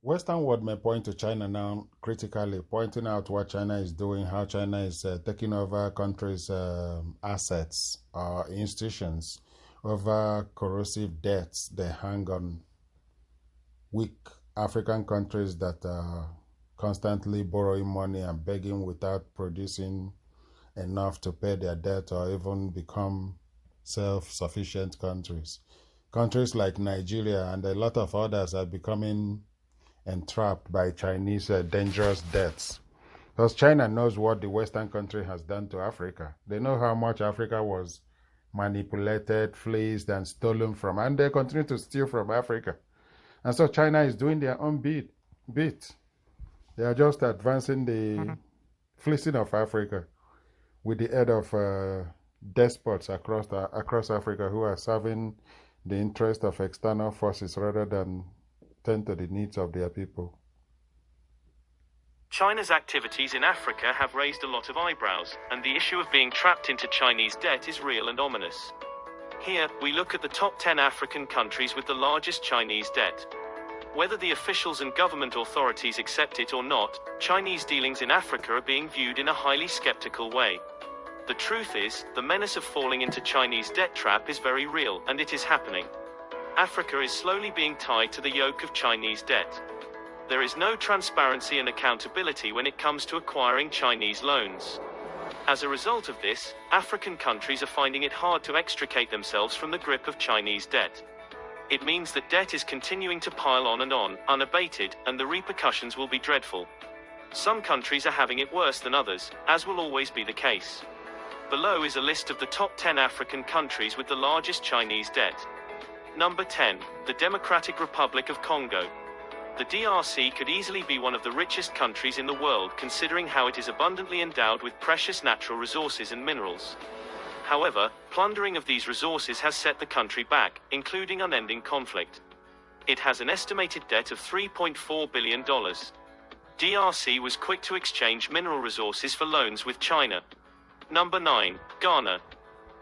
Western world may point to China now critically, pointing out what China is doing, how China is taking over countries' assets or institutions, over corrosive debts they hang on weak African countries that are constantly borrowing money and begging without producing enough to pay their debt or even become self-sufficient countries. Countries like Nigeria and a lot of others are becoming entrapped by Chinese dangerous debts. Because China knows what the Western country has done to Africa. They know how much Africa was manipulated, fleeced, and stolen from, and they continue to steal from Africa. And so China is doing their own bit. They are just advancing the fleecing of Africa with the aid of despots across Africa who are serving the interest of external forces rather than tend to the needs of their people. China's activities in Africa have raised a lot of eyebrows, and the issue of being trapped into Chinese debt is real and ominous. Here, we look at the top 10 African countries with the largest Chinese debt. Whether the officials and government authorities accept it or not, Chinese dealings in Africa are being viewed in a highly skeptical way. The truth is, the menace of falling into Chinese debt trap is very real, and it is happening. Africa is slowly being tied to the yoke of Chinese debt. There is no transparency and accountability when it comes to acquiring Chinese loans. As a result of this, African countries are finding it hard to extricate themselves from the grip of Chinese debt. It means that debt is continuing to pile on and on, unabated, and the repercussions will be dreadful. Some countries are having it worse than others, as will always be the case. Below is a list of the top 10 African countries with the largest Chinese debt. Number 10, the Democratic Republic of Congo. The DRC could easily be one of the richest countries in the world considering how it is abundantly endowed with precious natural resources and minerals. However, plundering of these resources has set the country back, including unending conflict. It has an estimated debt of $3.4 billion. DRC was quick to exchange mineral resources for loans with China. Number 9, Ghana.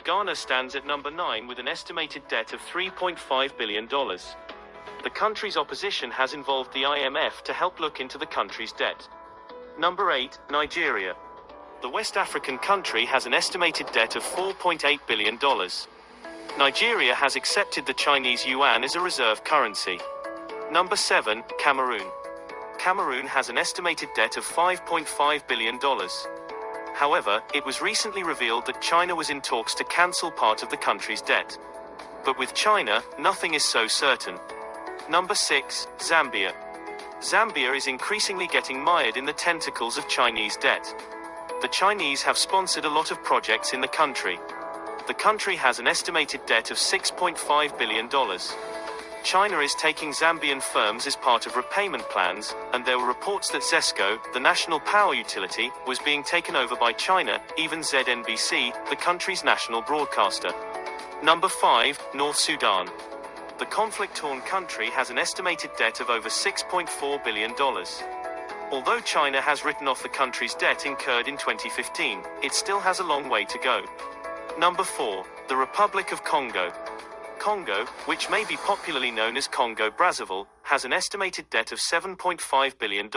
Ghana stands at number 9 with an estimated debt of $3.5 billion. The country's opposition has involved the IMF to help look into the country's debt. Number 8, Nigeria. The West African country has an estimated debt of $4.8 billion. Nigeria has accepted the Chinese yuan as a reserve currency. Number 7, Cameroon. Cameroon has an estimated debt of $5.5 billion. However, it was recently revealed that China was in talks to cancel part of the country's debt. But with China, nothing is so certain. Number 6, Zambia. Zambia is increasingly getting mired in the tentacles of Chinese debt. The Chinese have sponsored a lot of projects in the country. The country has an estimated debt of $6.5 billion. China is taking Zambian firms as part of repayment plans, and there were reports that ZESCO, the national power utility, was being taken over by China, even ZNBC, the country's national broadcaster. Number 5, North Sudan. The conflict-torn country has an estimated debt of over $6.4 billion. Although China has written off the country's debt incurred in 2015, it still has a long way to go. Number 4, the Republic of Congo. Congo, which may be popularly known as Congo-Brazzaville, has an estimated debt of $7.5 billion.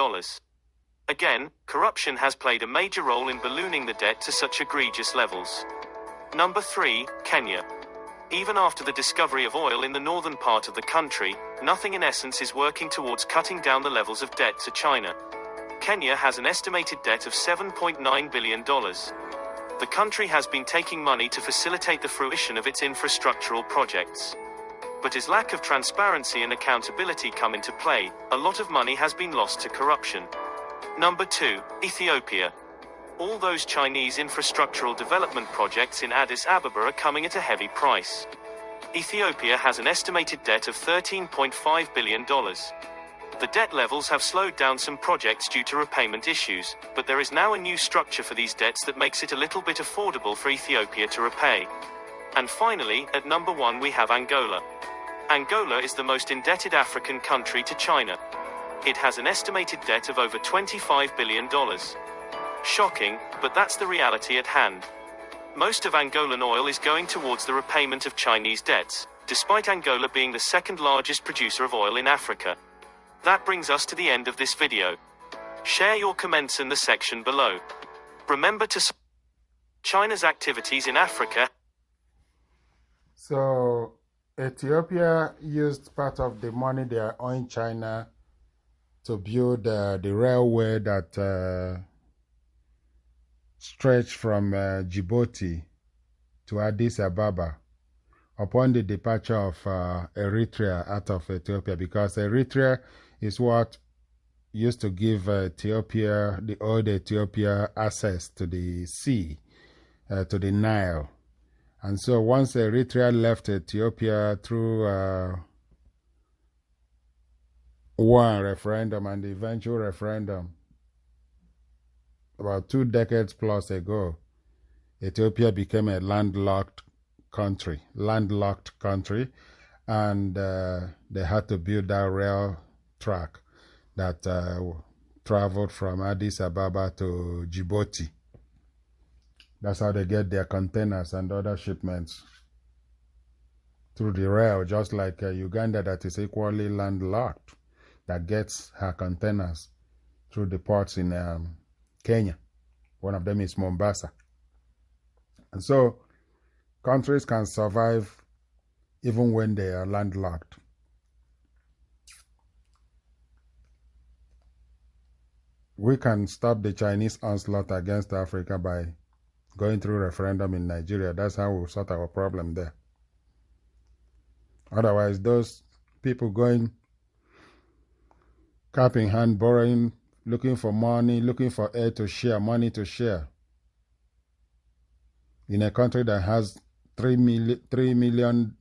Again, corruption has played a major role in ballooning the debt to such egregious levels. Number 3, Kenya. Even after the discovery of oil in the northern part of the country, nothing in essence is working towards cutting down the levels of debt to China. Kenya has an estimated debt of $7.9 billion. The country has been taking money to facilitate the fruition of its infrastructural projects. But as lack of transparency and accountability come into play, a lot of money has been lost to corruption. Number 2, Ethiopia. All those Chinese infrastructural development projects in Addis Ababa are coming at a heavy price. Ethiopia has an estimated debt of $13.5 billion. The debt levels have slowed down some projects due to repayment issues, but there is now a new structure for these debts that makes it a little bit affordable for Ethiopia to repay. And finally, at number 1 we have Angola. Angola is the most indebted African country to China. It has an estimated debt of over $25 billion. Shocking, but that's the reality at hand. Most of Angolan oil is going towards the repayment of Chinese debts, despite Angola being the second largest producer of oil in Africa. That brings us to the end of this video. Share your comments in the section below. Remember to China's activities in Africa. So Ethiopia used part of the money they are owing China to build the railway that stretched from Djibouti to Addis Ababa upon the departure of Eritrea out of Ethiopia, because Eritrea is what used to give Ethiopia, the old Ethiopia, access to the sea, to the Nile. And so once Eritrea left Ethiopia through one referendum and the eventual referendum about 2 decades plus ago, Ethiopia became a landlocked country, and they had to build that rail track that traveled from Addis Ababa to Djibouti. That's how they get their containers and other shipments, through the rail, just like Uganda, that is equally landlocked, that gets her containers through the ports in Kenya. One of them is Mombasa. And so countries can survive even when they are landlocked. We can stop the Chinese onslaught against Africa by going through referendum in Nigeria. That's how we'll sort our problem there. Otherwise, those people going cap in hand, borrowing, looking for money, looking for aid to share, money to share, in a country that has 3 million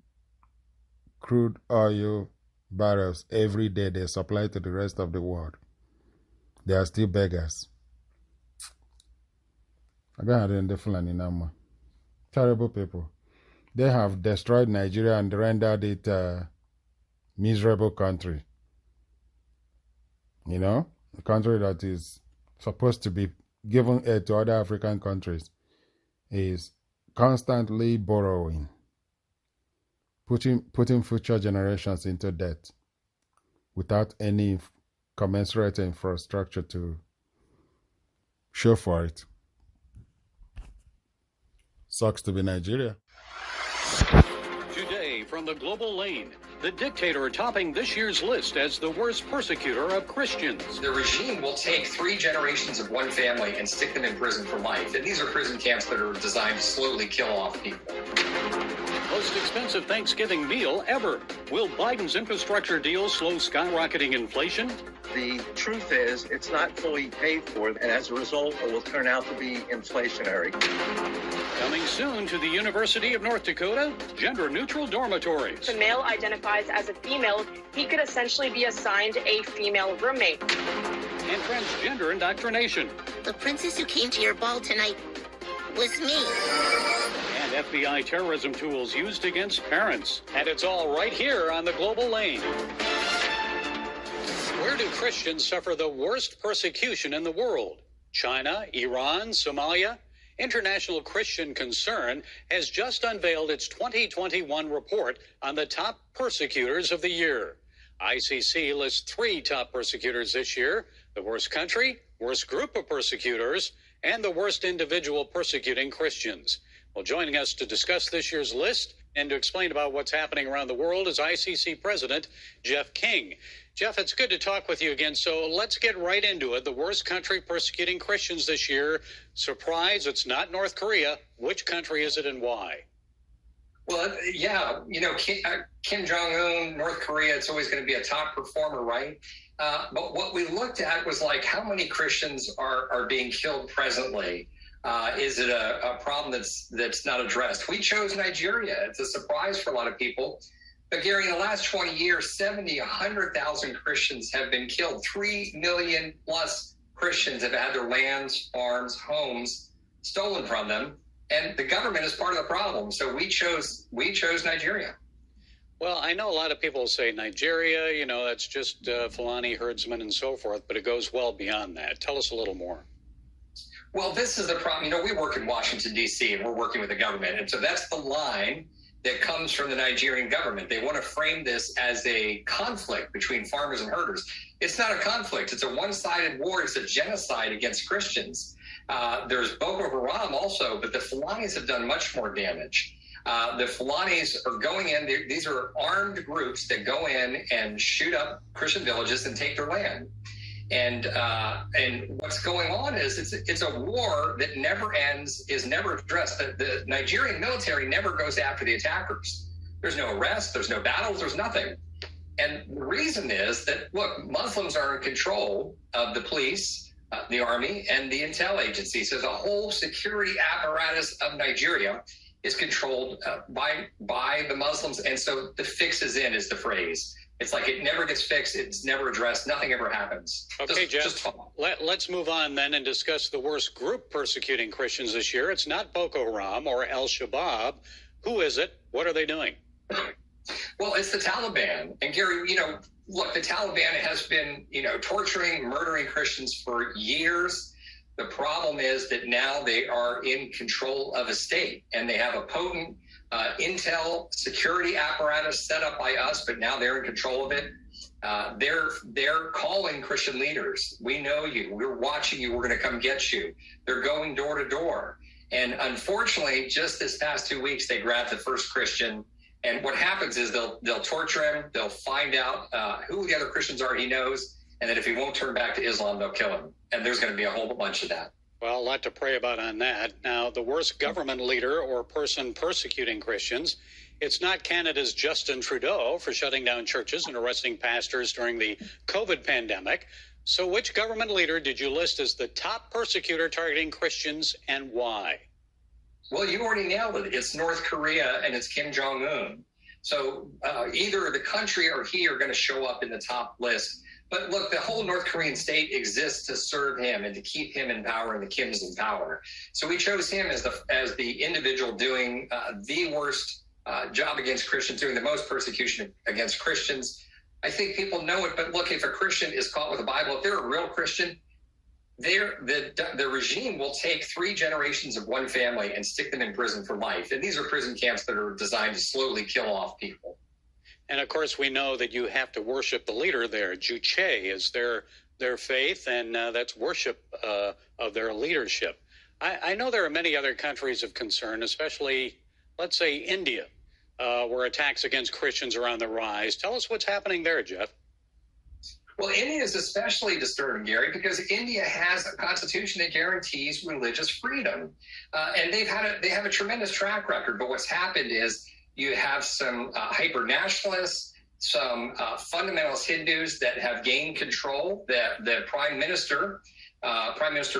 crude oil barrels every day they supply to the rest of the world, they are still beggars. Terrible people. They have destroyed Nigeria and rendered it a miserable country. You know, a country that is supposed to be giving aid to other African countries is constantly borrowing, putting future generations into debt without any commensurate infrastructure to show for it. Sucks to be Nigeria. Today from the global lane, the dictator topping this year's list as the worst persecutor of Christians. The regime will take 3 generations of one family and stick them in prison for life. And these are prison camps that are designed to slowly kill off people. Most expensive Thanksgiving meal ever. Will Biden's infrastructure deal slow skyrocketing inflation? The truth is, it's not fully paid for, and as a result, it will turn out to be inflationary. Coming soon to the University of North Dakota, gender-neutral dormitories. If the male identifies as a female, he could essentially be assigned a female roommate. And transgender indoctrination. The princess who came to your ball tonight was me. And FBI terrorism tools used against parents. And it's all right here on the global lane. Where do Christians suffer the worst persecution in the world? China, Iran, Somalia? International Christian Concern has just unveiled its 2021 report on the top persecutors of the year. ICC lists 3 top persecutors this year: the worst country, worst group of persecutors, and the worst individual persecuting Christians. Well, joining us to discuss this year's list and to explain about what's happening around the world is ICC President Jeff King. Jeff, it's good to talk with you again. So let's get right into it. The worst country persecuting Christians this year. Surprise, it's not North Korea. Which country is it and why? Well, yeah, you know, Kim Jong-un, North Korea, it's always going to be a top performer, right? But what we looked at was like how many Christians are being killed presently. Is it a problem that's not addressed? We chose Nigeria. It's a surprise for a lot of people. But Gary, in the last 20 years, 100,000 Christians have been killed. 3 million plus Christians have had their lands, farms, homes stolen from them. And the government is part of the problem. So we chose Nigeria. Well, I know a lot of people say Nigeria, you know, that's just Fulani herdsmen and so forth, but it goes well beyond that. Tell us a little more. Well, this is the problem. You know, we work in Washington, D.C., and we're working with the government. And so that's the line that comes from the Nigerian government. They want to frame this as a conflict between farmers and herders. It's not a conflict. It's a one-sided war. It's a genocide against Christians. There's Boko Haram also, but the Fulanis have done much more damage. The Fulanis are going in. These are armed groups that go in and shoot up Christian villages and take their land. And what's going on is it's a war that never ends, is never addressed. The Nigerian military never goes after the attackers. There's no arrest, there's no battles, there's nothing. And the reason is that, look, Muslims are in control of the police, the army, and the intel agencies. So the whole security apparatus of Nigeria is controlled by the Muslims. And so the fix is in is the phrase. It's like it never gets fixed. It's never addressed. Nothing ever happens. Okay, Jeff, let's move on then and discuss the worst group persecuting Christians this year. It's not Boko Haram or Al-Shabaab. Who is it? What are they doing? Well, it's the Taliban. And Gary, look, the Taliban has been, torturing, murdering Christians for years. The problem is that now they are in control of a state, and they have a potent intel security apparatus set up by us, but now they're in control of it. They're calling Christian leaders. We know you. We're watching you. We're going to come get you. They're going door to door. And unfortunately, just this past 2 weeks, they grabbed the first Christian. And what happens is they'll torture him. They'll find out who the other Christians are he knows. And then if he won't turn back to Islam, they'll kill him. And there's going to be a whole bunch of that. Well, a lot to pray about on that. Now, the worst government leader or person persecuting Christians, it's not Canada's Justin Trudeau for shutting down churches and arresting pastors during the COVID pandemic. So which government leader did you list as the top persecutor targeting Christians, and why? Well, you already nailed it. It's North Korea and it's Kim Jong-un. So either the country or he are going to show up in the top list. But look, the whole North Korean state exists to serve him and to keep him in power and the Kims in power. So we chose him as the individual doing the worst job against Christians, doing the most persecution against Christians. I think people know it, but look, if a Christian is caught with a Bible, if they're a real Christian, the regime will take 3 generations of one family and stick them in prison for life. And these are prison camps that are designed to slowly kill off people. And, of course, we know that you have to worship the leader there. Juche is their faith, and that's worship of their leadership. I know there are many other countries of concern, especially, let's say, India, where attacks against Christians are on the rise. Tell us what's happening there, Jeff. Well, India is especially disturbing, Gary, because India has a constitution that guarantees religious freedom. And they have a tremendous track record. But what's happened is you have some hyper-nationalists, some fundamentalist Hindus that have gained control. The Prime Minister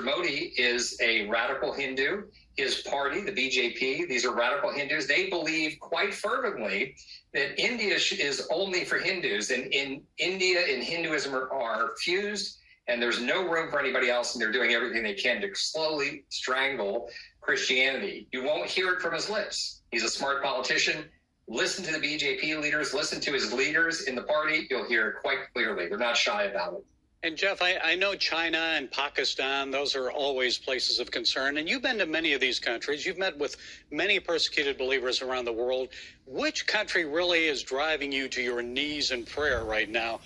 Modi, is a radical Hindu. His party, the BJP, these are radical Hindus. They believe quite fervently that India is only for Hindus. And in India and Hinduism are fused, and there's no room for anybody else, and they're doing everything they can to slowly strangle Christianity. You won't hear it from his lips. He's a smart politician. Listen to the BJP leaders, listen to his leaders in the party. You'll hear it quite clearly. They're not shy about it. And, Jeff, I know China and Pakistan, those are always places of concern. And you've been to many of these countries. You've met with many persecuted believers around the world. Which country really is driving you to your knees in prayer right now?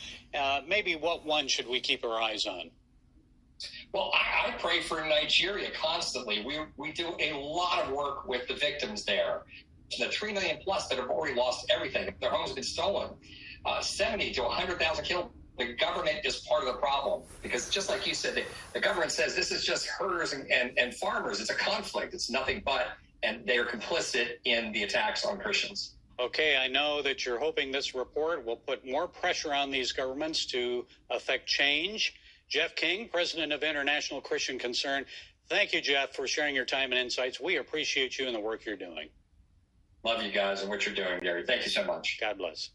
Maybe what one should we keep our eyes on? Well, I pray for Nigeria constantly. We do a lot of work with the victims there. The 3 million plus that have already lost everything. Their homes have been stolen. 70 to 100,000 killed. The government is part of the problem because, just like you said, the government says this is just herders and farmers. It's a conflict. It's nothing but, and they are complicit in the attacks on Christians. Okay, I know that you're hoping this report will put more pressure on these governments to affect change. Jeff King, president of International Christian Concern. Thank you, Jeff, for sharing your time and insights. We appreciate you and the work you're doing. Love you guys and what you're doing, Gary. Thank you so much. God bless.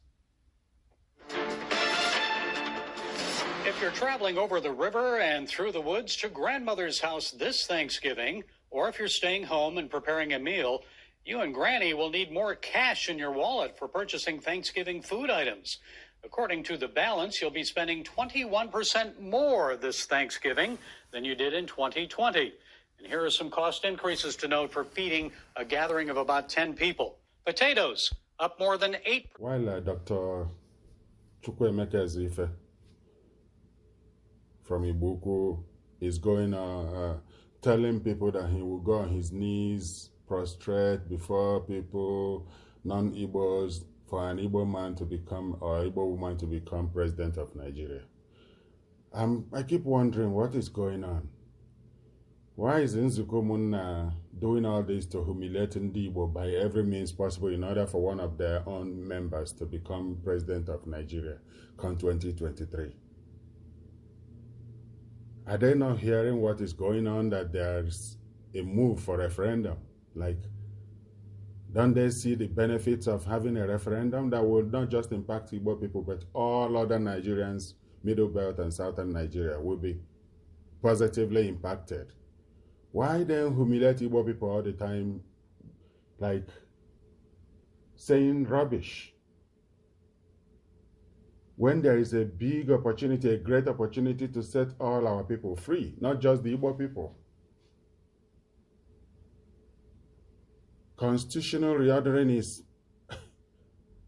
If you're traveling over the river and through the woods to grandmother's house this Thanksgiving, or if you're staying home and preparing a meal, you and Granny will need more cash in your wallet for purchasing Thanksgiving food items. According to The Balance, you'll be spending 21% more this Thanksgiving than you did in 2020. And here are some cost increases to note for feeding a gathering of about 10 people. Potatoes up more than 8%. While Dr. Chukwuemeka Ezife from Ibuku is going telling people that he will go on his knees, prostrate before people, non-Igbos, for an Igbo man to become, or Igbo woman to become president of Nigeria. I keep wondering what is going on. Why is Nzuko Munna doing all this to humiliate Igbo by every means possible in order for one of their own members to become president of Nigeria come 2023? Are they not hearing what is going on, that there's a move for referendum? Like, don't they see the benefits of having a referendum that will not just impact Igbo people, but all other Nigerians, Middle Belt and Southern Nigeria will be positively impacted? Why then humiliate Igbo people all the time, like saying rubbish, when there is a big opportunity, a great opportunity to set all our people free, not just the Igbo people? Constitutional reordering is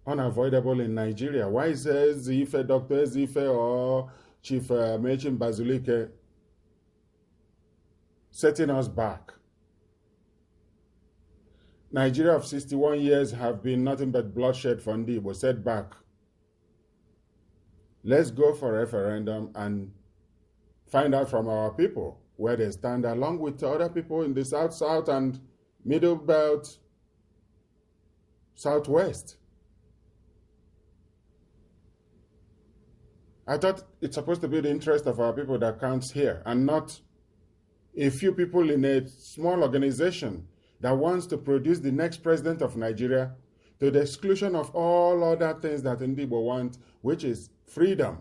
unavoidable in Nigeria. Why is Ezife, Dr. Ezife or Chief Mechin Bazulike setting us back? Nigeria of 61 years have been nothing but bloodshed for Ndi Igbo, set back. Let's go for referendum and find out from our people where they stand, along with other people in the South and Middle Belt, Southwest. I thought it's supposed to be the interest of our people that counts here, and not a few people in a small organization that wants to produce the next president of Nigeria to the exclusion of all other things that Ndibo want, which is freedom.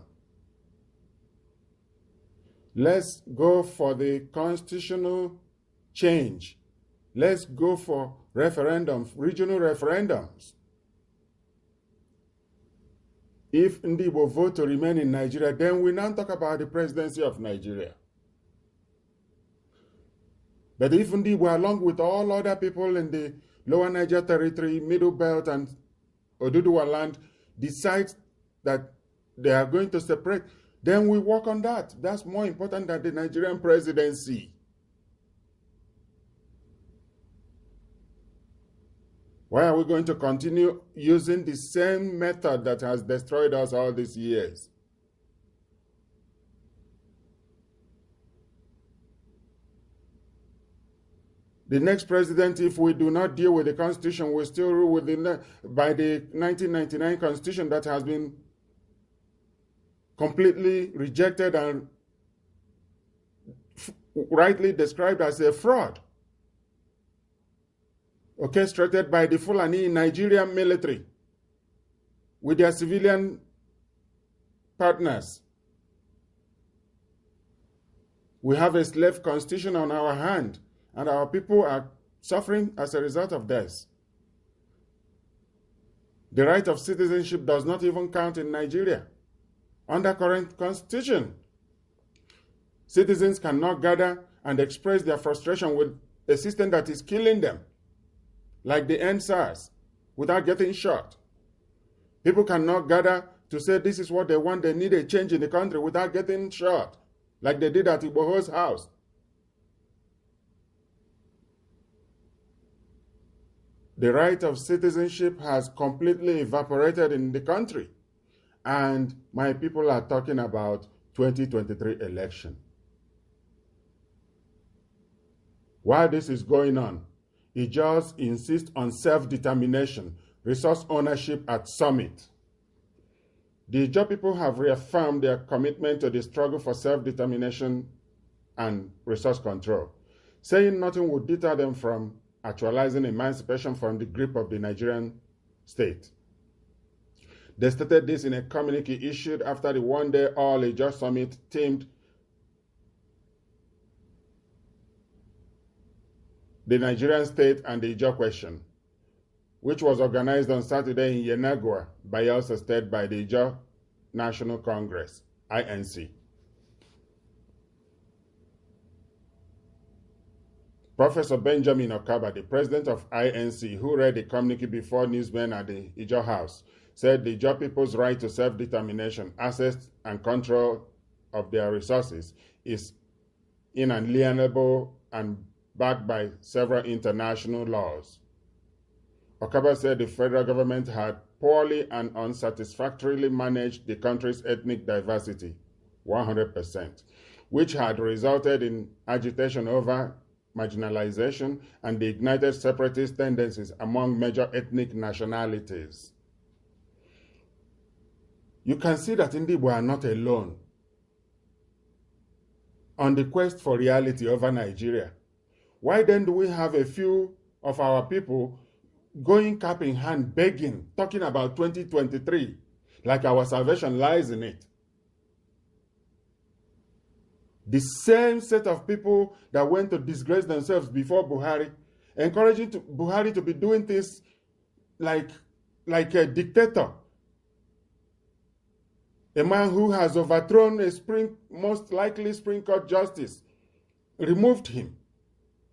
Let's go for the constitutional change. Let's go for referendums, regional referendums. If Ndibo vote to remain in Nigeria, then we now talk about the presidency of Nigeria. But if Ndibo, along with all other people in the Lower Niger Territory, Middle Belt, and Oduduwa land, decide that they are going to separate, then we work on that. That's more important than the Nigerian presidency. Why are we going to continue using the same method that has destroyed us all these years? The next president, if we do not deal with the Constitution, will still rule by the 1999 Constitution that has been completely rejected and rightly described as a fraud, orchestrated by the Fulani Nigerian military with their civilian partners. We have a slave constitution on our hand, and our people are suffering as a result of this. The right of citizenship does not even count in Nigeria. Under current constitution, citizens cannot gather and express their frustration with a system that is killing them, like the NSAS, without getting shot. People cannot gather to say this is what they want, they need a change in the country without getting shot, like they did at Igboho's house. The right of citizenship has completely evaporated in the country. And my people are talking about 2023 election. While this is going on, he just insists on self-determination, resource ownership at summit. The Ijaw people have reaffirmed their commitment to the struggle for self-determination and resource control, saying nothing would deter them from actualizing emancipation from the grip of the Nigerian state. They stated this in a communique issued after the one-day All-Ijaw Summit themed the Nigerian state and the Ijaw question, which was organized on Saturday in Yenagua, Bayelsa State by the Ijaw National Congress, INC. Professor Benjamin Okaba, the president of INC, who read the communique before newsmen at the Ijaw House, said the Ijaw people's right to self-determination, access and control of their resources is inalienable and backed by several international laws. Okaba said the federal government had poorly and unsatisfactorily managed the country's ethnic diversity, 100%, which had resulted in agitation over marginalization and the ignited separatist tendencies among major ethnic nationalities. You can see that Igbo are not alone on the quest for reality over Nigeria. Why then do we have a few of our people going cap in hand, begging, talking about 2023, like our salvation lies in it? The same set of people that went to disgrace themselves before Buhari, encouraging Buhari to be doing things like a dictator. A man who has overthrown a most likely Supreme Court justice, removed him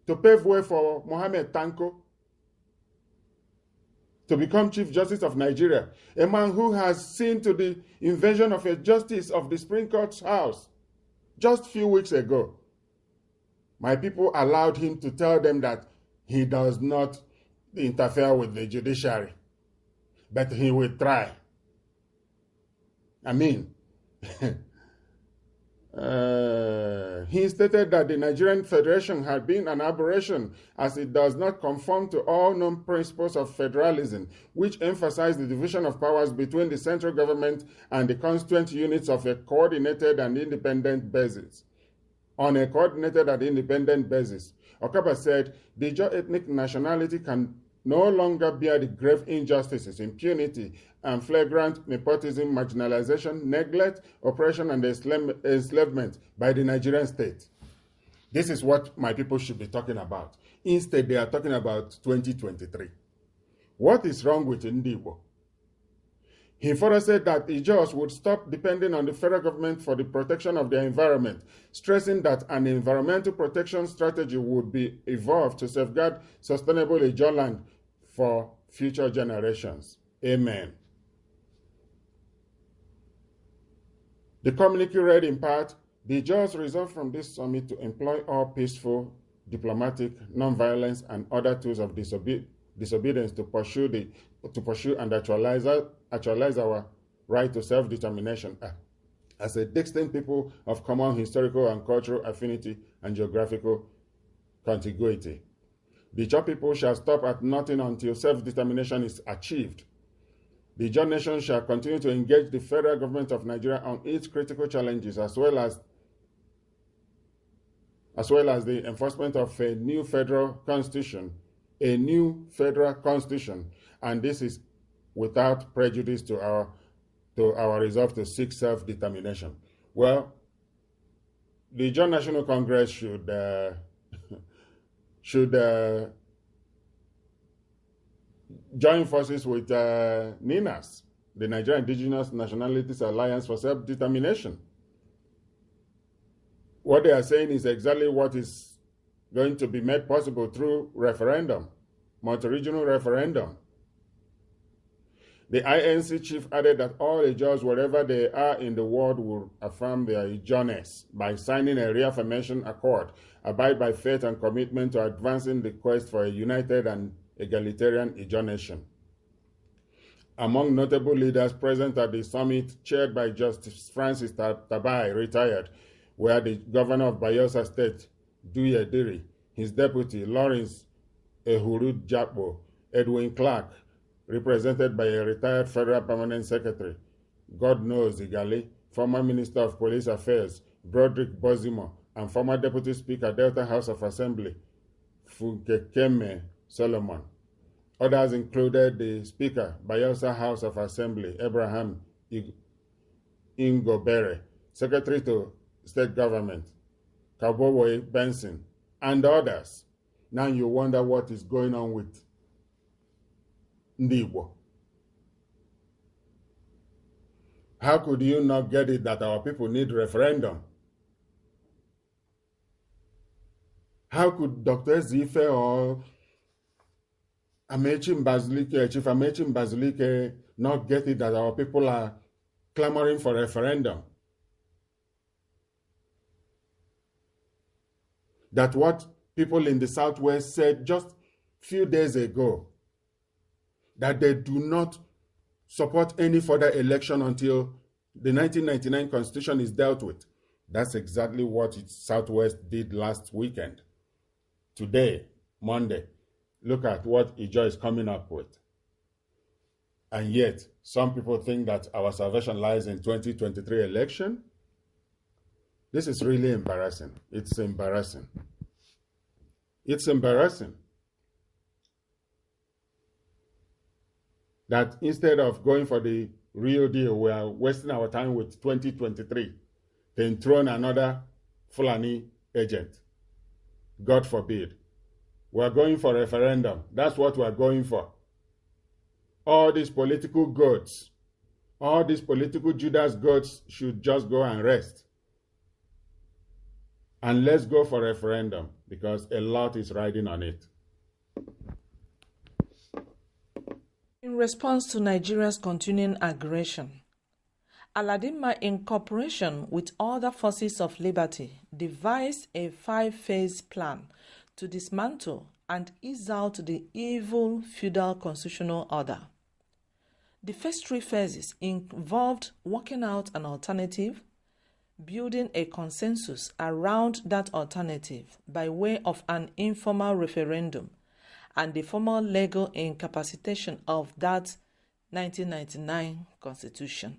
to pave way for Mohammed Tanko to become Chief Justice of Nigeria. A man who has seen to the invasion of a justice of the Supreme Court's house just a few weeks ago. My people allowed him to tell them that he does not interfere with the judiciary, but he will try. I mean, he stated that the Nigerian Federation had been an aberration as it does not conform to all known principles of federalism, which emphasize the division of powers between the central government and the constituent units of a coordinated and independent basis. On a coordinated and independent basis, Okaba said the Ijaw ethnic nationality can no longer bear the grave injustices, impunity, and flagrant nepotism, marginalization, neglect, oppression, and enslavement by the Nigerian state. This is what my people should be talking about. Instead, they are talking about 2023. What is wrong with Igbo? He further said that Ijaws would stop depending on the federal government for the protection of their environment, stressing that an environmental protection strategy would be evolved to safeguard sustainable Ijaw land for future generations. Amen. The communique read in part, the Ijaws resolved from this summit to employ all peaceful, diplomatic, non-violence, and other tools of disobedience to pursue and actualize our right to self-determination as a distinct people of common historical and cultural affinity and geographical contiguity. The Ijaw people shall stop at nothing until self-determination is achieved. The Ijaw nation shall continue to engage the federal government of Nigeria on its critical challenges, as well as the enforcement of a new federal constitution, and this is without prejudice to our resolve to seek self-determination. Well, the Ijaw National Congress should join forces with NINAS, the Nigerian Indigenous Nationalities Alliance for Self-Determination. What they are saying is exactly what is going to be made possible through referendum, multi-regional referendum. The INC chief added that all Ijaws, wherever they are in the world, will affirm their Ijawness by signing a reaffirmation accord, abide by faith and commitment to advancing the quest for a united and egalitarian Ijaw nation. Among notable leaders present at the summit, chaired by Justice Francis Tabai, retired, were the governor of Bayelsa State, Duye Diri, his deputy, Lawrence Ehuru Jakbo, Edwin Clark, represented by a retired federal permanent secretary, God knows Igali, former Minister of Police Affairs, Broderick Bozimo, and former Deputy Speaker, Delta House of Assembly, Fukekeme Solomon. Others included the Speaker, Bayelsa House of Assembly, Abraham Ingobere, Secretary to State Government, Kabowoe Benson, and others. Now you wonder what is going on with Igbo. How could you not get it that our people need referendum? How could Dr. Zife or Chief Amechi Mbazulike not get it that our people are clamoring for referendum? That what people in the Southwest said just a few days ago, that they do not support any further election until the 1999 Constitution is dealt with. That's exactly what Southwest did last weekend. Today, Monday, look at what Ijo is coming up with. And yet, some people think that our salvation lies in 2023 election. This is really embarrassing. It's embarrassing. It's embarrassing that instead of going for the real deal, we are wasting our time with 2023, then thrown another Fulani agent. God forbid. We are going for referendum. That's what we are going for. All these political goats, all these political Judas goats should just go and rest. And let's go for referendum, because a lot is riding on it. In response to Nigeria's continuing aggression, Aladima, in cooperation with other forces of liberty, devised a 5-phase plan to dismantle and ease out the evil feudal constitutional order. The first 3 phases involved working out an alternative, building a consensus around that alternative by way of an informal referendum, and the formal legal incapacitation of that 1999 Constitution.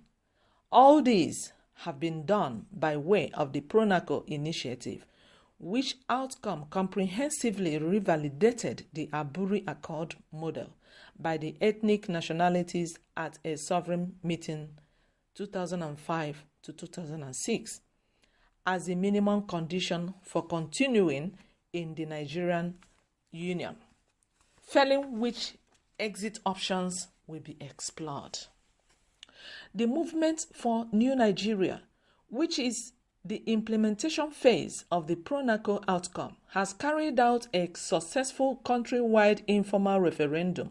All these have been done by way of the Pronaco initiative, which outcome comprehensively revalidated the Aburi Accord model by the ethnic nationalities at a sovereign meeting 2005 to 2006 as a minimum condition for continuing in the Nigerian Union, failing which exit options will be explored. The movement for New Nigeria, which is the implementation phase of the Pronaco outcome, has carried out a successful countrywide informal referendum,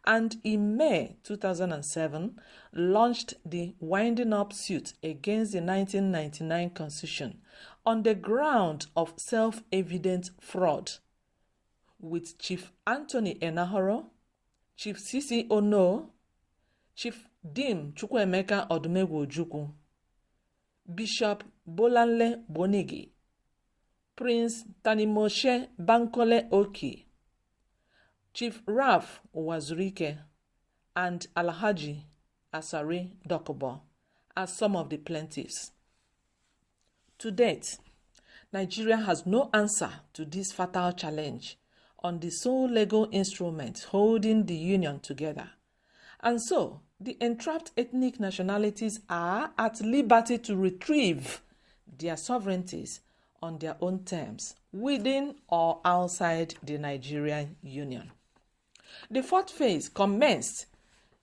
and in May 2007 launched the winding up suit against the 1999 Constitution on the ground of self-evident fraud, with Chief Anthony Enahoro, Chief Sisi Ono, Chief Dim Chukwuemeka Odumegwu Ojukwu, Bishop Bolanle Bonigi, Prince Tanimoshe Bankole Oki, Chief Ralph Wazurike, and Alhaji Asari Dokubo as some of the plaintiffs. To date, Nigeria has no answer to this fatal challenge on the sole legal instrument holding the union together, and so the entrapped ethnic nationalities are at liberty to retrieve their sovereignties on their own terms, within or outside the Nigerian Union. The 4th phase commenced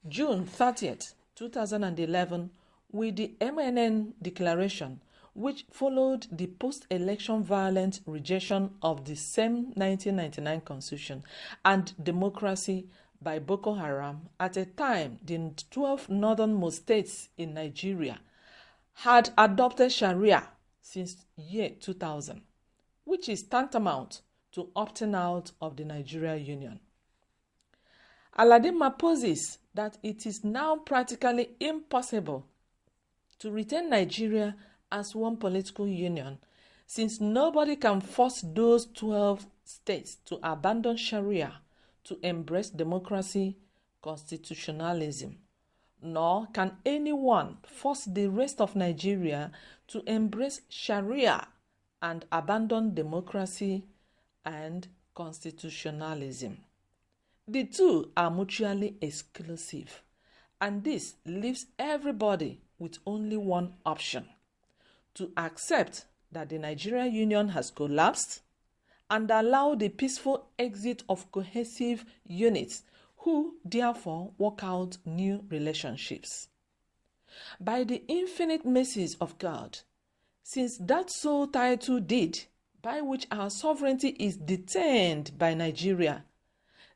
June 30th, 2011 with the MNN Declaration, which followed the post-election violent rejection of the same 1999 Constitution and democracy by Boko Haram at a time the 12 northernmost states in Nigeria had adopted Sharia since year 2000, which is tantamount to opting out of the Nigeria Union. Aladima posits that it is now practically impossible to retain Nigeria as one political union, since nobody can force those 12 states to abandon Sharia to embrace democracy, constitutionalism, nor can anyone force the rest of Nigeria to embrace Sharia and abandon democracy and constitutionalism. The two are mutually exclusive, and this leaves everybody with only one option: to accept that the Nigerian Union has collapsed and allow the peaceful exit of cohesive units who therefore work out new relationships. By the infinite mercies of God, since that sole title deed by which our sovereignty is detained by Nigeria,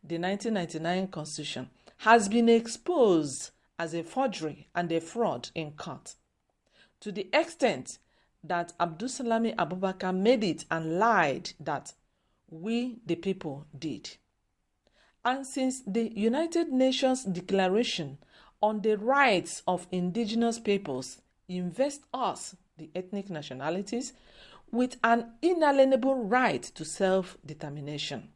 the 1999 Constitution, has been exposed as a forgery and a fraud in court, to the extent that Abdulsalami Abubakar made it and lied that we, the people, did. And since the United Nations Declaration on the Rights of Indigenous Peoples invests us, the ethnic nationalities, with an inalienable right to self-determination,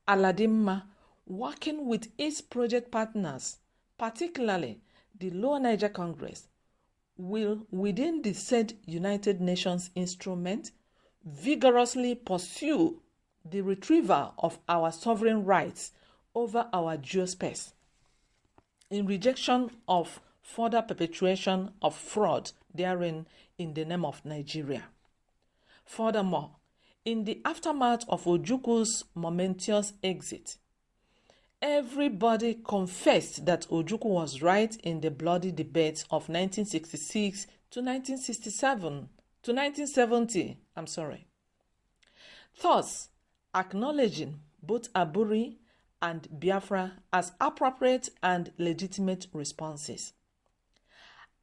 Aladimma, working with its project partners, particularly the Lower Niger Congress, will, within the said United Nations instrument, vigorously pursue the retrieval of our sovereign rights over our geospace, in rejection of further perpetuation of fraud therein in the name of Nigeria. Furthermore, in the aftermath of Ojukwu's momentous exit, everybody confessed that Ojukwu was right in the bloody debates of 1966 to 1967 to 1970. Thus, acknowledging both Aburi and Biafra as appropriate and legitimate responses.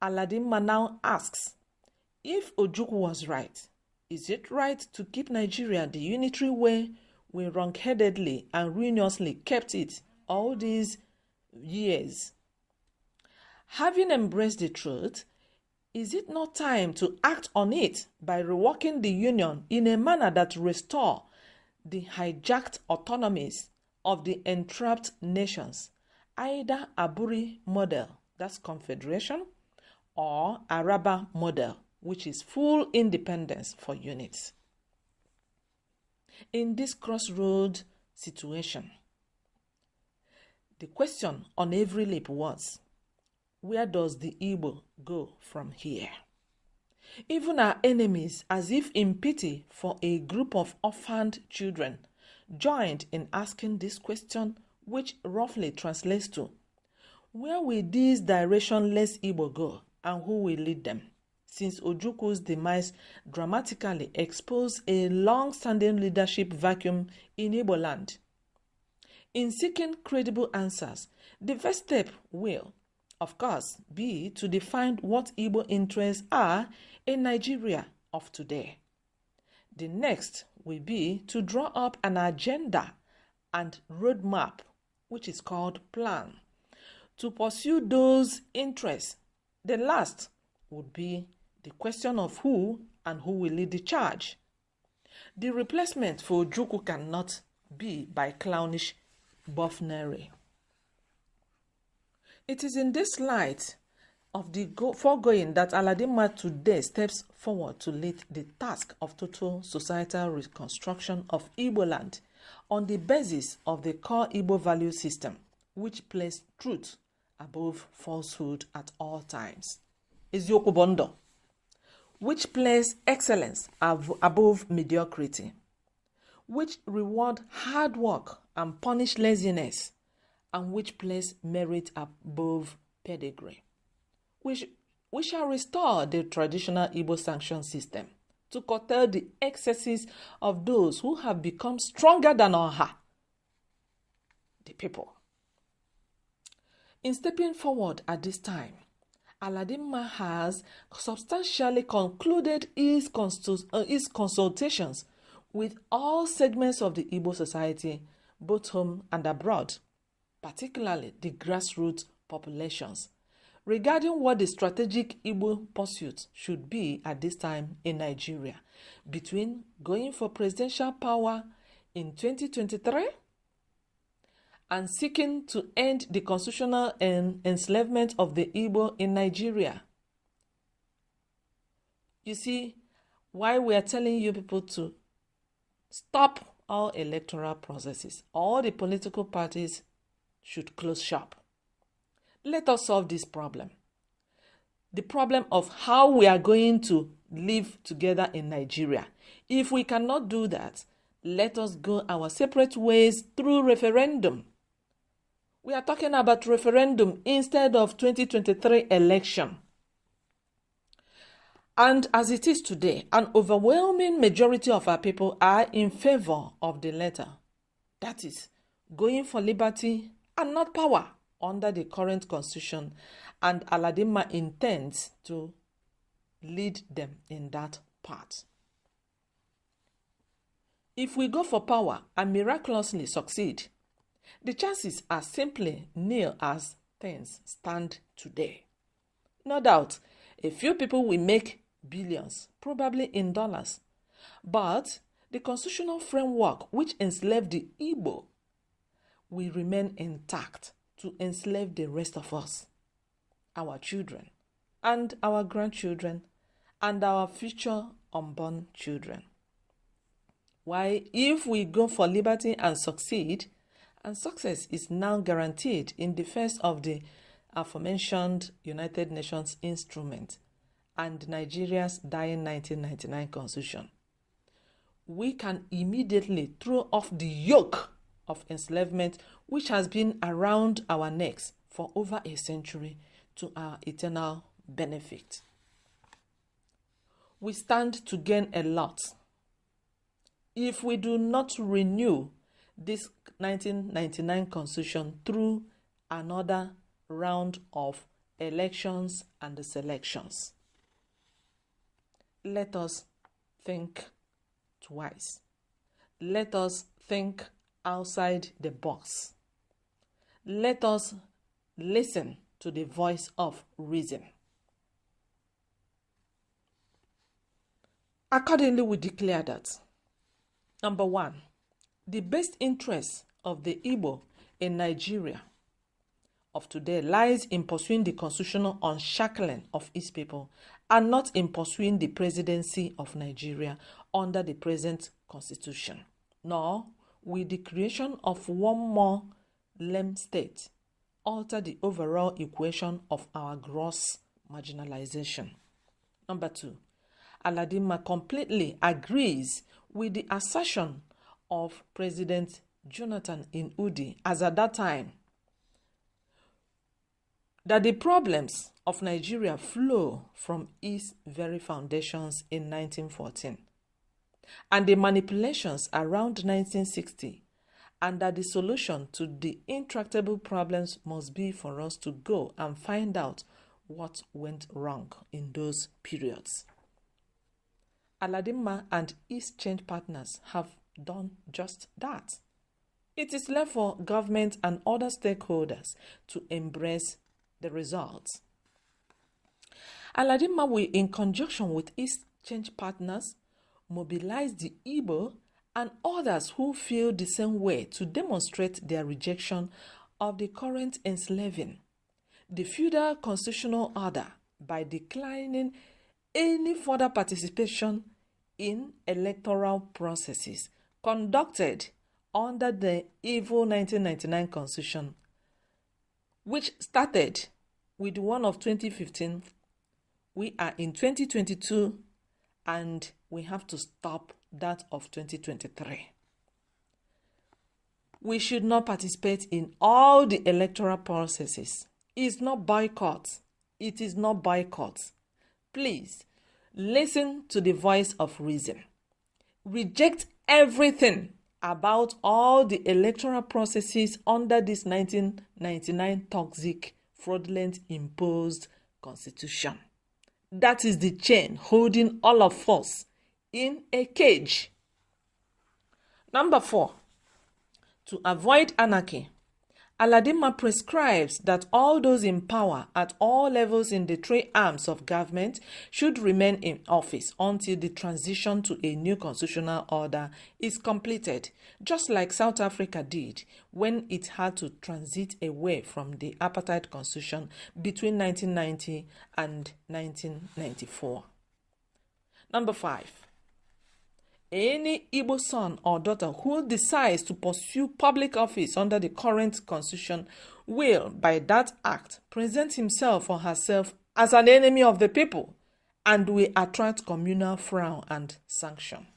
Aladimma now asks, if Ojukwu was right, is it right to keep Nigeria the unitary way we wrong-headedly and ruinously kept it all these years? Having embraced the truth, is it not time to act on it by reworking the union in a manner that restore the hijacked autonomies of the entrapped nations, either Aburi model, that's confederation, or Araba model, which is full independence for units? In this crossroad situation, the question on every lip was, where does the Igbo go from here? Even our enemies, as if in pity for a group of orphaned children, joined in asking this question, which roughly translates to, where will these directionless Igbo go and who will lead them? Since Ojukwu's demise dramatically exposed a long-standing leadership vacuum in Igbo land. In seeking credible answers, the first step will, of course, be to define what Igbo interests are in Nigeria of today. The next will be to draw up an agenda and roadmap, which is called plan, to pursue those interests. The last would be the question of who and who will lead the charge. The replacement for Ojukwu cannot be by clownish buffoonery. It is in this light of the foregoing that Aladimma today steps forward to lead the task of total societal reconstruction of Igbo land on the basis of the core Igbo value system, which places truth above falsehood at all times. Eziokwu bondo, which places excellence above mediocrity, which reward hard work and punish laziness, and which place merit above pedigree. We shall restore the traditional Igbo sanction system to curtail the excesses of those who have become stronger than Oha, the people. In stepping forward at this time, Aladimma has substantially concluded his consultations with all segments of the Igbo society, both home and abroad, particularly the grassroots populations, regarding what the strategic Igbo pursuit should be at this time in Nigeria, between going for presidential power in 2023 and seeking to end the constitutional enslavement of the Igbo in Nigeria. You see, why we are telling you people to stop all electoral processes, all the political parties should close shop. Let us solve this problem. The problem of how we are going to live together in Nigeria. If we cannot do that, let us go our separate ways through referendum. We are talking about referendum instead of 2023 election. And as it is today, an overwhelming majority of our people are in favor of the latter. That is, going for liberty and not power under the current constitution, and Aladima intends to lead them in that path. If we go for power and miraculously succeed, the chances are simply nil as things stand today. No doubt, a few people will make billions, probably in dollars. But the constitutional framework which enslaved the Igbo will remain intact to enslave the rest of us, our children, and our grandchildren, and our future unborn children. Why, if we go for liberty and succeed, and success is now guaranteed in the face of the aforementioned United Nations instrument and Nigeria's dying 1999 constitution, we can immediately throw off the yoke of enslavement which has been around our necks for over a century to our eternal benefit. We stand to gain a lot if we do not renew this 1999 constitution through another round of elections and selections. Let us think twice. Let us think outside the box. Let us listen to the voice of reason. Accordingly, we declare that, number one, the best interest of the Igbo in Nigeria of today lies in pursuing the constitutional unshackling of its people and not in pursuing the presidency of Nigeria under the present constitution, nor will the creation of one more lame state alter the overall equation of our gross marginalization. Number two, Aladima completely agrees with the assertion of President Jonathan in Udi, as at that time, that the problems of Nigeria flow from its very foundations in 1914 and the manipulations around 1960, and that the solution to the intractable problems must be for us to go and find out what went wrong in those periods. Aladima and his change partners have done just that. It is left for government and other stakeholders to embrace the results. Aladima will, in conjunction with his change partners, mobilize the Igbo and others who feel the same way to demonstrate their rejection of the current enslaving the feudal constitutional order by declining any further participation in electoral processes conducted under the evil 1999 constitution, which started with one of 2015. We are in 2022 and we have to stop that of 2023. We should not participate in all the electoral processes. It's not boycott. It is not boycott. Please, listen to the voice of reason. Reject everything about all the electoral processes under this 1999 toxic, fraudulent, imposed constitution. That is the chain holding all of us in a cage. Number 4, to avoid anarchy, Aladima prescribes that all those in power at all levels in the three arms of government should remain in office until the transition to a new constitutional order is completed, just like South Africa did when it had to transit away from the apartheid constitution between 1990 and 1994. Number 5. Any Igbo son or daughter who decides to pursue public office under the current constitution will, by that act, present himself or herself as an enemy of the people and will attract communal frown and sanction.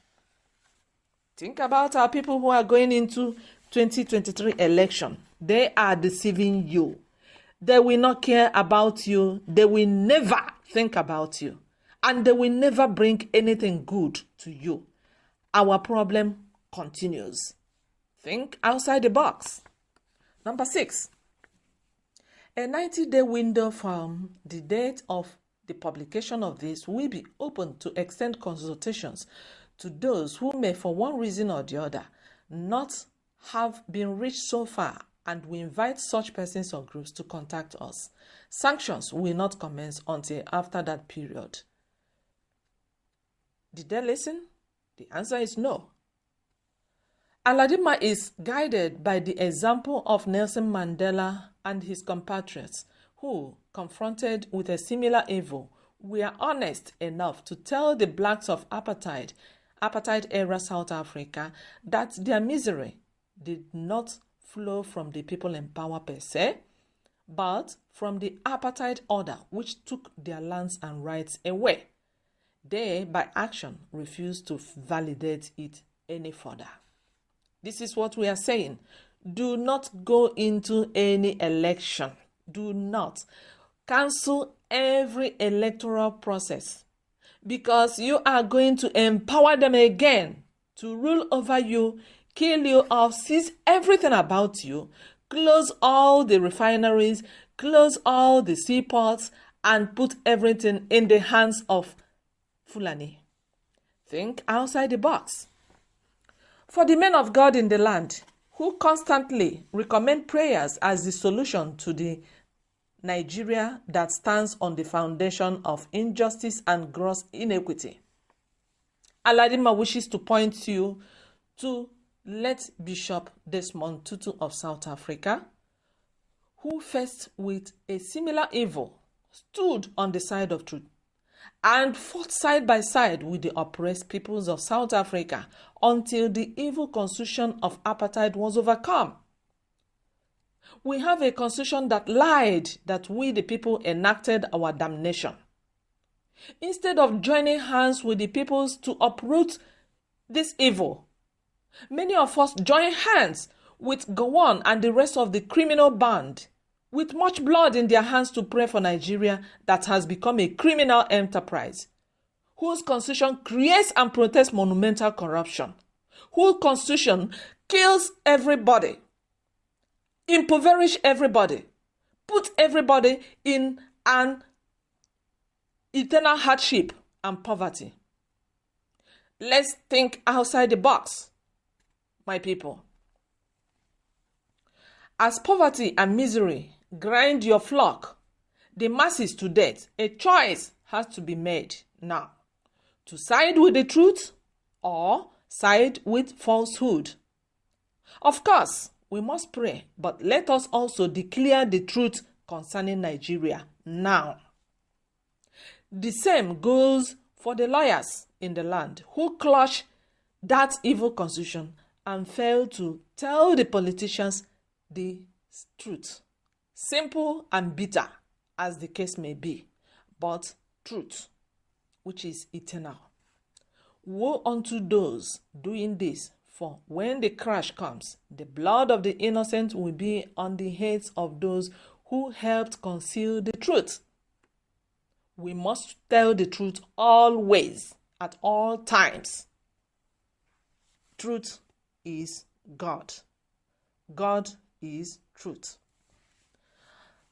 Think about our people who are going into 2023 election. They are deceiving you. They will not care about you. They will never think about you. and they will never bring anything good to you. Our problem continues. Think outside the box. Number 6. A 90-day window from the date of the publication of this will be open to extend consultations to those who may, for one reason or the other, not have been reached so far, and we invite such persons or groups to contact us. Sanctions will not commence until after that period. Did they listen? The answer is no. Aladima is guided by the example of Nelson Mandela and his compatriots who, confronted with a similar evil, were honest enough to tell the blacks of apartheid-era South Africa that their misery did not flow from the people in power per se, but from the apartheid order which took their lands and rights away. They, by action, refused to validate it any further. This is what we are saying. Do not go into any election. Do not cancel every electoral process, because you are going to empower them again to rule over you, kill you off, seize everything about you, close all the refineries, close all the seaports, and put everything in the hands of Fulani. Think outside the box. For the men of God in the land, who constantly recommend prayers as the solution to the Nigeria that stands on the foundation of injustice and gross inequity, Aladima wishes to point you to late Bishop Desmond Tutu of South Africa, who faced with a similar evil, stood on the side of truth, and fought side by side with the oppressed peoples of South Africa until the evil constitution of apartheid was overcome. We have a constitution that lied that we the people enacted our damnation. Instead of joining hands with the peoples to uproot this evil, many of us join hands with Gowon and the rest of the criminal band with much blood in their hands to pray for Nigeria that has become a criminal enterprise, whose constitution creates and protects monumental corruption, whose constitution kills everybody, impoverish everybody, put everybody in an eternal hardship and poverty. Let's think outside the box, my people. As poverty and misery grind your flock, the masses to death, a choice has to be made now, to side with the truth or side with falsehood. Of course, we must pray, but let us also declare the truth concerning Nigeria now. The same goes for the lawyers in the land who clutch that evil constitution and fail to tell the politicians the truth. Simple and bitter as the case may be, but truth, which is eternal. Woe unto those doing this, for when the crash comes, the blood of the innocent will be on the heads of those who helped conceal the truth. We must tell the truth always, at all times. Truth is God. God is truth.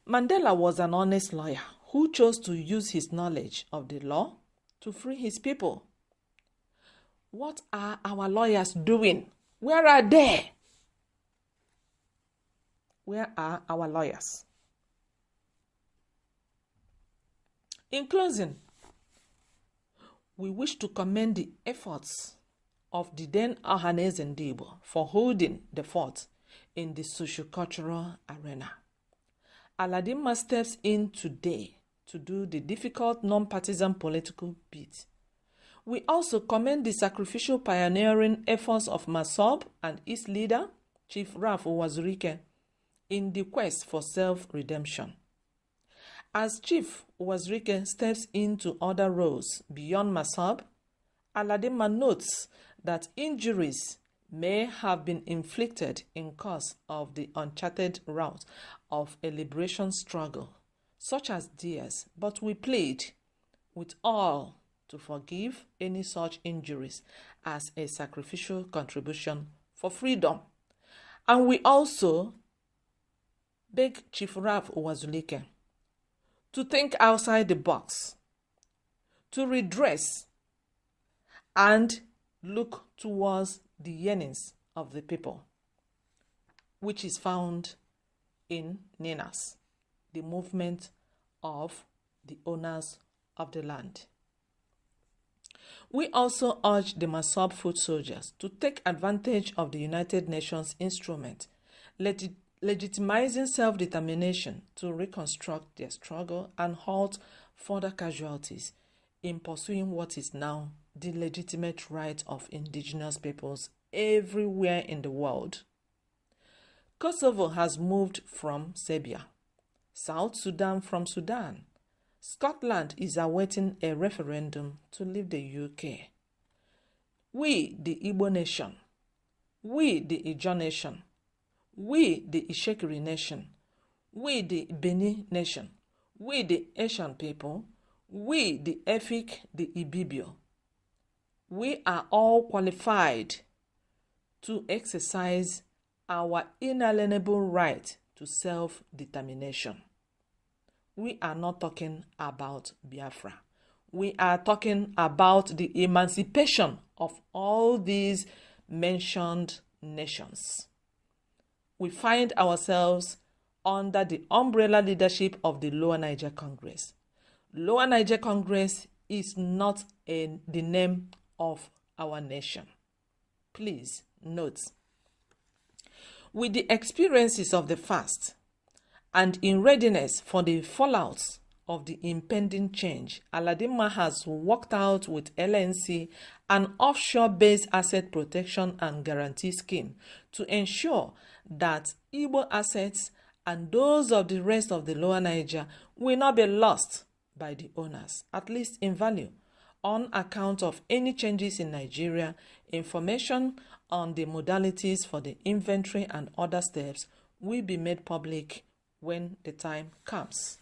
Mandela was an honest lawyer who chose to use his knowledge of the law to free his people. What are our lawyers doing? Where are they? Where are our lawyers? In closing, we wish to commend the efforts of the then Ohaneze Ndigbo for holding the fort in the socio-cultural arena. Aladima steps in today to do the difficult non-partisan political bit. We also commend the sacrificial pioneering efforts of Masob and its leader, Chief Ralph Uwazurike, in the quest for self-redemption. As Chief Uwazurike steps into other roles beyond Masob, Aladima notes that injuries may have been inflicted in course of the uncharted route of a liberation struggle, such as theirs, but we plead with all to forgive any such injuries as a sacrificial contribution for freedom. And we also beg Chief Ralph Uwazulike to think outside the box, to redress and look towards the yearnings of the people, which is found in NINAS, the movement of the owners of the land. We also urge the Masop foot soldiers to take advantage of the United Nations instrument legitimizing self-determination to reconstruct their struggle and halt further casualties in pursuing what is now the legitimate right of indigenous peoples everywhere in the world. Kosovo has moved from Serbia, South Sudan from Sudan. Scotland is awaiting a referendum to leave the UK. We, the Igbo nation, we, the Ijaw nation, we, the Ishekiri nation, we, the Beni nation, we, the Asian people, we, the Efik, the Ibibio, we are all qualified to exercise our inalienable right to self-determination. We are not talking about Biafra. We are talking about the emancipation of all these mentioned nations. We find ourselves under the umbrella leadership of the Lower Niger Congress. Lower Niger Congress is not the name of our nation. Please note. With the experiences of the past and in readiness for the fallouts of the impending change, Aladima has worked out with LNC an offshore-based asset protection and guarantee scheme to ensure that Igbo assets and those of the rest of the Lower Niger will not be lost by the owners, at least in value, on account of any changes in Nigeria. Information on the modalities for the inventory and other steps will be made public when the time comes.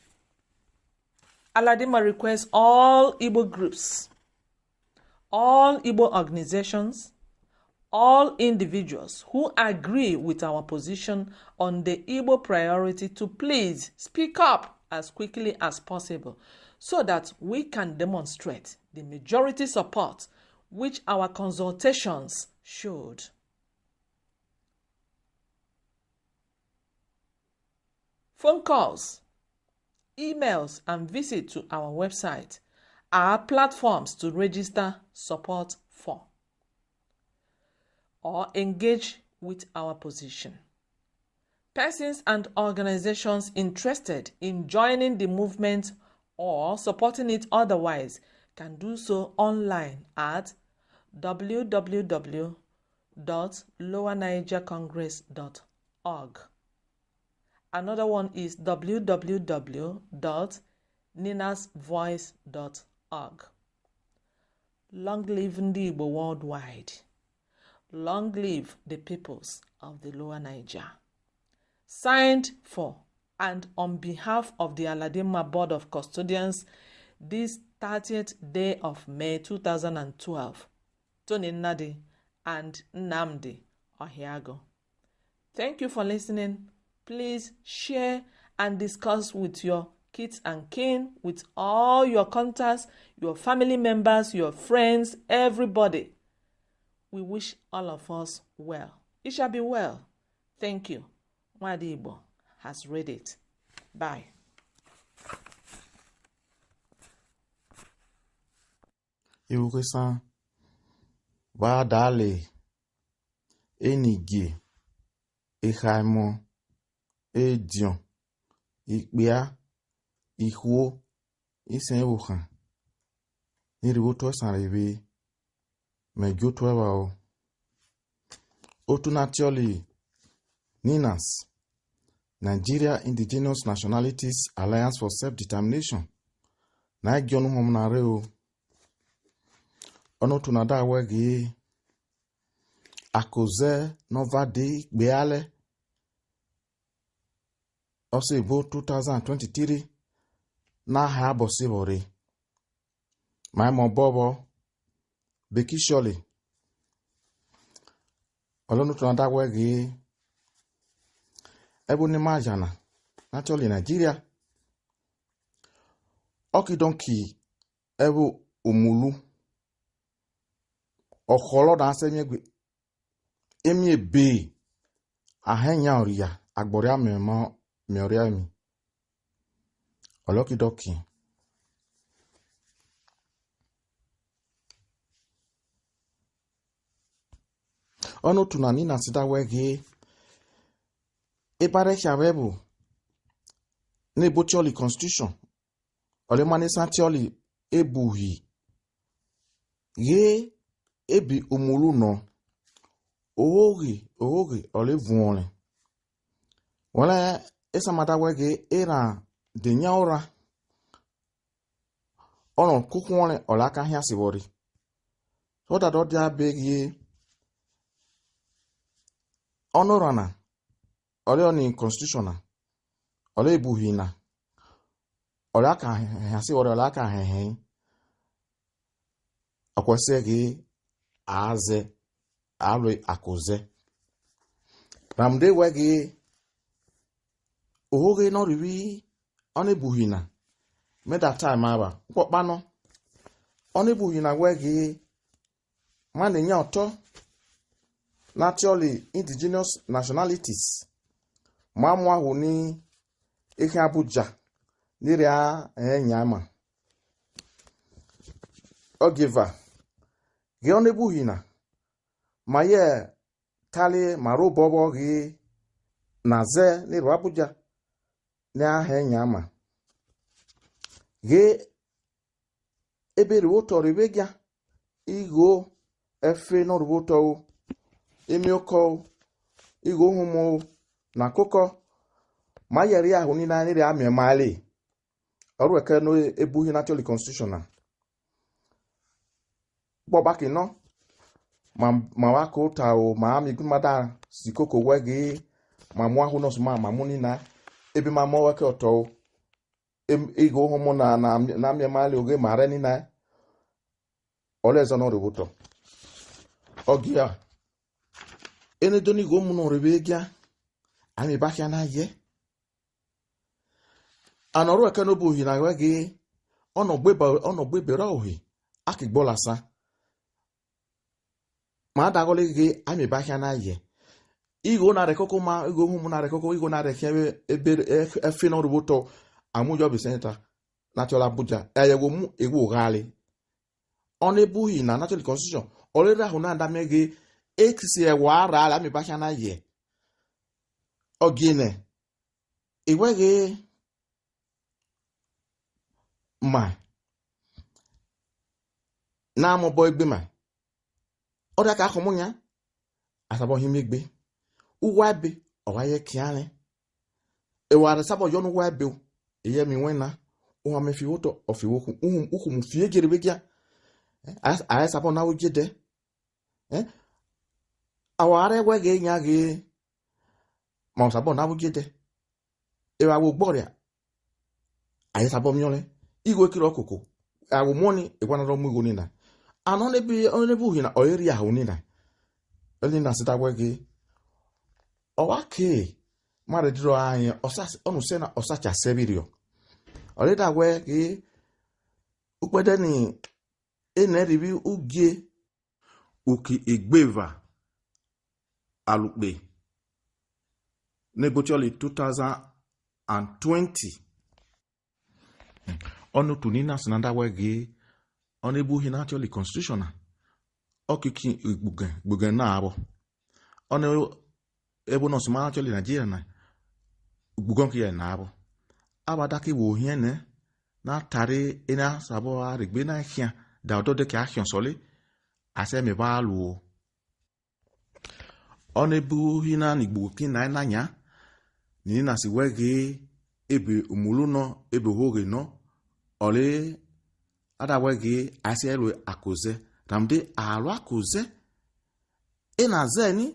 Aladima requests all Igbo groups, all Igbo organizations, all individuals who agree with our position on the Igbo priority to please speak up as quickly as possible so that we can demonstrate the majority support which our consultations showed. Phone calls, emails, and visit to our website are platforms to register support for or engage with our position. Persons and organizations interested in joining the movement or supporting it otherwise can do so online at www.lowernigercongress.org. Another one is www.ninasvoice.org. Long live Ndi Igbo worldwide. Long live the peoples of the Lower Niger. Signed for and on behalf of the Aladima Board of Custodians this 30th day of May 2012, Tony Nnadi and Nnamdi Ohiago. Thank you for listening. Please share and discuss with your kids and kin, with all your contacts, your family members, your friends, everybody. We wish all of us well. It shall be well. Thank you. Nwadi Igbo has read it. Bye. Iwukesan va dale enige ehaimo edion ikpea ihuo isen ewohan niriwoto sanrebe mejoto ewao otunatioli NINAS, Nigeria Indigenous Nationalities Alliance for Self-Determination, Niger Homonareo, Onotunada Wegi, Akoze Novade Beale, Osebo 2023, Na Habosibore, my mo bobo beki surely olonu to anda wegi ebu ni majana naturally Nigeria okidonki ebu umulu okolo da semegbe emi ebe ahenya oria agboria memo meoria mi olokidoki ono tuna NINAS da wege epare chavebu ne botioli constitution ole mane santioli ebuhi ye ebi umulu no ogi ole vuole wala esa mata wege era de nyaura ono kukwole ola ka hia sibori so that do dia begi honorana ole oni constitutional ole ebuhina ole aka hia sibori ole aka hehe akwesegi aze alwe akoze ramde wege oge no riwi onebuhina me that time aba nkpokpano onebuhina wege man nya oto naturally indigenous nationalities mamu ahu ni ihe Abuja nire a nyama ogiva ge onebuhina maye tali maru bobo gi naze nire Abuja na nyama ge ebere woto rebegia igo efe no woto emioko igo humo na koko mayeri ahu ni na nire ame mali oru eke no ebuhi naturally constitutional bobaki no ma wako ta o ma mi gumada sikoko wege ma mu ahu no so ma muni na ebi ma mo weke oto igo homo na mi mali oge mare ni na olezo no rebuto ogia ene doni go mu no rebegia ami bakia na ye anoru eke no buhi na wege ono gbebera ohi akigbolasa ma dagole ge ami bakia na ye igo na rekoko ma igo humu na rekoko igo na rekebe efe no rebuto amujo bi center natural Abuja eyego mu ewu gali onebuhi na natural constitution olera huna ndamege exie wara ala mi bacha na ye ogine iwege ma na mo boy gbe ma oda ka khomunya asabo himigbe uwabe owaye kiane ewara sabo yonu wabe eye mi wena uha me fi woto ofi woku uku mu fie gerebegia a sabo na wujede aware wege nya ge ma sabo na wujede ewa wo gboria a sabo miole igwe kiri okoko awu moni egwana ro mu igo nina anone bi onebu hina oyeri ahụ nina NINAS da wege owake mare diro anyị onu se na osacha sebirio oleda wege ukpede ni eneribi ugie uki igbeva alukpe negotioli 2020 onu tu NINAS na da wege onebu hina actually constitutional okiki igbugen na abo onu ebo no sma actually Nigeria na igbugon ki na abo abadaki wo hien na tare ina sabo arigbe na hia da odo de ki action sole ase me ba lu onebu hina ni igbu ki na nya NINAS wege ebe umulu no ebe hoge no ole ada wege ase elu akoze ramde alu akoze ina zeni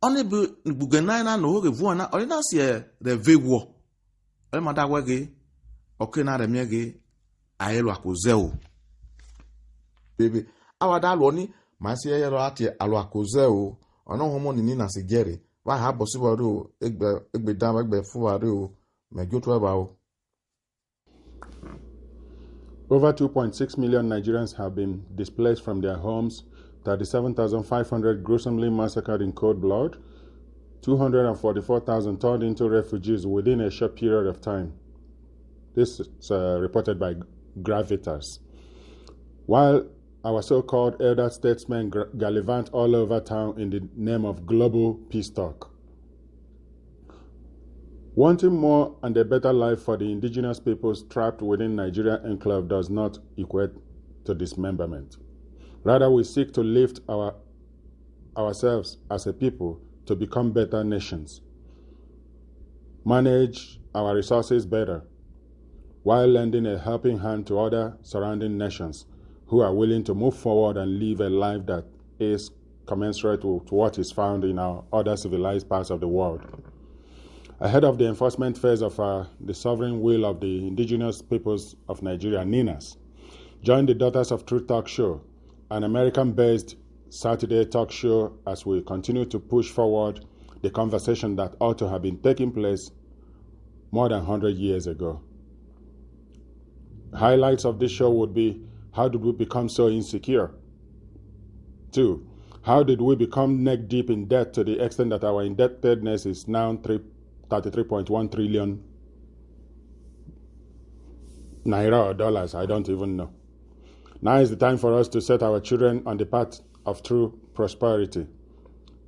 onebu igbugen na no hoge vuana ole na se revewo ole mada wege oke na remiege aelu akoze o Baby, our dad woni, my see yellow at ye aluacozel, or no homo in Nina Sigeri. Why have possible egbe dam egbe fuaru, may go to about. Over 2.6 million Nigerians have been displaced from their homes, 37,500 gruesomely massacred in cold blood, 244,000 turned into refugees within a short period of time. This is reported by Gravitas. While our so-called elder statesmen gallivant all over town in the name of global peace talk. Wanting more and a better life for the indigenous peoples trapped within Nigeria enclave does not equate to dismemberment. Rather, we seek to lift ourselves as a people to become better nations, manage our resources better, while lending a helping hand to other surrounding nations who are willing to move forward and live a life that is commensurate to what is found in our other civilized parts of the world. Ahead of the enforcement phase of the sovereign will of the indigenous peoples of Nigeria, NINAS, join the Daughters of Truth talk show, an American-based Saturday talk show, as we continue to push forward the conversation that ought to have been taking place more than 100 years ago. Highlights of this show would be: how did we become so insecure? 2. How did we become neck deep in debt to the extent that our indebtedness is now 33.1 trillion naira or dollars? I don't even know. Now is the time for us to set our children on the path of true prosperity,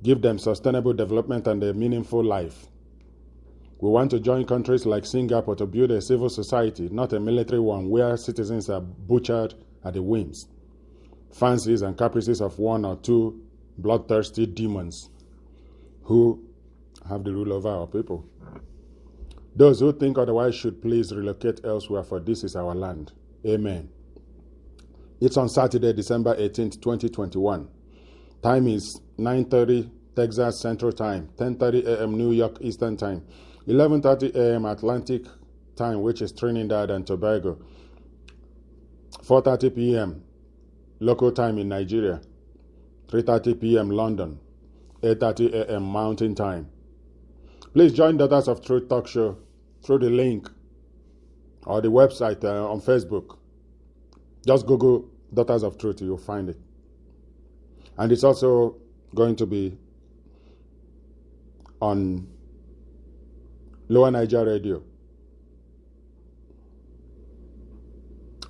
give them sustainable development and a meaningful life. We want to join countries like Singapore to build a civil society, not a military one, where citizens are butchered at the whims, fancies and caprices of one or two bloodthirsty demons who have the rule over our people. Those who think otherwise should please relocate elsewhere, for this is our land. Amen. It's on Saturday, December 18th, 2021. Time is 9:30 Texas Central Time, 10:30 a.m. New York Eastern Time, 11:30 a.m. Atlantic Time, which is Trinidad and Tobago, 4:30 p.m. local time in Nigeria, 3:30 p.m. London, 8:30 a.m. Mountain Time. Please join Daughters of Truth talk show through the link or the website on Facebook. Just Google Daughters of Truth, you'll find it. And it's also going to be on Lower Niger Radio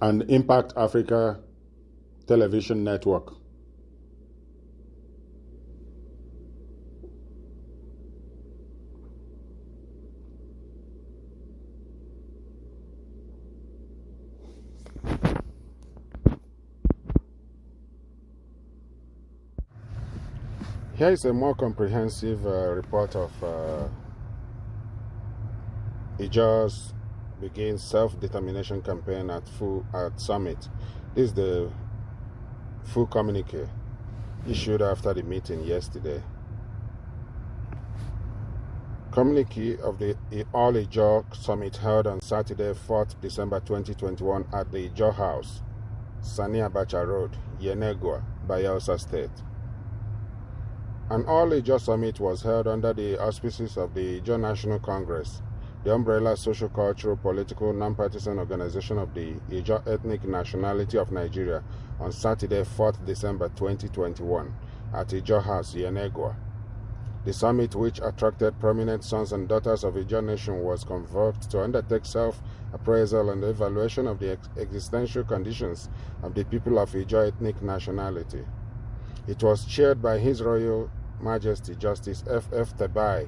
and Impact Africa Television Network. Here is a more comprehensive report of Ija's begins self-determination campaign at summit. This is the full communique issued after the meeting yesterday. Communique of the All Ijaw Summit held on Saturday, 4th December 2021 at the Ijaw House, Sani Abacha Road, Yenegua, Bayelsa State. An All Ijaw Summit was held under the auspices of the Ijaw National Congress, the umbrella social-cultural, political, non-partisan organization of the Ijaw ethnic nationality of Nigeria, on Saturday, 4th December 2021, at Ijaw House, Yenegua. The summit, which attracted prominent sons and daughters of Ijaw Nation, was convoked to undertake self-appraisal and evaluation of the existential conditions of the people of Ijaw ethnic nationality. It was chaired by His Royal Majesty Justice F.F. Tebai,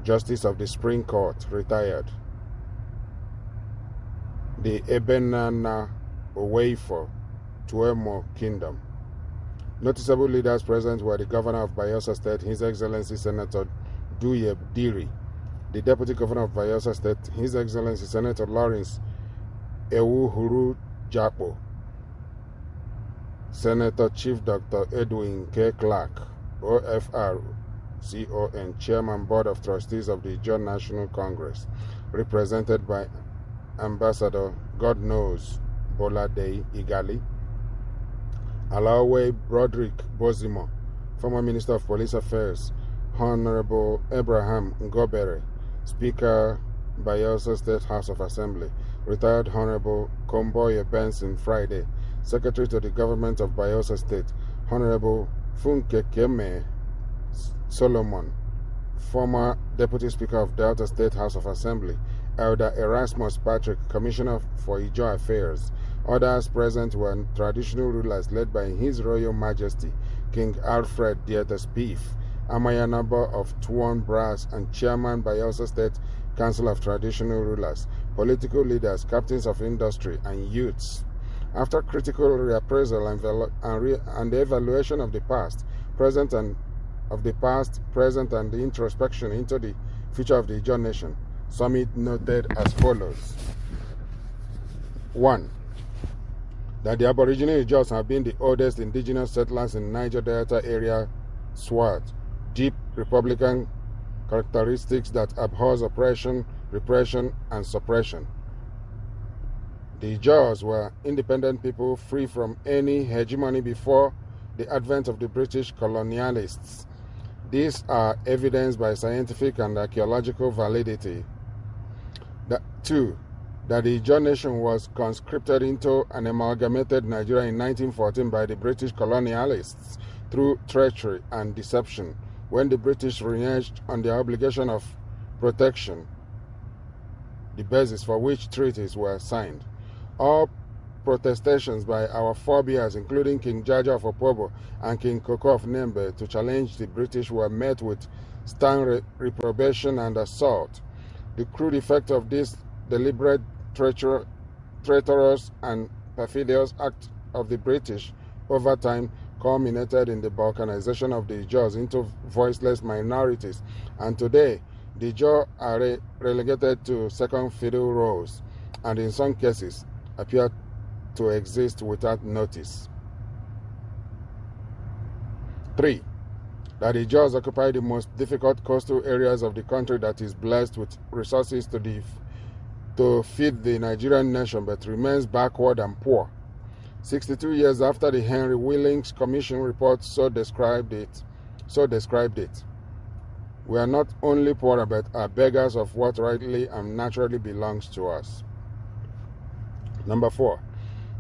Justice of the Supreme Court, retired, the Ebenana Oweifo, Tuemo Kingdom. Noticeable leaders present were the Governor of Bayelsa State, His Excellency Senator Duye Diri, the Deputy Governor of Bayelsa State, His Excellency Senator Lawrence Ewuhuru Japo, Senator Chief Dr. Edwin K. Clark, OFR, CON, Chairman Board of Trustees of the Ijaw National Congress, represented by Ambassador God Knows Bolade Igali, Alawe Broderick Bozimo, former Minister of Police Affairs, Honorable Abraham Ngobere, Speaker Bayelsa State House of Assembly, retired Honorable Komboye Benson Friday, Secretary to the Government of Bayelsa State, Honorable Funke Keme Solomon, former Deputy Speaker of Delta State House of Assembly, Elder Erasmus Patrick, Commissioner for Ijaw Affairs. Others present were traditional rulers led by His Royal Majesty King Alfred Dieter Spieth, Amayanaba of Tuon Brass, and Chairman Bayelsa State Council of Traditional Rulers, political leaders, captains of industry, and youths. After critical reappraisal and the evaluation of the past, present, and the introspection into the future of the Ijaw Nation, Summit noted as follows. 1. That the Aboriginal Ijaws have been the oldest indigenous settlers in Niger Delta area SWAT, deep Republican characteristics that abhors oppression, repression, and suppression. The Ijaws were independent people free from any hegemony before the advent of the British colonialists. These are evidenced by scientific and archaeological validity. 2. That the Ijaw Nation was conscripted into an amalgamated Nigeria in 1914 by the British colonialists through treachery and deception, when the British reneged on their obligation of protection, the basis for which treaties were signed. All protestations by our forebears, including King Jaja of Opobo and King Koko of Nembe, to challenge the British were met with stern reprobation and assault. The crude effect of this deliberate, traitorous, and perfidious act of the British over time culminated in the balkanization of the Ijaws into voiceless minorities, and today the Ijaw are relegated to second fiddle roles, and in some cases appear to exist without notice. 3. That the Ijaws occupy the most difficult coastal areas of the country that is blessed with resources to feed the Nigerian nation, but remains backward and poor. 62 years after the Henry Willings Commission report so described it. We are not only poor, but are beggars of what rightly and naturally belongs to us. 4.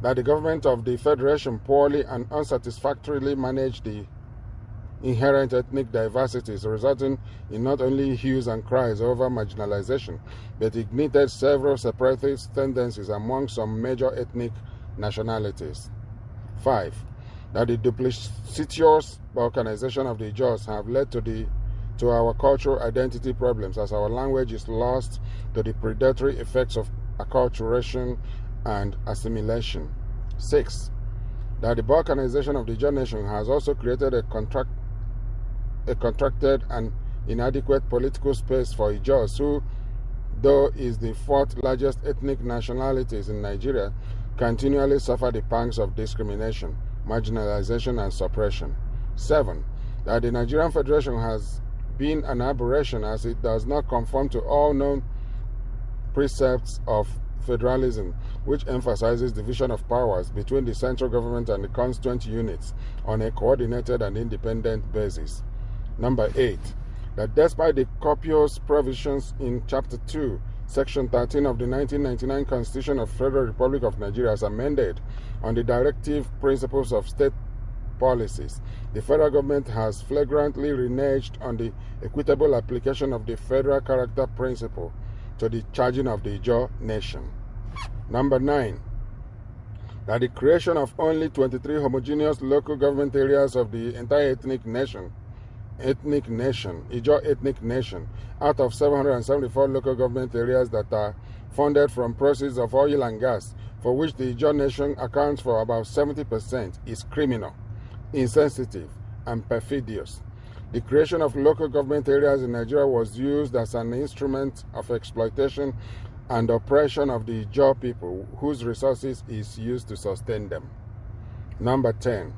That the government of the Federation poorly and unsatisfactorily managed the inherent ethnic diversities, resulting in not only hues and cries over marginalization, but ignited several separatist tendencies among some major ethnic nationalities. 5. That the duplicitous balkanization of the Ijaws have led to our cultural identity problems, as our language is lost to the predatory effects of acculturation and assimilation. 6. That the balkanization of the Ijaw Nation has also created a contracted and inadequate political space for Ijaws, who, though is the fourth largest ethnic nationalities in Nigeria, continually suffer the pangs of discrimination, marginalization, and suppression. 7. That the Nigerian Federation has been an aberration, as it does not conform to all known precepts of federalism, which emphasizes division of powers between the central government and the constituent units on a coordinated and independent basis. 8. That despite the copious provisions in Chapter 2, Section 13 of the 1999 Constitution of the Federal Republic of Nigeria as amended on the directive principles of state policies, the federal government has flagrantly reneged on the equitable application of the federal character principle to the charging of the Ijaw Nation. 9. That the creation of only 23 homogeneous local government areas of the entire Ijaw ethnic nation, out of 774 local government areas that are funded from proceeds of oil and gas, for which the Ijaw Nation accounts for about 70%, is criminal, insensitive, and perfidious. The creation of local government areas in Nigeria was used as an instrument of exploitation and oppression of the Ijaw people, whose resources is used to sustain them. 10.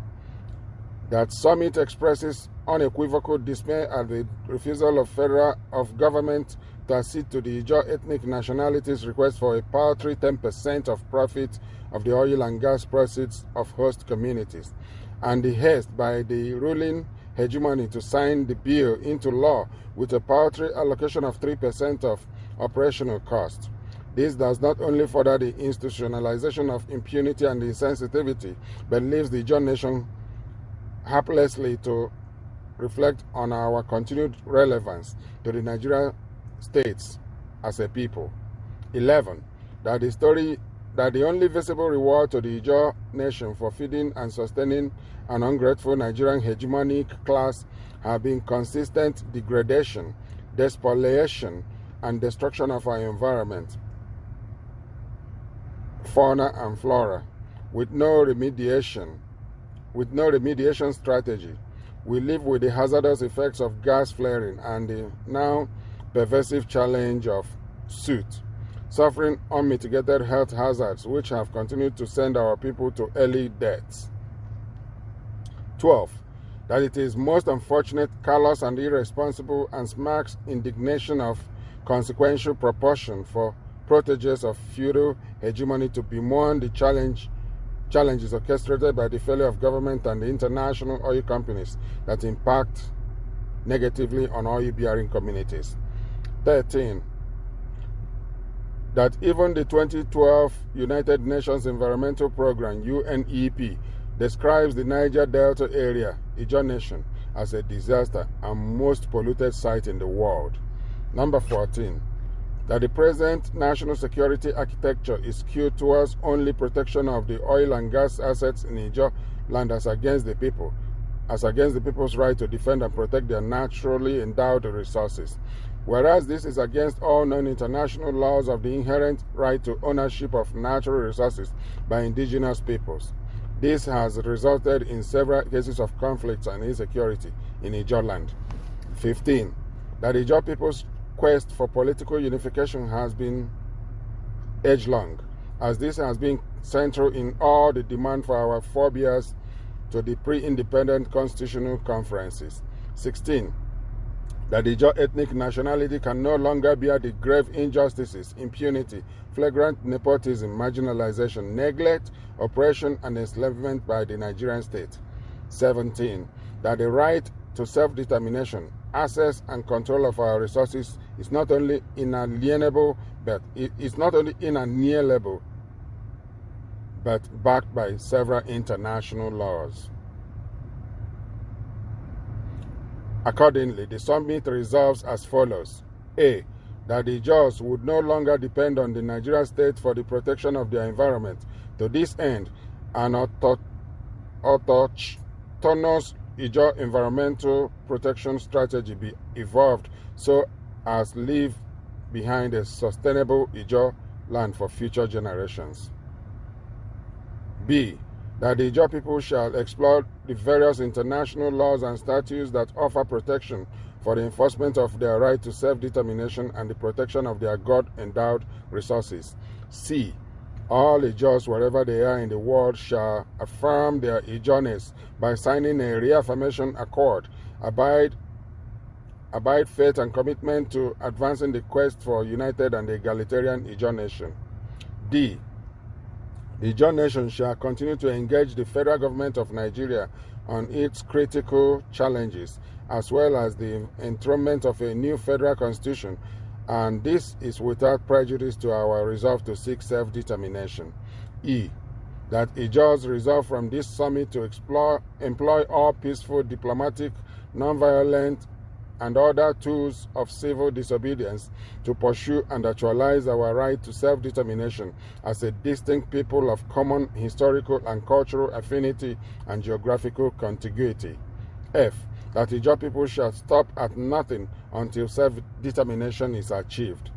That Summit expresses unequivocal dismay at the refusal of government to accede to the Ijaw ethnic nationalities' request for a paltry 10% of profit of the oil and gas proceeds of host communities, and the haste by the ruling hegemony to sign the bill into law with a paltry allocation of 3% of operational costs. This does not only further the institutionalization of impunity and insensitivity, but leaves the Ijaw nation helplessly to reflect on our continued relevance to the Nigerian states as a people. 11. That the only visible reward to the Ijaw nation for feeding and sustaining an ungrateful Nigerian hegemonic class have been consistent degradation, despoliation, and destruction of our environment, fauna and flora, with no remediation strategy. We live with the hazardous effects of gas flaring and the now pervasive challenge of soot, suffering unmitigated health hazards which have continued to send our people to early deaths. 12. That it is most unfortunate, callous, and irresponsible, and smacks indignation of consequential proportion for proteges of feudal hegemony to bemoan the challenges orchestrated by the failure of government and the international oil companies that impact negatively on oil-bearing communities. 13. That even the 2012 United Nations Environmental Programme, UNEP, describes the Niger Delta area, Ijaw Nation, as a disaster and most polluted site in the world. Number 14. That the present national security architecture is skewed towards only protection of the oil and gas assets in Ijaw land as against the people's right to defend and protect their naturally endowed resources, whereas this is against all known international laws of the inherent right to ownership of natural resources by indigenous peoples. This has resulted in several cases of conflicts and insecurity in Ijaw land. 15. That Ijaw people's quest for political unification has been age-long, as this has been central in all the demand for our forebears to the pre-independent constitutional conferences. 16. That the Ijaw ethnic nationality can no longer bear the grave injustices, impunity, flagrant nepotism, marginalization, neglect, oppression, and enslavement by the Nigerian state. 17. That the right to self-determination, access, and control of our resources is not only inalienable, but backed by several international laws. Accordingly, the summit resolves as follows. A. That the Ijaws would no longer depend on the Nigerian state for the protection of their environment. To this end, an autonomous Ijaw environmental protection strategy be evolved so as leave behind a sustainable Ijaw land for future generations. B. That the Ijaw people shall explore the various international laws and statutes that offer protection for the enforcement of their right to self-determination and the protection of their God-endowed resources. C. All Ijaws, wherever they are in the world, shall affirm their Ijawness by signing a reaffirmation accord, abide faith and commitment to advancing the quest for a united and egalitarian Ijaw nation. D. The Ijaw nation shall continue to engage the federal government of Nigeria on its critical challenges, as well as the enthronement of a new federal constitution, and this is without prejudice to our resolve to seek self-determination. E. That Ijaws resolve from this summit to employ all peaceful, diplomatic, non-violent, and other tools of civil disobedience to pursue and actualize our right to self-determination as a distinct people of common historical and cultural affinity and geographical contiguity. F. That Ijaw people shall stop at nothing until self-determination is achieved.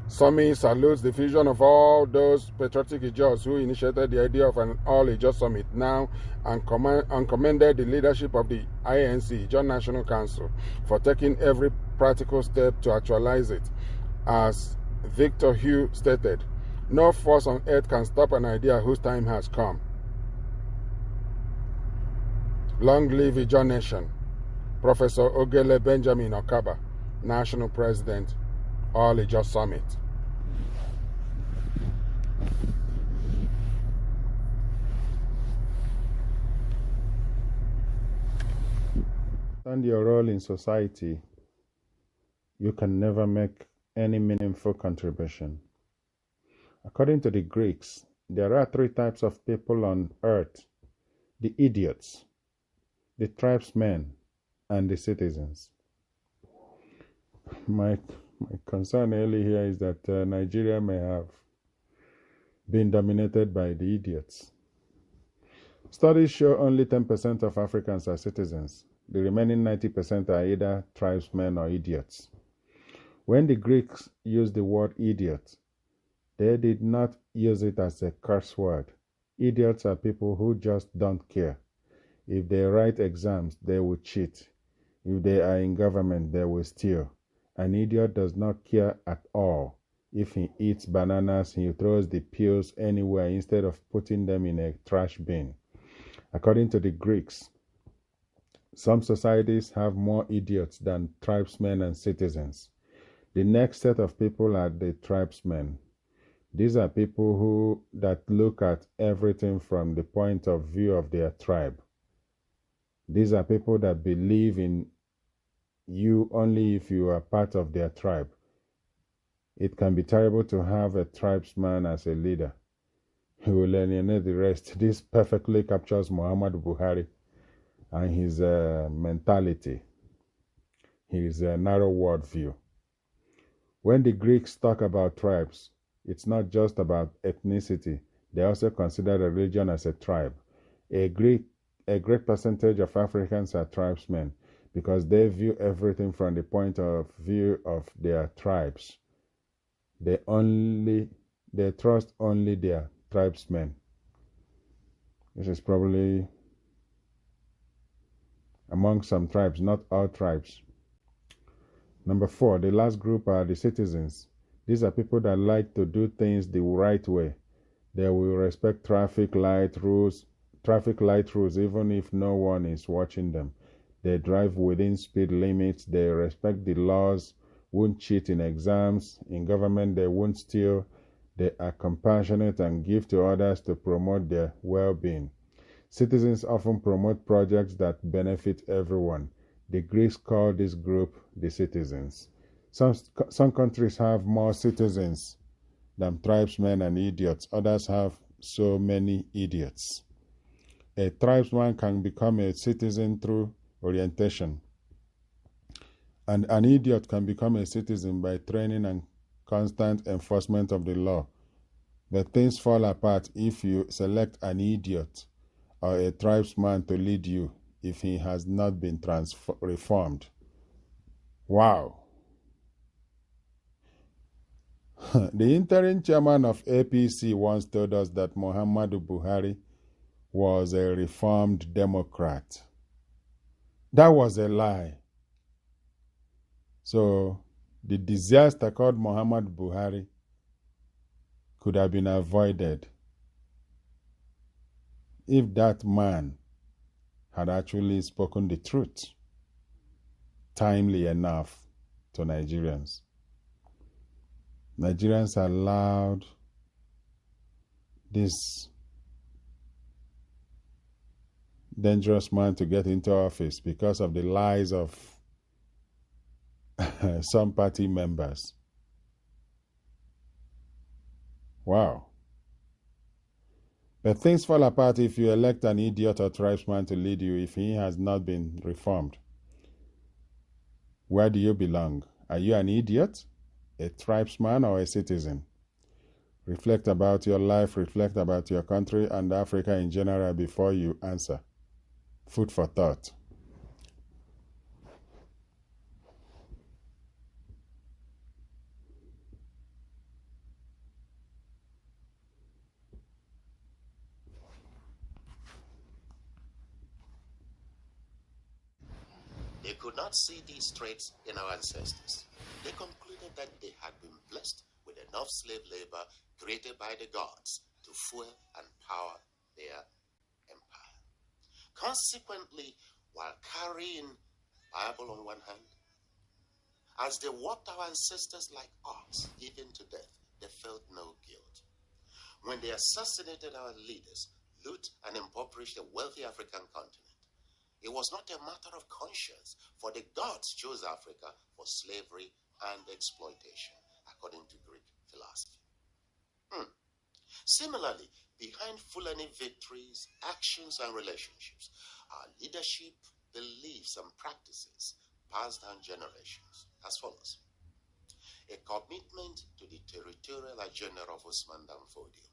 Summit salutes the vision of all those patriotic Ijaws who initiated the idea of an all-Ijaw summit now and commended the leadership of the INC, Ijaw National Council, for taking every practical step to actualize it. As Victor Hugh stated, no force on earth can stop an idea whose time has come. Long live Ijaw Nation. Professor Ogele Benjamin Okaba, National President, all a just summit. Understand your role in society, you can never make any meaningful contribution. According to the Greeks, there are three types of people on earth: the idiots, the tribesmen, and the citizens. My concern early here is that Nigeria may have been dominated by the idiots. Studies show only 10% of Africans are citizens. The remaining 90% are either tribesmen or idiots. When the Greeks used the word idiot, they did not use it as a curse word. Idiots are people who just don't care. If they write exams, they will cheat. If they are in government, they will steal. An idiot does not care at all. If he eats bananas, he throws the peels anywhere instead of putting them in a trash bin. According to the Greeks, some societies have more idiots than tribesmen and citizens. The next set of people are the tribesmen. These are people that look at everything from the point of view of their tribe. These are people that believe in you only if you are part of their tribe. It can be terrible to have a tribesman as a leader. He will alienate the rest. This perfectly captures Muhammadu Buhari and his mentality, his narrow worldview. When the Greeks talk about tribes, it's not just about ethnicity. They also consider a religion as a tribe. A great percentage of Africans are tribesmen because they view everything from the point of view of their tribes. They trust only their tribesmen. This is probably among some tribes, not all tribes. Number 4, the last group are the citizens. These are people that like to do things the right way. They will respect traffic light rules even if no one is watching them. They drive within speed limits. They respect the laws, won't cheat in exams. In government, they won't steal. They are compassionate and give to others to promote their well-being. Citizens often promote projects that benefit everyone. The Greeks call this group the citizens. Some countries have more citizens than tribesmen and idiots. Others have so many idiots. A tribesman can become a citizen through orientation, and an idiot can become a citizen by training and constant enforcement of the law. But things fall apart if you select an idiot or a tribesman to lead you if he has not been reformed. Wow. The interim chairman of APC once told us that Muhammadu Buhari was a reformed Democrat. That was a lie. So the disaster called Muhammadu Buhari could have been avoided if that man had actually spoken the truth timely enough to Nigerians. Nigerians allowed this dangerous man to get into office because of the lies of some party members. Wow. But things fall apart if you elect an idiot or tribesman to lead you if he has not been reformed. Where do you belong? Are you an idiot, a tribesman, or a citizen? Reflect about your life, reflect about your country and Africa in general before you answer. Food for thought. They could not see these traits in our ancestors. They concluded that they had been blessed with enough slave labor created by the gods to fuel and power their empire. Consequently, while carrying Bible on one hand As they walked our ancestors like ox, even to death, they felt no guilt. When they assassinated our leaders, loot and impoverished the wealthy African continent, it was not a matter of conscience, for the gods chose Africa for slavery and exploitation, according to Greek philosophy. Similarly, behind Fulani victories, actions, and relationships are leadership, beliefs, and practices passed down generations as follows. A commitment to the territorial agenda of Usman Dan Fodio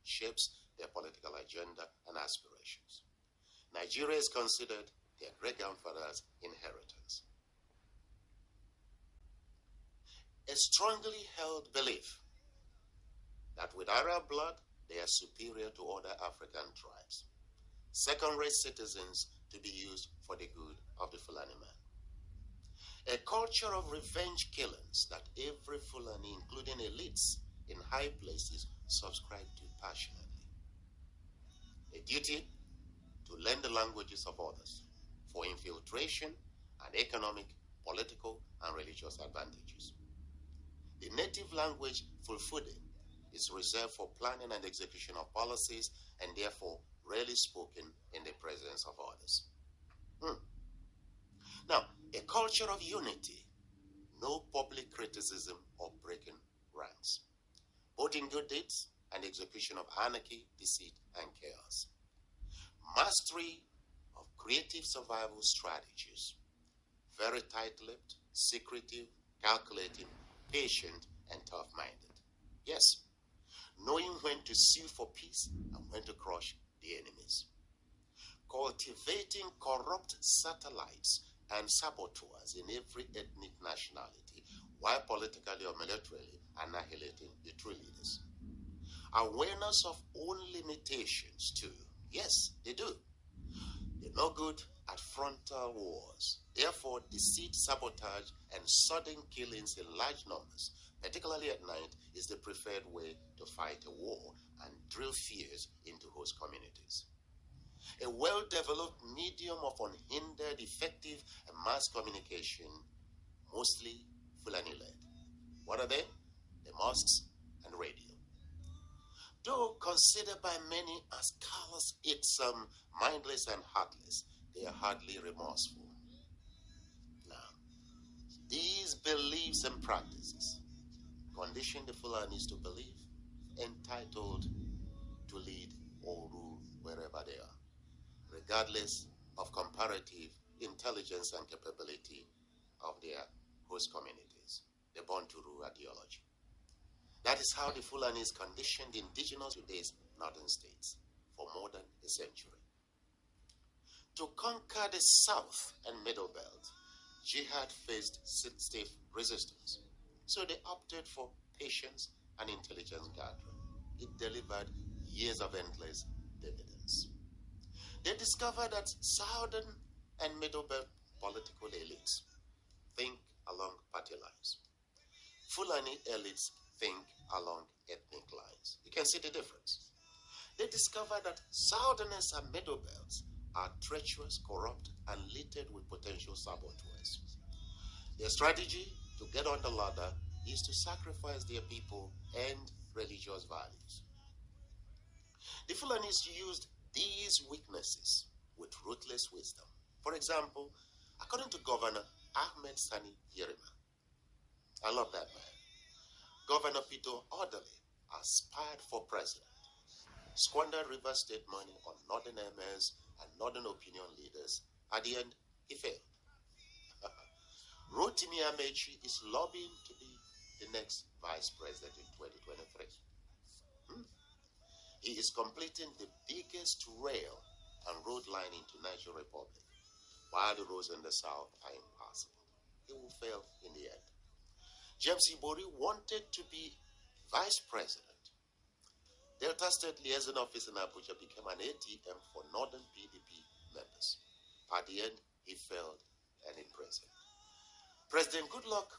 shapes their political agenda and aspirations. Nigeria is considered their great-grandfather's inheritance. A strongly held belief that with Arab blood, they are superior to other African tribes, second-rate citizens to be used for the good of the Fulani man. A culture of revenge killings that every Fulani, including elites in high places, subscribe to passionately. A duty to learn the languages of others for infiltration and economic, political, and religious advantages. The native language Fulfulde is reserved for planning and execution of policies and therefore rarely spoken in the presence of others. Now, a culture of unity, no public criticism or breaking ranks, both in good deeds and execution of anarchy, deceit, and chaos. Mastery of creative survival strategies, very tight-lipped, secretive, calculating, patient, and tough-minded. Yes, knowing when to sue for peace and when to crush the enemies. Cultivating corrupt satellites and saboteurs in every ethnic nationality, while politically or militarily annihilating the true leaders. Awareness of own limitations too. Yes, they do. They're no good at frontal wars. Therefore, deceit, sabotage, and sudden killings in large numbers, particularly at night, is the preferred way to fight a war and drill fears into host communities. A well-developed medium of unhindered, effective, and mass communication, mostly Fulani-led. What are they? The mosques and radio. Though considered by many as callous, irksome, mindless, and heartless, they are hardly remorseful. Now, these beliefs and practices condition the Fulanis to believe entitled to lead or rule wherever they are, regardless of comparative intelligence and capability of their host communities, the born-to-rule ideology. That is how the Fulanis conditioned indigenous today's northern states for more than a century. To conquer the South and Middle Belt, Jihad faced stiff resistance, so they opted for patience and intelligence gathering. It delivered years of endless dividends. They discovered that Southern and Middle Belt political elites think along party lines. Fulani elites think along ethnic lines. You can see the difference. They discovered that Southerners and Middle Belts are treacherous, corrupt, and littered with potential saboteurs. Their strategy to get on the ladder is to sacrifice their people and religious values. The Fulanis used these weaknesses with ruthless wisdom. For example, according to Governor Ahmed Sani Yerima, I love that man, Governor Peter Orderly aspired for president, squandered River State money on northern emirs and northern opinion leaders. At the end, he failed. Rotimi Amechi is lobbying to be the next vice president in 2023. He is completing the biggest rail and road line into Niger Republic, while the roads in the south are impassable. He will fail in the end. James Ibori wanted to be vice president. Delta State Liaison Office in Abuja became an ATM for northern PDP members. At the end, he failed and imprisoned. President Goodluck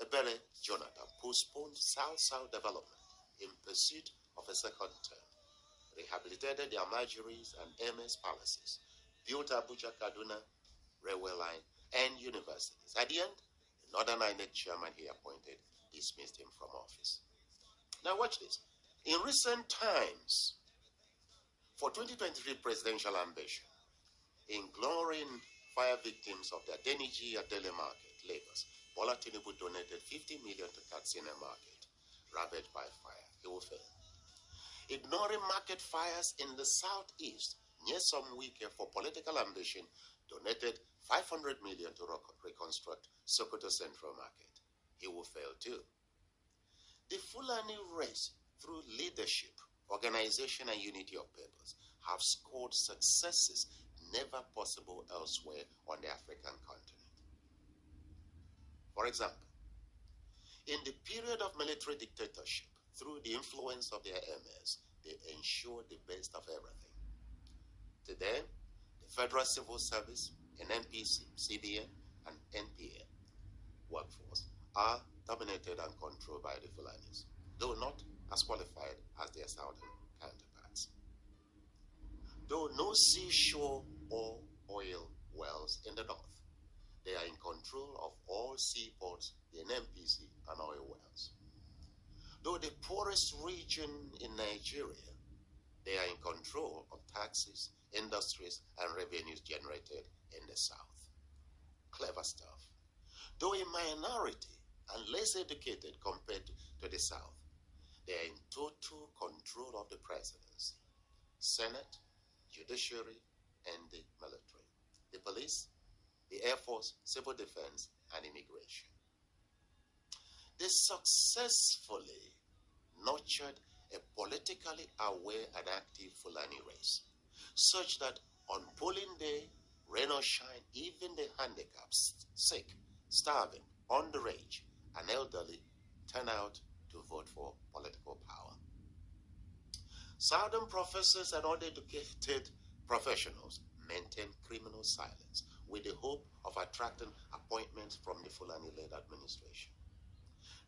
Ebele Jonathan postponed South-South development in pursuit of a second term, rehabilitated the Amajuris and MS palaces, built Abuja Kaduna railway line and universities. At the end, the Northern INEC chairman he appointed dismissed him from office. Now watch this. In recent times, for 2023 presidential ambition, in glorying fire victims of the Adeniji Adele Market, Lagos, Bola Tinubu donated 50 million to Katsina Market, ravaged by fire. He will fail. Ignoring market fires in the southeast, Nyesom Wike, for political ambition, donated 500 million to reconstruct Sokoto Central Market. He will fail too. The Fulani race, through leadership, organization, and unity of purpose, have scored successes never possible elsewhere on the African continent. For example, in the period of military dictatorship, through the influence of their emirs, they ensured the best of everything. Today, the Federal Civil Service, NNPC, CBN, and NPA workforce are dominated and controlled by the Fulanis, though not as qualified as their southern counterparts. Though no seashore or oil wells in the north, they are in control of all seaports, the NNPC, and oil wells. Though the poorest region in Nigeria, they are in control of taxes, industries, and revenues generated in the south. Clever stuff. Though a minority and less educated compared to the south, they are in total control of the presidency, Senate, judiciary, and the military, the police, the Air Force, civil defense, and immigration. They successfully nurtured a politically aware and active Fulani race, such that on polling day, rain or shine, even the handicapped, sick, starving, underage, and elderly turn out to vote for political power. Southern professors and uneducated professionals maintain criminal silence with the hope of attracting appointments from the Fulani-led administration.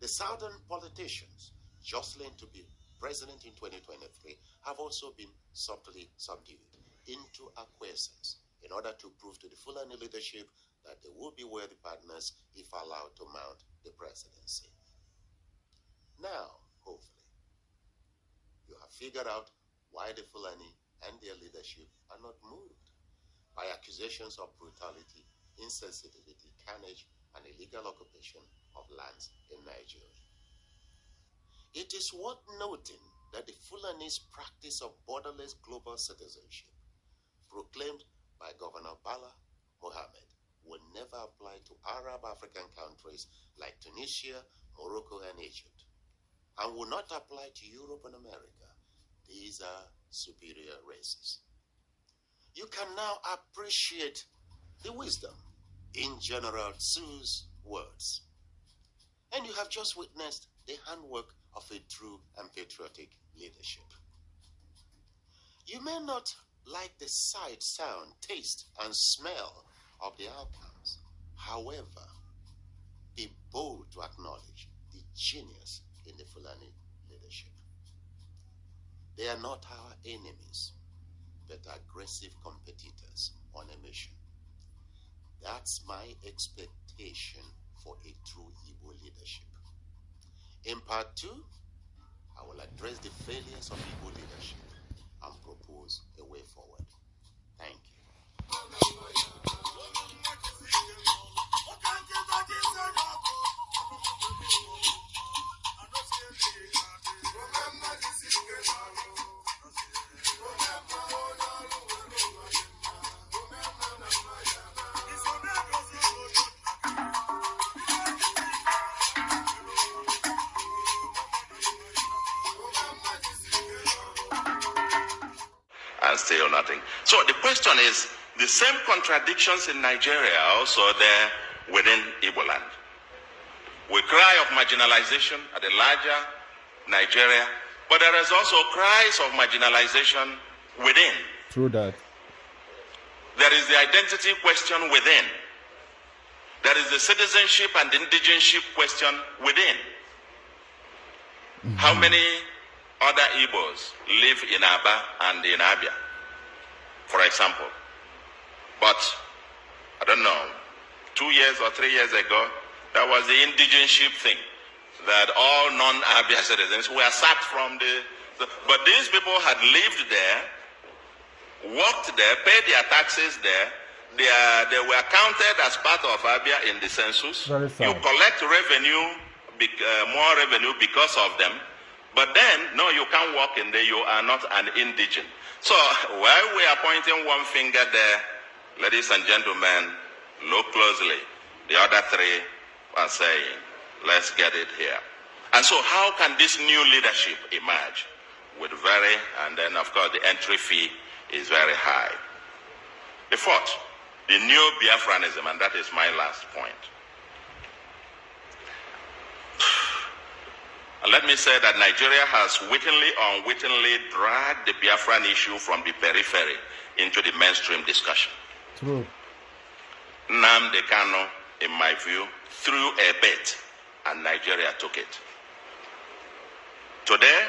The Southern politicians jostling to be president in 2023 have also been subtly subdued into acquiescence in order to prove to the Fulani leadership that they will be worthy partners if allowed to mount the presidency. Now, hopefully, you have figured out why the Fulani and their leadership are not moved by accusations of brutality, insensitivity, carnage, and illegal occupation of lands in Nigeria. It is worth noting that the Fulani's practice of borderless global citizenship, proclaimed by Governor Bala Mohammed, will never apply to Arab African countries like Tunisia, Morocco, and Egypt, and will not apply to Europe and America. These are superior races. You can now appreciate the wisdom in General Tsu's words. And you have just witnessed the handwork of a true and patriotic leadership. You may not like the sight, sound, taste, and smell of the outcomes. However, be bold to acknowledge the genius in the Fulani leadership. They are not our enemies, but aggressive competitors on a mission. That's my expectation for a true Igbo leadership. In part 2, I will address the failures of Igbo leadership and propose a way forward. Thank you. And still nothing. So the question is, the same contradictions in Nigeria are also there within Igbo land. We cry of marginalization at the larger Nigeria, but there is also cries of marginalization within. True that. There is the identity question within. There is the citizenship and indigenship question within. How many other Igbos live in Aba and in Abia, for example? But, I don't know, 2 years or 3 years ago, There was the indigenship thing, that all non-Abia citizens were sacked from but these people had lived there, worked there, paid their taxes there. They were counted as part of Abia in the census. You collect revenue, more revenue because of them. But then, no, you can't walk in there. You are not an indigent. So while we are pointing one finger there, ladies and gentlemen, look closely. The other three are saying, let's get it here. And so how can this new leadership emerge? And then of course the entry fee is very high. The fourth, the new Biafranism, and that is my last point. And let me say that Nigeria has wittingly or unwittingly dragged the Biafran issue from the periphery into the mainstream discussion. True. Nnamdi Kanu, in my view, threw a bait and Nigeria took it. Today,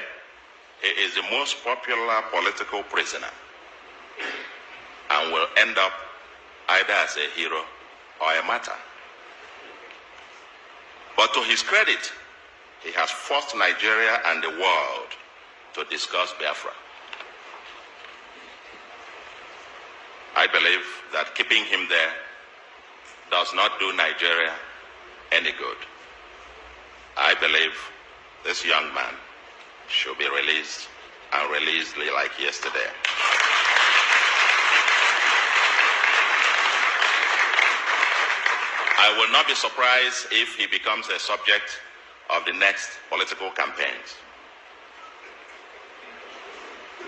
he is the most popular political prisoner and will end up either as a hero or a martyr. But to his credit, he has forced Nigeria and the world to discuss Biafra. I believe that keeping him there does not do Nigeria any good. I believe this young man should be released, and released like yesterday. I will not be surprised if he becomes a subject of the next political campaigns.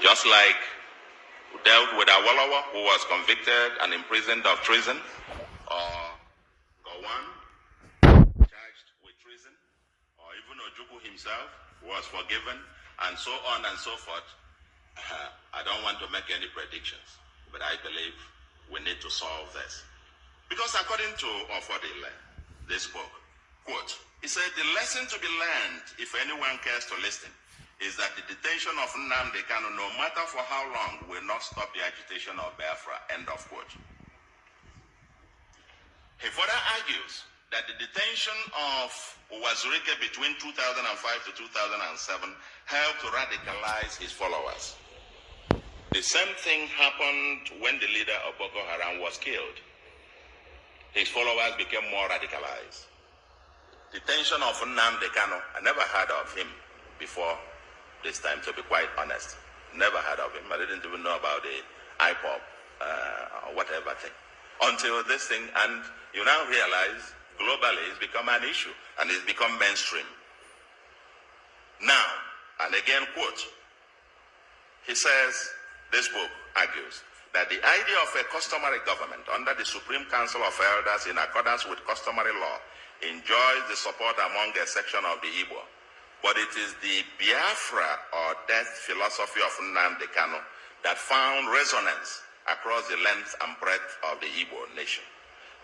Just like we dealt with Awolowo, who was convicted and imprisoned of treason, or Gowon, charged with treason, or even Ojukwu himself, who was forgiven, and so on and so forth. I don't want to make any predictions, but I believe we need to solve this. Because according to Ofodile, this book, quote, he said, the lesson to be learned, if anyone cares to listen, is that the detention of Nnamdi Kanu, no matter for how long, will not stop the agitation of Biafra, end of quote. He further argues that the detention of Uwazurike between 2005 to 2007 helped to radicalize his followers. The same thing happened when the leader of Boko Haram was killed. His followers became more radicalized. Detention of Nnamdi Kanu, I never heard of him before this time, to be quite honest. Never heard of him. I didn't even know about the IPOP or whatever thing. Until this thing, and you now realize globally it's become an issue and it's become mainstream. Now, and again, quote, he says, this book argues that the idea of a customary government under the Supreme Council of Elders in accordance with customary law enjoys the support among a section of the Igbo, but it is the Biafra or death philosophy of Nnamdi Kanu that found resonance across the length and breadth of the Igbo nation.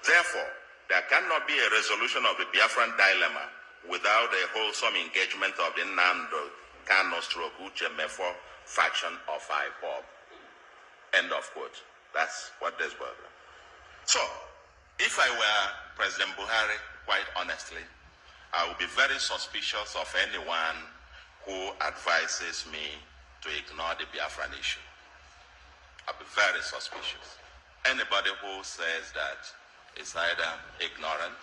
Therefore, there cannot be a resolution of the Biafran dilemma without a wholesome engagement of the Nnamdi Kanu Uche Mefo faction of IPOB. End of quote. That's what this was. So, if I were President Buhari, quite honestly, I would be very suspicious of anyone who advises me to ignore the Biafran issue. I'll be very suspicious. Anybody who says that is either ignorant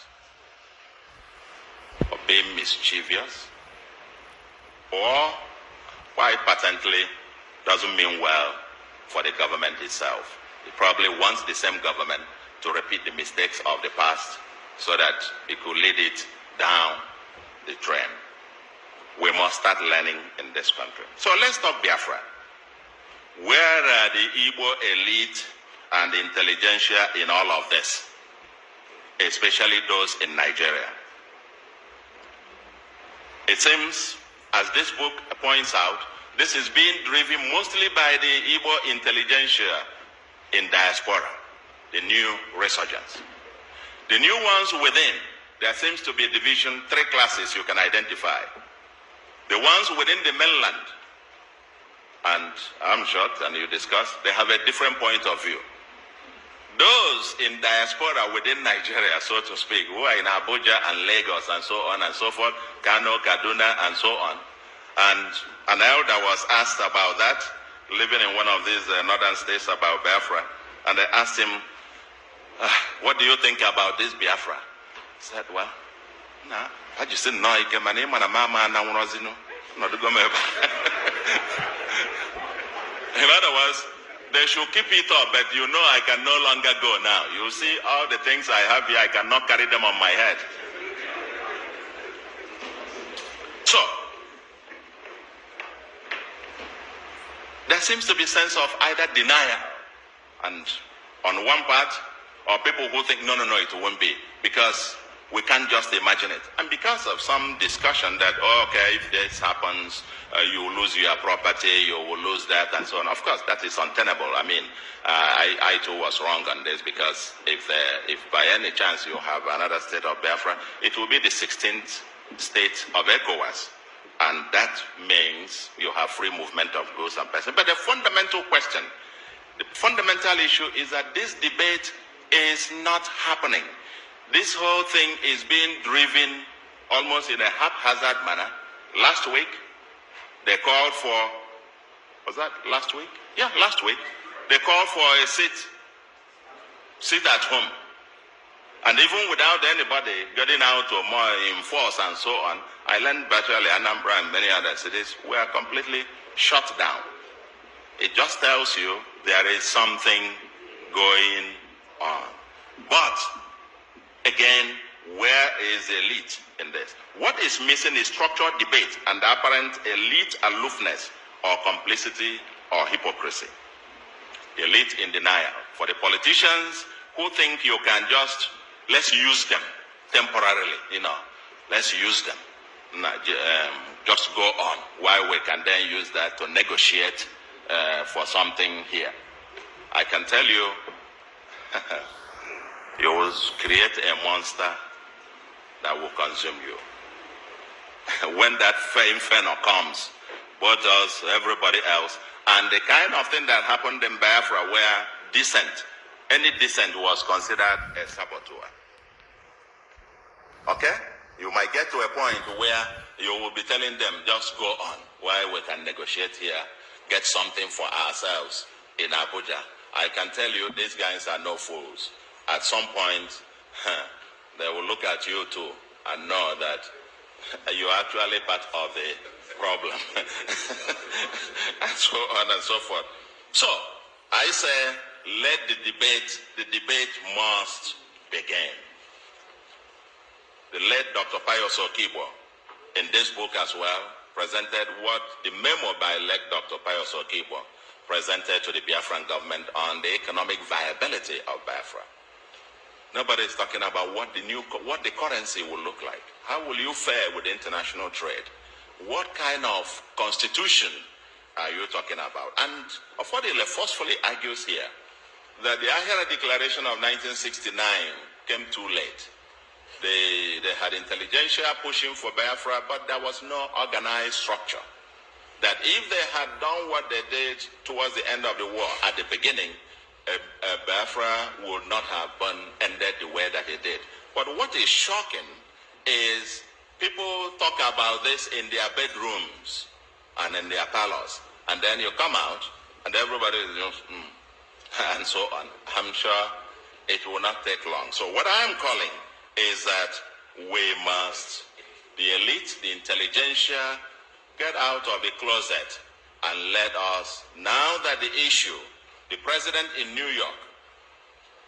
or being mischievous, or quite patently doesn't mean well for the government itself. It probably wants the same government to repeat the mistakes of the past so that it could lead it down the drain. We must start learning in this country. So let's talk Biafra. Where are the Igbo elite and the intelligentsia in all of this, especially those in Nigeria? It seems, as this book points out, this is being driven mostly by the Igbo intelligentsia in diaspora, the new resurgence. The new ones within, there seems to be a division, 3 classes you can identify. The ones within the mainland, and I'm sure, and you discussed, they have a different point of view. those in diaspora within Nigeria, so to speak, who are in Abuja and Lagos and so on and so forth, Kano, Kaduna, and so on. And an elder was asked about that, living in one of these northern states, about Biafra. And they asked him, what do you think about this Biafra? He said, well, nah, I just didn't know. In other words, they should keep it up, but you know I can no longer go now. You see all the things I have here, I cannot carry them on my head. So, there seems to be a sense of either denial, and on one part, or people who think, no, it won't be, because we can't just imagine it. And because of some discussion that, oh, okay, if this happens, you will lose your property, you will lose that, and so on. Of course, that is untenable. I mean, I too was wrong on this, because if by any chance you have another state of Biafra, it will be the 16th state of ECOWAS. And that means you have free movement of goods and persons. But the fundamental question, the fundamental issue is that this debate is not happening. This whole thing is being driven almost in a haphazard manner. Last week, they called for, was that last week? Yeah, last week. They called for a sit at home. And even without anybody getting out or more in force and so on, I learned virtually Anambra and many other cities were completely shut down. It just tells you there is something going on. But again, where is the elite in this? What is missing is structured debate and apparent elite aloofness or complicity or hypocrisy. Elite in denial. For the politicians who think you can just, let's use them temporarily, let's use them. Just go on, while we can then use that to negotiate for something here. I can tell you, you will create a monster that will consume you. When that inferno comes, both us, everybody else, and the kind of thing that happened in Biafra where any dissent was considered a saboteur. Okay? You might get to a point where you will be telling them, just go on, while we can negotiate here, get something for ourselves in Abuja. I can tell you, these guys are no fools. At some point, they will look at you too and know that you're actually part of the problem. And so on and so forth. So, I say, let the debate must begin. The late Dr. Pius Okibo, in this book as well, presented what the memo by late Dr. Pius Okibo presented to the Biafran government on the economic viability of Biafra. Nobody is talking about what the currency will look like. How will you fare with international trade? What kind of constitution are you talking about? And Affordile forcefully argues here that the Ahera Declaration of 1969 came too late. They had intelligentsia pushing for Biafra, but there was no organized structure. That if they had done what they did towards the end of the war at the beginning, Biafra would not have ended the way that it did. But what is shocking is people talk about this in their bedrooms and in their parlors, and then you come out and everybody is just and so on. I'm sure it will not take long. So what I am calling is that we must, the elite, the intelligentsia, get out of the closet and let us, now that the issue, the president in New York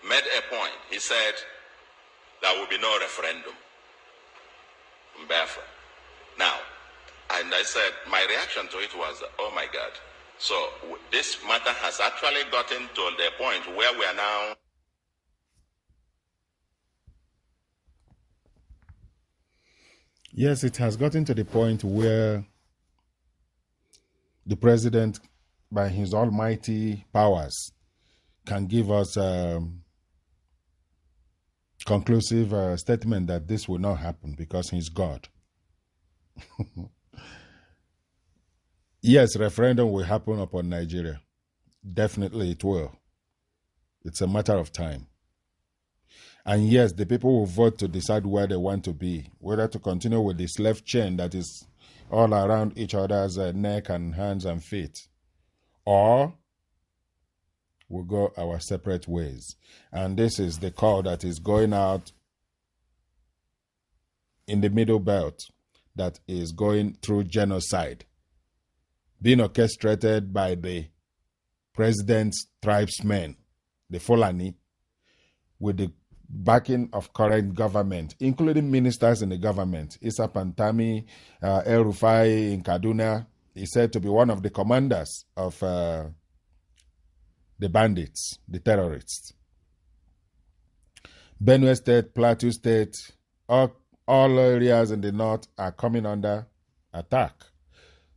made a point. He said there will be no referendum in Biafra. Now, and I said, my reaction to it was, oh my God. So this matter has actually gotten to the point where we are now. Yes, it has gotten to the point where the president, by his almighty powers, can give us conclusive statement that this will not happen because he's God. Yes, referendum will happen upon Nigeria. Definitely it will. It's a matter of time. And yes, the people will vote to decide where they want to be, whether to continue with the slave chain that is all around each other's neck and hands and feet, or we'll go our separate ways. And this is the call that is going out in the Middle Belt, that is going through genocide, being orchestrated by the president's tribesmen, the Fulani, with the backing of current government, including ministers in the government. Issa Pantami, El Rufai in Kaduna is said to be one of the commanders of the bandits, the terrorists. Benue State, Plateau State, all areas in the north are coming under attack.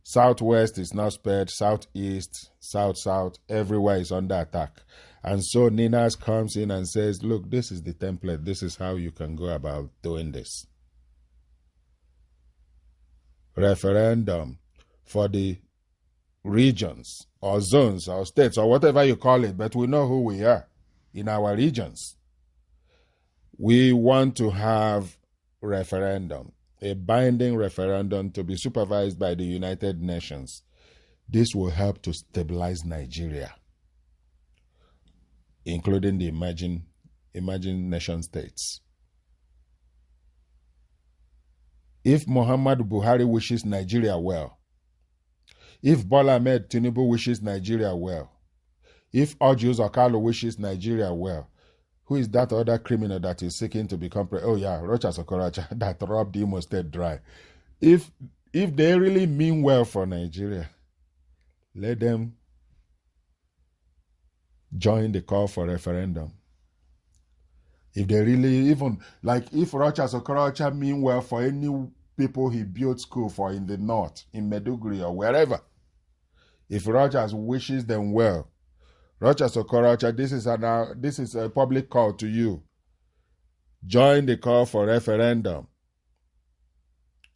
Southwest is not spared, southeast, south, everywhere is under attack. And so NINAS comes in and says, look, this is the template. This is how you can go about doing this. Referendum for the regions or zones or states or whatever you call it, but we know who we are in our regions. We want to have referendum, a binding referendum to be supervised by the United Nations. This will help to stabilize Nigeria, including the emerging nation states. If Muhammadu Buhari wishes Nigeria well, if Bola Ahmed Tinubu wishes Nigeria well, if Ojus Okalo wishes Nigeria well, who is that other criminal that is seeking to become Rochas Okorocha that robbed Imo State dry? If they really mean well for Nigeria, let them join the call for referendum. If they really, even like if Rochas Okorocha mean well for any people he built school for in the north, in Meduguri or wherever, if Rochas wishes them well, Rochas Okorocha, this is a public call to you. Join the call for referendum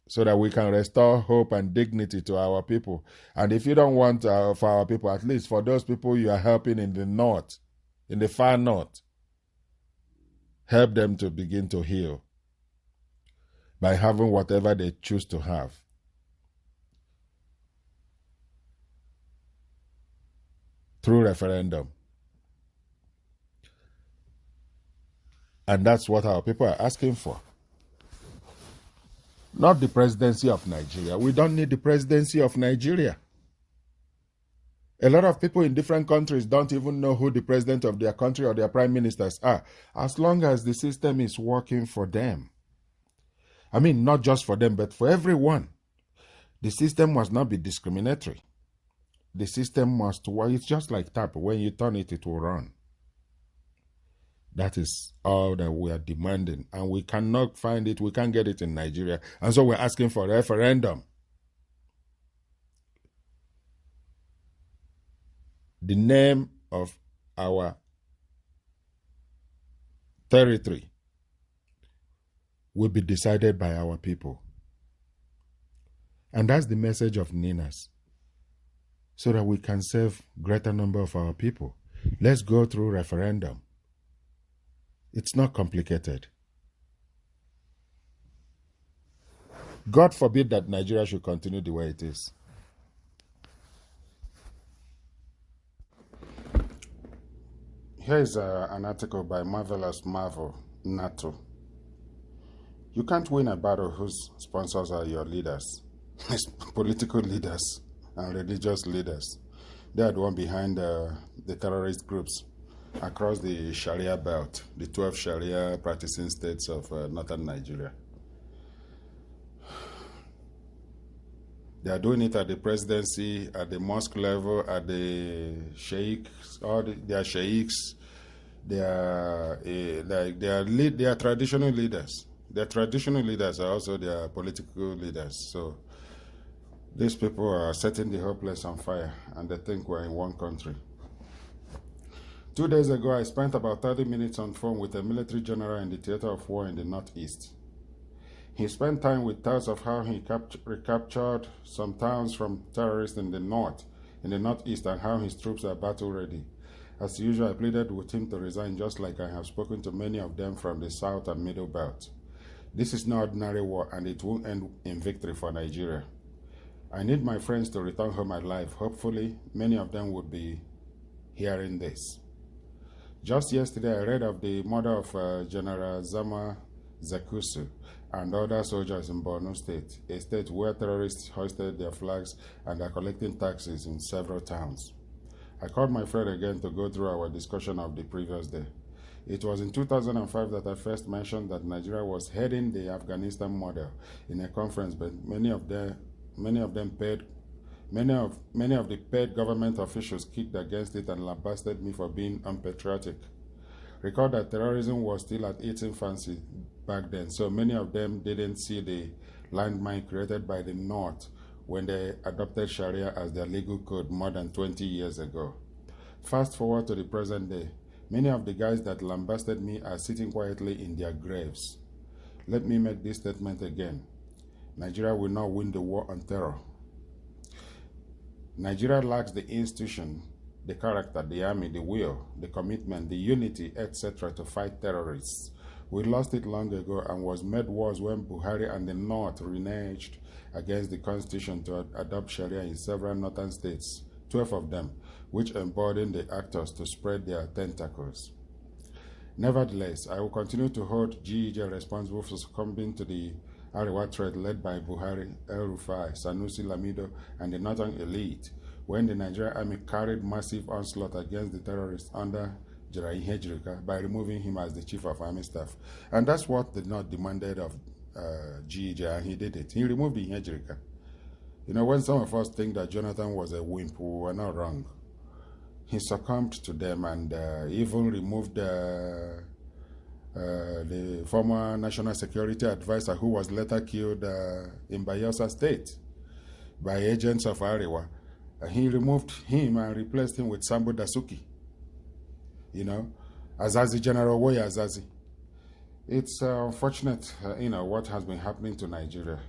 so that we can restore hope and dignity to our people. And if you don't want for our people, at least for those people you are helping in the north, in the far north, help them to begin to heal by having whatever they choose to have. Through referendum. And that's what our people are asking for. Not the presidency of Nigeria. We don't need the presidency of Nigeria. A lot of people in different countries don't even know who the president of their country or their prime ministers are, as long as the system is working for them. I mean, not just for them, but for everyone. The system must not be discriminatory. The system must work. It's just like tap. When you turn it, it will run. That is all that we are demanding. And we cannot find it. We can't get it in Nigeria. And so we're asking for a referendum. The name of our territory will be decided by our people. And that's the message of NINAS. So that we can serve greater number of our people. Let's go through referendum. It's not complicated. God forbid that Nigeria should continue the way it is. Here is an article by Marvelous Marvel, NATO. You can't win a battle whose sponsors are your leaders, political leaders and religious leaders. They are the one behind the terrorist groups across the Sharia belt, the 12 Sharia practicing states of northern Nigeria. They are doing it at the presidency, at the mosque level, at the sheikhs, they are sheikhs. They are traditional leaders. Their traditional leaders are also their political leaders. So these people are setting the whole place on fire, and they think we're in one country. 2 days ago, I spent about 30 minutes on phone with a military general in the theater of war in the Northeast. He spent time with tales of how he recaptured some towns from terrorists in the Northeast, and how his troops are battle ready. As usual, I pleaded with him to resign, just like I have spoken to many of them from the South and Middle Belt. This is no ordinary war, and it won't end in victory for Nigeria. I need my friends to return home alive. Hopefully, many of them would be hearing this. Just yesterday, I read of the murder of General Zama Zekusu and other soldiers in Borno State, a state where terrorists hoisted their flags and are collecting taxes in several towns. I called my friend again to go through our discussion of the previous day. It was in 2005 that I first mentioned that Nigeria was heading the Afghanistan model in a conference, but many of the paid government officials kicked against it and lambasted me for being unpatriotic. Recall that terrorism was still at its infancy back then, so many of them didn't see the landmine created by the North when they adopted Sharia as their legal code more than 20 years ago. Fast forward to the present day, many of the guys that lambasted me are sitting quietly in their graves. Let me make this statement again. Nigeria will not win the war on terror. Nigeria lacks the institution, the character, the army, the will, the commitment, the unity, etc. to fight terrorists. We lost it long ago and was made worse when Buhari and the North reneged against the constitution to adopt Sharia in several northern states, 12 of them, which emboldened the actors to spread their tentacles. Nevertheless, I will continue to hold GEJ responsible for succumbing to the Arewa threat led by Buhari, El-Rufai, Sanusi Lamido, and the northern elite when the Nigerian army carried massive onslaught against the terrorists under General Ihejirika by removing him as the chief of army staff. And that's what the North demanded of GEJ, and he did it. He removed Ihejirika. You know, when some of us think that Jonathan was a wimp, we were not wrong. He succumbed to them and even removed the former national security advisor who was later killed in Bayelsa State by agents of Arewa. He removed him and replaced him with Sambo Dasuki. You know, Azazi, General Woye Azazi. It's unfortunate, what has been happening to Nigeria.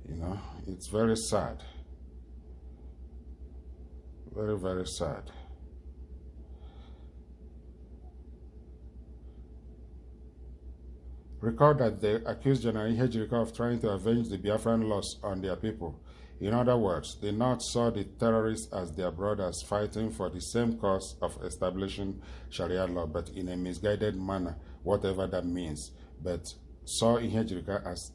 You know, it's very sad. Very, very sad. Recall that they accused General Ihejirika of trying to avenge the Biafran loss on their people. In other words, the North saw the terrorists as their brothers fighting for the same cause of establishing Sharia law, but in a misguided manner, whatever that means, but saw Ihejirika as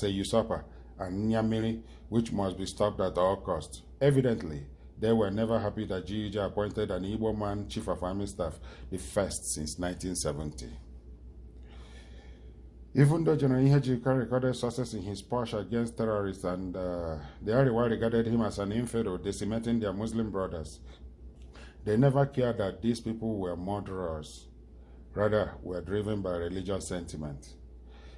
a usurper, and Nyamiri, which must be stopped at all costs. Evidently, they were never happy that GEJ appointed an Igbo man chief of army staff, the first since 1970. Even though General Ihejirika recorded success in his push against terrorists and the Arewa regarded him as an infidel, decimating their Muslim brothers, they never cared that these people were murderers, rather were driven by religious sentiment.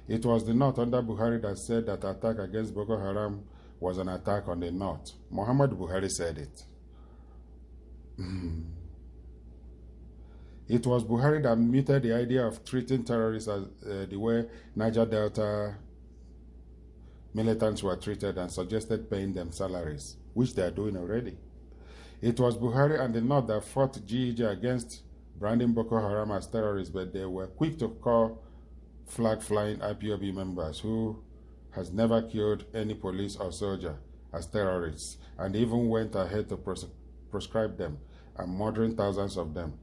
It was the North under Buhari that said that attack against Boko Haram was an attack on the North. Muhammad Buhari said it. It was Buhari that muted the idea of treating terrorists as the way Niger Delta militants were treated and suggested paying them salaries, which they are doing already. It was Buhari and the North that fought GEJ against branding Boko Haram as terrorists, but they were quick to call flag-flying IPOB members who has never killed any police or soldier as terrorists, and even went ahead to proscribe them and murdering thousands of them.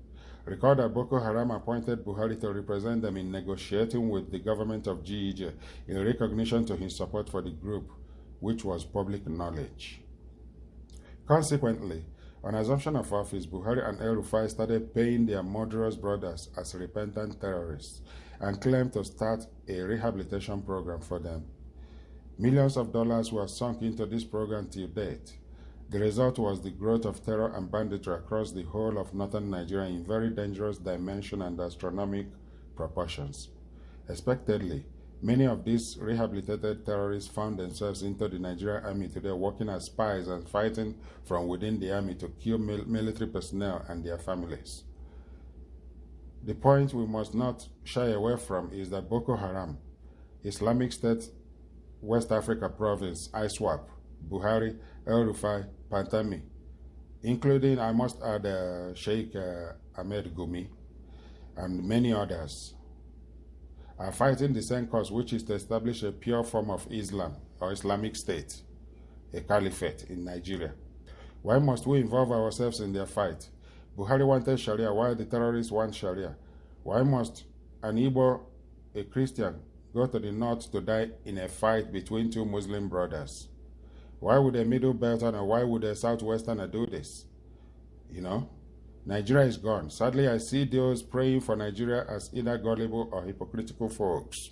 Recall that Boko Haram appointed Buhari to represent them in negotiating with the government of GEJ in recognition to his support for the group, which was public knowledge. Consequently, on assumption of office, Buhari and El-Rufai started paying their murderous brothers as repentant terrorists and claimed to start a rehabilitation program for them. Millions of dollars were sunk into this program till date. The result was the growth of terror and banditry across the whole of northern Nigeria in very dangerous dimension and astronomical proportions. Expectedly, many of these rehabilitated terrorists found themselves into the Nigerian army today, working as spies and fighting from within the army to kill military personnel and their families. The point we must not shy away from is that Boko Haram, Islamic State, West Africa Province, ISWAP, Buhari, El-Rufai, Pantami, including, I must add, Sheikh Ahmed Gumi and many others, are fighting the same cause, which is to establish a pure form of Islam or Islamic State, a caliphate in Nigeria. Why must we involve ourselves in their fight? Buhari wanted Sharia, while the terrorists want Sharia. Why must an Igbo, a Christian, go to the north to die in a fight between two Muslim brothers? Why would a Middle Belterner, why would a Southwesterner do this? You know, Nigeria is gone. Sadly, I see those praying for Nigeria as either gullible or hypocritical folks.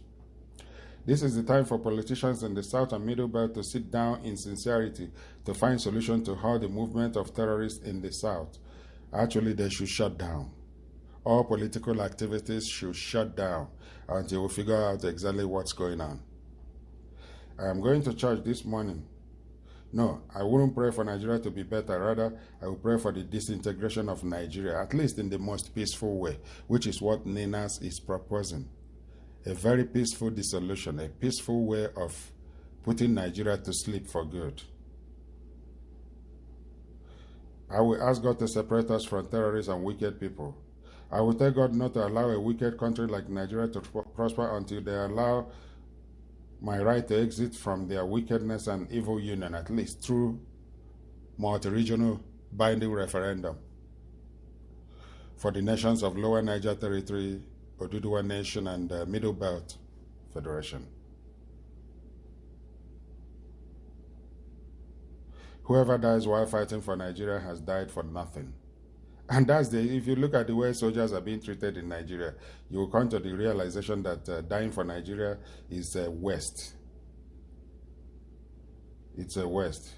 This is the time for politicians in the South and Middle Belt to sit down in sincerity to find solution to how the movement of terrorists in the South. Actually, they should shut down. All political activities should shut down until we figure out exactly what's going on. I am going to church this morning. No, I wouldn't pray for Nigeria to be better. Rather, I will pray for the disintegration of Nigeria, at least in the most peaceful way, which is what NINAS is proposing. A very peaceful dissolution, a peaceful way of putting Nigeria to sleep for good. I will ask God to separate us from terrorists and wicked people. I will tell God not to allow a wicked country like Nigeria to prosper until they allow my right to exit from their wickedness and evil union, at least through multi-regional binding referendum for the nations of Lower Niger Territory, Oduduwa Nation, and Middle Belt Federation. Whoever dies while fighting for Nigeria has died for nothing. And that's if you look at the way soldiers are being treated in Nigeria, you will come to the realization that dying for Nigeria is a waste. It's a waste.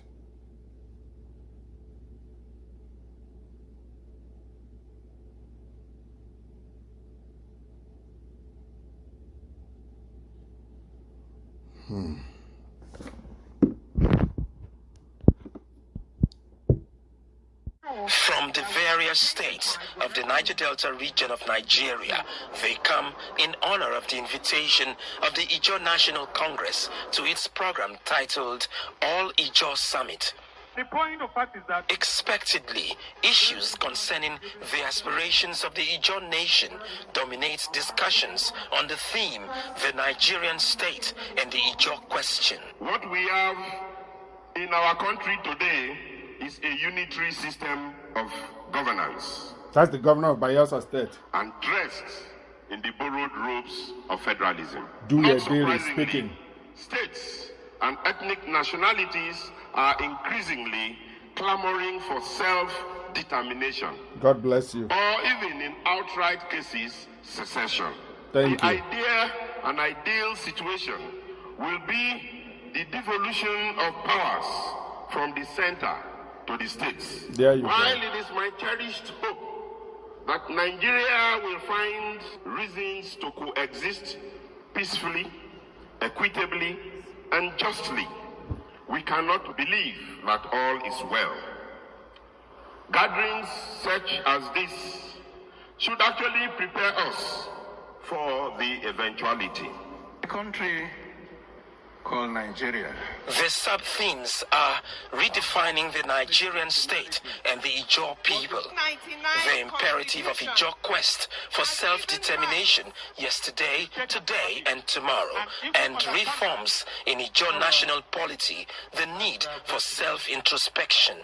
From the various states of the Niger Delta region of Nigeria, they come in honor of the invitation of the Ijaw National Congress to its program titled All Ijaw Summit. The point of fact is that expectedly, issues concerning the aspirations of the Ijaw nation dominate discussions on the theme, the Nigerian state and the Ijaw question. What we have in our country today is a unitary system of governance. That's the governor of Bayelsa State. And dressed in the borrowed robes of federalism. Not surprisingly, states and ethnic nationalities are increasingly clamoring for self-determination. God bless you. Or even in outright cases, secession. Thank you. An ideal situation will be the devolution of powers from the center to the states. There you While go. it is my cherished hope that Nigeria will find reasons to coexist peacefully, equitably, and justly, we cannot believe that all is well. Gatherings such as this should actually prepare us for the eventuality. the country called Nigeria. The sub-themes are redefining the Nigerian state and the Ijaw people, the imperative of Ijaw quest for self-determination yesterday, today, and tomorrow, and reforms in Ijaw national polity, the need for self-introspection.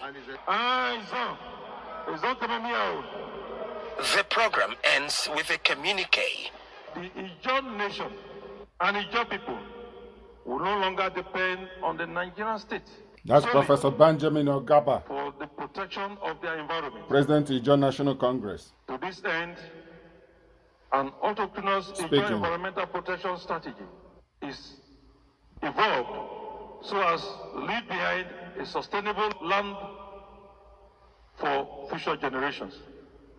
The program ends with a communique. The Ijaw nation and Ijaw people will no longer depend on the Nigerian state. That's Professor Benjamin Ogaba, For the protection of their environment. President of Ijaw National Congress. To this end, an autochthonous Ijaw environmental protection strategy is evolved so as to leave behind a sustainable land for future generations.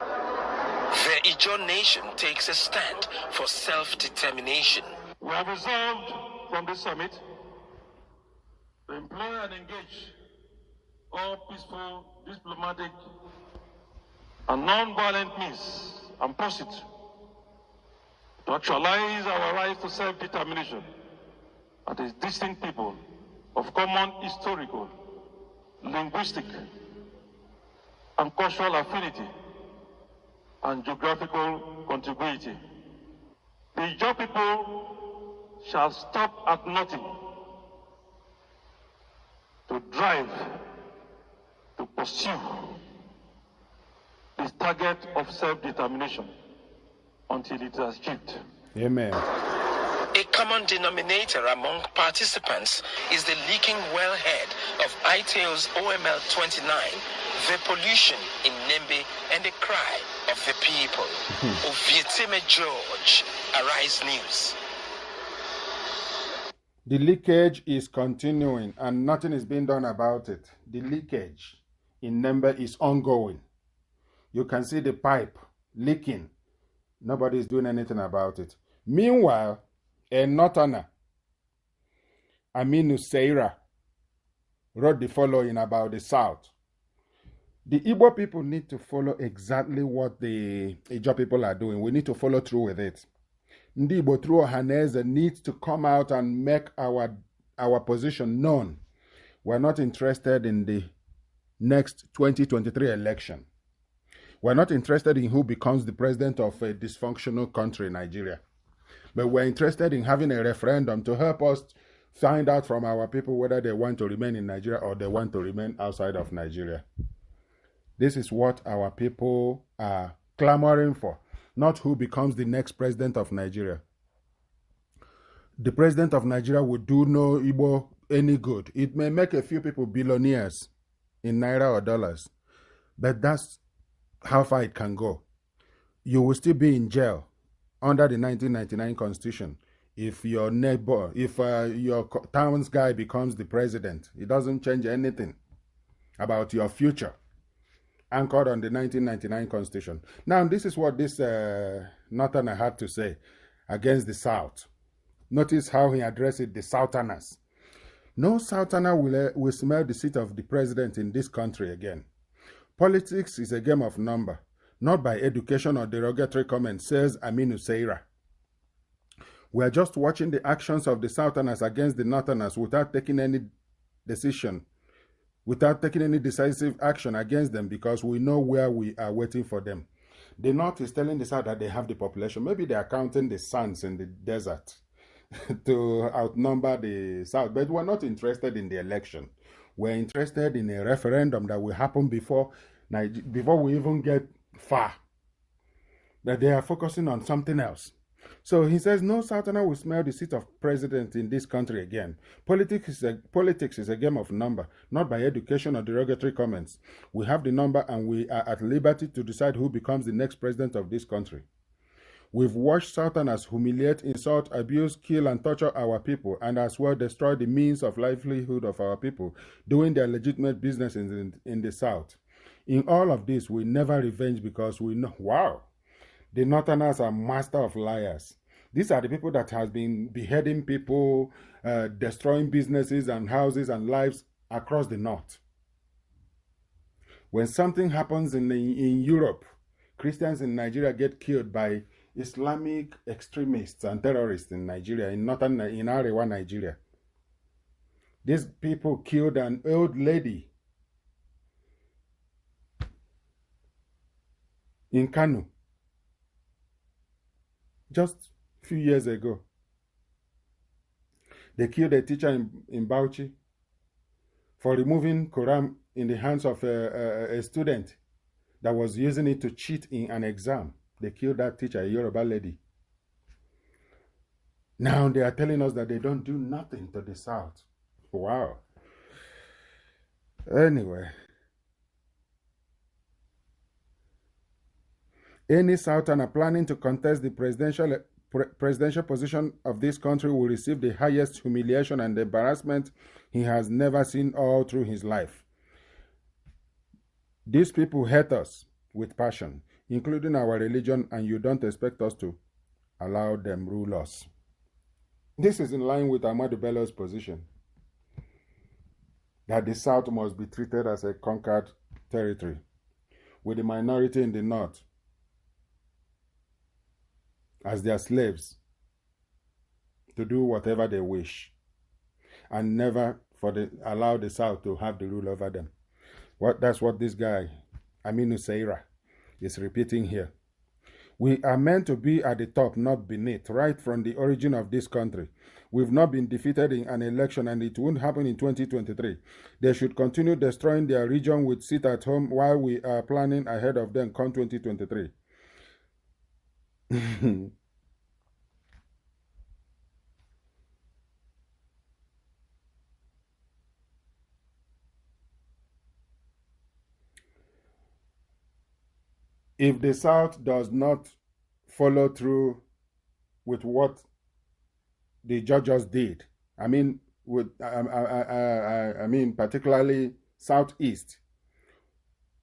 The Ijaw nation takes a stand for self-determination. We have resolved from this summit to employ and engage all peaceful, diplomatic, and non-violent means and pursuits to actualize our rights to self-determination as a distinct people of common historical, linguistic, and cultural affinity and geographical contiguity. The Ijaw people shall stop at nothing to drive, to pursue this target of self-determination until it is achieved. Amen. A common denominator among participants is the leaking wellhead of ITAO's OML 29, the pollution in Nembe, and the cry of the people. Ovietime George, Arise News. The leakage is continuing and nothing is being done about it. The leakage in Nembe is ongoing. You can see the pipe leaking. Nobody is doing anything about it. Meanwhile, a northerner, Aminu Seira, wrote the following about the South. The Igbo people need to follow exactly what the Ijaw people are doing. We need to follow through with it. Ndi Igbo through Ohaneze needs to come out and make our position known. We're not interested in the next 2023 election. We're not interested in who becomes the president of a dysfunctional country, Nigeria. But we're interested in having a referendum to help us find out from our people whether they want to remain in Nigeria or they want to remain outside of Nigeria. This is what our people are clamoring for, not who becomes the next president of Nigeria. The president of Nigeria would do no Igbo any good. It may make a few people billionaires in Naira or dollars, but that's how far it can go. You will still be in jail under the 1999 Constitution if your neighbor, if your town's guy becomes the president. It doesn't change anything about your future, anchored on the 1999 Constitution. Now, this is what this Northerner had to say against the South. Notice how he addressed it, the Southerners. No Southerner will smell the seat of the president in this country again. Politics is a game of number, not by education or derogatory comments, says Aminu Seira. We are just watching the actions of the Southerners against the Northerners without taking any decision, without taking any decisive action against them, because we know where we are waiting for them. The North is telling the South that they have the population. Maybe they are counting the sons in the desert to outnumber the South, but we're not interested in the election. We're interested in a referendum that will happen before we even get far. That they are focusing on something else. So he says no Southerner will smell the seat of president in this country again. Politics is a game of number, not by education or derogatory comments. We have the number and we are at liberty to decide who becomes the next president of this country. We've watched Southerners humiliate, insult, abuse, kill, and torture our people, and as well destroy the means of livelihood of our people, doing their legitimate business in the South. In all of this, we never revenge because we know, wow, the Northerners are master of liars. These are the people that has been beheading people, destroying businesses and houses and lives across the North. When something happens in Europe, Christians in Nigeria get killed by Islamic extremists and terrorists in Nigeria, in Arewa, Nigeria. These people killed an old lady in Kano just a few years ago. They killed a teacher in Bauchi for removing Quran in the hands of a student that was using it to cheat in an exam. They killed that teacher, a Yoruba lady. Now they are telling us that they don't do nothing to the South. Wow. Anyway. Any Southerner planning to contest the presidential position of this country will receive the highest humiliation and embarrassment he has never seen all through his life. These people hate us with passion, including our religion, and you don't expect us to allow them rule us. This is in line with Ahmadu Bello's position that the South must be treated as a conquered territory, with the minority in the North as their slaves to do whatever they wish, and never allow the South to have the rule over them. That's what this guy, Aminu Seira is repeating here. We are meant to be at the top, not beneath, right from the origin of this country. We've not been defeated in an election, and it won't happen in 2023. They should continue destroying their region with sit at home while we are planning ahead of them come 2023. If the South does not follow through with what the judges did, I mean, particularly Southeast,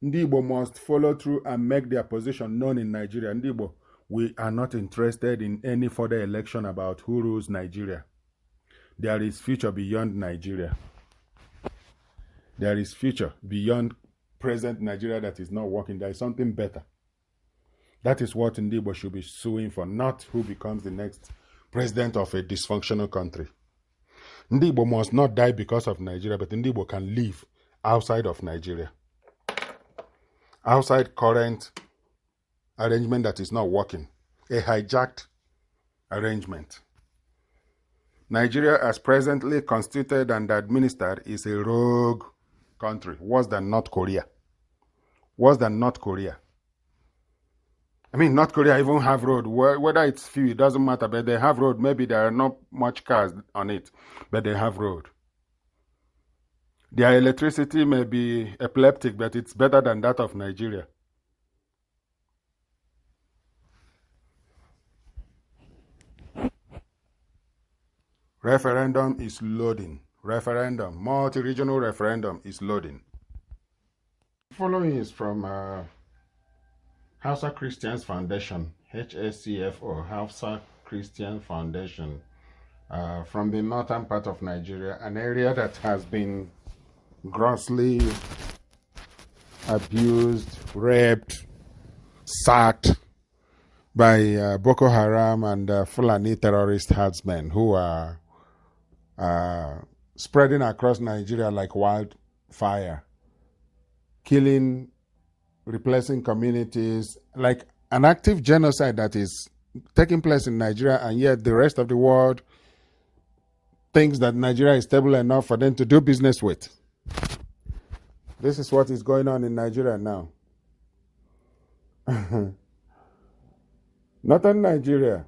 Ndị Igbo must follow through and make their position known in Nigeria. Ndị Igbo, we are not interested in any further election about who rules Nigeria. There is future beyond Nigeria. There is future beyond present Nigeria that is not working. There is something better. That is what Ndị Igbo should be suing for, not who becomes the next president of a dysfunctional country. Ndị Igbo must not die because of Nigeria, but Ndị Igbo can live outside of Nigeria. Outside current arrangement that is not working. A hijacked arrangement. Nigeria, as presently constituted and administered, is a rogue country, worse than North Korea. Worse than North Korea. I mean, North Korea even have road. Whether it's few, it doesn't matter, but they have road. Maybe there are not much cars on it, but they have road. Their electricity may be epileptic, but it's better than that of Nigeria. Referendum is loading. Referendum, multi-regional referendum is loading. Following is from Hausa Christians Foundation, HSCFO, Hausa Christian Foundation, from the northern part of Nigeria, an area that has been grossly abused, raped, sacked by Boko Haram and Fulani terrorist herdsmen who are spreading across Nigeria like wildfire, killing, replacing communities, like an active genocide that is taking place in Nigeria, and yet the rest of the world thinks that Nigeria is stable enough for them to do business with. This is what is going on in Nigeria now. Northern Nigeria,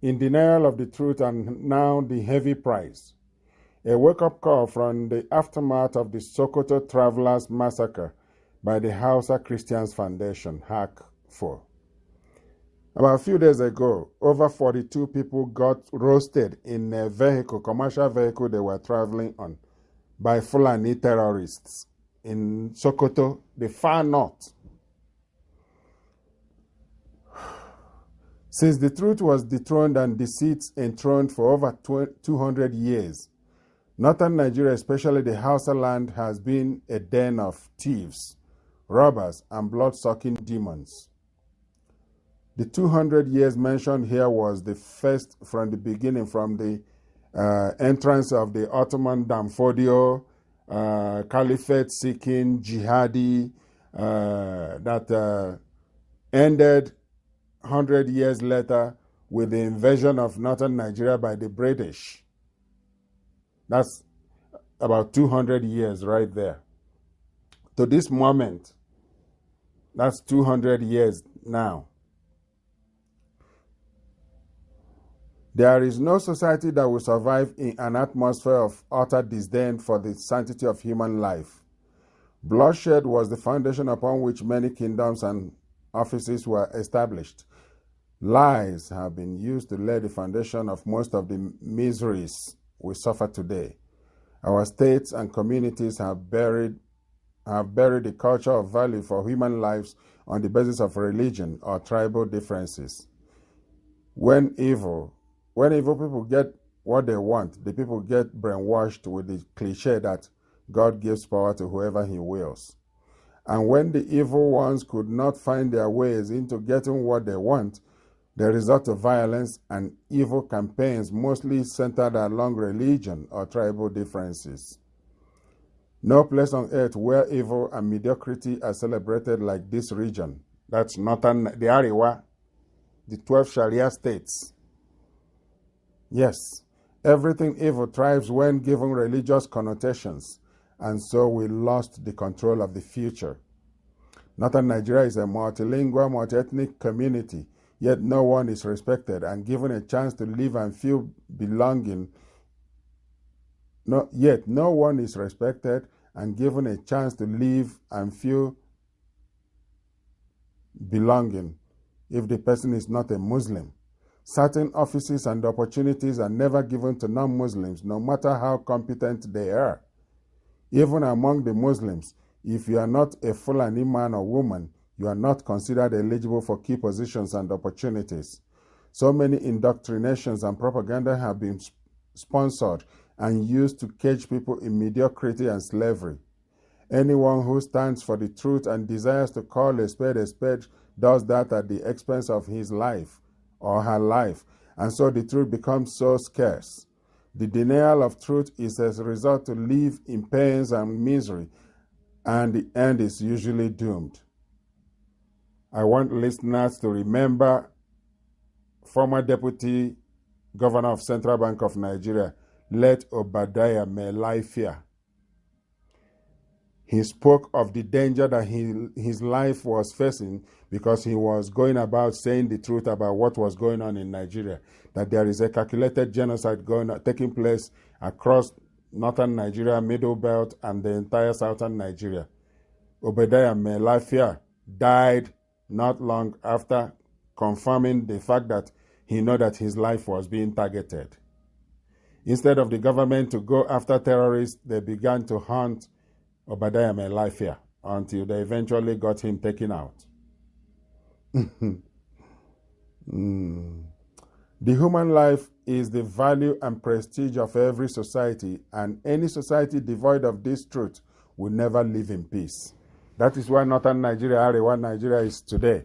in denial of the truth and now the heavy price. A wake-up call from the aftermath of the Sokoto Travelers Massacre by the Hausa Christians Foundation, HAC 4. About a few days ago, over 42 people got roasted in a vehicle, commercial vehicle they were traveling on, by Fulani terrorists in Sokoto, the far north. Since the truth was dethroned and deceits enthroned for over 200 years, northern Nigeria, especially the Hausa land, has been a den of thieves, robbers, and blood-sucking demons. The 200 years mentioned here was the first from the beginning, from the entrance of the Ottoman Damfodio, caliphate-seeking jihadi that ended 100 years later with the invasion of northern Nigeria by the British. That's about 200 years right there. To this moment, that's 200 years now. There is no society that will survive in an atmosphere of utter disdain for the sanctity of human life. Bloodshed was the foundation upon which many kingdoms and offices were established. Lies have been used to lay the foundation of most of the miseries we suffer today. Our states and communities have buried the culture of value for human lives on the basis of religion or tribal differences. When evil people get what they want, the people get brainwashed with the cliche that God gives power to whoever he wills. And when the evil ones could not find their ways into getting what they want, they resort to violence and evil campaigns mostly centered along religion or tribal differences. No place on earth where evil and mediocrity are celebrated like this region. That's northern, the Arewa, the 12 Sharia states. Yes, everything evil thrives when given religious connotations, and so we lost the control of the future. Northern Nigeria is a multilingual, multi-ethnic community, yet no one is respected and given a chance to live and feel belonging. Yet no one is respected and given a chance to live and feel belonging if the person is not a Muslim. Certain offices and opportunities are never given to non-Muslims, no matter how competent they are. Even among the Muslims, if you are not a Fulani man or woman, you are not considered eligible for key positions and opportunities. So many indoctrinations and propaganda have been sponsored and used to cage people in mediocrity and slavery. Anyone who stands for the truth and desires to call a spade does that at the expense of his life or her life, and so the truth becomes so scarce. The denial of truth is a result to live in pains and misery, and the end is usually doomed. I want listeners to remember former Deputy Governor of Central Bank of Nigeria, late Obadiah Melifia. He spoke of the danger that his life was facing because he was going about saying the truth about what was going on in Nigeria, that there is a calculated genocide taking place across northern Nigeria, Middle Belt, and the entire southern Nigeria. Obadiah Melifia died not long after confirming the fact that he knew that his life was being targeted. Instead of the government to go after terrorists, they began to hunt Obadiah Melifia until they eventually got him taken out. The human life is the value and prestige of every society, and any society devoid of this truth will never live in peace. That is why northern Nigeria, Arewa Nigeria, is today.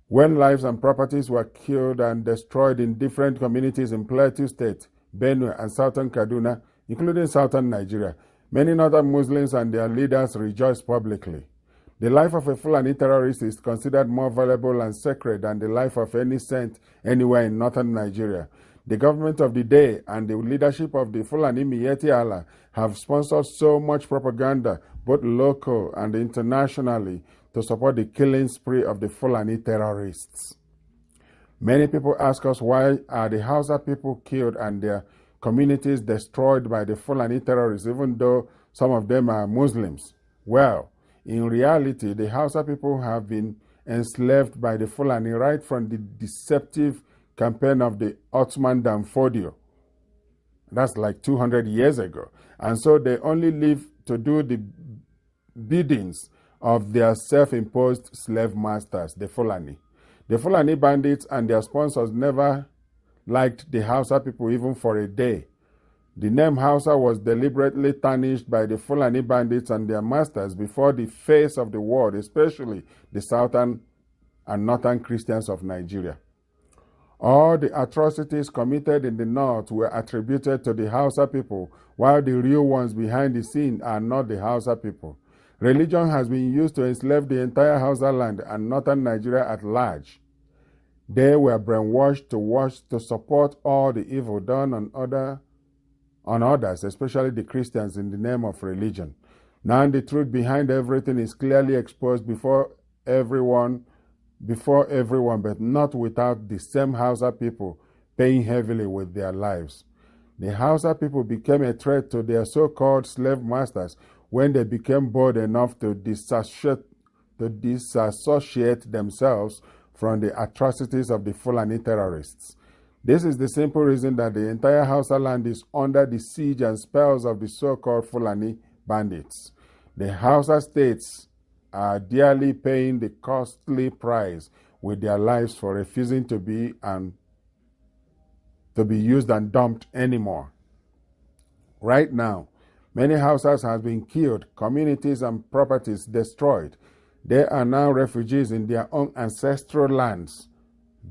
When lives and properties were killed and destroyed in different communities in Plateau State, Benue, and southern Kaduna, including southern Nigeria, many northern Muslims and their leaders rejoiced publicly. The life of a Fulani terrorist is considered more valuable and sacred than the life of any saint anywhere in northern Nigeria. The government of the day and the leadership of the Fulani Miyetti Allah have sponsored so much propaganda, both local and internationally, to support the killing spree of the Fulani terrorists. Many people ask us, why are the Hausa people killed and their communities destroyed by the Fulani terrorists, even though some of them are Muslims? Well, in reality, the Hausa people have been enslaved by the Fulani right from the deceptive campaign of the Ottoman Danfodio. That's like 200 years ago. And so they only live to do the biddings of their self-imposed slave masters, the Fulani. The Fulani bandits and their sponsors never liked the Hausa people even for a day. The name Hausa was deliberately tarnished by the Fulani bandits and their masters before the face of the world, especially the southern and northern Christians of Nigeria. All the atrocities committed in the north were attributed to the Hausa people, while the real ones behind the scene are not the Hausa people. Religion has been used to enslave the entire Hausa land and northern Nigeria at large. They were brainwashed to support all the evil done on others, especially the Christians, in the name of religion. Now the truth behind everything is clearly exposed before everyone, but not without the same Hausa people paying heavily with their lives. The Hausa people became a threat to their so-called slave masters when they became bold enough to disassociate themselves from the atrocities of the Fulani terrorists. This is the simple reason that the entire Hausa land is under the siege and spells of the so-called Fulani bandits. The Hausa states are dearly paying the costly price with their lives for refusing to be used and dumped anymore. Right now, many Hausas have been killed, communities and properties destroyed. They are now refugees in their own ancestral lands,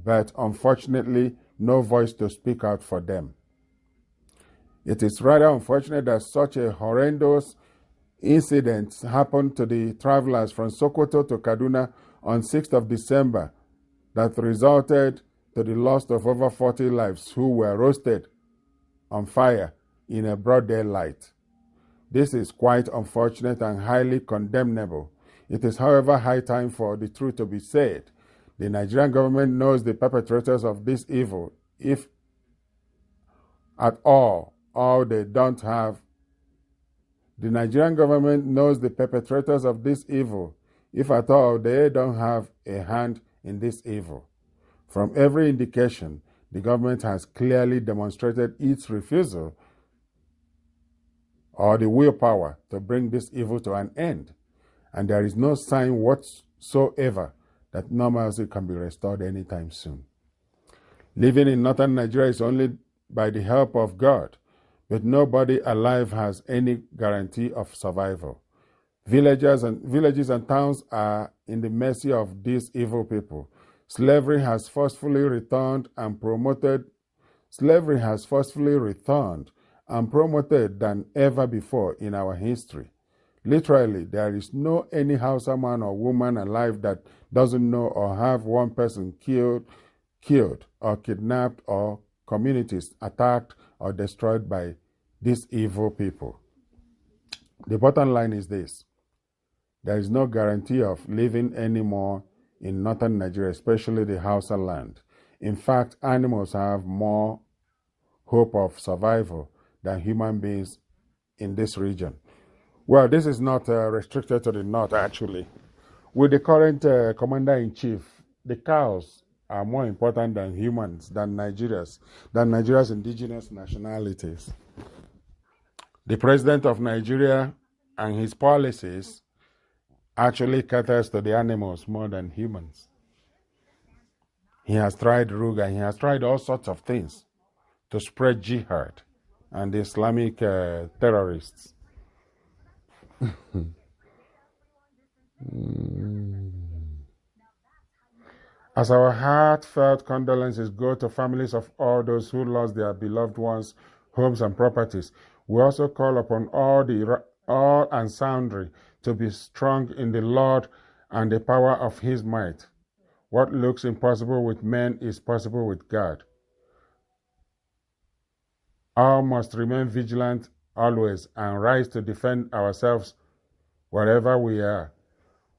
but unfortunately, no voice to speak out for them. It is rather unfortunate that such a horrendous incident happened to the travelers from Sokoto to Kaduna on 6th of December that resulted to the loss of over 40 lives who were roasted on fire in a broad daylight. This is quite unfortunate and highly condemnable. It is, however, high time for the truth to be said. The Nigerian government knows the perpetrators of this evil, if at all, or they don't have. The Nigerian government knows the perpetrators of this evil, if at all, they don't have a hand in this evil. From every indication, the government has clearly demonstrated its refusal or the willpower to bring this evil to an end, and there is no sign whatsoever that normalcy can be restored anytime soon. Living in northern Nigeria is only by the help of God, but nobody alive has any guarantee of survival. Villages and towns are in the mercy of these evil people. Slavery has forcefully returned and promoted than ever before in our history. Literally, there is no any Hausa man or woman alive that doesn't know or have one person killed or kidnapped or communities attacked or destroyed by these evil people. The bottom line is this: there is no guarantee of living anymore in northern Nigeria, especially the Hausa land. In fact, animals have more hope of survival than human beings in this region. Well, this is not restricted to the north, actually. With the current commander-in-chief, the cows are more important than humans, than Nigeria's indigenous nationalities. The president of Nigeria and his policies actually caters to the animals more than humans. He has tried Ruga, he has tried all sorts of things to spread jihad and the Islamic terrorists. As our heartfelt condolences go to families of all those who lost their beloved ones, homes, and properties, we also call upon all and sundry to be strong in the Lord and the power of His might. What looks impossible with men is possible with God. All must remain vigilant always and rise to defend ourselves wherever we are.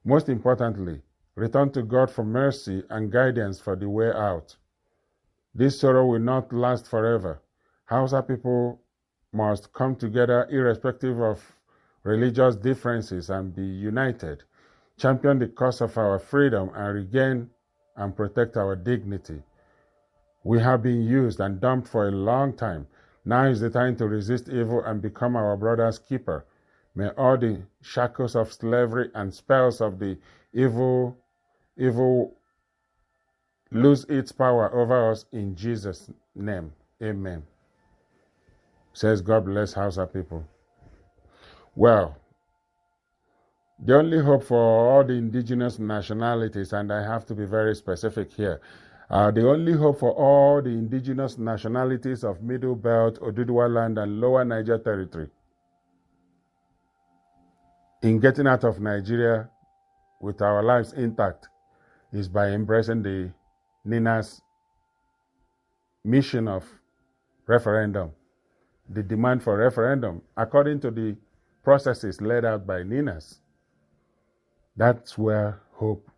Most importantly, return to God for mercy and guidance for the way out. This sorrow will not last forever. Hausa people must come together irrespective of religious differences and be united, champion the cause of our freedom, and regain and protect our dignity. We have been used and dumped for a long time. Now is the time to resist evil and become our brother's keeper. May all the shackles of slavery and spells of the evil lose its power over us in Jesus' name. Amen. Says God bless Hausa people. Well, the only hope for all the indigenous nationalities, and I have to be very specific here, the only hope for all the indigenous nationalities of Middle Belt, Oduduwa land, and Lower Niger Territory in getting out of Nigeria with our lives intact is by embracing the NINAS mission of referendum, the demand for referendum, according to the processes laid out by NINAS. That's where hope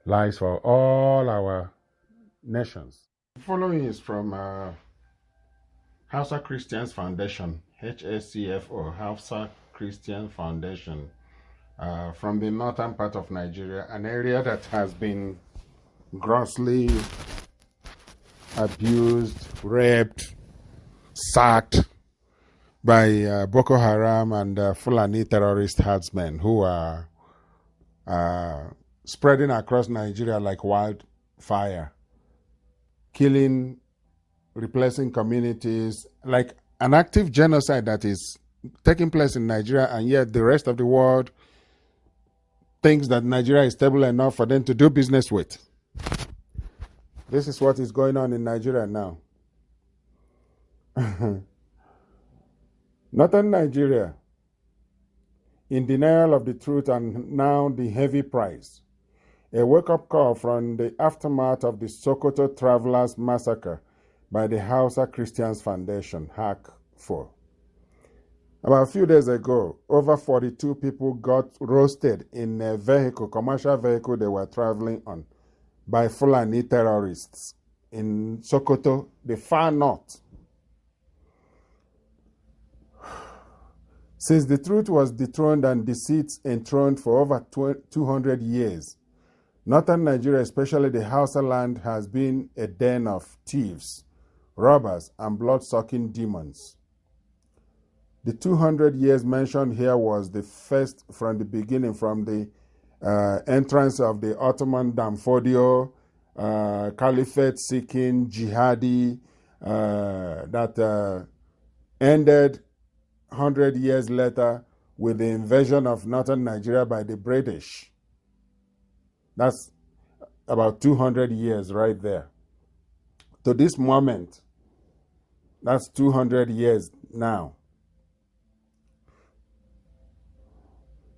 lies for all our nations. The following is from Hausa Christians Foundation, HACFO, Hausa Christian Foundation, from the northern part of Nigeria, an area that has been grossly abused, raped, sacked by Boko Haram and Fulani terrorist herdsmen who are spreading across Nigeria like wildfire, killing, replacing communities, like an active genocide that is taking place in Nigeria, and yet the rest of the world thinks that Nigeria is stable enough for them to do business with. This is what is going on in Nigeria now. Northern Nigeria, in denial of the truth and now the heavy price. A wake-up call from the aftermath of the Sokoto Travelers Massacre by the Hausa Christians Foundation, HAC 4. About a few days ago, over 42 people got roasted in a vehicle, commercial vehicle they were traveling on, by Fulani terrorists in Sokoto, the far north. Since the truth was dethroned and deceit enthroned for over 200 years, northern Nigeria, especially the Hausa land, has been a den of thieves, robbers, and blood-sucking demons. The 200 years mentioned here was the first from the beginning, from the entrance of the Ottoman Damfodio, caliphate-seeking jihadi that ended 100 years later with the invasion of northern Nigeria by the British. That's about 200 years right there. To this moment, that's 200 years now.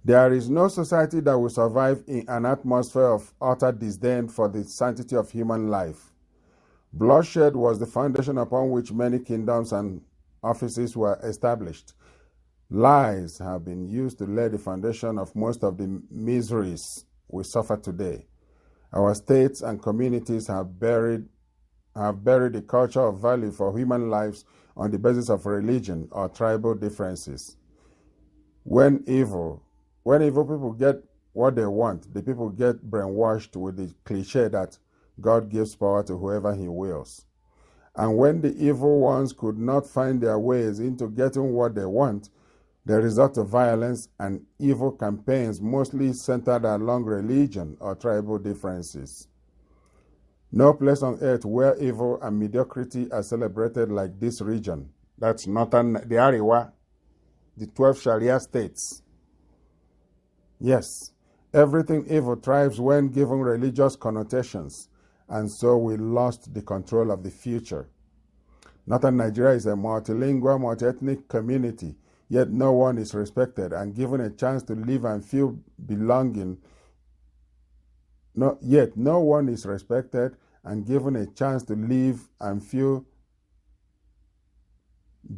There is no society that will survive in an atmosphere of utter disdain for the sanctity of human life. Bloodshed was the foundation upon which many kingdoms and offices were established. Lies have been used to lay the foundation of most of the miseries we suffer today. Our states and communities have buried the culture of value for human lives on the basis of religion or tribal differences. When evil people get what they want, the people get brainwashed with the cliche that God gives power to whoever he wills. And when the evil ones could not find their ways into getting what they want, they resort to violence and evil campaigns mostly centered along religion or tribal differences. No place on earth where evil and mediocrity are celebrated like this region. That's northern, the Ariwa, the 12 Sharia states. Yes, everything evil thrives when given religious connotations, and so we lost the control of the future. Northern Nigeria is a multilingual, multi-ethnic community, yet no one is respected and given a chance to live and feel belonging. Yet no one is respected and given a chance to live and feel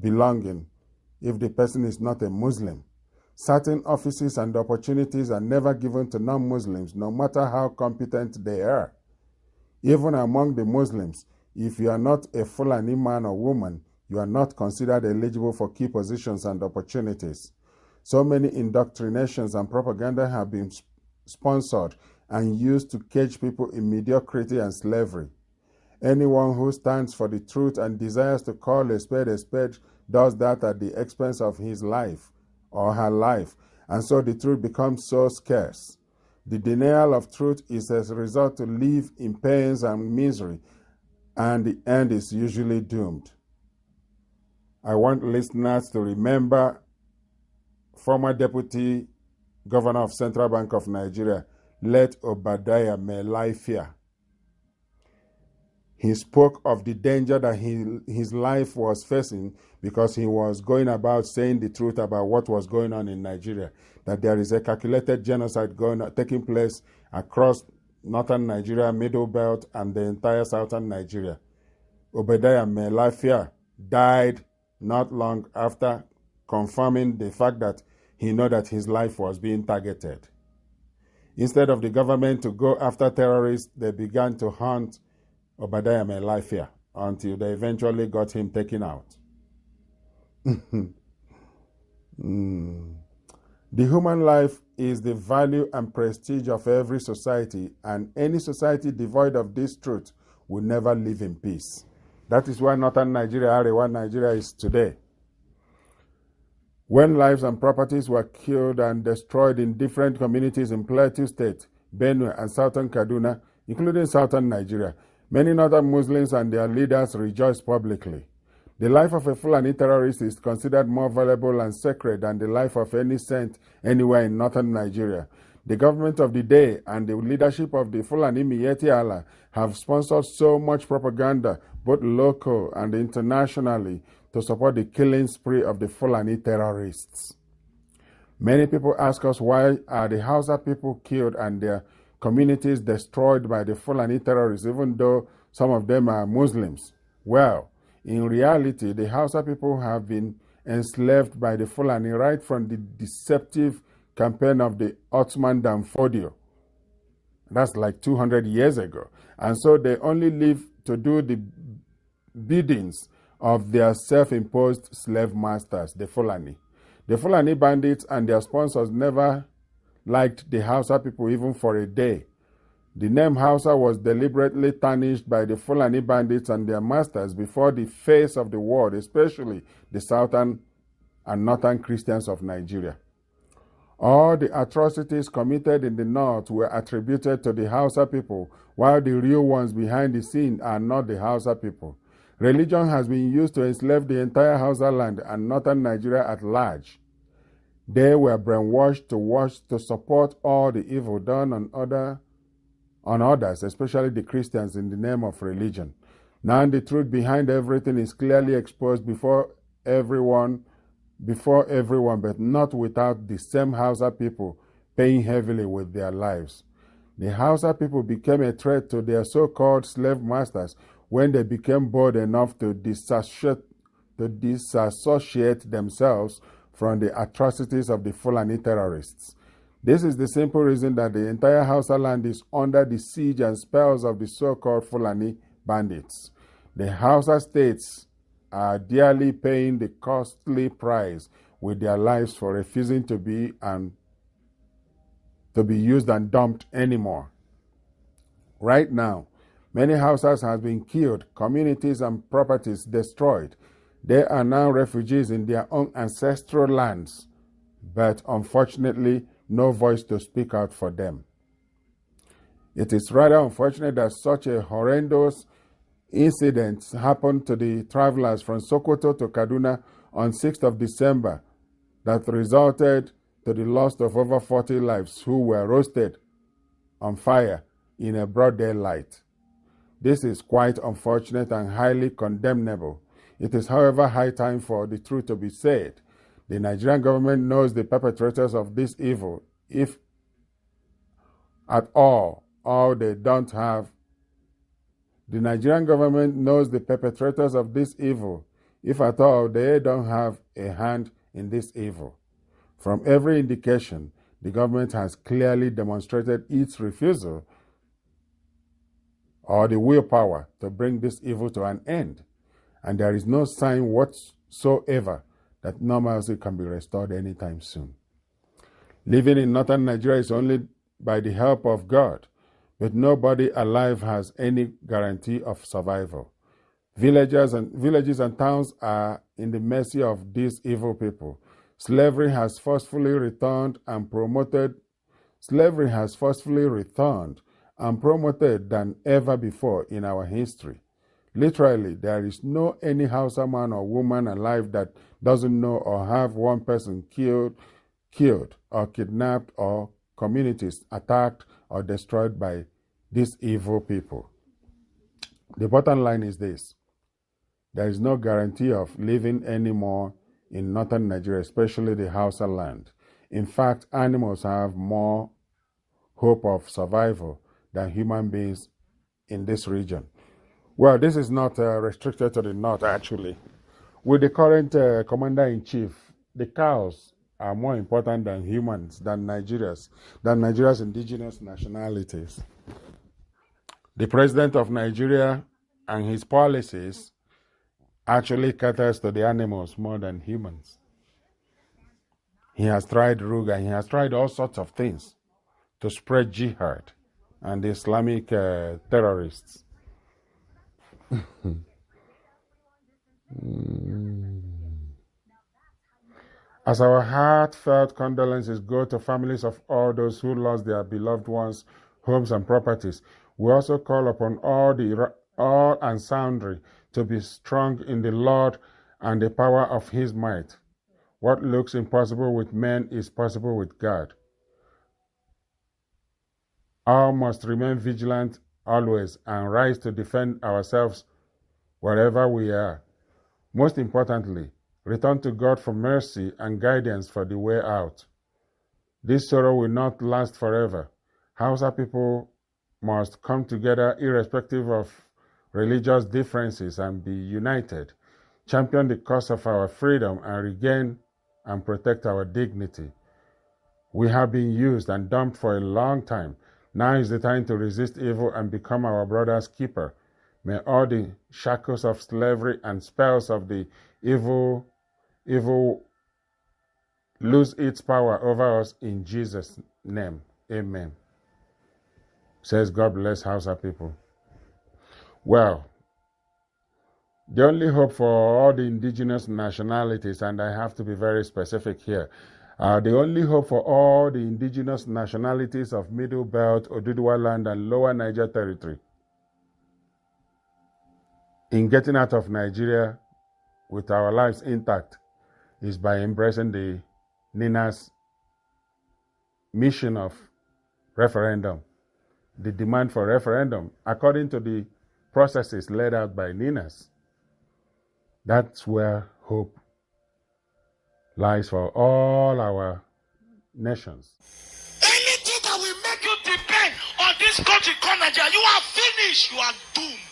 belonging if the person is not a Muslim. Certain offices and opportunities are never given to non-Muslims, no matter how competent they are. Even among the Muslims, if you are not a Fulani man or woman, you are not considered eligible for key positions and opportunities. So many indoctrinations and propaganda have been sponsored and used to cage people in mediocrity and slavery. Anyone who stands for the truth and desires to call a spade does that at the expense of his life or her life, and so the truth becomes so scarce. The denial of truth is a result to live in pains and misery, and the end is usually doomed. I want listeners to remember former Deputy Governor of Central Bank of Nigeria, late Obadiah Melifia. He spoke of the danger that his life was facing because he was going about saying the truth about what was going on in Nigeria, that there is a calculated genocide taking place across northern Nigeria, Middle Belt, and the entire southern Nigeria. Obadiah Melifia died not long after confirming the fact that he knew that his life was being targeted. Instead of the government to go after terrorists, they began to hunt Obadiah Melifia until they eventually got him taken out. The human life is the value and prestige of every society, and any society devoid of this truth will never live in peace. That is why northern Nigeria, Arewa Nigeria, is today. When lives and properties were killed and destroyed in different communities in Plateau State, Benue, and southern Kaduna, including southern Nigeria, many northern Muslims and their leaders rejoiced publicly. The life of a Fulani terrorist is considered more valuable and sacred than the life of any saint anywhere in northern Nigeria. The government of the day and the leadership of the Fulani Miyeti Allah have sponsored so much propaganda, both local and internationally, to support the killing spree of the Fulani terrorists. Many people ask us, why are the Hausa people killed and their communities destroyed by the Fulani terrorists, even though some of them are Muslims? Well, in reality, the Hausa people have been enslaved by the Fulani right from the deceptive campaign of the Ottoman Danfodio. That's like 200 years ago. And so they only live to do the biddings of their self-imposed slave masters, the Fulani. The Fulani bandits and their sponsors never liked the Hausa people even for a day. The name Hausa was deliberately tarnished by the Fulani bandits and their masters before the face of the world, especially the southern and northern Christians of Nigeria. All the atrocities committed in the north were attributed to the Hausa people, while the real ones behind the scene are not the Hausa people. Religion has been used to enslave the entire Hausa land and northern Nigeria at large. They were brainwashed to support all the evil done on others, especially the Christians, in the name of religion. Now the truth behind everything is clearly exposed before everyone, but not without the same Hausa people paying heavily with their lives. The Hausa people became a threat to their so-called slave masters when they became bold enough to disassociate themselves from the atrocities of the Fulani terrorists. This is the simple reason that the entire Hausa land is under the siege and spells of the so-called Fulani bandits. The Hausa states are dearly paying the costly price with their lives for refusing to be used and dumped anymore. Right now, many Hausas have been killed, communities and properties destroyed. They are now refugees in their own ancestral lands, but unfortunately, no voice to speak out for them. It is rather unfortunate that such a horrendous incident happened to the travelers from Sokoto to Kaduna on 6th of December that resulted to the loss of over 40 lives who were roasted on fire in a broad daylight. This is quite unfortunate and highly condemnable. It is, however, high time for the truth to be said. The Nigerian government knows the perpetrators of this evil. If at all they don't have. The Nigerian government knows the perpetrators of this evil. If at all they don't have a hand in this evil. From every indication, the government has clearly demonstrated its refusal or the willpower to bring this evil to an end. And there is no sign whatsoever that normalcy can be restored anytime soon. Living in northern Nigeria is only by the help of God, but nobody alive has any guarantee of survival. Villages and towns are in the mercy of these evil people. Slavery has forcefully returned and promoted than ever before in our history. Literally, there is no any Hausa man or woman alive that doesn't know or have one person killed or kidnapped or communities attacked or destroyed by these evil people. The bottom line is this. There is no guarantee of living anymore in northern Nigeria, especially the Hausa land. In fact, animals have more hope of survival than human beings in this region. Well, this is not restricted to the north, actually. With the current commander-in-chief, the cows are more important than humans, than Nigeria's indigenous nationalities. The president of Nigeria and his policies actually caters to the animals more than humans. He has tried Ruga, he has tried all sorts of things to spread jihad and the Islamic terrorists. As our heartfelt condolences go to families of all those who lost their beloved ones, homes and properties, we also call upon all and sundry to be strong in the Lord and the power of His might. What looks impossible with men is possible with God. All must remain vigilant always and rise to defend ourselves wherever we are. Most importantly, return to God for mercy and guidance for the way out. This sorrow will not last forever. Hausa people must come together irrespective of religious differences and be united, champion the cause of our freedom and regain and protect our dignity. We have been used and dumped for a long time. Now is the time to resist evil and become our brother's keeper. May all the shackles of slavery and spells of the evil lose its power over us in Jesus' name. Amen. Says God bless Hausa people. Well, the only hope for all the indigenous nationalities, and I have to be very specific here, the only hope for all the indigenous nationalities of Middle Belt, Oduduwa land, and Lower Niger Territory in getting out of Nigeria with our lives intact is by embracing the NINAS mission of referendum, the demand for referendum, according to the processes laid out by NINAS. That's where hope lies for all our nations. Anything that will make you depend on this country called Nigeria, you are finished. You are doomed.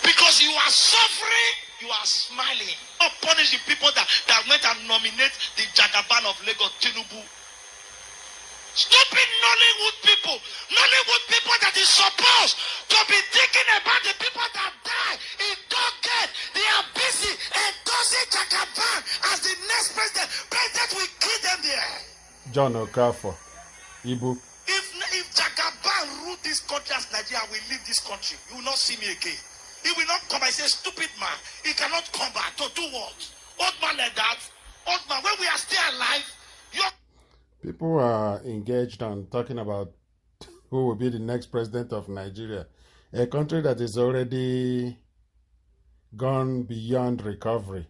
Because you are suffering, you are smiling. Not punish the people that went and nominate the Jagaban of Lagos, Tinubu. Stupid Nollywood people that is supposed to be thinking about the people that die in Doggett. They are busy endorsing Jagaban as the next president. President will kill them there. John Okafor, Ibu. If Jagaban rule this country as Nigeria, will leave this country. You will not see me again. He will not come. I say, stupid man. He cannot come back to do what? Old man like that. Old man, when we are still alive, people are engaged on talking about who will be the next president of Nigeria, a country that is already gone beyond recovery.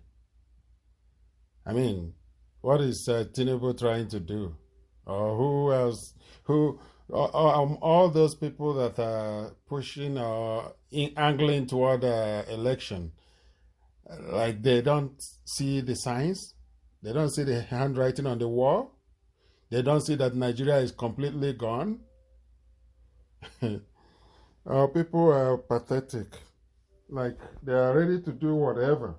I mean, what is Tinubu trying to do? Or who else? All those people that are pushing or angling toward election, like they don't see the signs, they don't see the handwriting on the wall, they don't see that Nigeria is completely gone. Our people are pathetic. Like they are ready to do whatever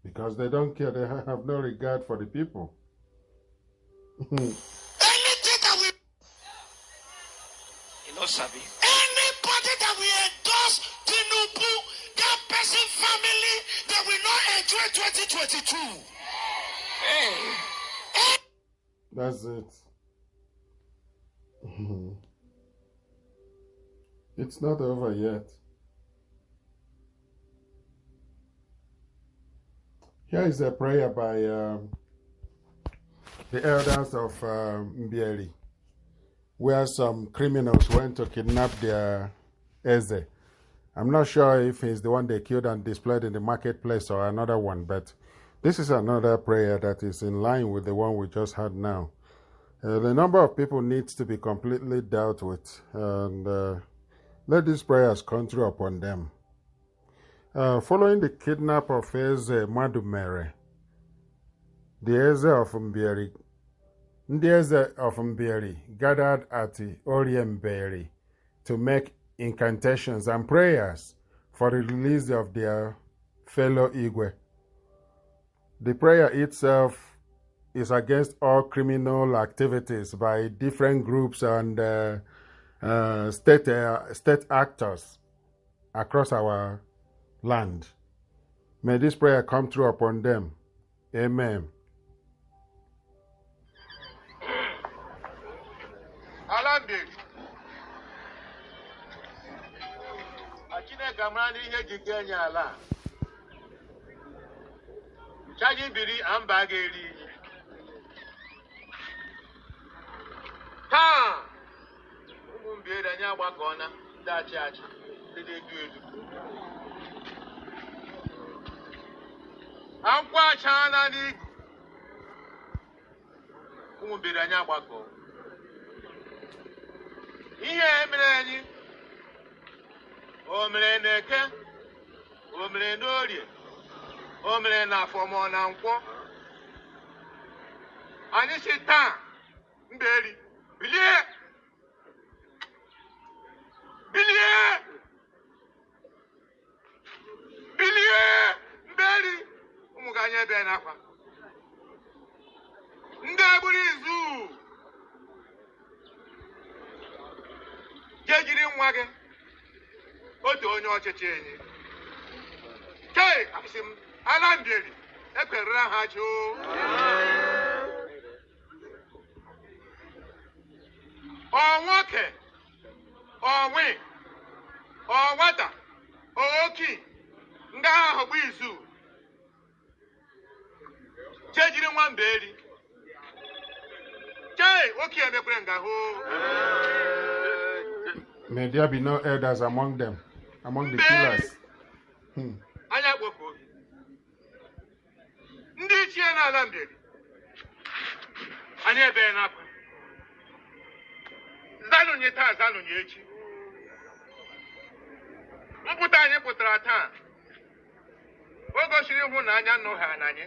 because they don't care. They have no regard for the people. Anybody that will endorse Tinubu, that person family, they will not enjoy 2022. That's it. It's not over yet. Here is a prayer by the elders of Mbieri, where some criminals went to kidnap their Eze. I'm not sure if he's the one they killed and displayed in the marketplace or another one, but this is another prayer that is in line with the one we just had now. The number of people needs to be completely dealt with, and let these prayers come through upon them. Following the kidnap of Eze Madumere, the Eze of Mbieri, the Eze of Mbieri gathered at Oriemberi to make incantations and prayers for the release of their fellow Igwe. The prayer itself is against all criminal activities by different groups and state actors across our land. May this prayer come true upon them. Amen. omere n'eke omere n'orie omere n'afọ ma ọ na nkwọ anyị si taa mberi bilie bilie bilie mberi ụmụ gị anya ebe n'akwa ndị egburu izu jee jiri nwa gị otu onye ọchịchị enyi kei asị m ala mberi ekwerere ha jụụ ọ nwoke ọ nwe ọ nwata ọ oki ndị ahụ bụ izu jee jiri nwa mberi kei oki emekwere nga hụ. May there be no elders among them, among the killers. Anya kpoko ndị ichie n'ala mberi anyị ebe n'akwa zanụnye taa zanụnye echi mpụta anyị pụtara taa o gosiri ịhụnanya nnụ ha n'anyị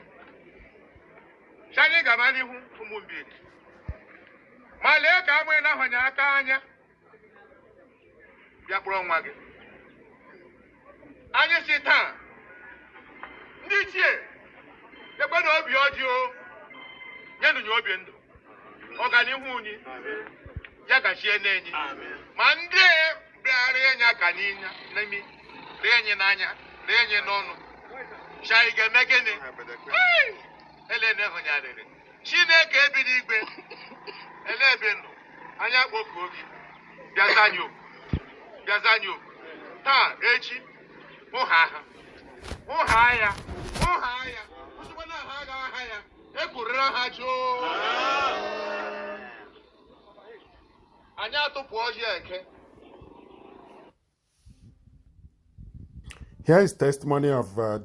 si anyị gaba n'ihu ụmụ mbiri ma lee ka amụghị na-ahụnye aka anya bịa kpọrọ nwa gị anyị si taa ndị ichie ekwedo obi ọjọọ nyenụnye obi ndụ ọganihu unyi ya gachie n'enyi ma ndị bịara enye aka n'inya n'imi ree enyi n'anya ree enyi n'ọnụ chai ga-eme gịnị ele na-ehụnyarịrị Chineke ebido igwe ele ebe nọ anya kpọkuo gị bịazanye okwu taa echi hụha ya ozugbo na ha aga aha ya ekwurịra ha jụụ anyị atụpụ ọjị eke. Here is testimony of a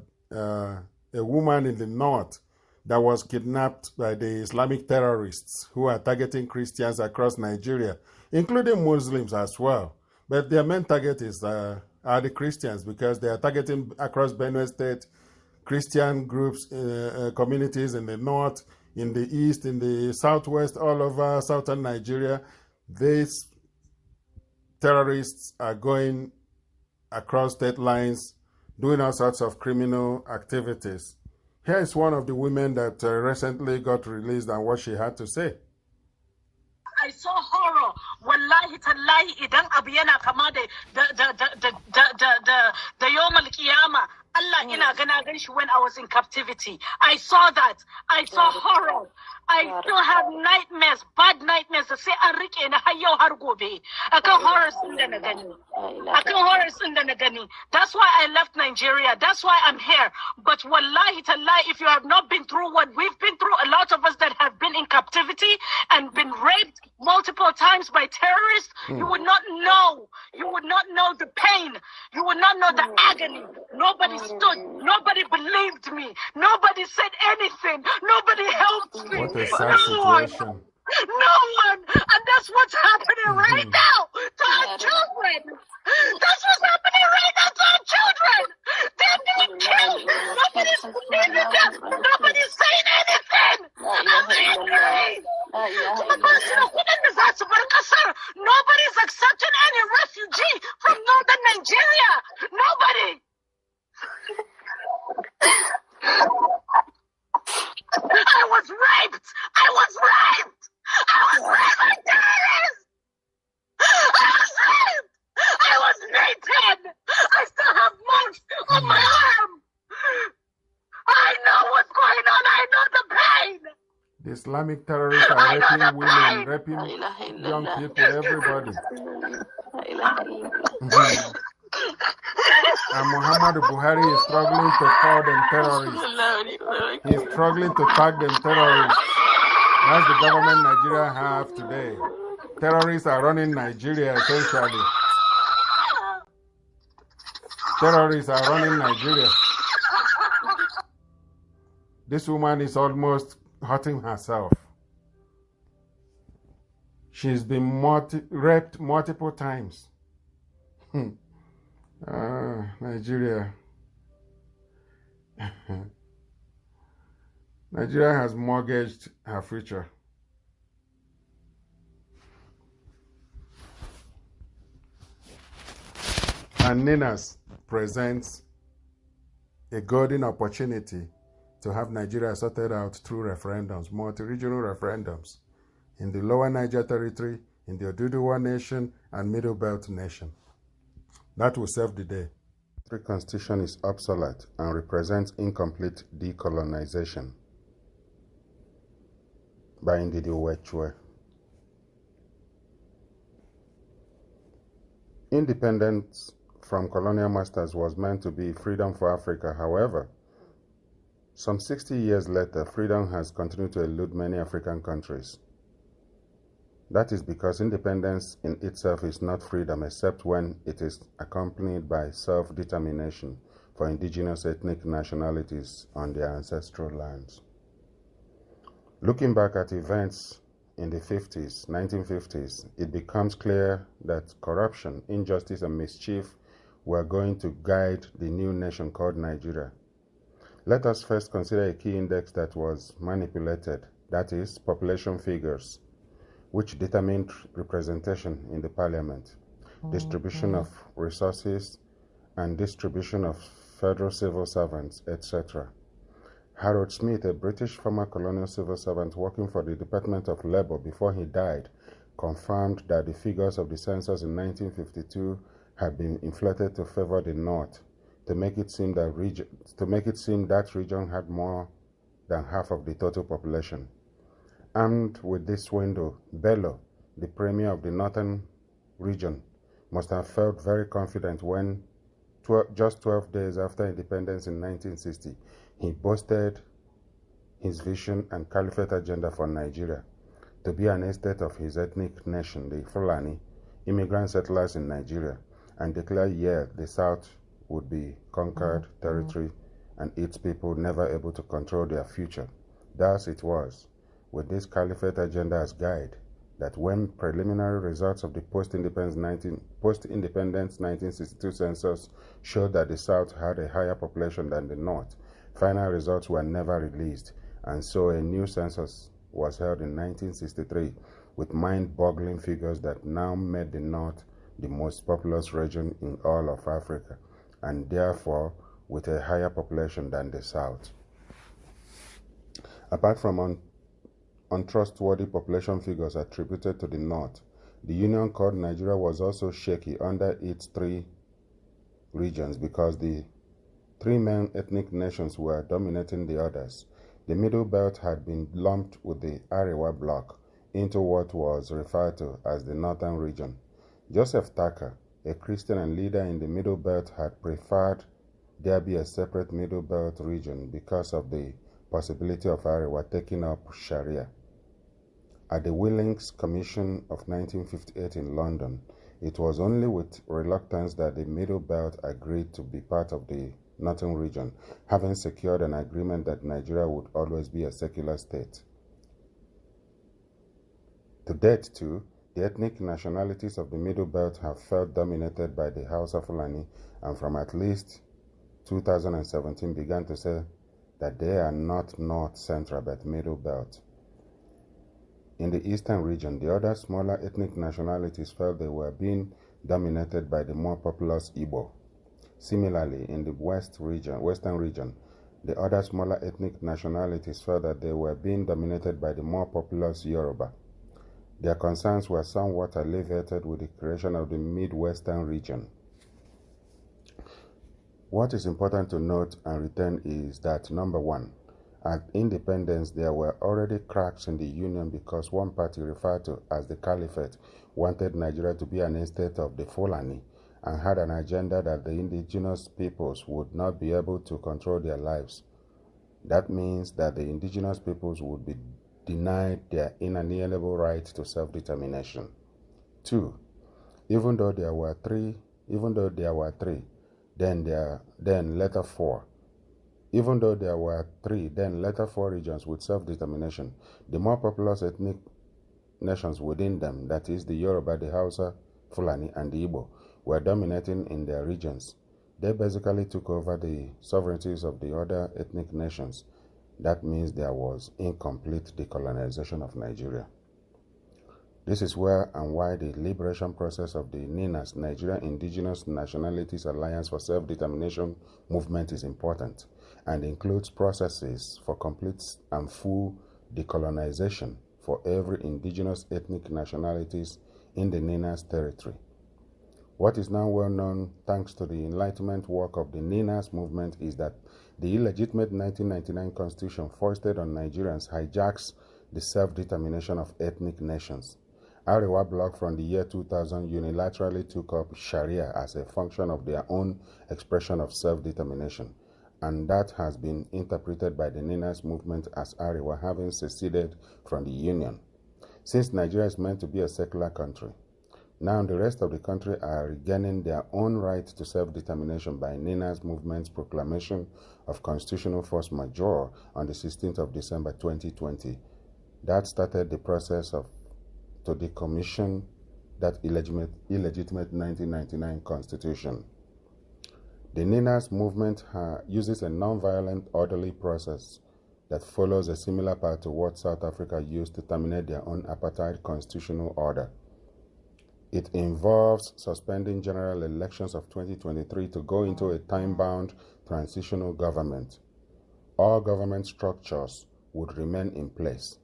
woman in the north that was kidnapped by the Islamic terrorists who are targeting Christians across Nigeria, including Muslims as well. But their main target is are the Christians because they are targeting across Benue State, Christian groups, communities in the north, in the east, in the southwest, all over southern Nigeria. These terrorists are going across state lines, doing all sorts of criminal activities. Here is one of the women that recently got released and what she had to say. I saw horror. Wallahi tallahi idan abu yana kama da yawm al-qiyama. Allah ina gana gan shi when I was in captivity. I saw that. I saw horror. I still have nightmares, bad nightmares. Sai an rike na har yau har gobe. Akan horrors din da na gani. That's why I left Nigeria. That's why I'm here. But wallahi tallahi, if you have not been through what we've been through, a lot of us that have been in captivity and been raped multiple times by terrorists, you would not know. You would not know the pain. You would not know the agony. Nobody stood. Nobody believed me. Nobody said anything. Nobody helped me. What a sad situation. No one. And that's what's happening right now to our children. That's what's happening right now to our children. They're being killed. Nobody's believing them. Nobody's saying anything. I'm angry. Nobody's accepting any refugee from northern Nigeria. Nobody. I was raped by terrorists. I was beaten. I still have marks on my arm. I know what's going on. I know the pain. The Islamic terrorists are raping women, raping young people, everybody. And Muhammad Buhari is struggling to call them terrorists. He is struggling to tag them terrorists. That's the government Nigeria have today. Terrorists are running Nigeria essentially. Terrorists are running Nigeria. This woman is almost hurting herself. She's been raped multiple times. Nigeria. Nigeria has mortgaged her future. And NINAS presents a golden opportunity to have Nigeria sorted out through referendums, multi-regional referendums, in the Lower Niger Territory, in the Oduduwa Nation, and Middle Belt Nation. That will save the day. The Constitution is obsolete and represents incomplete decolonization. By Ndidi Owechwe. Independence from colonial masters was meant to be freedom for Africa. However, some 60 years later, freedom has continued to elude many African countries. That is because independence in itself is not freedom except when it is accompanied by self-determination for indigenous ethnic nationalities on their ancestral lands. Looking back at events in the 1950s, it becomes clear that corruption, injustice, and mischief were going to guide the new nation called Nigeria. Let us first consider a key index that was manipulated, that is, population figures, which determined representation in the parliament, distribution of resources, and distribution of federal civil servants, etc. Harold Smith, a British former colonial civil servant working for the Department of Labour before he died, confirmed that the figures of the census in 1952 had been inflated to favor the North, to make it seem that region had more than half of the total population. Armed with this window, Bello, the premier of the northern region, must have felt very confident when, just 12 days after independence in 1960, he boasted his vision and caliphate agenda for Nigeria, to be an estate of his ethnic nation, the Fulani, immigrant settlers in Nigeria, and declared, the South would be conquered territory and its people never able to control their future. Thus it was, with this caliphate agenda as guide, that when preliminary results of the post-independence 1962 census showed that the South had a higher population than the North, final results were never released, and so a new census was held in 1963 with mind-boggling figures that now made the North the most populous region in all of Africa, and therefore with a higher population than the South. Apart from untrustworthy population figures attributed to the North, the union called Nigeria was also shaky under its three regions because the three main ethnic nations were dominating the others. The Middle Belt had been lumped with the Arewa bloc into what was referred to as the Northern region. Joseph Tucker, a Christian and leader in the Middle Belt, had preferred there be a separate Middle Belt region because of the possibility of Arewa taking up Sharia. At the Willings Commission of 1958 in London, it was only with reluctance that the Middle Belt agreed to be part of the Northern region, having secured an agreement that Nigeria would always be a secular state. To date, too, the ethnic nationalities of the Middle Belt have felt dominated by the Hausa Fulani, and from at least 2017 began to say that they are not North Central but Middle Belt. In the Eastern region, the other smaller ethnic nationalities felt they were being dominated by the more populous Igbo. Similarly, in the Western region, the other smaller ethnic nationalities felt that they were being dominated by the more populous Yoruba. Their concerns were somewhat alleviated with the creation of the Midwestern region. What is important to note and retain is that, number one, at independence there were already cracks in the union because one party, referred to as the Caliphate, wanted Nigeria to be an estate of the Fulani and had an agenda that the indigenous peoples would not be able to control their lives. That means that the indigenous peoples would be denied their inalienable right to self-determination. 2. Even though there were three, then later four. Even though there were three, then later four regions with self-determination, the more populous ethnic nations within them, that is the Yoruba, the Hausa, Fulani, and the Igbo, were dominating in their regions. They basically took over the sovereignties of the other ethnic nations. That means there was incomplete decolonization of Nigeria. This is where and why the liberation process of the NINAS, Nigerian Indigenous Nationalities Alliance for Self-Determination movement, is important and includes processes for complete and full decolonization for every indigenous ethnic nationalities in the NINAS territory. What is now well known thanks to the Enlightenment work of the NINAS movement is that the illegitimate 1999 constitution foisted on Nigerians hijacks the self-determination of ethnic nations. Arewa bloc from the year 2000 unilaterally took up Sharia as a function of their own expression of self-determination, and that has been interpreted by the NINAS movement as Arewa having seceded from the Union. Since Nigeria is meant to be a secular country, now the rest of the country are regaining their own right to self-determination by NINAS movement's proclamation of constitutional force majeure on the 16th of December 2020. That started the process to decommission that illegitimate 1999 constitution. The NINAS movement uses a non-violent, orderly process that follows a similar path to what South Africa used to terminate their own apartheid constitutional order. It involves suspending general elections of 2023 to go into a time-bound transitional government. All government structures would remain in place,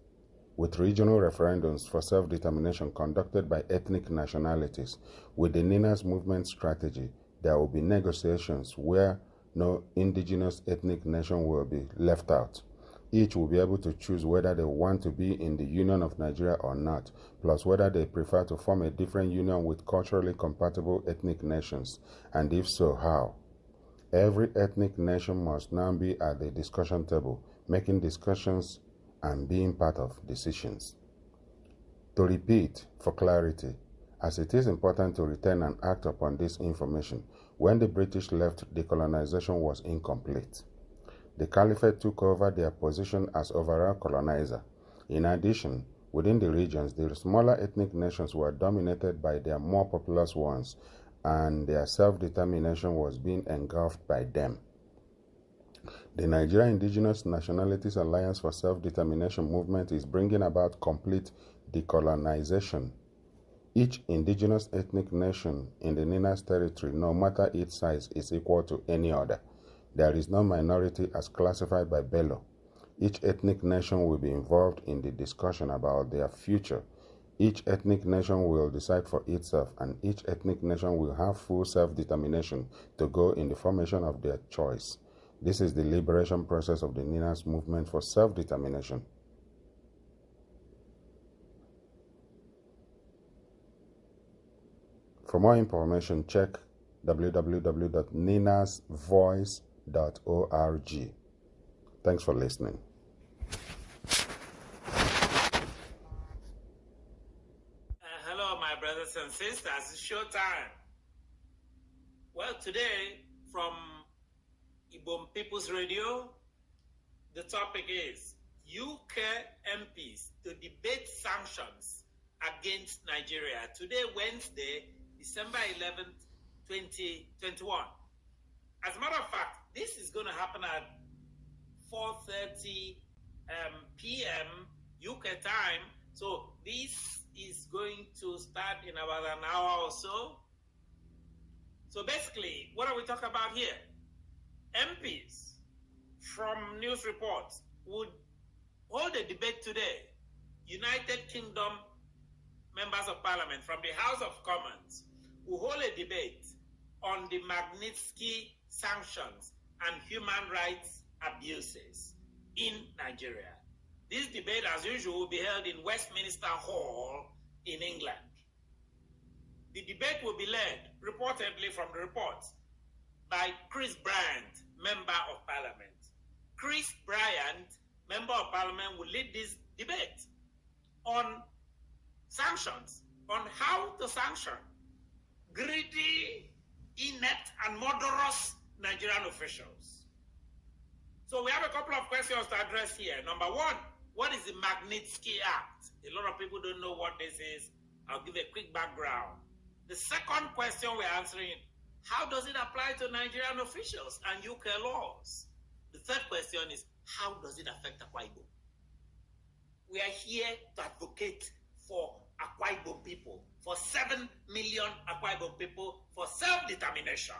with regional referendums for self-determination conducted by ethnic nationalities. With the NINAS movement strategy, there will be negotiations where no indigenous ethnic nation will be left out. Each will be able to choose whether they want to be in the Union of Nigeria or not, plus whether they prefer to form a different union with culturally compatible ethnic nations, and if so, how. Every ethnic nation must now be at the discussion table, making discussions and being part of decisions. To repeat, for clarity, as it is important to retain and act upon this information, when the British left, decolonization was incomplete. The Caliphate took over their position as overall colonizer. In addition, within the regions, the smaller ethnic nations were dominated by their more populous ones, and their self-determination was being engulfed by them. The Nigerian Indigenous Nationalities Alliance for Self-Determination movement is bringing about complete decolonization. Each indigenous ethnic nation in the NINAS territory, no matter its size, is equal to any other. There is no minority as classified by Bello. Each ethnic nation will be involved in the discussion about their future. Each ethnic nation will decide for itself, and each ethnic nation will have full self-determination to go in the formation of their choice. This is the liberation process of the NINAS movement for self-determination. For more information, check www.ninasvoice.org. Thanks for listening. Hello, my brothers and sisters. It's showtime. Well, today, from Ibom People's Radio, the topic is UK MPs to debate sanctions against Nigeria. Today, Wednesday, December 11th, 2021. As a matter of fact, this is going to happen at 4:30 p.m. UK time. So this is going to start in about an hour or so. So basically, what are we talking about here? MPs from news reports would hold a debate today. United Kingdom members of parliament from the House of Commons will hold a debate on the Magnitsky sanctions and human rights abuses in Nigeria. This debate, as usual, will be held in Westminster Hall in England. The debate will be led, reportedly from the reports, by Chris Bryant, Member of Parliament. Chris Bryant, Member of Parliament, will lead this debate on sanctions, on how to sanction greedy, inept, and murderous Nigerian officials. So we have a couple of questions to address here. Number one, what is the Magnitsky Act? A lot of people don't know what this is. I'll give a quick background. The second question we're answering, how does it apply to Nigerian officials and UK laws? The third question is, how does it affect Akwa Ibom? We are here to advocate for Akwa Ibom people, for 7 million Akwa Ibom people, for self-determination,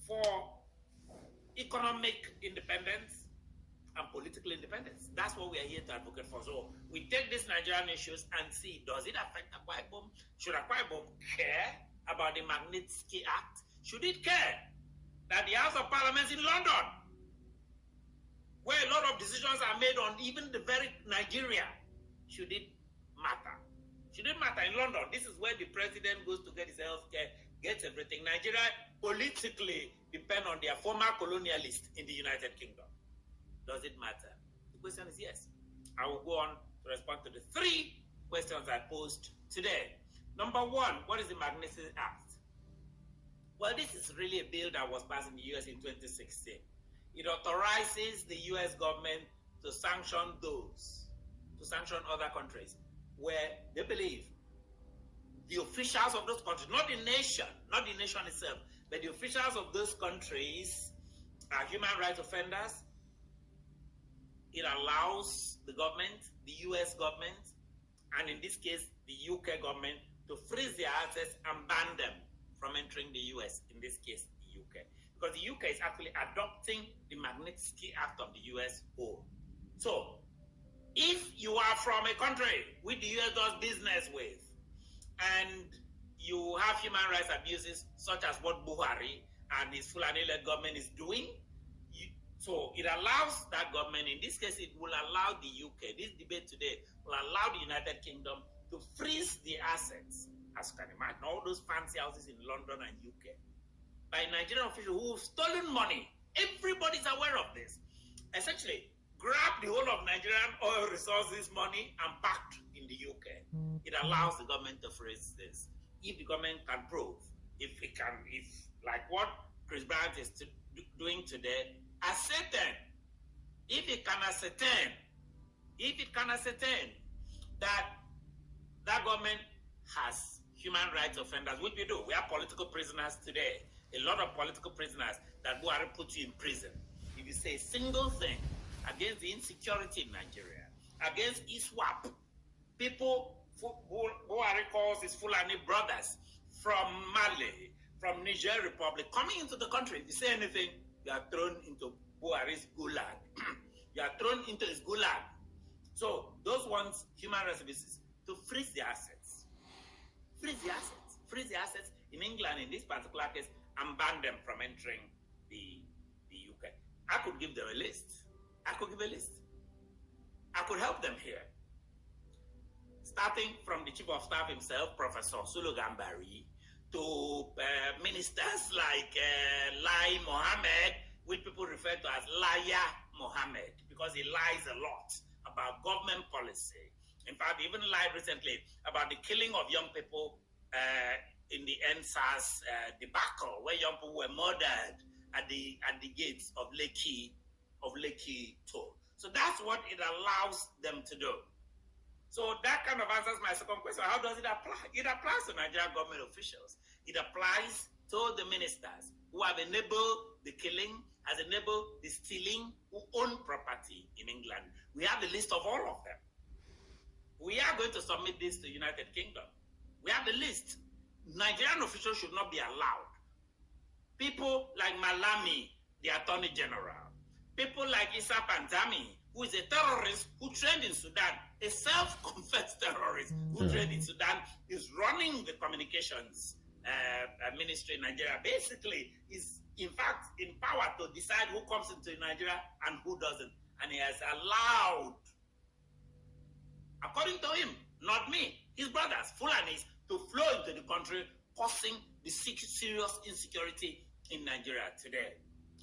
for economic independence and political independence. That's what we are here to advocate for. So we take these Nigerian issues and see, does it affect Akwa Ibom? Should Akwa Ibom care about the Magnitsky Act? Should it care that the House of Parliament in London, where a lot of decisions are made on even the very Nigeria, should it matter? Should it matter in London? This is where the president goes to get his health care, gets everything. Nigeria politically depend on their former colonialists in the United Kingdom. Does it matter? The question is yes. I will go on to respond to the 3 questions I posed today. Number 1, what is the Magnitsky Act? Well, this is really a bill that was passed in the US in 2016. It authorizes the US government to sanction other countries where they believe the officials of those countries, not the nation itself, but the officials of those countries are human rights offenders. It allows the government, the US government, and in this case, the UK government, to freeze their assets and ban them from entering the US, in this case, the UK. Because the UK is actually adopting the Magnitsky Act of the US whole. So, if you are from a country which the US does business with, and you have human rights abuses, such as what Buhari and his Fulani-led government is doing, so it allows that government, in this case, it will allow the UK, this debate today will allow the United Kingdom to freeze the assets, as you can imagine, all those fancy houses in London and UK, by Nigerian officials who've stolen money. Everybody's aware of this. Essentially, grab the whole of Nigerian oil resources money and packed in the UK. It allows the government to freeze this. If the government can prove, if like what Chris Bryant is doing today, if it can ascertain that that government has human rights offenders, which we do. We have political prisoners today, a lot of political prisoners that Buhari put you in prison. If you say a single thing against the insecurity in Nigeria, against ISWAP, people Buhari calls his Fulani brothers from Mali, from Niger Republic, coming into the country, if you say anything, you are thrown into Buhari's gulag. You are thrown into his gulag. So those ones, human rights abuses, to freeze the assets. Freeze the assets in England in this particular case, and ban them from entering the UK. I could give them a list. I could help them here. Starting from the Chief of Staff himself, Professor Sulu Gambari, to ministers like Lai Mohammed, which people refer to as Liar Mohammed, because he lies a lot about government policy. In fact, he even lied recently about the killing of young people in the NSAS debacle, where young people were murdered at the gates of Lekki Toll. So that's what it allows them to do. So that kind of answers my second question. How does it apply? It applies to Nigerian government officials. It applies to the ministers who have enabled the killing, has enabled the stealing, who own property in England. We have the list of all of them. We are going to submit this to United Kingdom. We have the list. Nigerian officials should not be allowed. People like Malami, the Attorney General. People like Issa Pantami, who is a terrorist who trained in Sudan, a self-confessed terrorist who trained in Sudan, is running the communications ministry in Nigeria. Basically, is in fact in power to decide who comes into Nigeria and who doesn't. And he has allowed, according to him, not me, his brothers, Fulanis, to flow into the country, causing the serious insecurity in Nigeria today.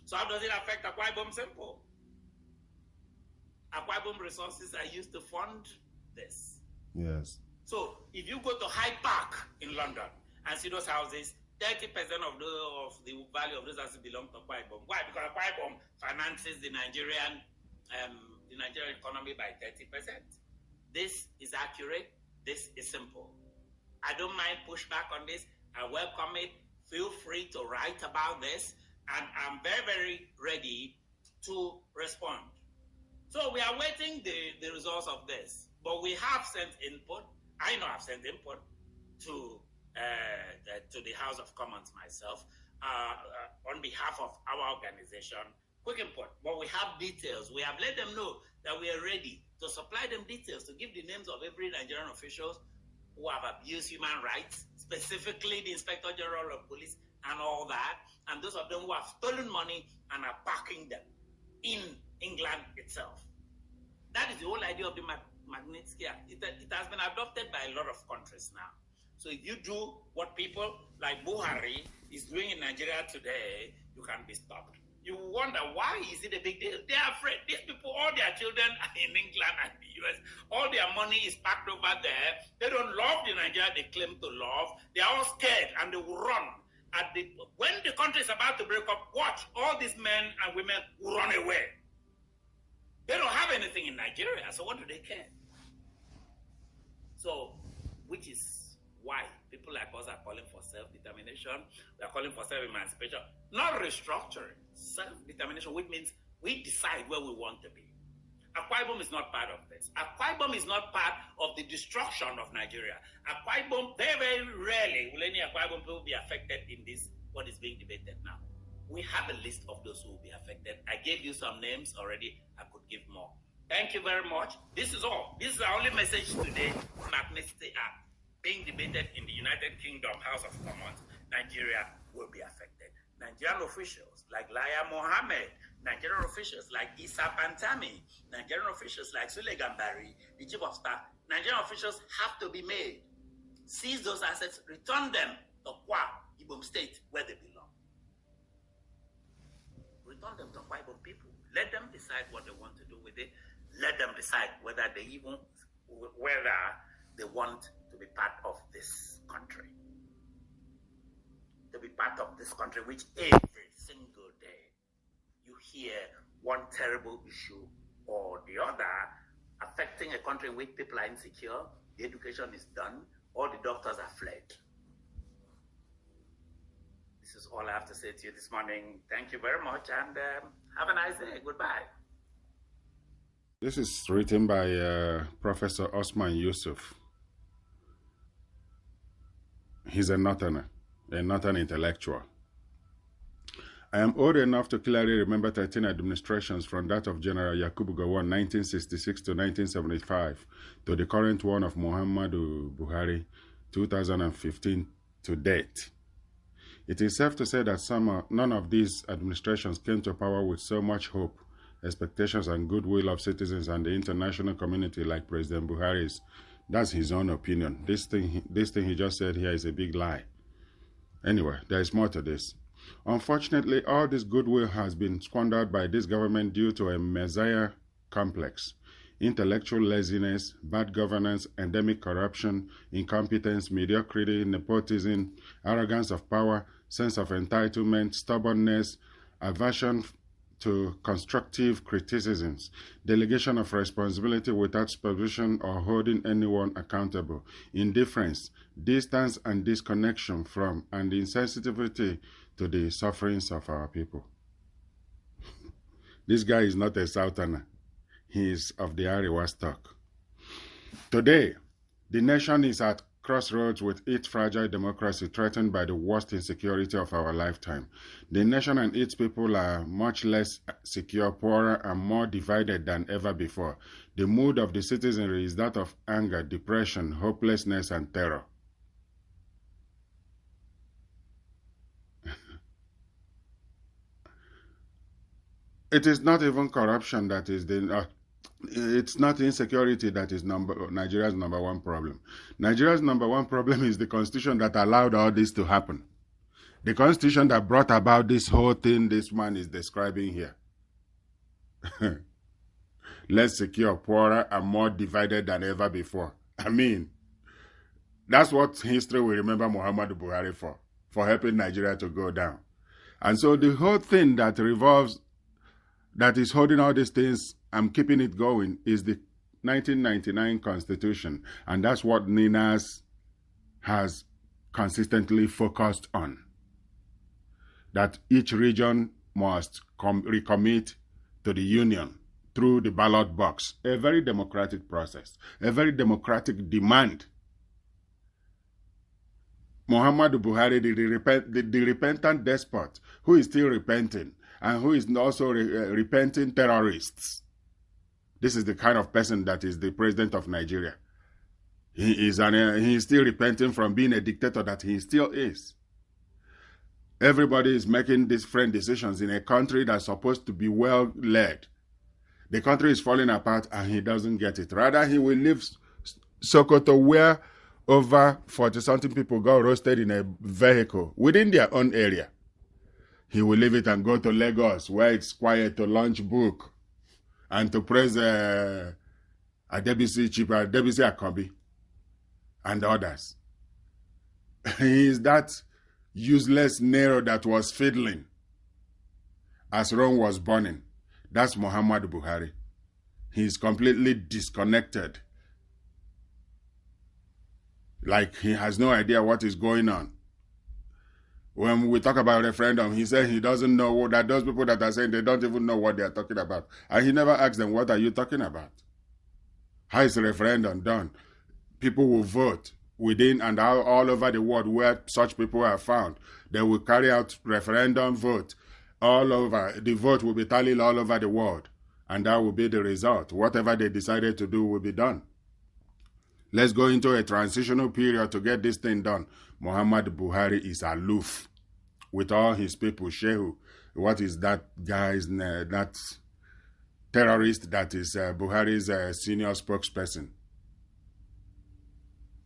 So how does it affect Akwa Ibom? Simple. Akwa Ibom resources are used to fund this. Yes. So if you go to Hyde Park in London and see those houses, 30% of the value of those houses belong to Akwa Ibom. Why? Because Akwa Ibom finances the Nigerian economy by 30%. This is accurate. This is simple. I don't mind pushback on this. I welcome it. Feel free to write about this. And I'm very, very ready to respond. So we are waiting the results of this. But we have sent input. I know I've sent input to the House of Commons myself on behalf of our organization. Quick input. But we have details. We have let them know that we are ready to supply them details, to give the names of every Nigerian officials who have abused human rights, specifically the Inspector General of Police and all that, and those of them who have stolen money and are parking them in England itself. That is the whole idea of the Magnitsky Act. It has been adopted by a lot of countries now. So if you do what people like Buhari is doing in Nigeria today, you can be stopped. You wonder, why is it a big deal? They are afraid. These people, all their children are in England and the US. All their money is packed over there. They don't love the Nigeria they claim to love. They are all scared and they will run. When the country is about to break up, watch, all these men and women will run away. They don't have anything in Nigeria, so what do they care? So, which is why people like us are calling for self-determination. We are calling for self-emancipation, not restructuring. Self-determination, which means we decide where we want to be. Akwa Ibom is not part of this. Akwa Ibom is not part of the destruction of Nigeria. Akwa Ibom, very, very rarely will any Akwa Ibom people be affected in this, what is being debated now. We have a list of those who will be affected. I gave you some names already. I could give more. Thank you very much. This is all. This is our only message today. Magnitsky Act being debated in the United Kingdom House of Commons. Nigeria will be affected. Nigerian officials like Laya Mohammed, Nigerian officials like Issa Pantami, Nigerian officials like Sule Gambari, the chief of staff, Nigerian officials have to be made. Seize those assets, return them to Kwa Ibom State where they belong. Return them to Kwa Ibom people. Let them decide what they want to do with it. Let them decide whether they want to be part of this country. To be part of this country, which every single day you hear one terrible issue or the other affecting a country in which people are insecure, the education is done, all the doctors are fled. This is all I have to say to you this morning. Thank you very much, and have a nice day. Goodbye. This is written by Professor Osman Yusuf. He's a northern intellectual. I am old enough to clearly remember 13 administrations from that of General Yakubu Gowon 1966 to 1975 to the current one of Muhammadu Buhari 2015 to date. It is safe to say that none of these administrations came to power with so much hope, expectations, and goodwill of citizens and the international community like President Buhari's. That's his own opinion. This thing he just said here is a big lie. Anyway, there is more to this. Unfortunately, all this goodwill has been squandered by this government due to a messiah complex. Intellectual laziness, bad governance, endemic corruption, incompetence, mediocrity, nepotism, arrogance of power, sense of entitlement, stubbornness, aversion to constructive criticisms, delegation of responsibility without supervision or holding anyone accountable, indifference, distance and disconnection from, and insensitivity to the sufferings of our people. This guy is not a Southerner. He is of the Arewa stock. Today, the nation is at crossroads with its fragile democracy threatened by the worst insecurity of our lifetime. The nation and its people are much less secure, poorer, and more divided than ever before. The mood of the citizenry is that of anger, depression, hopelessness, and terror. It is not even corruption that is the... it's not insecurity that is Nigeria's number one problem. Nigeria's number one problem is the constitution that allowed all this to happen. The constitution that brought about this whole thing this man is describing here. Less secure, poorer, and more divided than ever before. I mean, that's what history will remember Muhammadu Buhari for helping Nigeria to go down. And so the whole thing that revolves, that is holding all these things and keeping it going is the 1999 Constitution. And that's what NINAS has consistently focused on. That each region must recommit to the union through the ballot box. A very democratic process, a very democratic demand. Muhammadu Buhari, the repentant despot, who is still repenting, and who is also repenting terrorists. This is the kind of person that is the president of Nigeria. He is still repenting from being a dictator that he still is. Everybody is making different decisions in a country that's supposed to be well led. The country is falling apart and he doesn't get it. Rather, he will leave Sokoto where over 40-something people got roasted in a vehicle within their own area. He will leave it and go to Lagos where it's quiet to launch book and to praise Adebisi Akobi and others. He is that useless Nero that was fiddling as Rome was burning. That's Muhammadu Buhari. He is completely disconnected. Like he has no idea what is going on. When we talk about referendum, he said he doesn't know that those people that are saying they don't even know what they are talking about. And he never asked them, what are you talking about? How is the referendum done? People will vote within and all over the world where such people are found. They will carry out referendum vote all over. The vote will be tallied all over the world. And that will be the result. Whatever they decided to do will be done. Let's go into a transitional period to get this thing done. Muhammad Buhari is aloof with all his people. Shehu, what is that guy's name? That terrorist that is Buhari's senior spokesperson.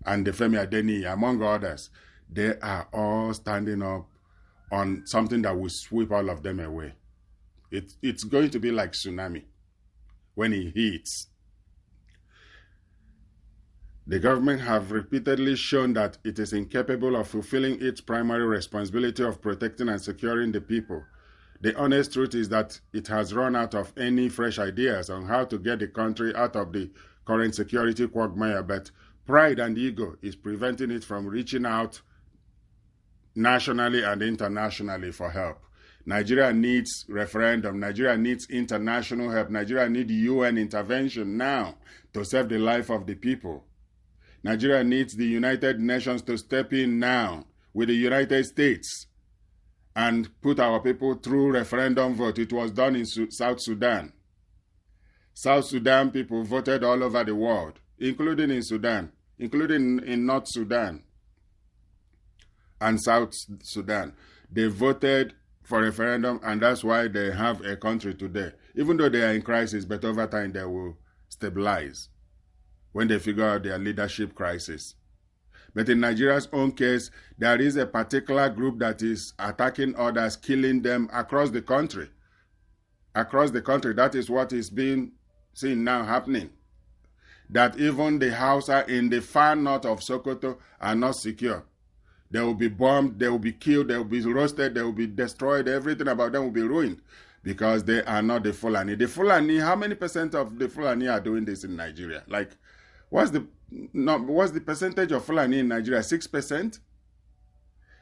And the Femi Adeni, among others, they are all standing up on something that will sweep all of them away. It's going to be like tsunami when it hits. The government have repeatedly shown that it is incapable of fulfilling its primary responsibility of protecting and securing the people. The honest truth is that it has run out of any fresh ideas on how to get the country out of the current security quagmire, but pride and ego is preventing it from reaching out nationally and internationally for help. Nigeria needs referendum. Nigeria needs international help. Nigeria needs UN intervention now to save the life of the people. Nigeria needs the United Nations to step in now with the United States and put our people through referendum vote. It was done in South Sudan. South Sudan people voted all over the world, including in Sudan, including in North Sudan and South Sudan. They voted for referendum, and that's why they have a country today. Even though they are in crisis, but over time they will stabilize when they figure out their leadership crisis. But in Nigeria's own case, there is a particular group that is attacking others, killing them across the country. Across the country, that is what is being seen now happening. That even the Hausa in the far north of Sokoto are not secure. They will be bombed, they will be killed, they will be roasted, they will be destroyed, everything about them will be ruined because they are not the Fulani. The Fulani, how many percent of the Fulani are doing this in Nigeria? Like, what's the percentage of Fulani in Nigeria? 6%?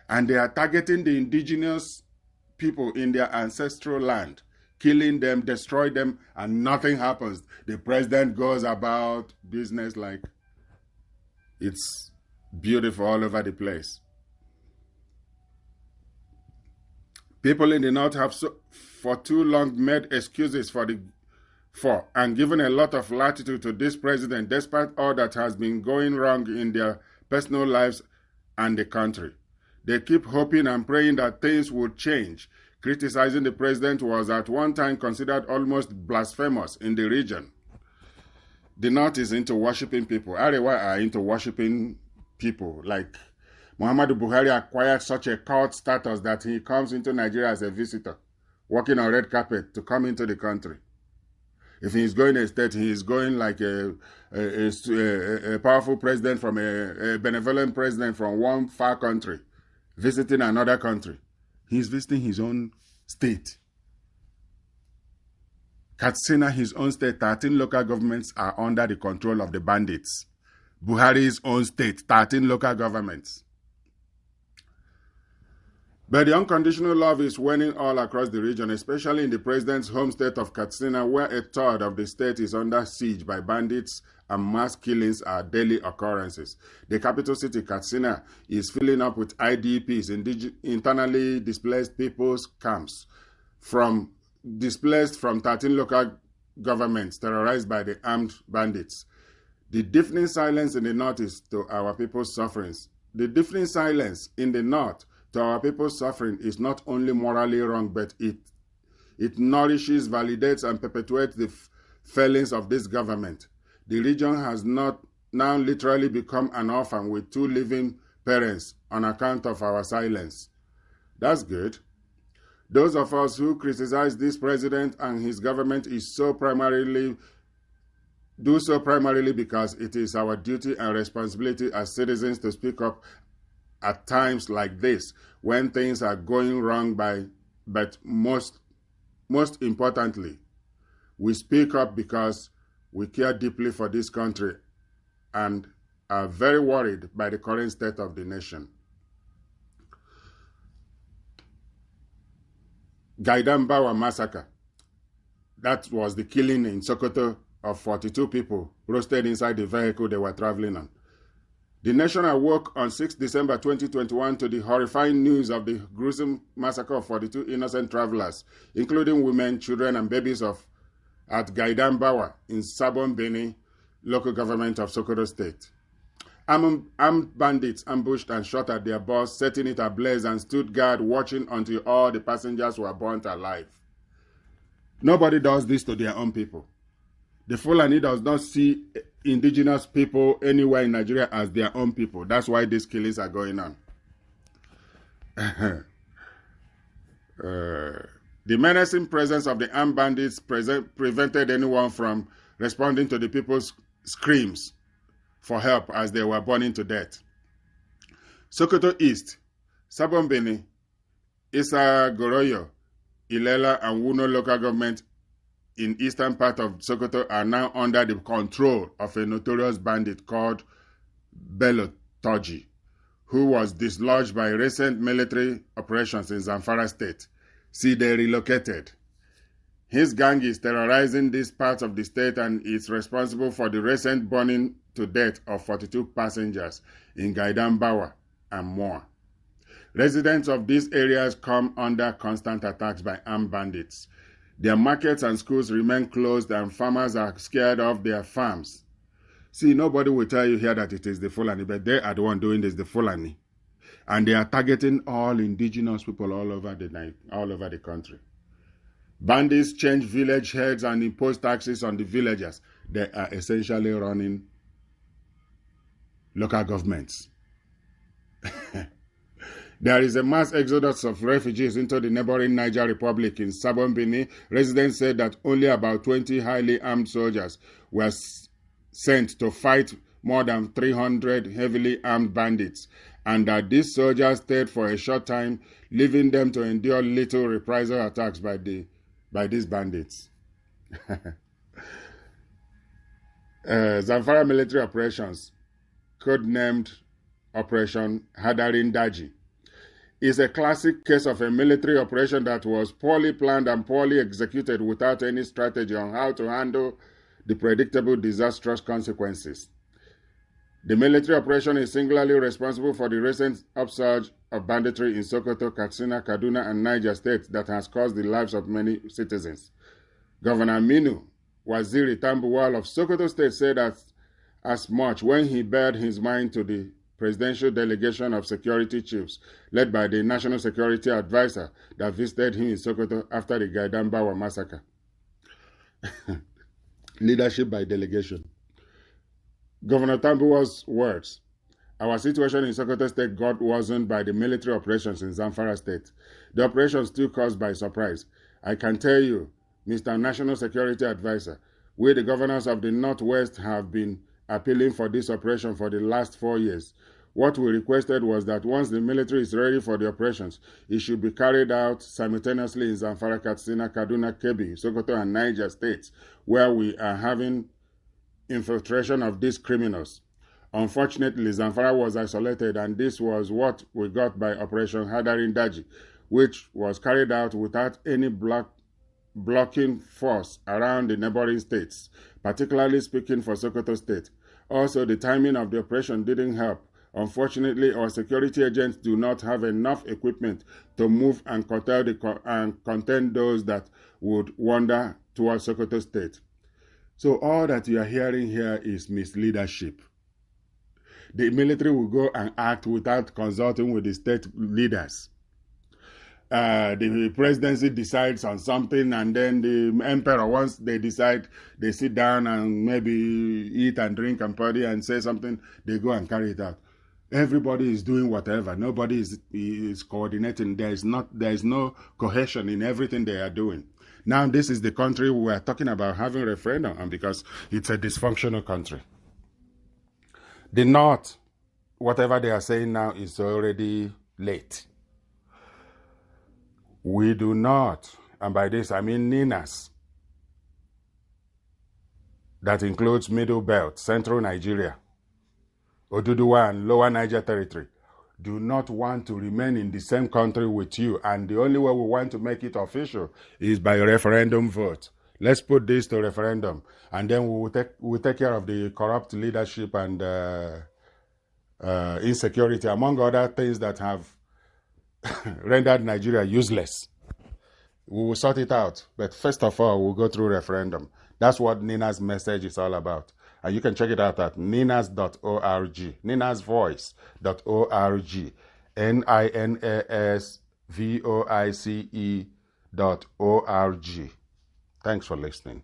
And they are targeting the indigenous people in their ancestral land, killing them, destroy them, and nothing happens. The president goes about business like it's beautiful all over the place. People in the north have for too long made excuses for and given a lot of latitude to this president despite all that has been going wrong in their personal lives and the country. They keep hoping and praying that things would change. Criticizing the president was at one time considered almost blasphemous in the region. The north is into worshipping people. Arewa are into worshipping people. Like Muhammadu Buhari acquired such a cult status that he comes into Nigeria as a visitor, walking on red carpet to come into the country. If he is going a state, he is going like a powerful president from a benevolent president from one far country, visiting another country. He is visiting his own state. Katsina, his own state, 13 local governments are under the control of the bandits. Buhari's own state, 13 local governments. But the unconditional love is waning all across the region, especially in the president's home state of Katsina, where a third of the state is under siege by bandits and mass killings are daily occurrences. The capital city, Katsina, is filling up with IDPs, internally displaced people's camps, displaced from 13 local governments terrorized by the armed bandits. The deafening silence in the north is to our people's sufferings. The deafening silence in the north to our people's suffering is not only morally wrong, but it nourishes, validates, and perpetuates the failings of this government. The region has now literally become an orphan with 2 living parents on account of our silence. That's good. Those of us who criticize this president and his government do so primarily because it is our duty and responsibility as citizens to speak up at times like this, when things are going wrong, but most importantly, we speak up because we care deeply for this country and are very worried by the current state of the nation. Gaidambawa massacre. That was the killing in Sokoto of 42 people roasted inside the vehicle they were traveling on. The nation awoke on 6 December 2021 to the horrifying news of the gruesome massacre of 42 innocent travelers, including women, children, and babies at Gaidambawa in Sabon Beni, local government of Sokoto State. Armed bandits ambushed and shot at their bus, setting it ablaze, and stood guard watching until all the passengers were burnt alive. Nobody does this to their own people. The Fulani does not see indigenous people anywhere in Nigeria as their own people. That's why these killings are going on. The menacing presence of the armed bandits prevented anyone from responding to the people's screams for help as they were burning to death. Sokoto East, Sabon Beni, Isa Goroyo, Ilela, and Wuno local government in eastern part of Sokoto are now under the control of a notorious bandit called Bello Toji, who was dislodged by recent military operations in Zamfara State. See, they relocated. His gang is terrorizing these parts of the state and is responsible for the recent burning to death of 42 passengers in Gaidambawa and more. Residents of these areas come under constant attacks by armed bandits. Their markets and schools remain closed and farmers are scared of their farms. See, nobody will tell you here that it is the Fulani, but they are the one doing this, the Fulani. And they are targeting all indigenous people all over the country. Bandits change village heads and impose taxes on the villagers. They are essentially running local governments. There is a mass exodus of refugees into the neighboring Niger Republic in Sabon Beni. Residents said that only about 20 highly armed soldiers were sent to fight more than 300 heavily armed bandits, and that these soldiers stayed for a short time, leaving them to endure little reprisal attacks by these bandits. Zamfara military operations, codenamed Operation Hadarin Daji, is a classic case of a military operation that was poorly planned and poorly executed without any strategy on how to handle the predictable disastrous consequences. The military operation is singularly responsible for the recent upsurge of banditry in Sokoto, Katsina, Kaduna, and Niger states that has cost the lives of many citizens. Governor Aminu Waziri Tambuwal of Sokoto State said as much when he bared his mind to the presidential delegation of security chiefs led by the National Security Advisor that visited him in Sokoto after the Gaidambawa massacre. Leadership by delegation. Governor Tambuwal's words: "Our situation in Sokoto State got worsened by the military operations in Zamfara State. The operations took us by surprise. I can tell you, Mr. National Security Advisor, we the governors of the Northwest have been appealing for this operation for the last 4 years. What we requested was that once the military is ready for the operations, it should be carried out simultaneously in Zamfara, Katsina, Kaduna, Kebbi, Sokoto, and Niger states, where we are having infiltration of these criminals. Unfortunately, Zamfara was isolated, and this was what we got by Operation Hadarin Daji, which was carried out without any blocking force around the neighboring states, particularly speaking for Sokoto State. Also, the timing of the operation didn't help. Unfortunately, our security agents do not have enough equipment to move and contain those that would wander towards Sokoto State. So all that you are hearing here is misleadership. The military will go and act without consulting with the state leaders. The presidency decides on something, and then the emperor, once they decide, they sit down and maybe eat and drink and party and say something, they go and carry it out. Everybody is doing whatever. Nobody is coordinating. There is no cohesion in everything they are doing. Now, this is the country we are talking about having a referendum, and because it's a dysfunctional country. The North, whatever they are saying now, is already late. We do not, and by this I mean NINAS, that includes Middle Belt, Central Nigeria, Oduduwa and Lower Niger Territory, do not want to remain in the same country with you, and the only way we want to make it official is by a referendum vote. Let's put this to referendum, and then we'll take care of the corrupt leadership and insecurity, among other things that have rendered Nigeria useless. We will sort it out, but first of all, we'll go through referendum. That's what NINA's message is all about. And you can check it out at ninas.org, ninasvoice.org, NINASVOICE.org. Thanks for listening.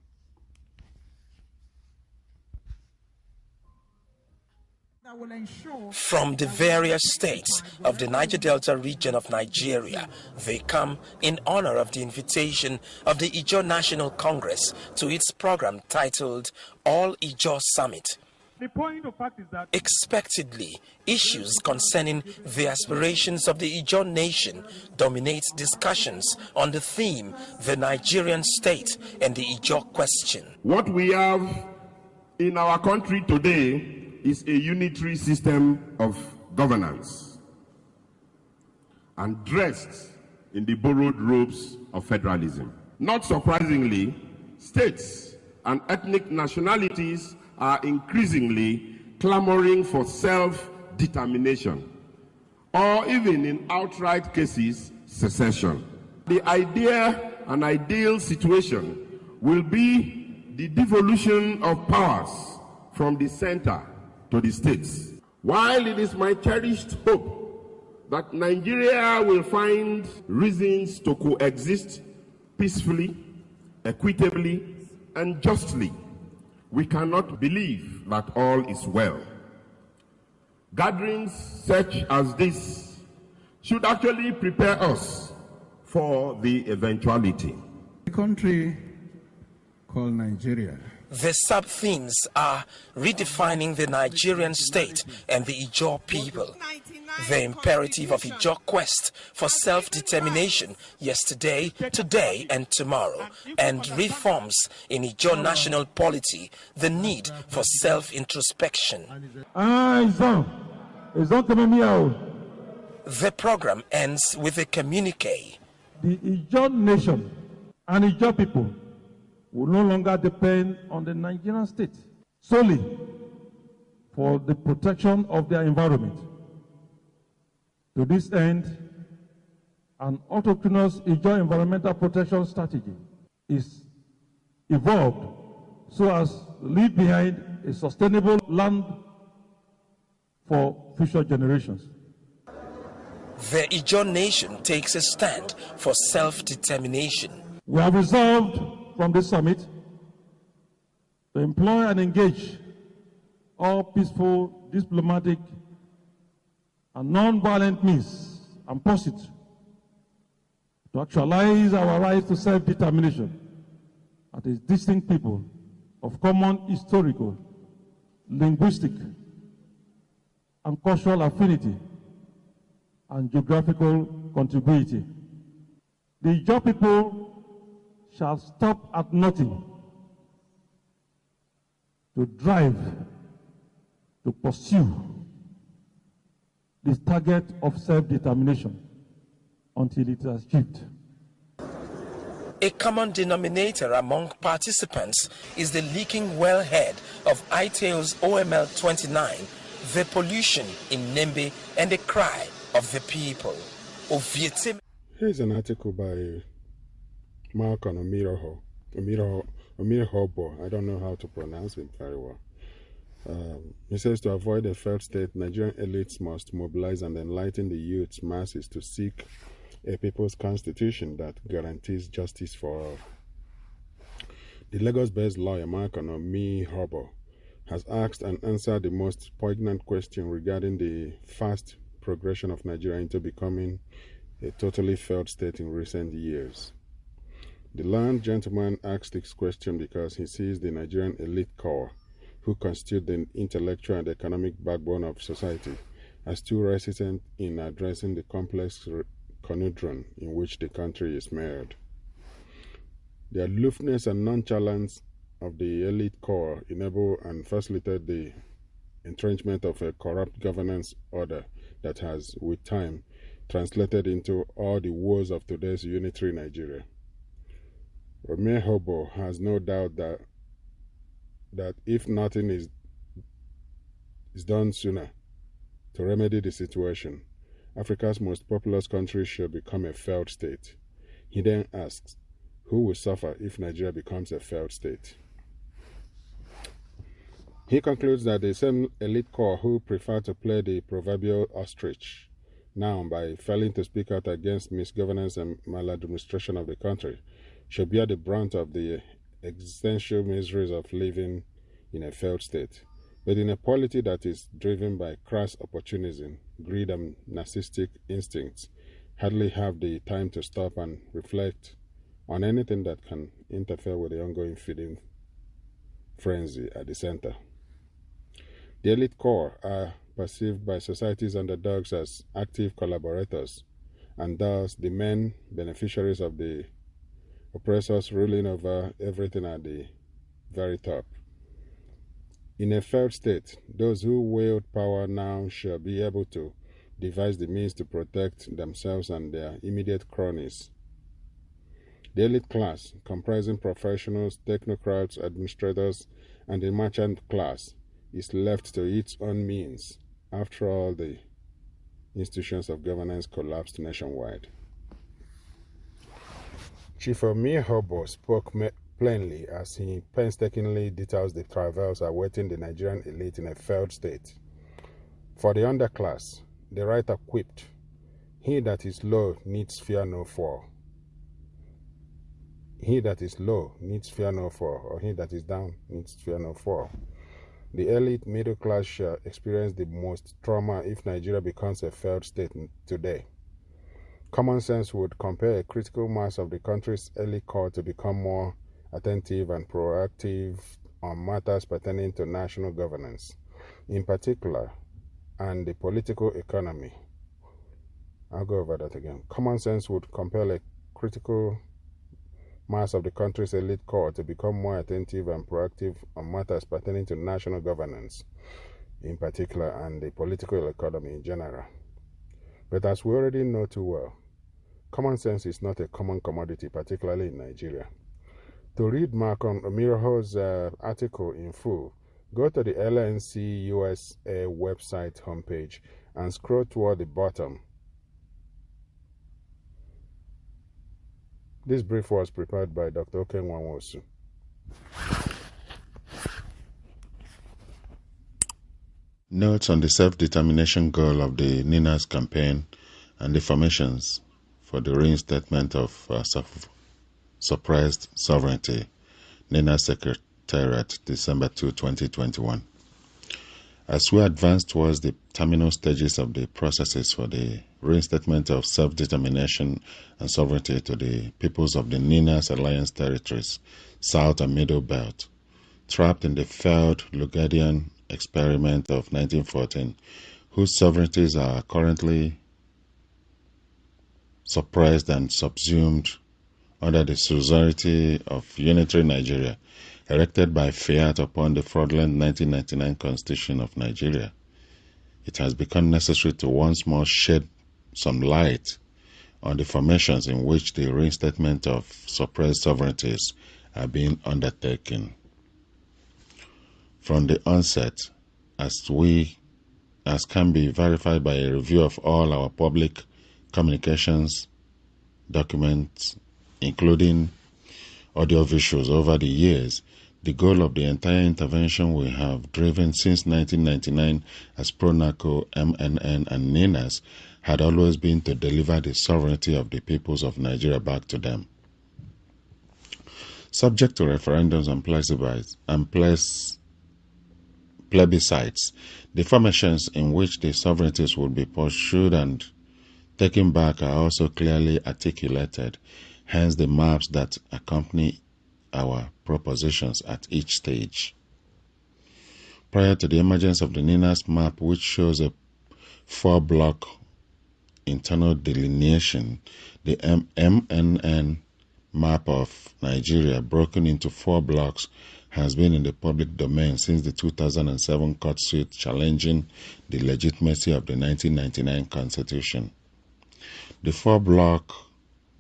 From the various states of the Niger Delta region of Nigeria, they come in honor of the invitation of the Ijaw National Congress to its program titled All Ijaw Summit. The point of fact is that expectedly, issues concerning the aspirations of the Ijaw nation dominate discussions on the theme, the Nigerian state and the Ijaw question. What we have in our country today is a unitary system of governance and dressed in the borrowed robes of federalism. Not surprisingly, states and ethnic nationalities are increasingly clamoring for self-determination, or even in outright cases, secession. The ideal situation will be the devolution of powers from the center to the states. While it is my cherished hope that Nigeria will find reasons to coexist peacefully, equitably, and justly, we cannot believe that all is well. Gatherings such as this should actually prepare us for the eventuality. The country called Nigeria. The sub-themes are redefining the Nigerian state and the Ijaw people, the imperative of Ijaw quest for self-determination yesterday, today, and tomorrow, and reforms in Ijaw national polity, the need for self-introspection. The program ends with a communique. The Ijaw nation and Ijaw people will no longer depend on the Nigerian state solely for the protection of their environment. To this end, an autochthonous Ijaw environmental protection strategy is evolved so as to leave behind a sustainable land for future generations. The Ijaw nation takes a stand for self-determination. We have resolved from this summit to employ and engage all peaceful, diplomatic, and non-violent means and Posits to actualize our right to self-determination as a distinct people of common historical, linguistic, and cultural affinity and geographical contiguity. The Ijaw people shall stop at nothing to drive to pursue this target of self-determination until it is achieved. A common denominator among participants is the leaking wellhead of ITAO's OML 29, the pollution in Nembe, and the cry of the people. Here's an article by Malcolm Omirohobo. I don't know how to pronounce it very well. He says to avoid a failed state, Nigerian elites must mobilize and enlighten the youth masses to seek a people's constitution that guarantees justice for all. The Lagos-based lawyer Malcolm Omirohobo has asked and answered the most poignant question regarding the fast progression of Nigeria into becoming a totally failed state in recent years. The learned gentleman asked this question because he sees the Nigerian elite core, who constitute the intellectual and economic backbone of society, as too reticent in addressing the complex conundrum in which the country is mired. The aloofness and nonchalance of the elite core enable and facilitate the entrenchment of a corrupt governance order that has, with time, translated into all the woes of today's unitary Nigeria. Omirohobo has no doubt that if nothing is done sooner to remedy the situation, Africa's most populous country should become a failed state. He then asks, who will suffer if Nigeria becomes a failed state? He concludes that the same elite core who prefer to play the proverbial ostrich now by failing to speak out against misgovernance and maladministration of the country should bear the brunt of the existential miseries of living in a failed state, but in a polity that is driven by crass opportunism, greed, and narcissistic instincts, hardly have the time to stop and reflect on anything that can interfere with the ongoing feeding frenzy at the center. The elite core are perceived by society's underdogs as active collaborators, and thus the main beneficiaries of the oppressors ruling over everything at the very top. In a failed state, those who wield power now shall be able to devise the means to protect themselves and their immediate cronies. The elite class, comprising professionals, technocrats, administrators, and the merchant class, is left to its own means after all the institutions of governance collapsed nationwide. Chief Omirohobo spoke plainly as he painstakingly details the travails awaiting the Nigerian elite in a failed state. For the underclass, the writer quipped, "He that is low needs fear no fall. He that is low needs fear no fall, or he that is down needs fear no fall." The elite middle class shall experience the most trauma if Nigeria becomes a failed state today. Common sense would compel a critical mass of the country's elite core to become more attentive and proactive on matters pertaining to national governance, in particular, and the political economy. I'll go over that again. Common sense would compel a critical mass of the country's elite core to become more attentive and proactive on matters pertaining to national governance, in particular, and the political economy in general. But as we already know too well, common sense is not a common commodity, particularly in Nigeria. To read Malcolm Omirohobo's article in full, go to the LNC USA website homepage and scroll toward the bottom. This brief was prepared by Dr. Okenwanwosu. Notes on the self-determination goal of the NINAS campaign and the formations for the reinstatement of suppressed sovereignty, NINAS Secretariat, December 2, 2021. As we advance towards the terminal stages of the processes for the reinstatement of self-determination and sovereignty to the peoples of the NINAS Alliance territories, South and Middle Belt, trapped in the failed Lugadian experiment of 1914, whose sovereignties are currently suppressed and subsumed under the suzerainty of Unitary Nigeria, erected by fiat upon the fraudulent 1999 Constitution of Nigeria, it has become necessary to once more shed some light on the formations in which the reinstatement of suppressed sovereignties are being undertaken. From the onset, as can be verified by a review of all our public communications documents, including audio-visuals over the years, the goal of the entire intervention we have driven since 1999 as PRONACO, MNN, and NINAS had always been to deliver the sovereignty of the peoples of Nigeria back to them. Subject to referendums and plebiscites, the formations in which the sovereignties would be pursued and taken back are also clearly articulated, hence the maps that accompany our propositions at each stage. Prior to the emergence of the NINAS map, which shows a 4-block internal delineation, the MNN map of Nigeria, broken into 4 blocks, has been in the public domain since the 2007 court suit challenging the legitimacy of the 1999 Constitution. The 4-block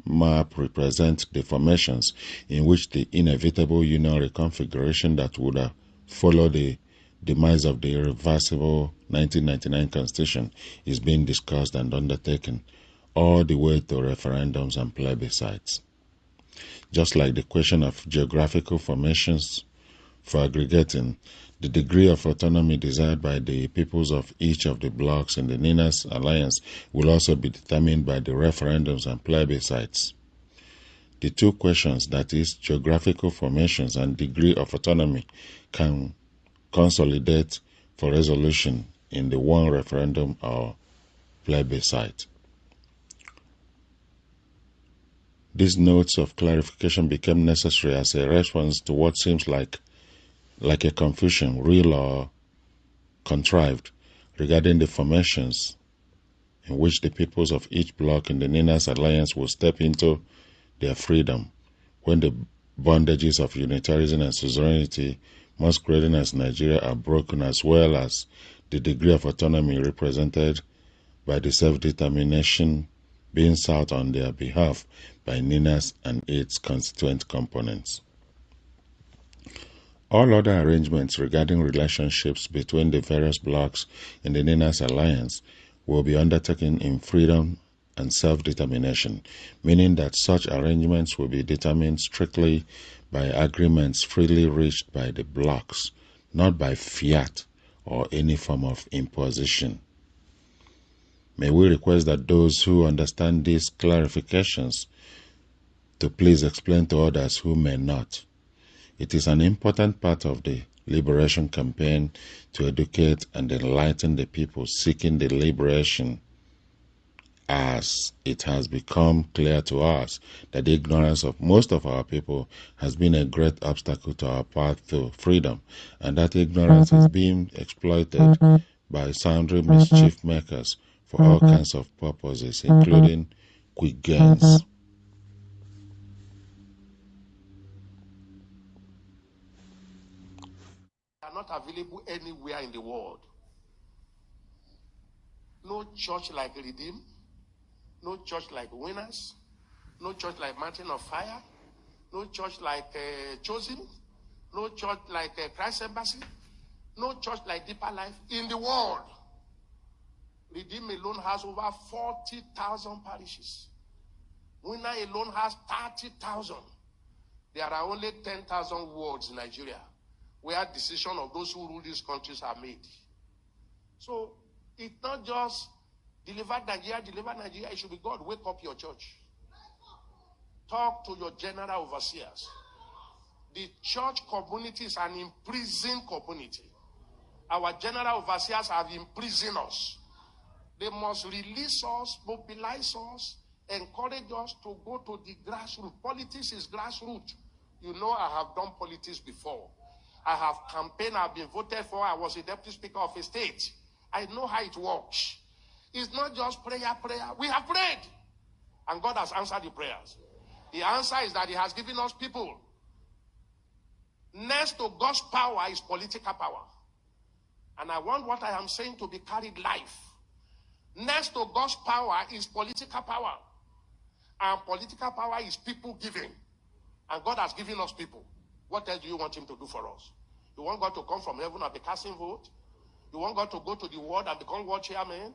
map represents the formations in which the inevitable union reconfiguration that would have followed the demise of the irreversible 1999 Constitution is being discussed and undertaken, all the way to referendums and plebiscites. Just like the question of geographical formations for aggregating, the degree of autonomy desired by the peoples of each of the blocks in the NINAS alliance will also be determined by the referendums and plebiscites. The two questions, that is, geographical formations and degree of autonomy, can consolidate for resolution in the one referendum or plebiscite. These notes of clarification became necessary as a response to what seems like a confusion, real or contrived, regarding the formations in which the peoples of each bloc in the NINAS alliance will step into their freedom when the bondages of unitarism and suzerainty masquerading as Nigeria are broken, as well as the degree of autonomy represented by the self-determination being sought on their behalf by NINAS and its constituent components. All other arrangements regarding relationships between the various blocs in the NINAS alliance will be undertaken in freedom and self-determination, meaning that such arrangements will be determined strictly by agreements freely reached by the blocs, not by fiat or any form of imposition. May we request that those who understand these clarifications to please explain to others who may not. It is an important part of the liberation campaign to educate and enlighten the people seeking the liberation, as it has become clear to us that the ignorance of most of our people has been a great obstacle to our path to freedom, and that ignorance is being exploited by sundry mischief makers for all kinds of purposes, including quick gains. Are not available anywhere in the world. No church like Redeem, no church like Winners, no church like Mountain of Fire, no church like Chosen, no church like Christ Embassy, no church like Deeper Life in the world. Redeem alone has over 40,000 parishes. Winner alone has 30,000. There are only 10,000 wards in Nigeria where decisions of those who rule these countries are made. So it's not just deliver Nigeria. It should be God, wake up your church. Talk to your general overseers. The church community is an imprisoned community. Our general overseers have imprisoned us. They must release us, mobilize us, encourage us to go to the grassroots. Politics is grassroots. You know, I have done politics before. I have campaigned, I've been voted for, I was a deputy speaker of a state. I know how it works. It's not just prayer. We have prayed, and God has answered the prayers. The answer is that He has given us people Next to God's power is political power. And I want what I am saying to be carried live. Next to God's power is political power. And political power is people giving. And God has given us people. What else do you want him to do for us? You want God to come from heaven and be casting vote? You want God to go to the world and become world chairman?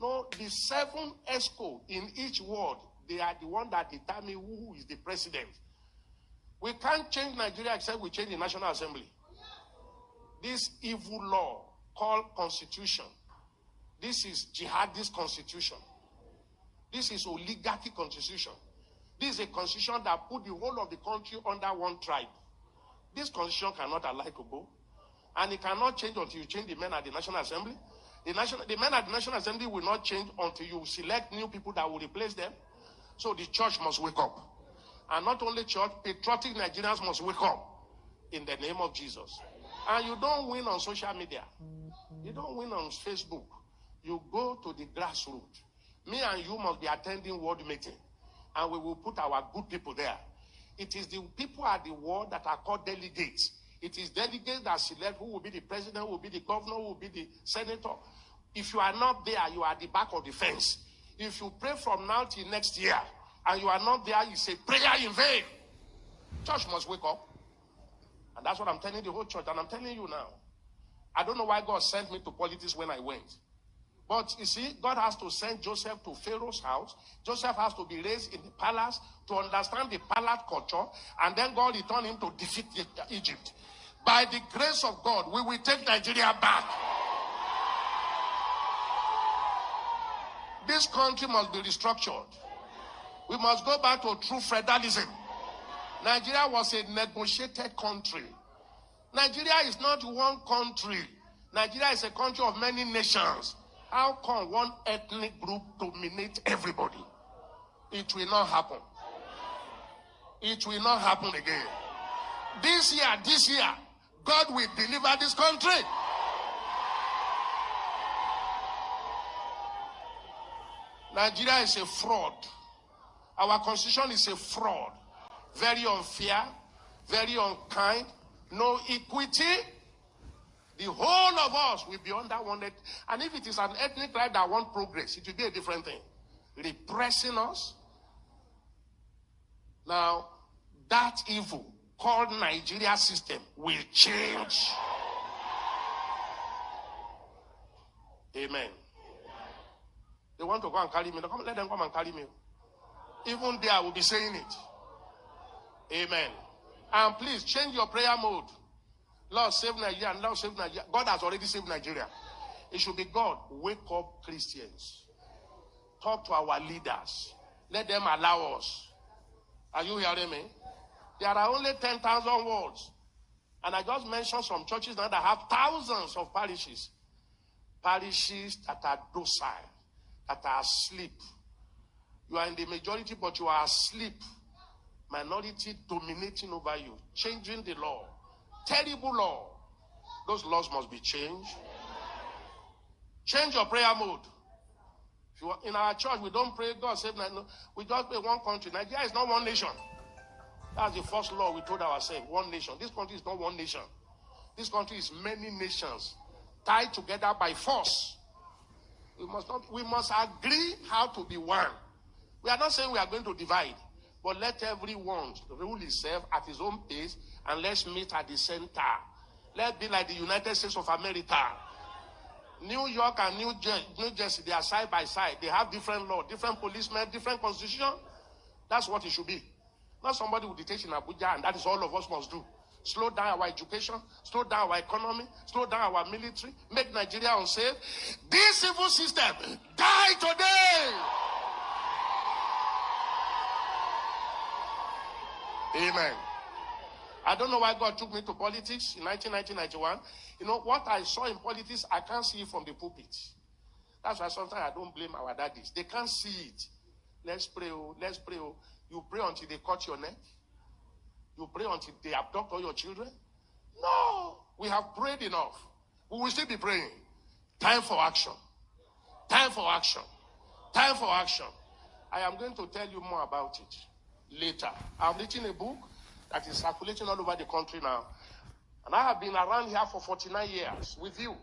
No, the 7 ESCO in each ward, they are the one that determine who is the president. We can't change Nigeria except we change the National Assembly. This evil law called constitution, this is jihadist constitution. This is oligarchy constitution. This is a constitution that put the whole of the country under one tribe. This constitution cannot allow to go. And it cannot change until you change the men at the National Assembly. The men at the National Assembly will not change until you select new people that will replace them. So the church must wake up. And not only church, patriotic Nigerians must wake up in the name of Jesus. And you don't win on social media. You don't win on Facebook. You go to the grassroots. Me and you must be attending world meeting. And we will put our good people there. It is the people at the world that are called delegates. It is delegates that select who will be the president, who will be the governor, who will be the senator. If you are not there, you are at the back of the fence. If you pray from now till next year, and you are not there, it's a prayer in vain. Church must wake up. And that's what I'm telling the whole church. And I'm telling you now. I don't know why God sent me to politics when I went. But you see, God has to send Joseph to Pharaoh's house. Joseph has to be raised in the palace to understand the palace culture. And then God returned him to defeat Egypt. By the grace of God, we will take Nigeria back. This country must be restructured. We must go back to true federalism. Nigeria was a negotiated country. Nigeria is not one country. Nigeria is a country of many nations. How can one ethnic group dominate everybody? It will not happen. It will not happen again. This year, God will deliver this country. Nigeria is a fraud. Our constitution is a fraud. Very unfair, very unkind, no equity. The whole of us will be under one. And if it is an ethnic tribe that wants progress, it will be a different thing. Repressing us. Now, that evil called Nigeria system will change. Amen. They want to go and carry me. Let them come and carry me. Even there, I will be saying it. Amen. And please change your prayer mode. Lord, save Nigeria. And Lord, save Nigeria. God has already saved Nigeria. It should be God. Wake up, Christians. Talk to our leaders. Let them allow us. Are you hearing me? There are only 10,000 wards. And I just mentioned some churches now that have thousands of parishes. Parishes that are docile, that are asleep. You are in the majority, but you are asleep. Minority dominating over you. Changing the law. Terrible law. Those laws must be changed. Change your prayer mode. If you are in our church, we don't pray, God save Nigeria. We just pray one country. Nigeria is not one nation. That's the first law we told ourselves. One nation. This country is not one nation. This country is many nations tied together by force. We must agree how to be one. We are not saying we are going to divide, but let everyone rule himself at his own pace, and let's meet at the center. Let's be like the United States of America. New York and New Jersey, they are side by side. They have different law, different policemen, different constitution. That's what it should be. Not somebody who dictates in Abuja, and that is all of us must do. Slow down our education, slow down our economy, slow down our military, make Nigeria unsafe. This evil system, die today! Amen. I don't know why God took me to politics in 1991. You know, what I saw in politics, I can't see it from the pulpit. That's why sometimes I don't blame our daddies. They can't see it. Let's pray, oh, let's pray. Oh. You pray until they cut your neck. You pray until they abduct all your children. No, we have prayed enough. We will still be praying. Time for action. Time for action. Time for action. I am going to tell you more about it later. I'm writing a book that is circulating all over the country now. And I have been around here for 49 years with you.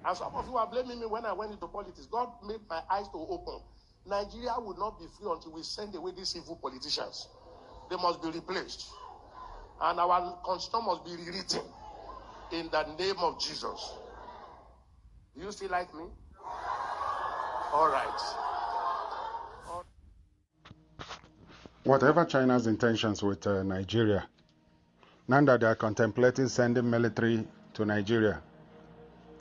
And some of you are blaming me when I went into politics. God made my eyes to open. Nigeria will not be free until we send away these evil politicians. They must be replaced. And our constitution must be rewritten in the name of Jesus. Do you still like me? All right. Whatever China's intentions with Nigeria, now that they are contemplating sending military to Nigeria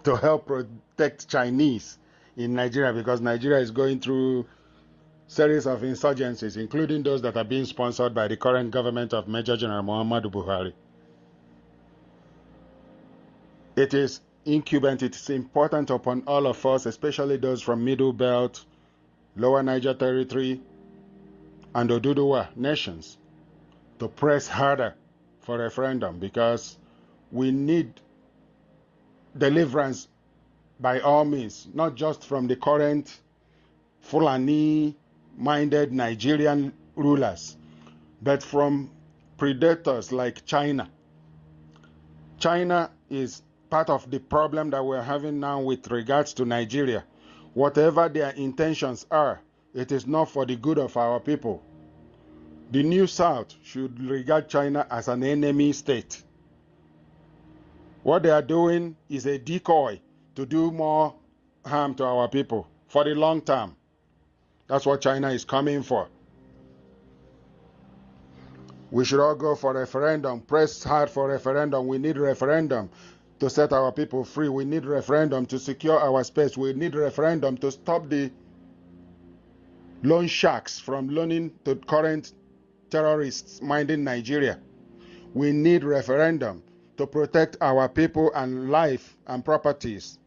to help protect Chinese in Nigeria, because Nigeria is going through series of insurgencies, including those that are being sponsored by the current government of Major General Muhammadu Buhari. It is incumbent, it is important upon all of us, especially those from Middle Belt, Lower Niger Territory, and Oduduwa nations, to press harder for referendum, because we need deliverance by all means, not just from the current Fulani-minded Nigerian rulers, but from predators like China. China is part of the problem that we're having now with regards to Nigeria. Whatever their intentions are, it is not for the good of our people. The New South should regard China as an enemy state. What they are doing is a decoy to do more harm to our people for the long term. That's what China is coming for. We should all go for referendum, press hard for referendum. We need referendum to set our people free. We need referendum to secure our space. We need referendum to stop the loan sharks from loaning to current terrorists minding Nigeria. We need referendum to protect our people and life and properties.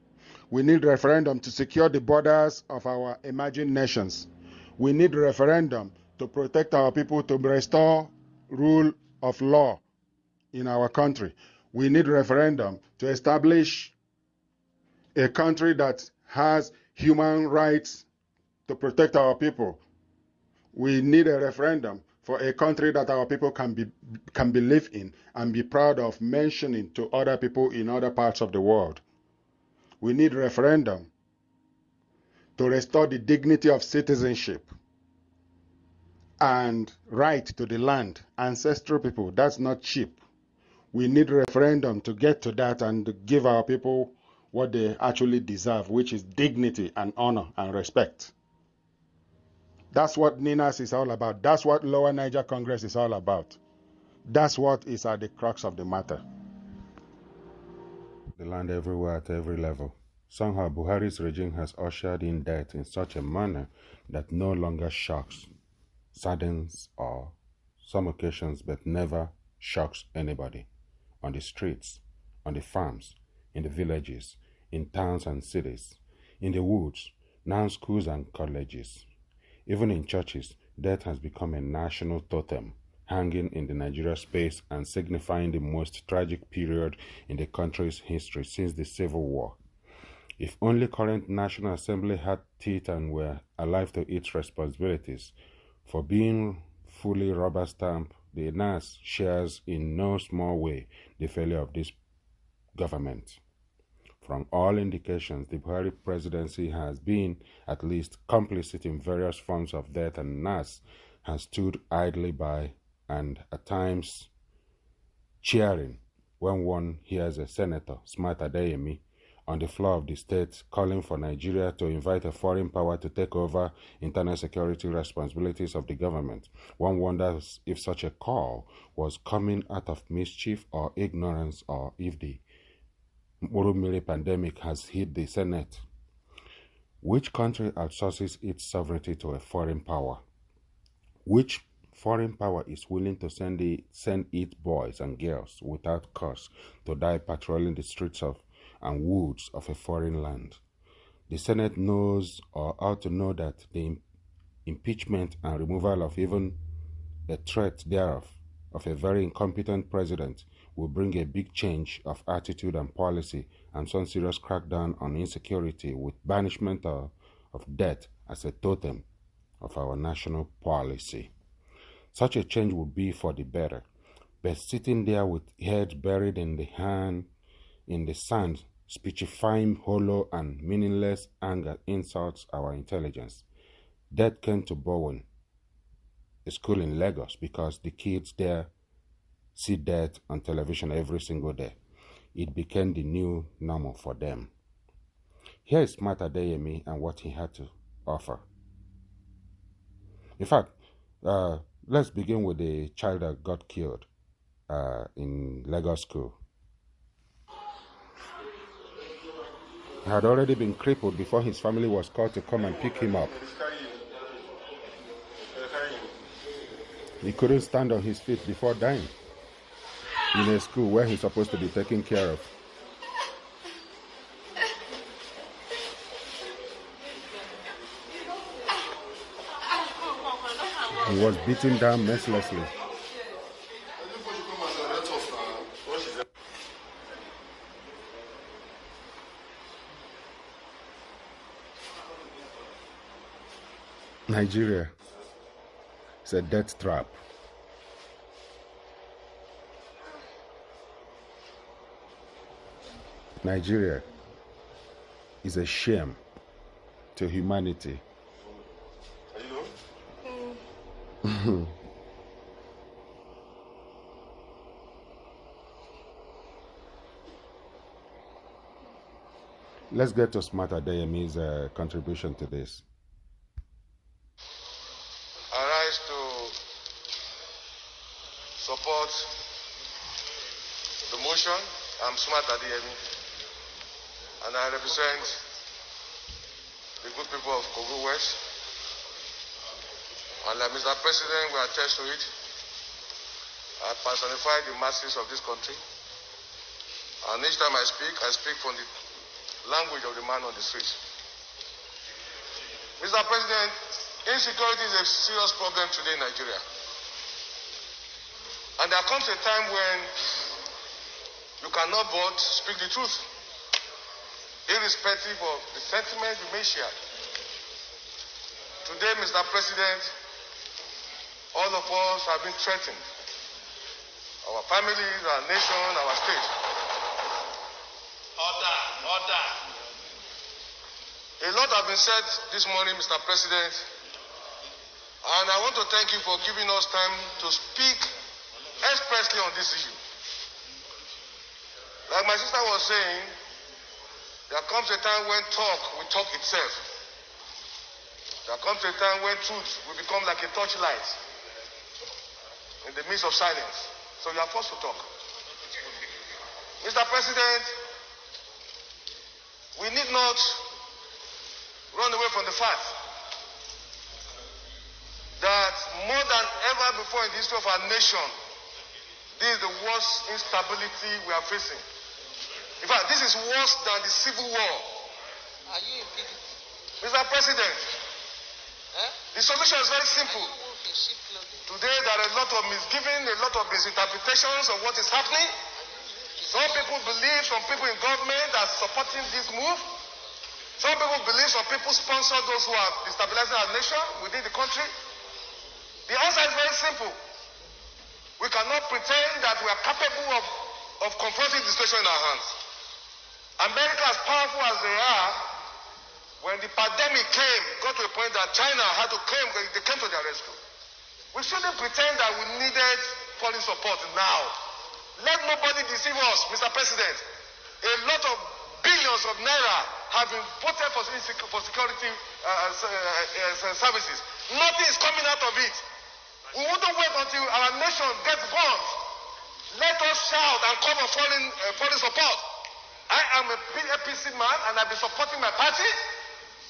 We need referendum to secure the borders of our emerging nations. We need referendum to protect our people, to restore rule of law in our country. We need referendum to establish a country that has human rights to protect our people. We need a referendum for a country that our people can live in and be proud of mentioning to other people in other parts of the world. We need referendum to restore the dignity of citizenship and right to the land. Ancestral people, that's not cheap. We need referendum to get to that and to give our people what they actually deserve, which is dignity and honor and respect. That's what NINAS is all about. That's what Lower Niger Congress is all about. That's what is at the crux of the matter. The land everywhere at every level. Somehow Buhari's regime has ushered in death in such a manner that no longer shocks, saddens, or some occasions, but never shocks anybody. On the streets, on the farms, in the villages, in towns and cities, in the woods, now schools and colleges. Even in churches, death has become a national totem, hanging in the Nigeria space and signifying the most tragic period in the country's history since the Civil War. If only current National Assembly had teeth and were alive to its responsibilities, for being fully rubber-stamped, the NAS shares in no small way the failure of this government. From all indications, the Buhari presidency has been at least complicit in various forms of death, and NAS has stood idly by and at times cheering when one hears a senator, Smart Adeyemi, on the floor of the state calling for Nigeria to invite a foreign power to take over internal security responsibilities of the government. One wonders if such a call was coming out of mischief or ignorance, or if the Murumiri pandemic has hit the Senate. Which country outsources its sovereignty to a foreign power? Which foreign power is willing to send its boys and girls without cause to die patrolling the streets and woods of a foreign land? The Senate knows, or ought to know, that the impeachment and removal of even a threat thereof of a very incompetent president will bring a big change of attitude and policy, and some serious crackdown on insecurity, with banishment of debt as a totem of our national policy. Such a change would be for the better, but sitting there with head buried in the sand, speechifying hollow and meaningless anger insults our intelligence. Death came to Bowen, a school in Lagos, because the kids there see death on television every single day. It became the new normal for them. Here is Smart Adeyemi and what he had to offer. In fact, let's begin with the child that got killed in Lagos school. He had already been crippled before his family was called to come and pick him up. He couldn't stand on his feet before dying in a school where he's supposed to be taken care of. He was beaten down mercilessly. Nigeria is a death trap. Nigeria is a shame to humanity. Let's get to Smart Adeyemi's contribution to this. I rise to support the motion. I'm Smart Adeyemi, and I represent the good people of Kogi West. And like Mr. President will attest to it, I personify the masses of this country. And each time I speak from the language of the man on the street. Mr. President, insecurity is a serious problem today in Nigeria. And there comes a time when you cannot but speak the truth, irrespective of the sentiment you may share. Today, Mr. President, all of us have been threatened. Our families, our nation, our state. Order. A lot has been said this morning, Mr. President, and I want to thank you for giving us time to speak expressly on this issue. Like my sister was saying, there comes a time when talk will talk itself. There comes a time when truth will become like a torchlight in the midst of silence. So you are forced to talk. Mr. President, we need not run away from the fact that more than ever before in the history of our nation, this is the worst instability we are facing. In fact, this is worse than the Civil War. Are you in PDP? Mr. President, the solution is very simple. Today there are a lot of misgiving, a lot of misinterpretations of what is happening. Some people believe, some people in government are supporting this move. Some people believe, some people sponsor those who are destabilizing our nation within the country. The answer is very simple. We cannot pretend that we are capable of confronting the situation in our hands. America, as powerful as they are, when the pandemic came, got to a point that China had to come, they came to their rescue. We shouldn't pretend that we needed foreign support now. Let nobody deceive us, Mr. President. A lot of billions of naira have been voted for security services. Nothing is coming out of it. We wouldn't wait until our nation gets bombed. Let us shout and call for foreign support. I am a APC man and I've been supporting my party.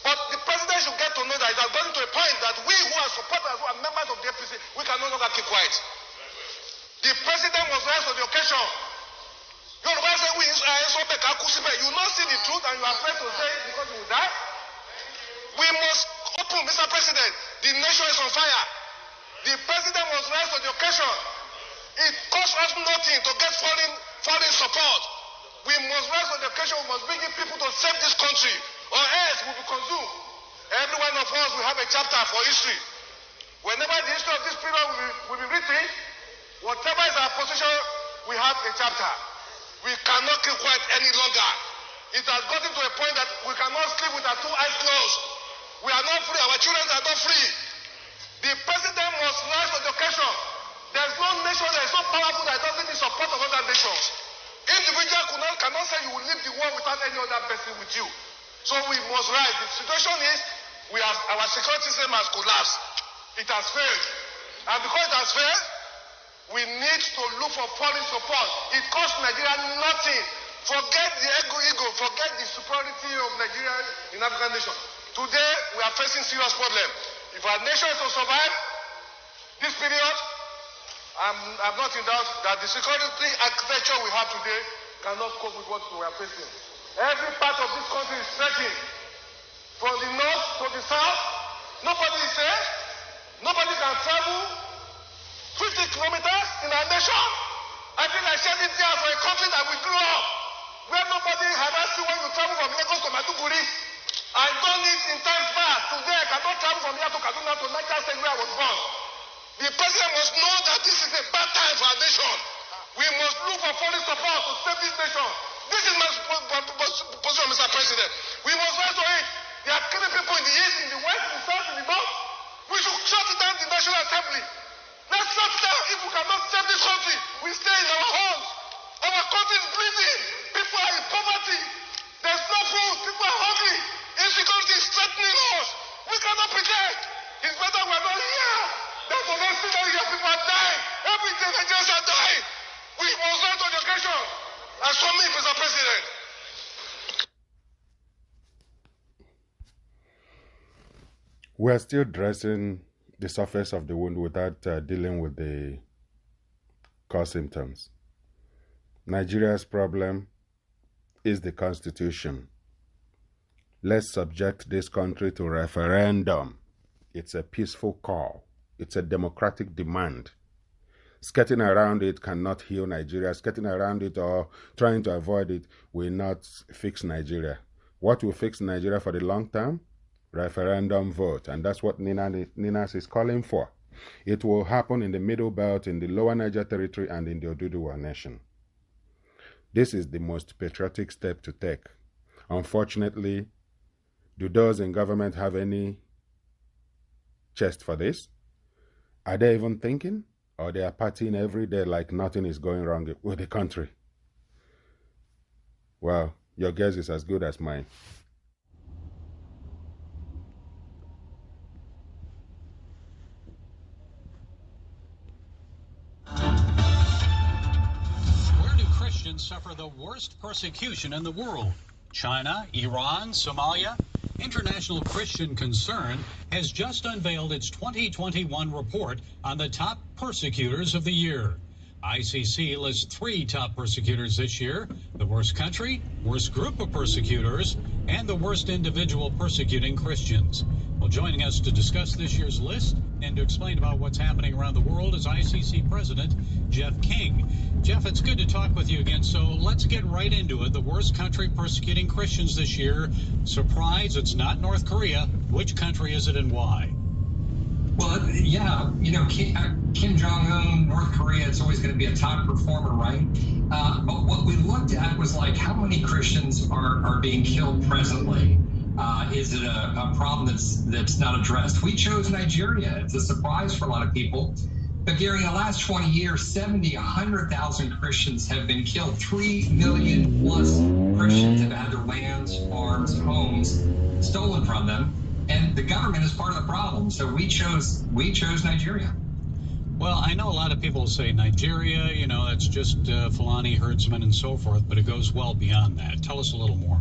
But the president should get to know that it has gotten to a point that we who are supporters, who are members of the APC, we can no longer keep quiet. The president must rise to the occasion. You will not see the truth and you are afraid to say it because you will die. We must open, Mr. President. The nation is on fire. The president must rise to the occasion. It costs us nothing to get foreign support. We must rise to the occasion. We must bring in people to save this country, or else we will be consumed. Every one of us will have a chapter for history. Whenever the history of this period will be written, Whatever is our position, we have a chapter. We cannot keep quiet any longer. It has gotten to a point that we cannot sleep with our two eyes closed. We are not free. Our children are not free. The president must rise to the occasion. There's no nation that is so powerful that doesn't need support of other nations. Individual cannot say you will leave the world without any other person with you. So we must rise. The situation is our security system has collapsed. It has failed. And because it has failed, we need to look for foreign support. It costs Nigeria nothing. Forget the ego, forget the superiority of Nigeria in African nation. Today, we are facing serious problem. If our nation is to survive this period, I'm not in doubt that the security architecture we have today cannot cope with what we are facing. Every part of this country is threatened. From the north to the south, nobody is safe. Nobody can travel 50 kilometers in our nation. I think I said it there for a country that we grew up, where nobody had asked you when you travel from Lagos to Maiduguri. I've done it in times past. Today I cannot travel from here to Kaduna to Niger State where I was born. The president must know that this is a bad time for our nation. We must look for foreign support to save this nation. This is my position, Mr. President. We must rise to it. They are killing people in the east, in the west, in the south, in the north. We should shut down the National Assembly. Let's shut down. If we cannot save this country, we stay in our homes. Our country is bleeding. People are in poverty. There's no food. People are hungry. Insecurity is threatening us. We cannot pretend. It's better we're not here. That's the next thing that here. People are dying. Every day Nigerians are dying. We must rise to the occasion. And so me, Mr. President. We're still dressing the surface of the wound without dealing with the cause symptoms. Nigeria's problem is the constitution. Let's subject this country to referendum. It's a peaceful call. It's a democratic demand. Skirting around it cannot heal Nigeria. Skirting around it or trying to avoid it will not fix Nigeria. What will fix Nigeria for the long term? Referendum vote. And that's what NINAS is calling for. It will happen in the Middle Belt, in the Lower Niger Territory, and in the Oduduwa Nation. This is the most patriotic step to take. Unfortunately, do those in government have any chest for this? Are they even thinking? Or they are partying every day like nothing is going wrong with the country? Well, your guess is as good as mine. Where do Christians suffer the worst persecution in the world? China, Iran, Somalia? International Christian Concern has just unveiled its 2021 report on the top persecutors of the year. ICC lists 3 top persecutors this year: the worst country, worst group of persecutors, and the worst individual persecuting Christians. Well, joining us to discuss this year's list and to explain about what's happening around the world is ICC President Jeff King. Jeff, it's good to talk with you again. So let's get right into it. The worst country persecuting Christians this year. Surprise, it's not North Korea. Which country is it and why? Well, yeah, Kim Jong-un, North Korea, it's always going to be a top performer, right? But what we looked at was like how many Christians are being killed presently. Is it a problem that's not addressed? We chose Nigeria. It's a surprise for a lot of people. But Gary, in the last 20 years, 100,000 Christians have been killed. 3 million plus Christians have had their lands, farms, homes stolen from them. And the government is part of the problem. So we chose Nigeria. Well, I know a lot of people say Nigeria, that's just Fulani herdsmen and so forth, but it goes well beyond that. Tell us a little more.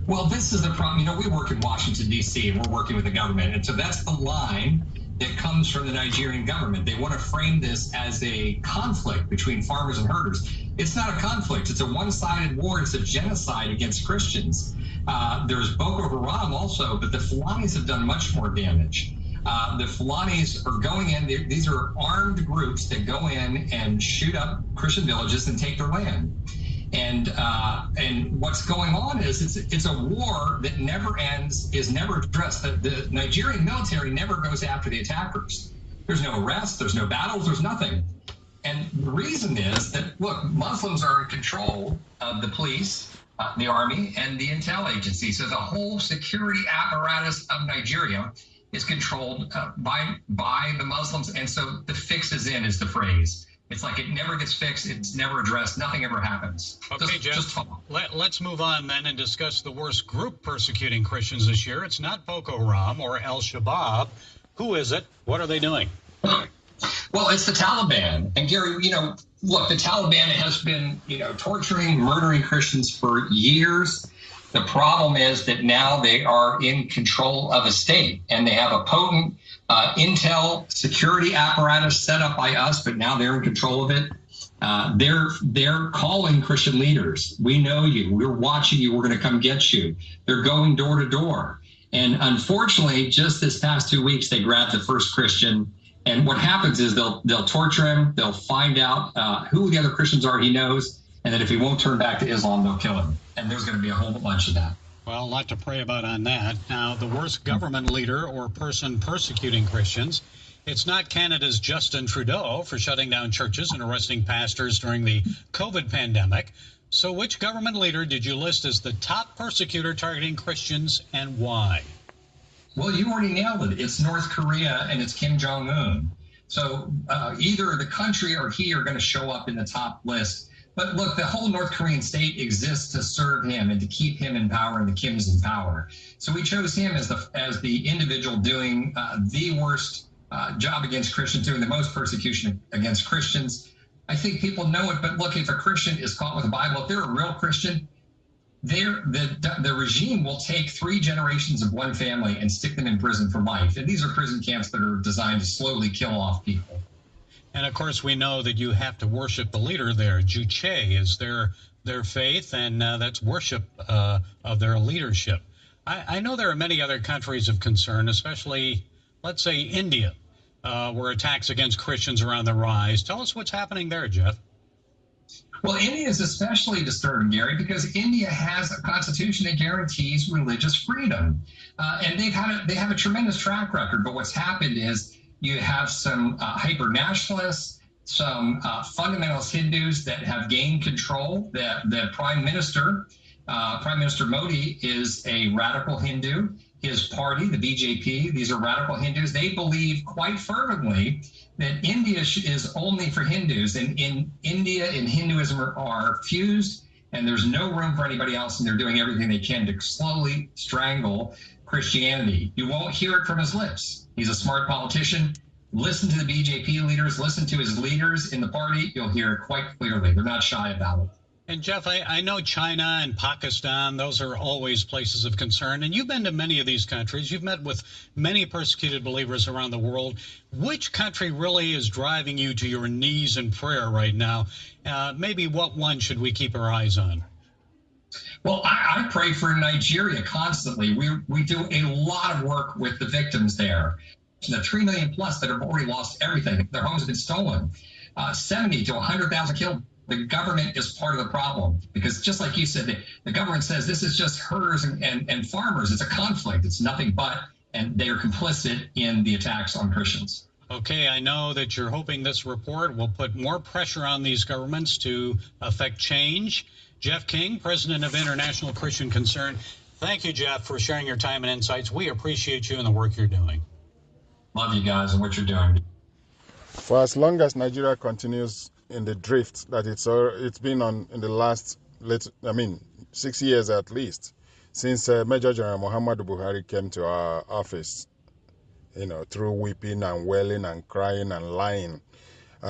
Well, this is the problem. We work in Washington, D.C., and we're working with the government. And so that's the line that comes from the Nigerian government. They want to frame this as a conflict between farmers and herders. It's not a conflict. It's a one-sided war. It's a genocide against Christians. There's Boko Haram also, but the Fulanis have done much more damage. The Fulanis are going in. These are armed groups that go in and shoot up Christian villages and take their land. And what's going on is it's a war that never ends, is never addressed. The Nigerian military never goes after the attackers. There's no arrests, there's no battles, there's nothing. And the reason is that, look, Muslims are in control of the police, the army, and the intel agency. So the whole security apparatus of Nigeria is controlled by the Muslims. And so the fix is in is the phrase. It's like it never gets fixed. It's never addressed. Nothing ever happens. Okay, Jeff, let's move on then and discuss the worst group persecuting Christians this year. It's not Boko Haram or Al-Shabaab. Who is it? What are they doing? Well, it's the Taliban. And Gary, look, the Taliban has been, torturing, murdering Christians for years. The problem is that now they are in control of a state, and they have a potent intel security apparatus set up by us, but now they're in control of it. They're calling Christian leaders. We know you. We're watching you. We're going to come get you. They're going door to door. And unfortunately, just this past 2 weeks, they grabbed the first Christian. And what happens is they'll torture him. They'll find out who the other Christians are he knows. And then if he won't turn back to Islam, they'll kill him. And there's going to be a whole bunch of that. Well, a lot to pray about on that. Now, the worst government leader or person persecuting Christians, it's not Canada's Justin Trudeau for shutting down churches and arresting pastors during the COVID pandemic. So which government leader did you list as the top persecutor targeting Christians, and why? Well, you already nailed it. It's North Korea and it's Kim Jong-un. So either the country or he are going to show up in the top list. But look, the whole North Korean state exists to serve him and to keep him in power and the Kims in power. So we chose him as the individual doing the worst job against Christians, doing the most persecution against Christians. I think people know it, but look, if a Christian is caught with a Bible, if they're a real Christian, the regime will take 3 generations of one family and stick them in prison for life. And these are prison camps that are designed to slowly kill off people. And of course, we know that you have to worship the leader there. Juche is their faith, and that's worship of their leadership. I know there are many other countries of concern, especially, let's say, India, where attacks against Christians are on the rise. Tell us what's happening there, Jeff. Well, India is especially disturbing, Gary, because India has a constitution that guarantees religious freedom. And they have a tremendous track record. But what's happened is you have some hyper-nationalists, some fundamentalist Hindus that have gained control. The Prime Minister Modi, is a radical Hindu. His party, the BJP, these are radical Hindus. They believe quite fervently that India is only for Hindus, and in India and Hinduism are fused, and there's no room for anybody else, and they're doing everything they can to slowly strangle Christianity. You won't hear it from his lips. He's a smart politician. Listen to the BJP leaders, listen to his leaders in the party. You'll hear it quite clearly. They're not shy about it. And Jeff, I know China and Pakistan, those are always places of concern. And you've been to many of these countries. You've met with many persecuted believers around the world. Which country really is driving you to your knees in prayer right now? Maybe what one should we keep our eyes on? Well, I pray for Nigeria constantly. We do a lot of work with the victims there. The 3 million plus that have already lost everything. Their homes have been stolen. 70 to 100,000 killed. The government is part of the problem, because just like you said, the government says this is just herders and farmers. It's a conflict. It's nothing but, and they are complicit in the attacks on Christians. Okay, I know that you're hoping this report will put more pressure on these governments to affect change. Jeff King, president of International Christian Concern. Thank you, Jeff, for sharing your time and insights. We appreciate you and the work you're doing. Love you guys and what you're doing. For as long as Nigeria continues in the drift that it's been on in the last 6 years at least, since Major General Muhammadu Buhari came to our office, through weeping and wailing and crying and lying. We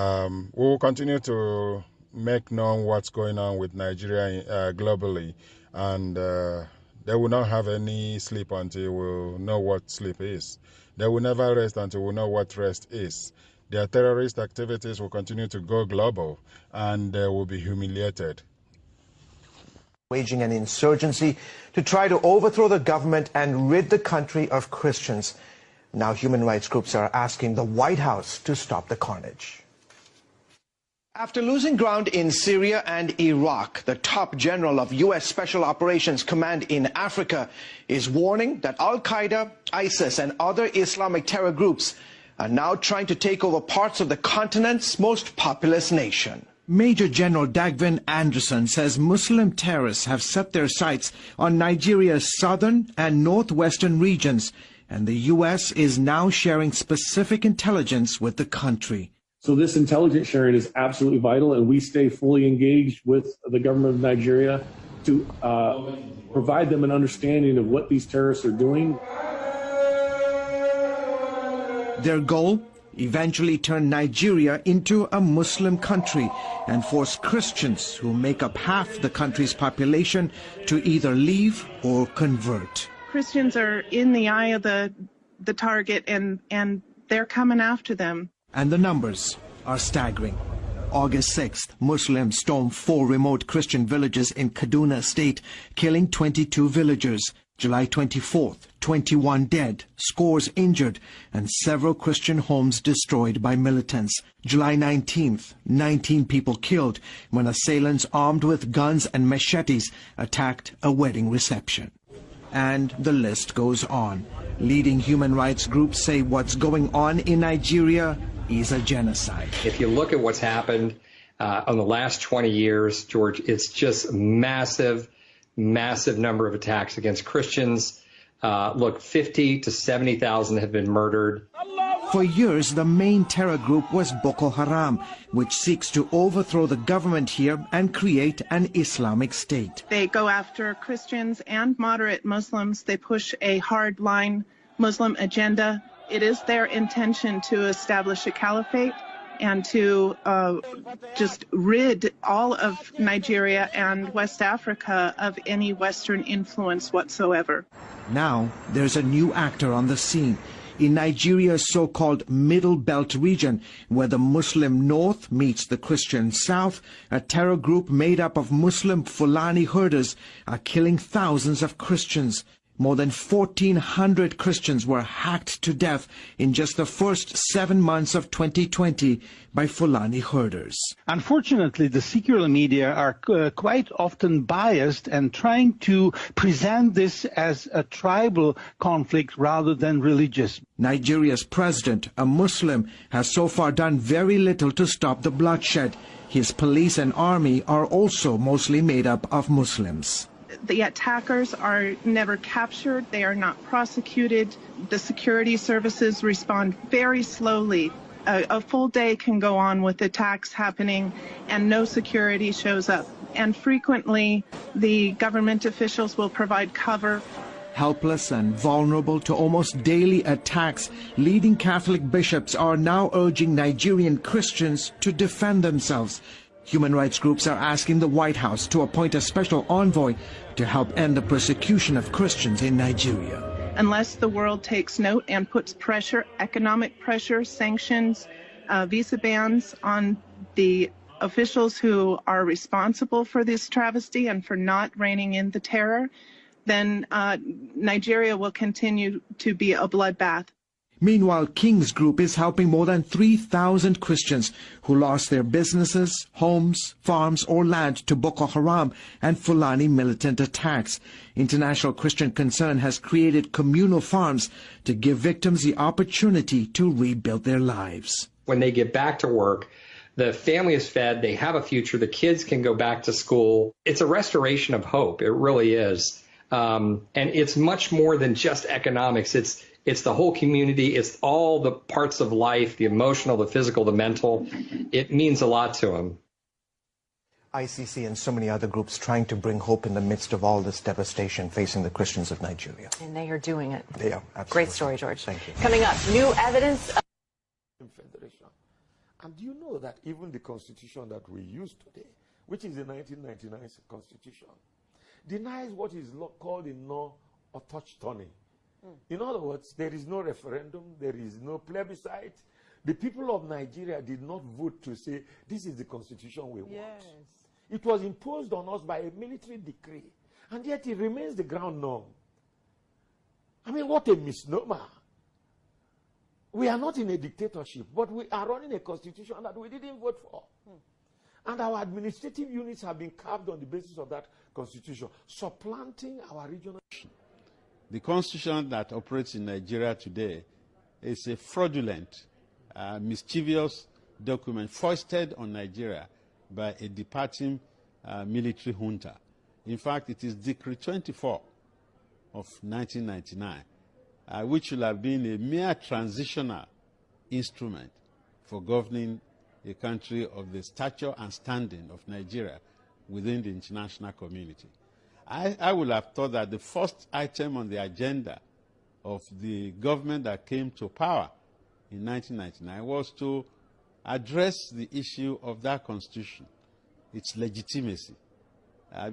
will continue to make known what's going on with Nigeria globally, and they will not have any sleep until we'll know what sleep is. They will never rest until we know what rest is. Their terrorist activities will continue to go global, and they will be humiliated. Waging an insurgency to try to overthrow the government and rid the country of Christians. Now human rights groups are asking the White House to stop the carnage. After losing ground in Syria and Iraq, the top general of U.S. Special Operations Command in Africa is warning that Al-Qaeda, ISIS, and other Islamic terror groups are now trying to take over parts of the continent's most populous nation. Major General Dagvin Anderson says Muslim terrorists have set their sights on Nigeria's southern and northwestern regions, and the U.S. is now sharing specific intelligence with the country. So this intelligence sharing is absolutely vital, and we stay fully engaged with the government of Nigeria to provide them an understanding of what these terrorists are doing. Their goal? Eventually turn Nigeria into a Muslim country and force Christians, who make up half the country's population, to either leave or convert. Christians are in the eye of the target, and they're coming after them. And the numbers are staggering. August 6th, Muslims stormed 4 remote Christian villages in Kaduna State, killing 22 villagers. July 24th, 21 dead, scores injured, and several Christian homes destroyed by militants. July 19th, 19 people killed when assailants armed with guns and machetes attacked a wedding reception. And the list goes on. Leading human rights groups say what's going on in Nigeria is a genocide. If you look at what's happened in the last 20 years, George, it's just massive number of attacks against Christians. Look, 50 to 70,000 have been murdered. For years, the main terror group was Boko Haram, which seeks to overthrow the government here and create an Islamic state. They go after Christians and moderate Muslims. They push a hard-line Muslim agenda. It is their intention to establish a caliphate and to just rid all of Nigeria and West Africa of any Western influence whatsoever. Now, there's a new actor on the scene. In Nigeria's so-called Middle Belt region, where the Muslim North meets the Christian South, a terror group made up of Muslim Fulani herders are killing thousands of Christians. More than 1,400 Christians were hacked to death in just the first 7 months of 2020 by Fulani herders. Unfortunately, the secular media are quite often biased and trying to present this as a tribal conflict rather than religious. Nigeria's president, a Muslim, has so far done very little to stop the bloodshed. His police and army are also mostly made up of Muslims. The attackers are never captured. They are not prosecuted. The security services respond very slowly. A full day can go on with attacks happening and no security shows up. And frequently, the government officials will provide cover. Helpless and vulnerable to almost daily attacks, leading Catholic bishops are now urging Nigerian Christians to defend themselves. Human rights groups are asking the White House to appoint a special envoy to help end the persecution of Christians in Nigeria. Unless the world takes note and puts pressure, economic pressure, sanctions, visa bans on the officials who are responsible for this travesty and for not reining in the terror, then Nigeria will continue to be a bloodbath. Meanwhile, King's Group is helping more than 3,000 Christians who lost their businesses, homes, farms, or land to Boko Haram and Fulani militant attacks. International Christian Concern has created communal farms to give victims the opportunity to rebuild their lives. When they get back to work, the family is fed, they have a future, the kids can go back to school. It's a restoration of hope. It really is. And it's much more than just economics. It's the whole community. It's all the parts of life, the emotional, the physical, the mental. It means a lot to them. ICC and so many other groups trying to bring hope in the midst of all this devastation facing the Christians of Nigeria. And they are doing it. They are, absolutely. Great story, George. Thank you. Coming up, new evidence. Federation. And do you know that even the constitution that we use today, which is the 1999 constitution, denies what is called a no-autochthony. In other words, there is no referendum, there is no plebiscite. The people of Nigeria did not vote to say, this is the constitution we want. It was imposed on us by a military decree, and yet it remains the ground norm. I mean, what a misnomer. We are not in a dictatorship, but we are running a constitution that we didn't vote for. And our administrative units have been carved on the basis of that constitution, supplanting our regional. The constitution that operates in Nigeria today is a fraudulent mischievous document foisted on Nigeria by a departing military junta. In fact, it is Decree 24 of 1999, which should have been a mere transitional instrument for governing a country of the stature and standing of Nigeria within the international community. I would have thought that the first item on the agenda of the government that came to power in 1999 was to address the issue of that constitution, its legitimacy.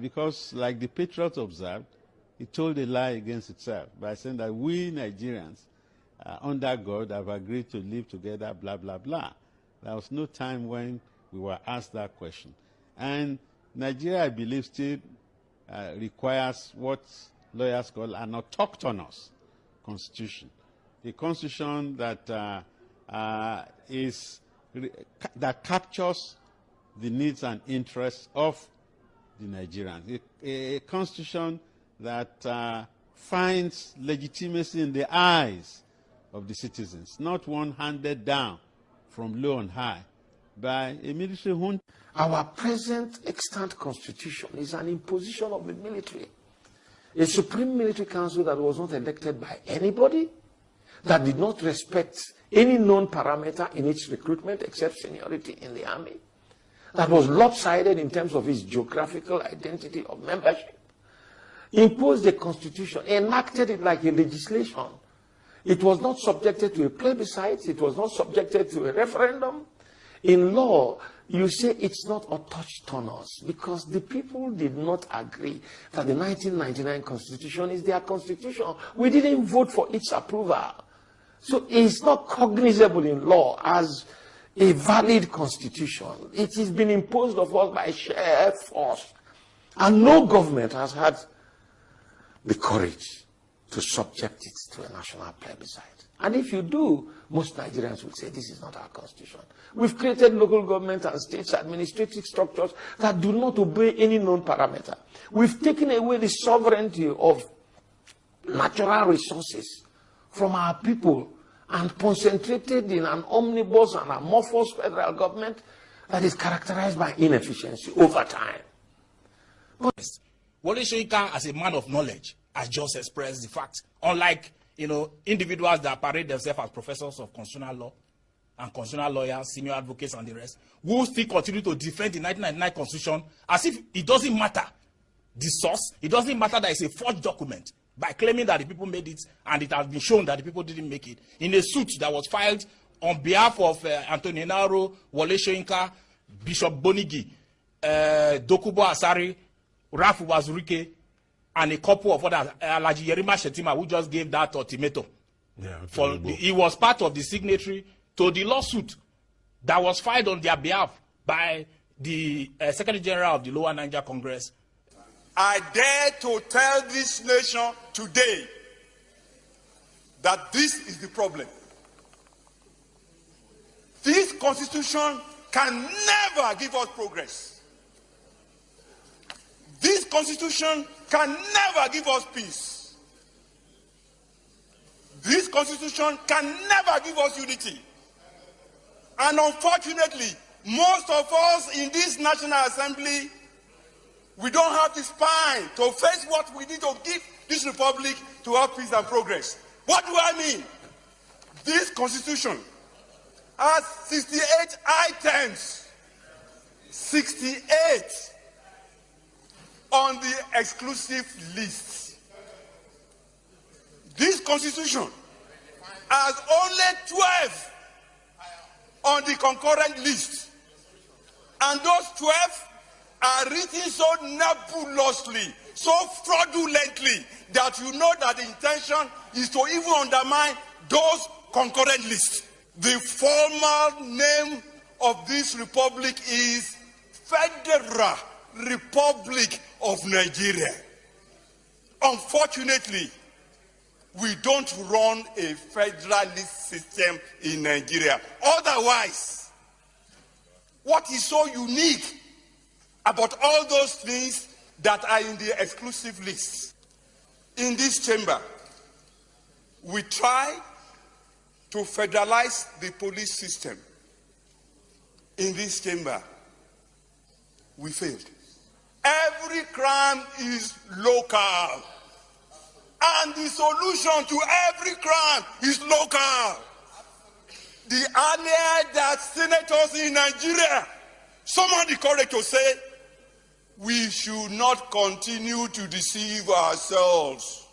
Because, like the Patriots observed, it told a lie against itself by saying that we Nigerians, under God, have agreed to live together, blah, blah, blah. There was no time when we were asked that question. And Nigeria, I believe, still requires what lawyers call an autochthonous constitution, a constitution that that captures the needs and interests of the Nigerians, a constitution that finds legitimacy in the eyes of the citizens, not one handed down from low and high by a military junta. Our present extant constitution is an imposition of the military. A supreme military council that was not elected by anybody, that did not respect any known parameter in its recruitment except seniority in the army, that was lopsided in terms of its geographical identity of membership, imposed a constitution, enacted it like a legislation. It was not subjected to a plebiscite. It was not subjected to a referendum. In law, you say it's not autochthonous because the people did not agree that the 1999 Constitution is their constitution. We didn't vote for its approval. So it's not cognizable in law as a valid constitution. It has been imposed of us by sheer force. And no government has had the courage to subject it to a national plebiscite. And if you do, most Nigerians will say this is not our constitution. We've created local government and states administrative structures that do not obey any known parameter. We've taken away the sovereignty of natural resources from our people and concentrated in an omnibus and amorphous federal government that is characterized by inefficiency over time. Wole Soyinka, as a man of knowledge, has just expressed the fact, unlike individuals that parade themselves as professors of constitutional law and constitutional lawyers, senior advocates, and the rest, who still continue to defend the 1999 Constitution as if it doesn't matter the source, it doesn't matter that it's a forged document, by claiming that the people made it and it has been shown that the people didn't make it, in a suit that was filed on behalf of Anthony Naro, Wole Soyinka, Bishop Bonigi, Dokubo Asari, Rafu Wazurike, and a couple of others, Alhaji Yerima Shetima, who just gave that ultimatum. Yeah, he was part of the signatory to the lawsuit that was filed on their behalf by the Secretary General of the Lower Niger Congress. I dare to tell this nation today that this is the problem. This constitution can never give us progress. This constitution can never give us peace. This constitution can never give us unity. And unfortunately, most of us in this National Assembly, we don't have the spine to face what we need to give this republic to have peace and progress. What do I mean? This constitution has 68 items. 68 on the exclusive list. This constitution has only 12 on the concurrent list. And those 12 are written so nebulously, so fraudulently, that you know that the intention is to even undermine those concurrent lists. The formal name of this republic is Federal Republic of Nigeria. Unfortunately, we don't run a federalist system in Nigeria. Otherwise, what is so unique about all those things that are in the exclusive list? In this chamber, we try to federalize the police system in this chamber, we failed. Every crime is local, and the solution to every crime is local. The earlier that senators in Nigeria summoned the courage to say, we should not continue to deceive ourselves.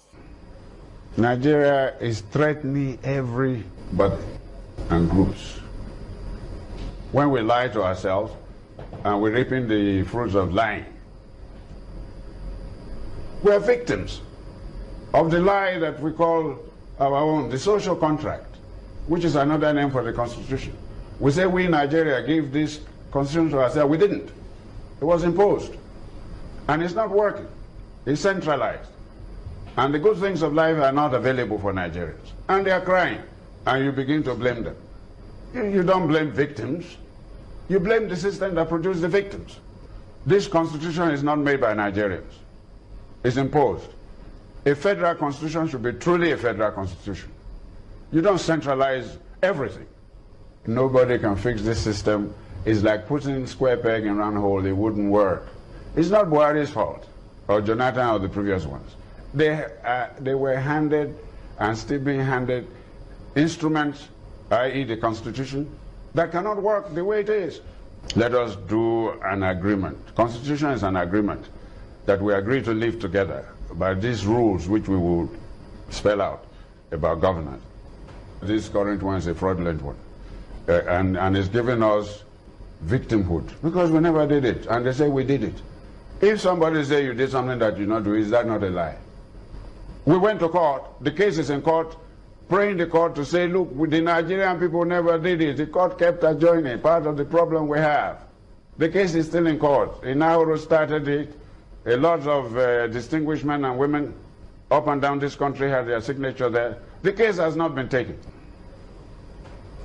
Nigeria is threatening everybody and groups. When we lie to ourselves and we're reaping the fruits of lying, we are victims of the lie that we call our own, the social contract, which is another name for the Constitution. We say we in Nigeria gave this Constitution to ourselves. We didn't. It was imposed. And it's not working. It's centralized. And the good things of life are not available for Nigerians. And they are crying. And you begin to blame them. You don't blame victims. You blame the system that produced the victims. This Constitution is not made by Nigerians. It's imposed. A federal constitution should be truly a federal constitution. You don't centralize everything. Nobody can fix this system. It's like putting square peg in round hole. It wouldn't work. It's not Buhari's fault, or Jonathan, or the previous ones. They were handed, and still being handed, instruments, i.e. the Constitution, that cannot work the way it is. Let us do an agreement. Constitution is an agreement that we agree to live together by these rules which we will spell out about governance. This current one is a fraudulent one, and it's giving us victimhood because we never did it, and they say we did it. If somebody say you did something that you not do, is that not a lie? We went to court, the case is in court, praying the court to say, look, the Nigerian people never did it. The court kept adjoining, part of the problem we have. The case is still in court. Inauro started it. A lot of distinguished men and women up and down this country had their signature there. The case has not been taken.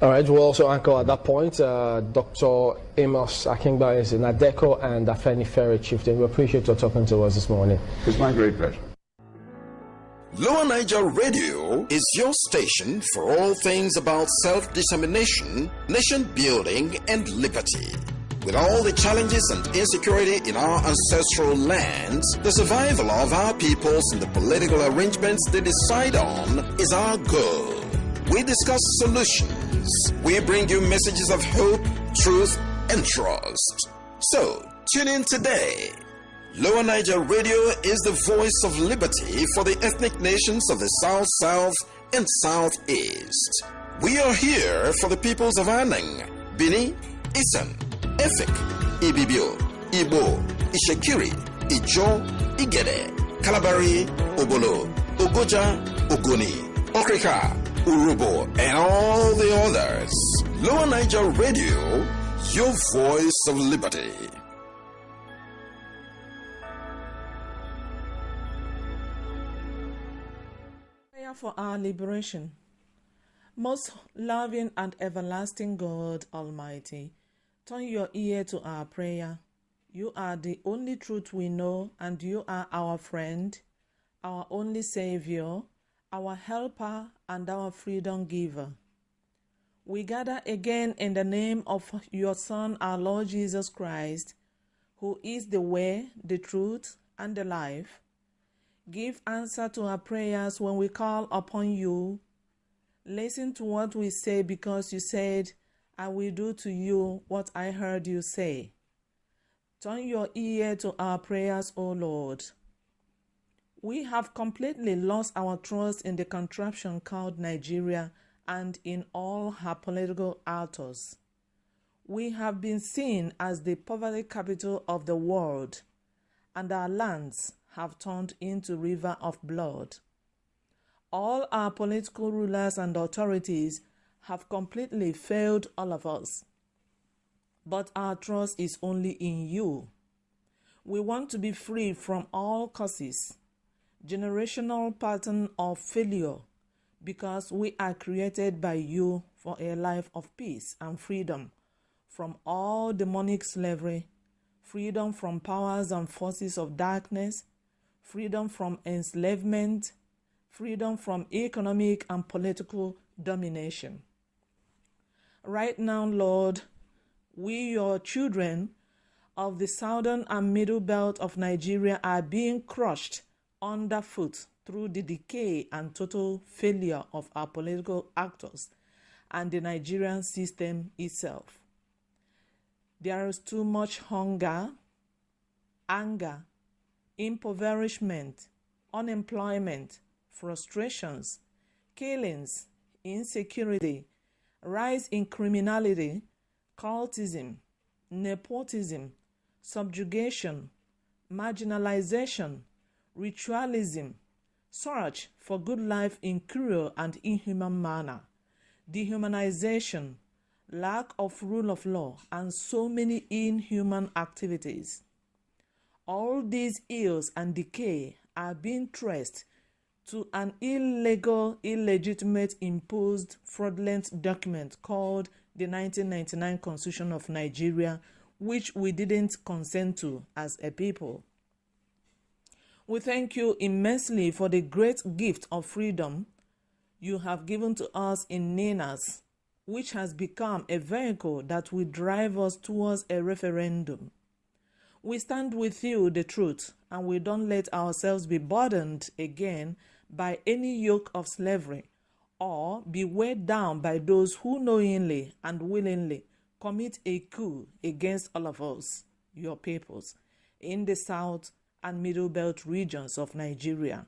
All right, we'll also anchor at that point. Dr. Amos Akingba is in Adeko and Afenifere chieftain. We appreciate your talking to us this morning. It's my great pleasure. Lower Niger Radio is your station for all things about self-determination, nation building, and liberty. With all the challenges and insecurity in our ancestral lands, the survival of our peoples and the political arrangements they decide on is our goal. We discuss solutions. We bring you messages of hope, truth, and trust. So, tune in today. Lower Niger Radio is the voice of liberty for the ethnic nations of the South, South, and Southeast. We are here for the peoples of Anang, Bini, Isan, Efik, Ibibio, Igbo, Ishekiri, Ijo, Igede, Kalabari, Obolo, Ogoja, Ogoni, Okrika, Urubo, and all the others. Lower Niger Radio, your voice of liberty. Prayer for our liberation. Most loving and everlasting God Almighty, turn your ear to our prayer. You are the only truth we know, and you are our friend, our only Savior, our helper, and our freedom giver. We gather again in the name of your Son, our Lord Jesus Christ, who is the way, the truth, and the life. Give answer to our prayers when we call upon you. Listen to what we say, because you said, I will do to you what I heard you say. Turn your ear to our prayers, O Lord. We have completely lost our trust in the contraption called Nigeria and in all her political actors. We have been seen as the poverty capital of the world, and our lands have turned into river of blood. All our political rulers and authorities have completely failed all of us. But our trust is only in you. We want to be free from all causes, generational pattern of failure, because we are created by you for a life of peace and freedom from all demonic slavery, freedom from powers and forces of darkness, freedom from enslavement, freedom from economic and political domination. Right now, Lord, we, your children of the southern and middle belt of Nigeria, are being crushed underfoot through the decay and total failure of our political actors and the Nigerian system itself. There is too much hunger, anger, impoverishment, unemployment, frustrations, killings, insecurity, rise in criminality, cultism, nepotism, subjugation, marginalization, ritualism, search for good life in cruel and inhuman manner, dehumanization, lack of rule of law, and so many inhuman activities. All these ills and decay are being traced to an illegal, illegitimate, imposed, fraudulent document called the 1999 Constitution of Nigeria, which we didn't consent to as a people. We thank you immensely for the great gift of freedom you have given to us in NINAS, which has become a vehicle that will drive us towards a referendum. We stand with you, the truth, and we don't let ourselves be burdened again by any yoke of slavery or be weighed down by those who knowingly and willingly commit a coup against all of us, your peoples, in the south and middle belt regions of Nigeria,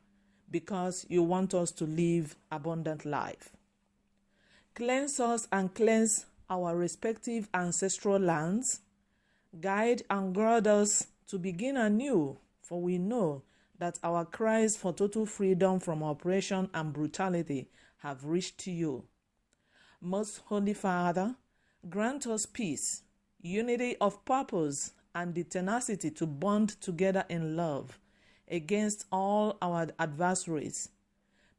because you want us to live abundant life. Cleanse us and cleanse our respective ancestral lands. Guide and guard us to begin anew, for we know that our cries for total freedom from oppression and brutality have reached you. Most Holy Father, grant us peace, unity of purpose, and the tenacity to bond together in love against all our adversaries.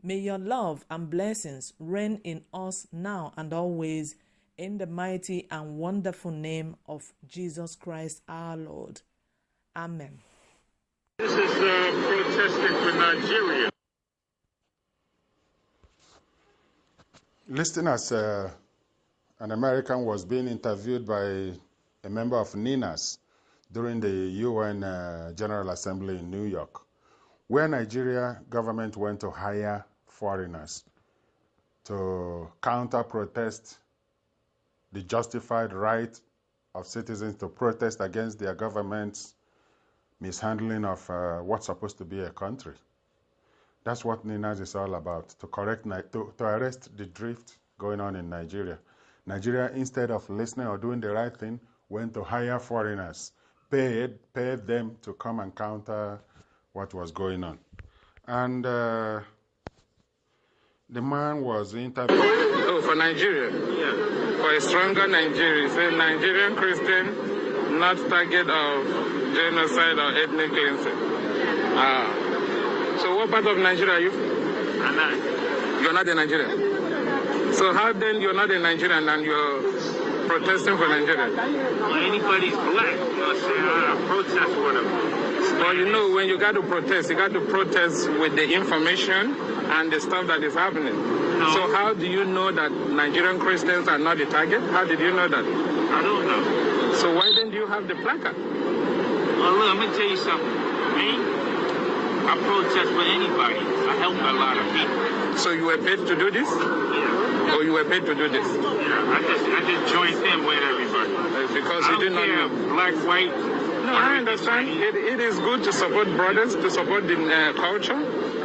May your love and blessings reign in us now and always, in the mighty and wonderful name of Jesus Christ our Lord. Amen. This is protesting for Nigeria. Listening as an American was being interviewed by a member of NINAS during the UN General Assembly in New York, where Nigeria government went to hire foreigners to counter-protest the justified right of citizens to protest against their government's mishandling of what's supposed to be a country. That's what NINAS is all about, to correct, to arrest the drift going on in Nigeria. Nigeria, instead of listening or doing the right thing, went to hire foreigners, paid them to come and counter what was going on. And the man was interviewed. Oh, for Nigeria? Yeah. For a stronger Nigeria, say Nigerian Christian, not target of genocide or ethnic cleansing. So what part of Nigeria are you from? I'm not. You're not in Nigeria? So how then you're not in Nigeria and you're protesting for Nigeria? Well, anybody's black, you know what I'm saying? I protest with them. Well, you know, when you got to protest with the information and the stuff that is happening. No. So how do you know that Nigerian Christians are not the target? How did you know that? I don't know. So why then do you have the placard? Well, look, I'm going to tell you something. Me, I protest for anybody. I help a lot of people. So you were paid to do this? Yeah. Or you were paid to do this? Yeah, I just joined in with everybody. Because you did not know. Black, white. No, I understand. It is good to support brothers, to support the culture,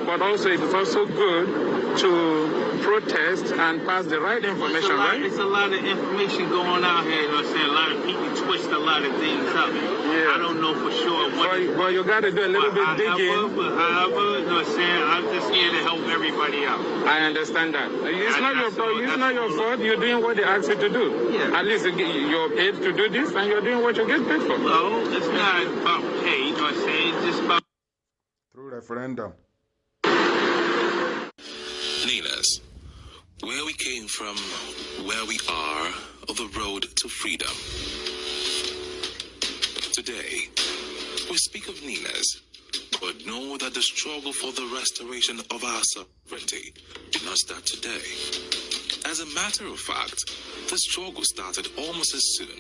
but also it is also good to protest and pass the right information, right? There's a lot of information going out here, you know what I'm saying? A lot of people twist a lot of things up. Yeah. I don't know for sure what. Well, you got to do a little bit digging. However, you know what I'm saying? I'm just here to help everybody out. I understand that. It's not your fault. It's not your fault. You're doing what they ask you to do. Yeah. At least you're paid to do this, and you're doing what you get paid for. No, it's not about pay, you know what I'm saying? It's just about. Through referendum. NINAS, where we came from, where we are, on the road to freedom. Today, we speak of NINAS, but know that the struggle for the restoration of our sovereignty did not start today. As a matter of fact, the struggle started almost as soon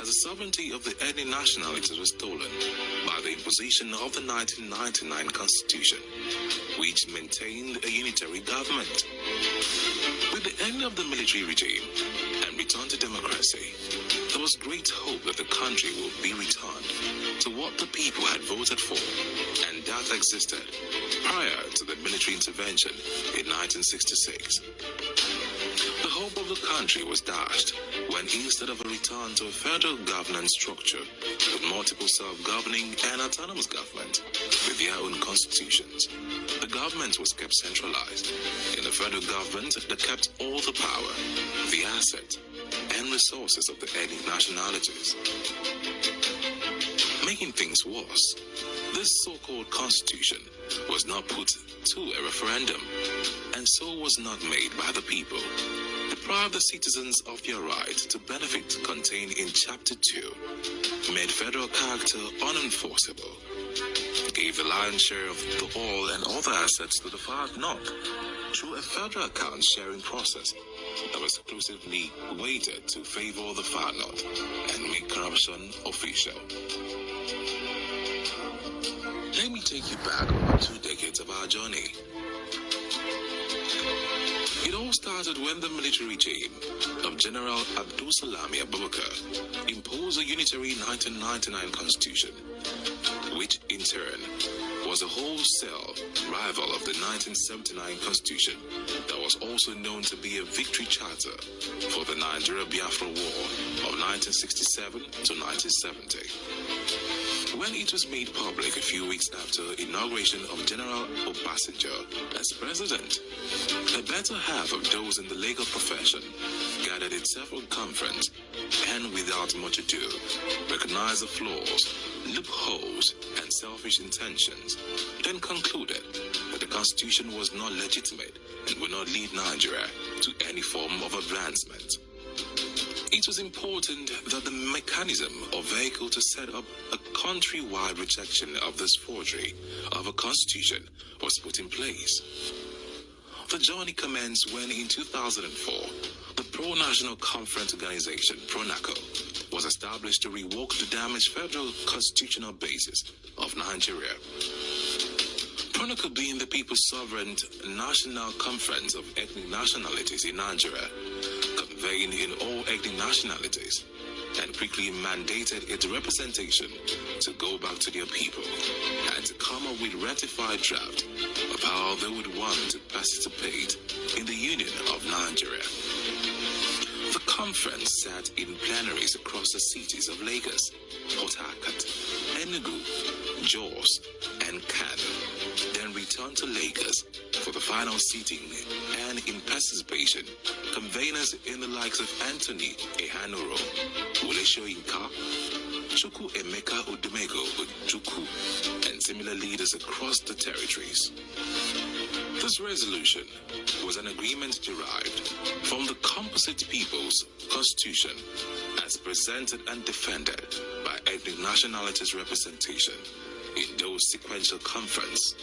as the sovereignty of the ethnic nationalities was stolen by the imposition of the 1999 Constitution, which maintained a unitary government. With the end of the military regime and return to democracy, there was great hope that the country would be returned to what the people had voted for, and that existed prior to the military intervention in 1966. The hope of the country was dashed when, instead of a return to a federal governance structure with multiple self-governing and autonomous government with their own constitutions, the government was kept centralized in a federal government that kept all the power, the assets, and resources of the ethnic nationalities. Making things worse, this so-called constitution was not put to a referendum, and so was not made by the people. Deprive the citizens of their right to benefit contained in Chapter 2, made federal character unenforceable, gave the lion's share of the oil and other assets to the far north through a federal account sharing process that was exclusively weighted to favor the far north and make corruption official. Let me take you back over 2 decades of our journey. It all started when the military regime of General Abdul Salami Abubakar imposed a unitary 1999 constitution, which in turn was a wholesale rival of the 1979 constitution that was also known to be a victory charter for the Nigeria-Biafra War of 1967 to 1970. When it was made public a few weeks after inauguration of General Obasanjo as president, the better half of those in the legal profession gathered at several conferences and, without much ado, recognized the flaws, loopholes, and selfish intentions, then concluded that the Constitution was not legitimate and would not lead Nigeria to any form of advancement. It was important that the mechanism or vehicle to set up a countrywide rejection of this forgery of a constitution was put in place. The journey commenced when, in 2004, the Pro-National Conference Organization, PRONACO, was established to revoke the damaged federal constitutional basis of Nigeria. PRONACO being the People's Sovereign National Conference of Ethnic Nationalities in Nigeria, convened in all ethnic nationalities, and quickly mandated its representation to go back to their people and to come up with ratified draft of how they would want to participate in the Union of Nigeria. The conference sat in plenaries across the cities of Lagos, Port Harcourt, Enugu, Jos, and Kano, then returned to Lagos for the final sitting, and in participation, conveners in the likes of Anthony Ehanoro, Wole Soyinka, Chukwu Emeka Odumego Ojukwu, and similar leaders across the territories. This resolution was an agreement derived from the Composite People's Constitution as presented and defended by ethnic nationalities representation in those sequential conferences.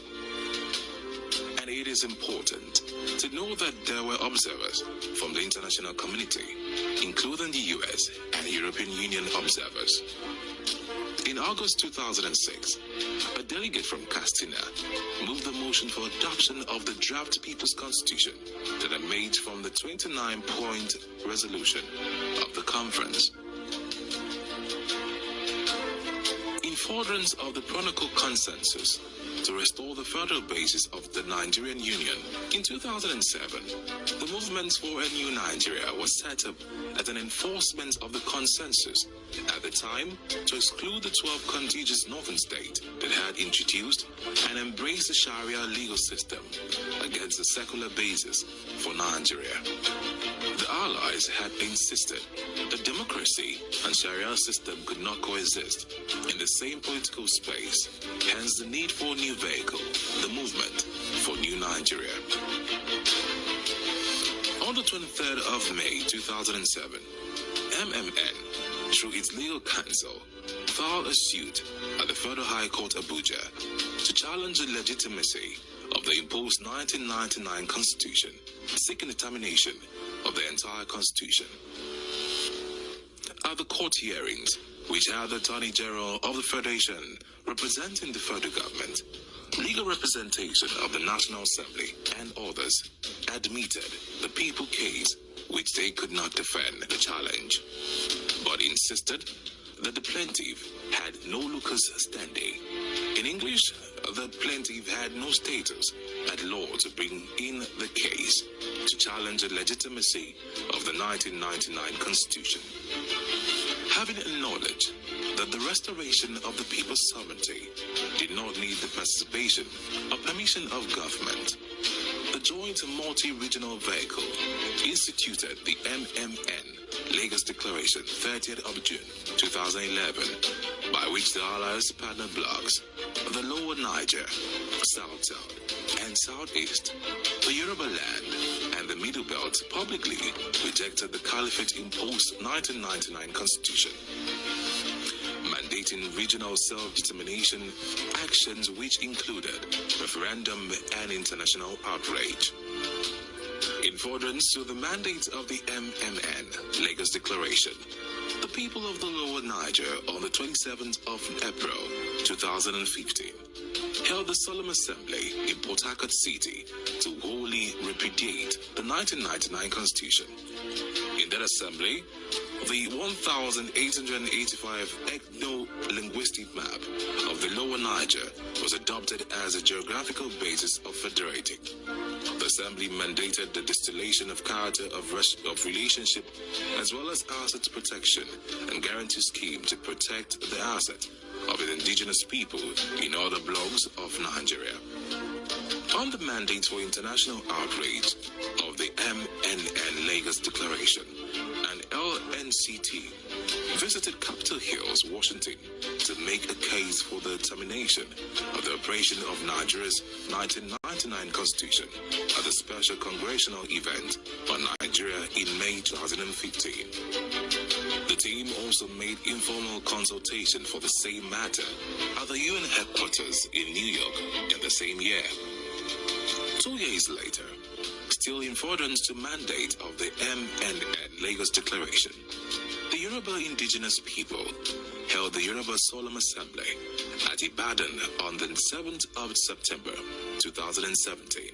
And it is important to know that there were observers from the international community, including the US and European Union observers. In August 2006, a delegate from Castina moved the motion for adoption of the draft People's Constitution that emerged from the 29-point resolution of the conference. In furtherance of the PRONACO consensus to restore the federal basis of the Nigerian Union, in 2007, the movement for a new Nigeria was set up as an enforcement of the consensus at the time to exclude the 12 contiguous northern states that had introduced and embraced the Sharia legal system against the secular basis for Nigeria. The Allies had insisted that democracy and Sharia system could not coexist in the same political space, hence the need for a new vehicle, the movement for New Nigeria. On the 23rd of May 2007, MMN, through its legal counsel, filed a suit at the Federal High Court Abuja to challenge the legitimacy of the imposed 1999 Constitution, seeking the termination of the entire Constitution. At the court hearings, which had the Attorney General of the Federation representing the federal government, legal representation of the National Assembly, and others admitted the people case which they could not defend the challenge, but insisted that the plaintiff had no locus standi. In English, the plaintiff had no status at law to bring in the case to challenge the legitimacy of the 1999 Constitution. Having acknowledged that the restoration of the people's sovereignty did not need the participation or permission of government, the Joint Multi-Regional Vehicle instituted the MMN Lagos Declaration 30th of June 2011, by which the Allies partner blocks, the Lower Niger, South-South, and Southeast, the Yoruba land, and the Middle Belt publicly rejected the Caliphate-imposed 1999 Constitution, mandating regional self-determination actions which included referendum and international outrage. In furtherance to the mandate of the MMN Lagos Declaration, the people of the Lower Niger on the 27th of April 2015 held the solemn assembly in Port Harcourt City to wholly repudiate the 1999 Constitution. In that assembly, the 1,885 ethno-linguistic map of the Lower Niger was adopted as a geographical basis of federating. The assembly mandated the distillation of character of relationship as well as asset protection and guarantee scheme to protect the asset of the indigenous people in other blocks of Nigeria. On the mandate for international outrage of the MNN Lagos Declaration, an LNCT visited Capitol Hills, Washington, to make a case for the termination of the operation of Nigeria's 1999 Constitution at the special congressional event on Nigeria in May 2015. The team also made informal consultation for the same matter at the UN headquarters in New York in the same year. 2 years later, still in furtherance to mandate of the MNN Lagos Declaration, the Yoruba indigenous people held the Yoruba Solemn Assembly at Ibadan on the 7th of September 2017.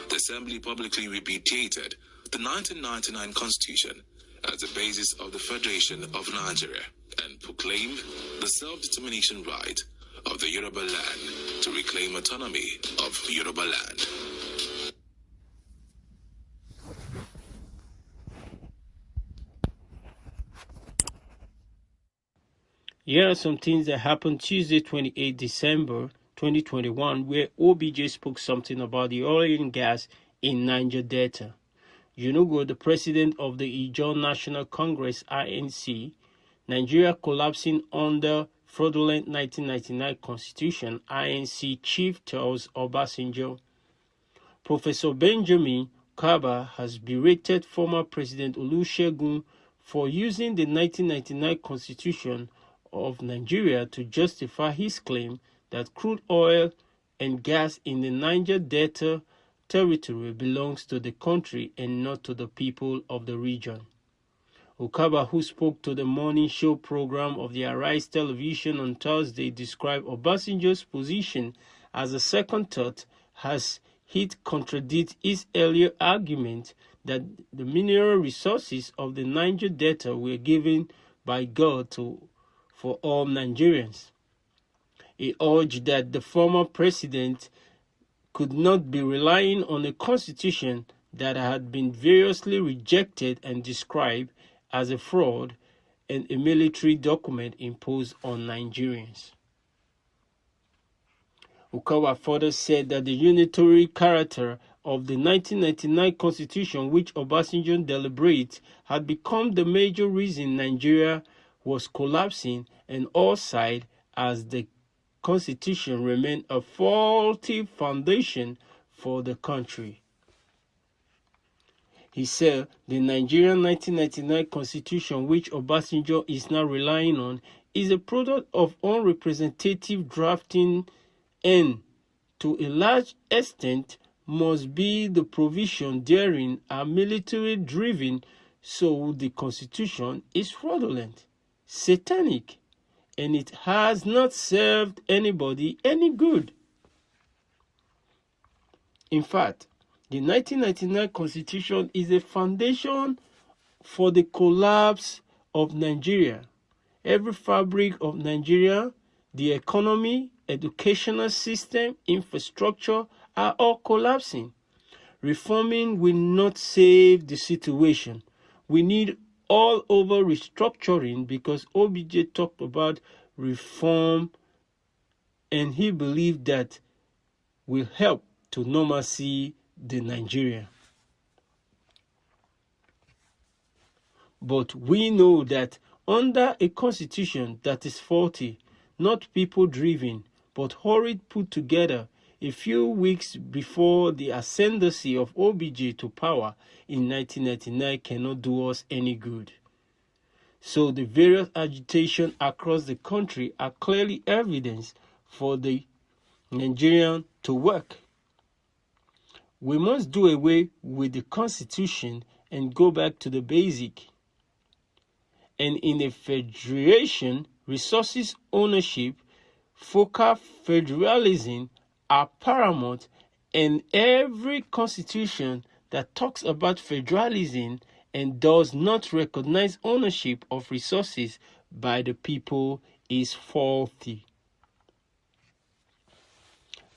The Assembly publicly repudiated the 1999 Constitution as the basis of the Federation of Nigeria and proclaimed the self-determination right of the Yoruba land to reclaim autonomy of Yoruba land. Here are some things that happened Tuesday, 28 December 2021, where OBJ spoke something about the oil and gas in Niger Delta. Yunugo, the president of the Ijaw National Congress, INC, Nigeria collapsing under fraudulent 1999 Constitution, INC Chief Charles Obasanjo. Professor Benjamin Kaba has berated former President Olusegun for using the 1999 Constitution of Nigeria to justify his claim that crude oil and gas in the Niger Delta territory belongs to the country and not to the people of the region. Okaba, who spoke to the morning show program of the Arise television on Thursday, described Obasanjo's position as a second thought as it contradicts his earlier argument that the mineral resources of the Niger Delta were given by God for all Nigerians. He urged that the former president could not be relying on a constitution that had been variously rejected and described as a fraud and a military document imposed on Nigerians. Ukawa further said that the unitary character of the 1999 Constitution, which Obasanjo deliberates, had become the major reason Nigeria was collapsing and all sides, as the Constitution remained a faulty foundation for the country. He said the Nigerian 1999 Constitution, which Obasanjo is now relying on, is a product of unrepresentative drafting and to a large extent must be the provision therein are military driven, so the Constitution is fraudulent, satanic, and it has not served anybody any good. In fact, the 1999 Constitution is a foundation for the collapse of Nigeria. Every fabric of Nigeria, the economy, educational system, infrastructure are all collapsing. Reforming will not save the situation. We need all over restructuring because OBJ talked about reform and he believed that will help to normalcy the Nigeria. But we know that under a constitution that is faulty, not people-driven, but hurried put together a few weeks before the ascendancy of OBJ to power in 1999 cannot do us any good. So the various agitation across the country are clearly evidence for the Nigerian to work. We must do away with the constitution and go back to the basic. And in a federation, resources ownership, focal federalism are paramount, and every constitution that talks about federalism and does not recognize ownership of resources by the people is faulty.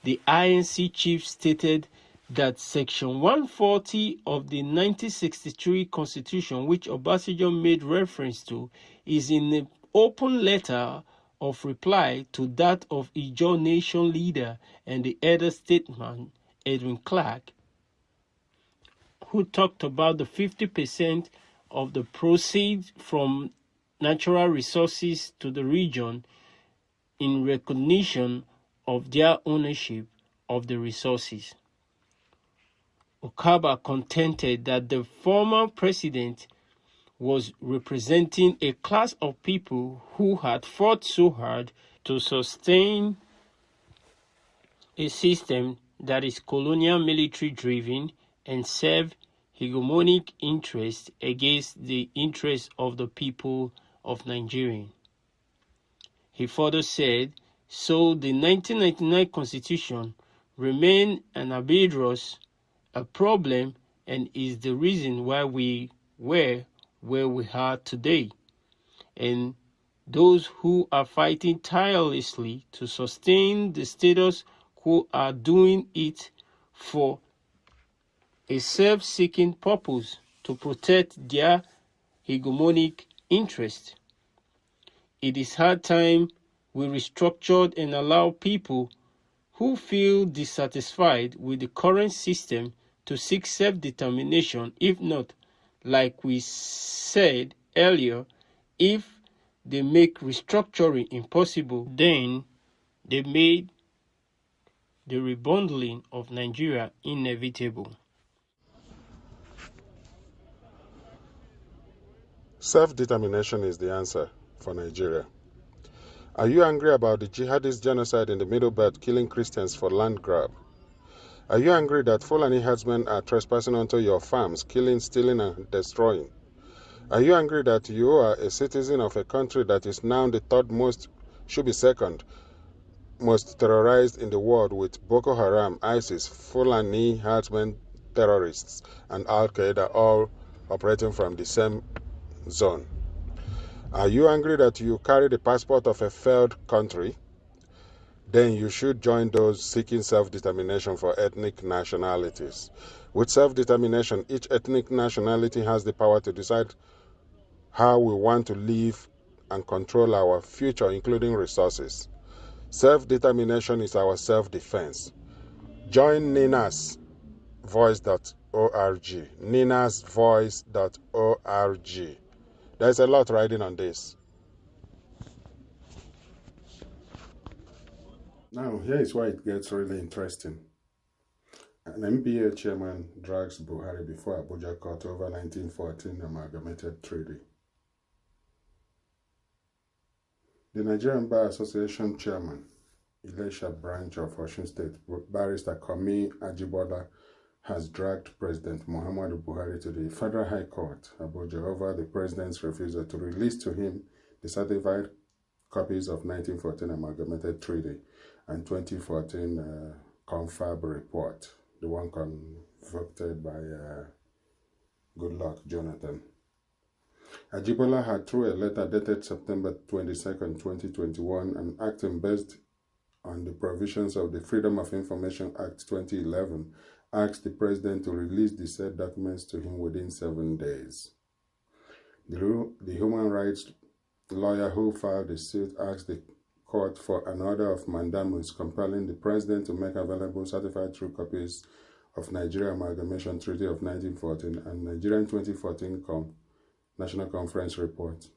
The INC chief stated that Section 140 of the 1963 Constitution, which Obasanjo made reference to, is in an open letter of reply to that of Ijaw Nation leader and the elder statesman Edwin Clark, who talked about the 50% of the proceeds from natural resources to the region in recognition of their ownership of the resources. Okaba contended that the former president was representing a class of people who had fought so hard to sustain a system that is colonial military driven and serve hegemonic interests against the interests of the people of Nigeria. He further said, so the 1999 Constitution remained an arbitrous a problem and is the reason why we were where we are today. And those who are fighting tirelessly to sustain the status quo are doing it for a self-seeking purpose to protect their hegemonic interest. It is high time we restructured and allow people who feel dissatisfied with the current system to seek self-determination. If not, like we said earlier, if they make restructuring impossible, then they made the rebundling of Nigeria inevitable. Self-determination is the answer for Nigeria. Are you angry about the jihadist genocide in the Middle Belt killing Christians for land grab? Are you angry that Fulani herdsmen are trespassing onto your farms, killing, stealing, and destroying? Are you angry that you are a citizen of a country that is now the third most, should be second, most terrorized in the world with Boko Haram, ISIS, Fulani herdsmen, terrorists, and Al-Qaeda all operating from the same zone? Are you angry that you carry the passport of a failed country? Then you should join those seeking self-determination for ethnic nationalities. With self-determination, each ethnic nationality has the power to decide how we want to live and control our future, including resources. Self-determination is our self-defense. Join NINAS voice.org. NINASvoice.org. There's a lot riding on this. Now, here is why it gets really interesting. An NBA chairman drags Buhari before Abuja court over 1914 amalgamated treaty. The Nigerian Bar Association chairman Elisha branch of Osun State, Barrister Kami Ajibola, has dragged President Muhammadu Buhari to the Federal High Court, Abuja, over the president's refusal to release to him the certified copies of 1914 Amalgamated Treaty and 2014 Confab Report, the one convoked by Goodluck Jonathan. Ajibola had, through a letter dated September 22nd, 2021, and acting based on the provisions of the Freedom of Information Act 2011, asked the president to release the said documents to him within 7 days. The human rights lawyer who filed the suit asked the court for an order of mandamus compelling the president to make available certified true copies of Nigeria Amalgamation Treaty of 1914 and Nigerian 2014 National Conference Report.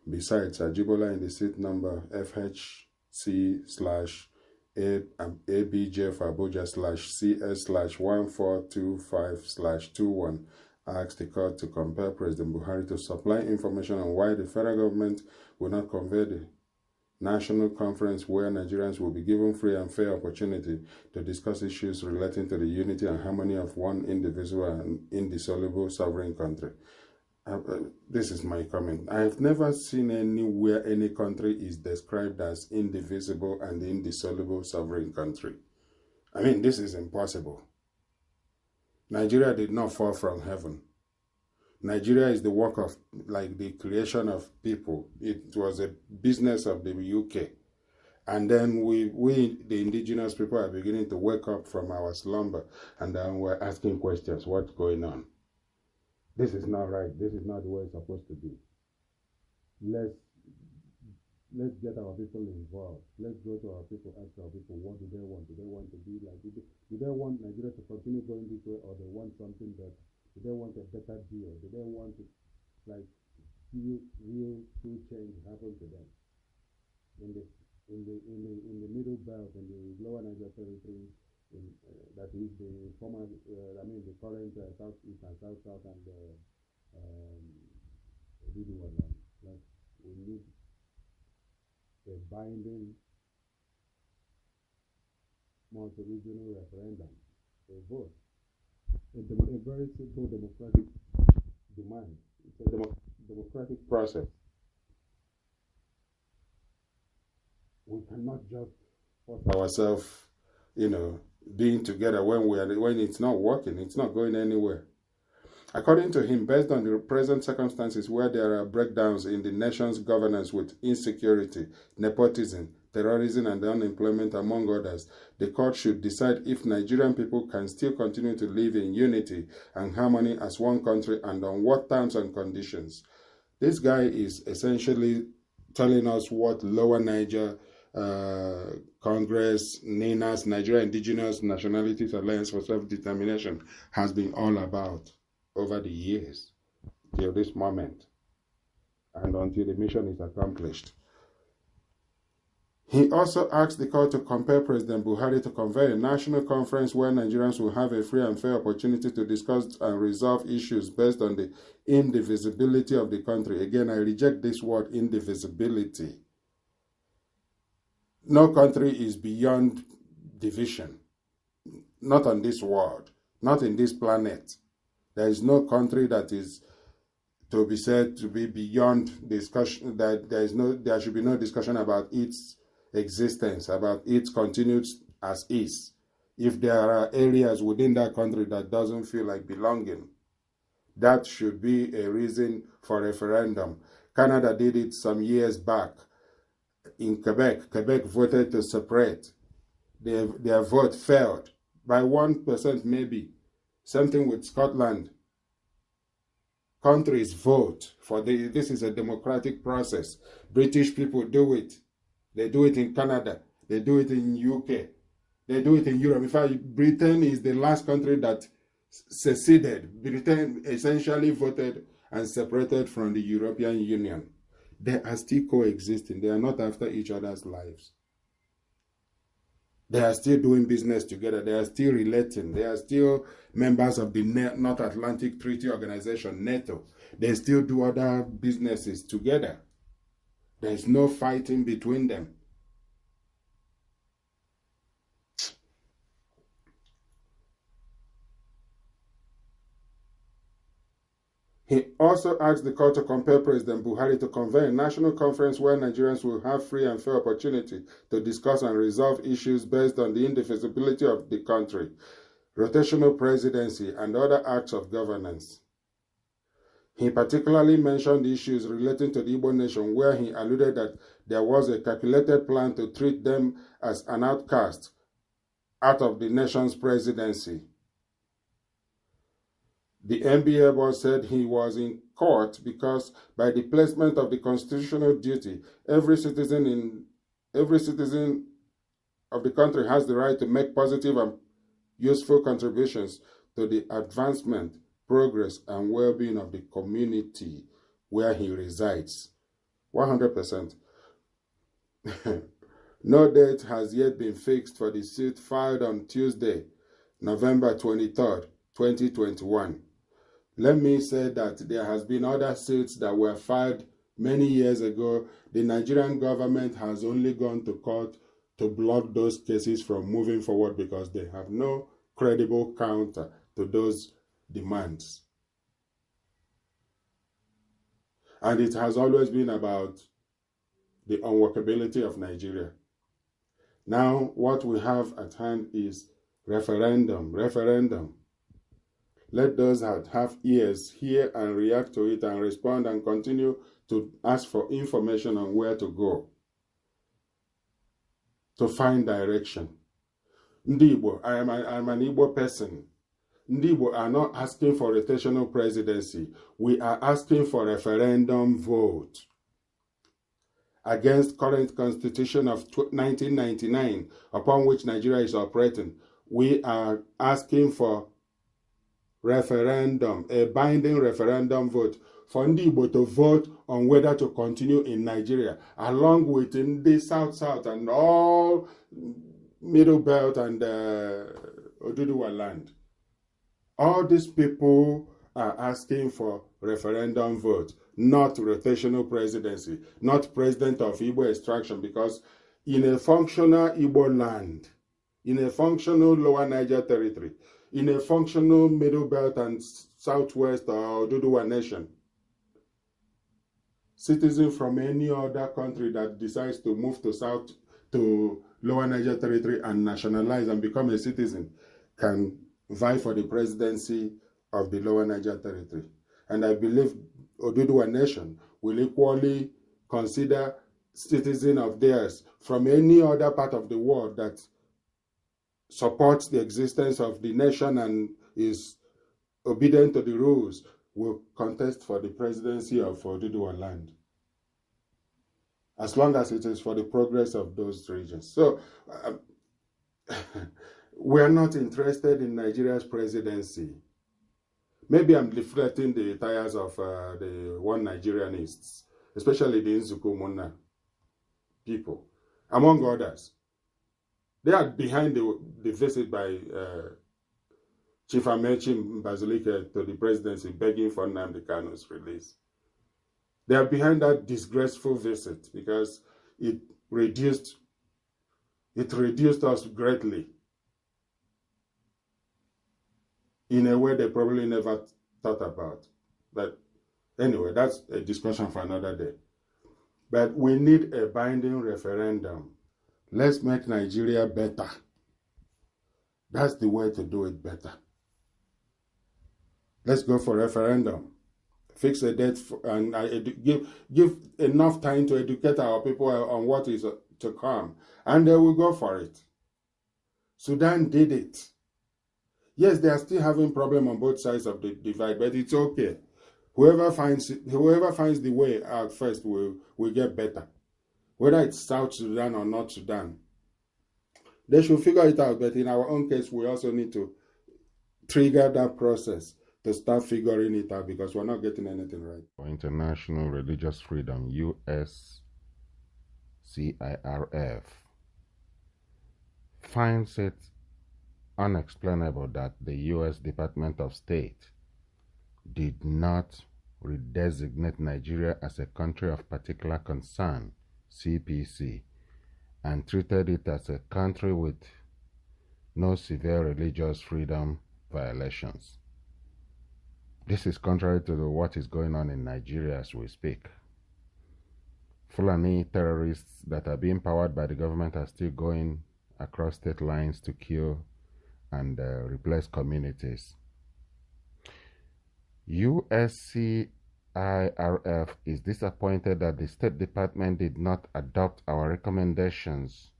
Besides, Ajibola in the suit number FHC/ABJ for Abuja/CS/1425/21 asked the court to compel President Buhari to supply information on why the federal government will not convene the national conference where Nigerians will be given free and fair opportunity to discuss issues relating to the unity and harmony of one indivisible and indissoluble sovereign country. This is my comment. I have never seen anywhere any country is described as indivisible and indissoluble sovereign country. I mean, this is impossible. Nigeria did not fall from heaven. Nigeria is the work of, like, the creation of people. It was a business of the UK. And then we, the indigenous people, are beginning to wake up from our slumber. And then we're asking questions, what's going on? This is not right. This is not the way it's supposed to be. Let's get our people involved. Let's go to our people, ask our people, what do they want? Do they want to be like, do they want Nigeria to continue going this way, or they want something better? Do they want a better deal? Do they want to, like, see real true change happen to them? In the middle belt, in the lower Niger territory, that is the former, the current southeast and south and we need a binding multi-regional referendum, a vote, a very simple democratic demand. It's a democratic process. We cannot just force ourselves, being together when it's not working. It's not going anywhere. According to him, based on the present circumstances where there are breakdowns in the nation's governance with insecurity, nepotism, terrorism, and unemployment, among others, the court should decide if Nigerian people can still continue to live in unity and harmony as one country, and on what terms and conditions. This guy is essentially telling us what Lower Niger Congress, NINAS, Nigeria Indigenous Nationalities Alliance for Self-Determination, has been all about over the years till this moment, and until the mission is accomplished. He also asked the court to compel President Buhari to convene a national conference where Nigerians will have a free and fair opportunity to discuss and resolve issues based on the indivisibility of the country. Again, I reject this word, indivisibility. No country is beyond division. Not on this world, not in this planet. There is no country that is to be said to be beyond discussion, that there should be no discussion about its existence, about its continued as is. If there are areas within that country that doesn't feel like belonging, that should be a reason for referendum. Canada did it some years back. In Quebec, Quebec voted to separate. Their vote failed by 1% maybe. Something with Scotland. Countries vote for this is a democratic process. British people do it. They do it in Canada. They do it in UK. They do it in Europe. In fact, Britain is the last country that seceded. Britain essentially voted and separated from the European Union. They are still coexisting. They are not after each other's lives. They are still doing business together. They are still relating. They are still members of the North Atlantic Treaty Organization, NATO. They still do other businesses together. There is no fighting between them. He also asked the court to compel President Buhari to convene a national conference where Nigerians will have free and fair opportunity to discuss and resolve issues based on the indivisibility of the country, rotational presidency, and other acts of governance. He particularly mentioned issues relating to the Igbo nation, where he alluded that there was a calculated plan to treat them as an outcast out of the nation's presidency. The NBA boss said he was in court because by the placement of the constitutional duty, every citizen of the country has the right to make positive and useful contributions to the advancement, progress, and well-being of the community where he resides. 100%. No date has yet been fixed for the suit filed on Tuesday, November 23rd, 2021. Let me say that there has been other suits that were filed many years ago. The Nigerian government has only gone to court to block those cases from moving forward because they have no credible counter to those demands. And it has always been about the unworkability of Nigeria. Now, what we have at hand is referendum. Let those that have ears hear and react to it and respond and continue to ask for information on where to go to find direction. Ndi Igbo, I'm an Igbo person. Ndi Igbo are not asking for rotational presidency. We are asking for referendum vote against current constitution of 1999 upon which Nigeria is operating. We are asking for referendum, a binding referendum vote for Ndi Igbo to vote on whether to continue in Nigeria, along with in the South and all Middle Belt and Oduduwa land. All these people are asking for referendum vote, not rotational presidency, not president of Igbo extraction, because in a functional Igbo land, in a functional Lower Niger territory, in a functional Middle Belt and Southwest or Oduduwa nation, citizens from any other country that decides to move to Lower Niger territory and nationalize and become a citizen can vie for the presidency of the Lower Niger territory. And I believe Oduduwa nation will equally consider citizens of theirs from any other part of the world that supports the existence of the nation and is obedient to the rules will contest for the presidency of Oduduwa land, as long as it is for the progress of those regions. So we are not interested in Nigeria's presidency. Maybe I'm deflecting the tires of the one Nigerianists, especially the Nzuko-Mona people, among others. They are behind the visit by Chief Amechi Mbazulike to the presidency begging for Nnamdi Kanu's release. They are behind that disgraceful visit because it reduced us greatly in a way they probably never thought about. But anyway, that's a discussion for another day. But we need a binding referendum. Let's make Nigeria better. That's the way to do it better. Let's go for referendum. Fix a date and give enough time to educate our people on what is to come. And they will go for it. Sudan did it. Yes, they are still having problems on both sides of the divide, but it's okay. Whoever finds the way out first will get better. Whether it's South Sudan or North Sudan. They should figure it out, but in our own case, we also need to trigger that process to start figuring it out because we're not getting anything right. For International Religious Freedom, USCIRF, finds it unexplainable that the U.S. Department of State did not redesignate Nigeria as a country of particular concern, CPC, and treated it as a country with no severe religious freedom violations. This is contrary to what is going on in Nigeria as we speak. Fulani terrorists that are being powered by the government are still going across state lines to kill and replace communities. USCIRF is disappointed that the State Department did not adopt our recommendations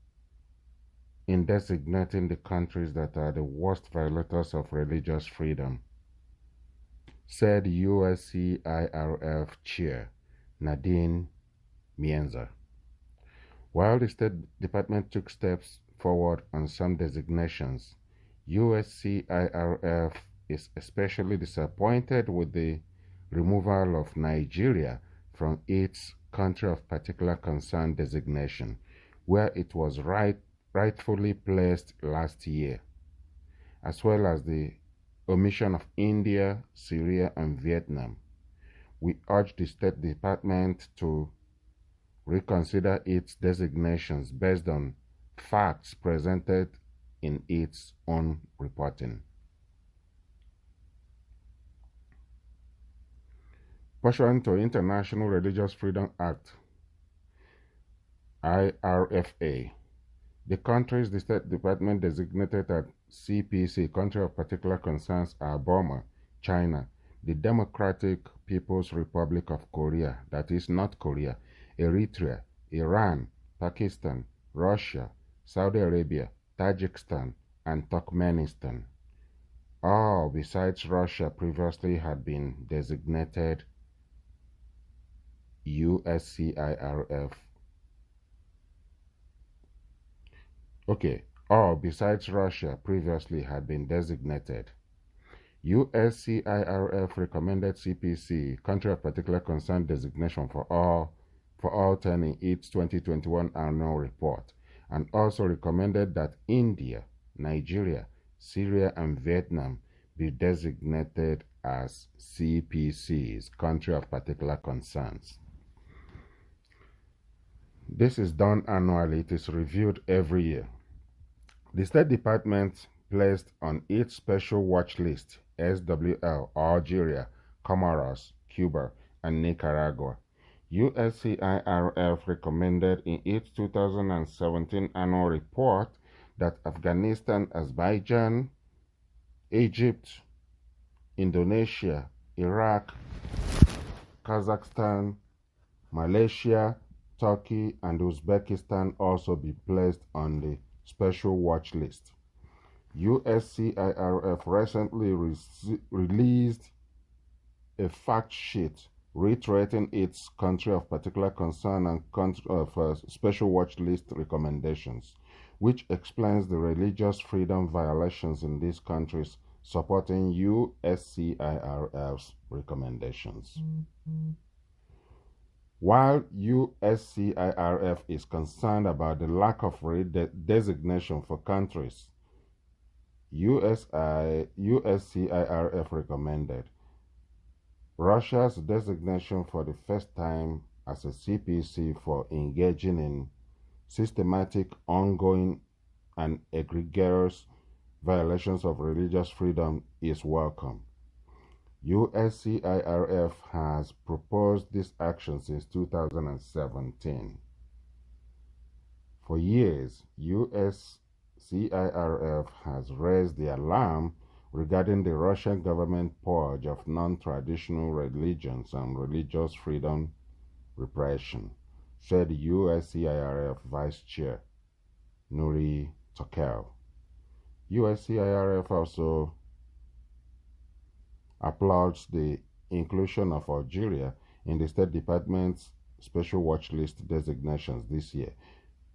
in designating the countries that are the worst violators of religious freedom, said USCIRF Chair Nadine Mienza. While the State Department took steps forward on some designations, USCIRF is especially disappointed with the removal of Nigeria from its country of particular concern designation, where it was rightfully placed last year, as well as the omission of India, Syria, and Vietnam. We urge the State Department to reconsider its designations based on facts presented in its own reporting. Pursuant to International Religious Freedom Act, IRFA, the countries the State Department designated as CPC, country of particular concerns, are Burma, China, the Democratic People's Republic of Korea, that is North Korea, Eritrea, Iran, Pakistan, Russia, Saudi Arabia, Tajikistan, and Turkmenistan. All besides Russia previously had been designated USCIRF. All besides Russia previously had been designated. USCIRF recommended CPC, country of particular concern designation for all 10 in its 2021 annual report, and also recommended that India, Nigeria, Syria, and Vietnam be designated as CPCs, country of particular concerns. This is done annually. It is reviewed every year. The State Department placed on its special watch list SWL, Algeria, Comoros, Cuba, and Nicaragua. USCIRF recommended in its 2017 annual report that Afghanistan, Azerbaijan, Egypt, Indonesia, Iraq, Kazakhstan, Malaysia, Turkey, and Uzbekistan also be placed on the special watch list. USCIRF recently released a fact sheet reiterating its country of particular concern and special watch list recommendations, which explains the religious freedom violations in these countries, supporting USCIRF's recommendations. While USCIRF is concerned about the lack of designation for countries, USCIRF recommended Russia's designation for the first time as a CPC for engaging in systematic, ongoing, and egregious violations of religious freedom is welcome. USCIRF has proposed this action since 2017. For years, USCIRF has raised the alarm regarding the Russian government purge of non-traditional religions and religious freedom repression, said USCIRF Vice Chair Nuri Tokel. USCIRF also applauds the inclusion of Algeria in the State Department's special watch list designations this year,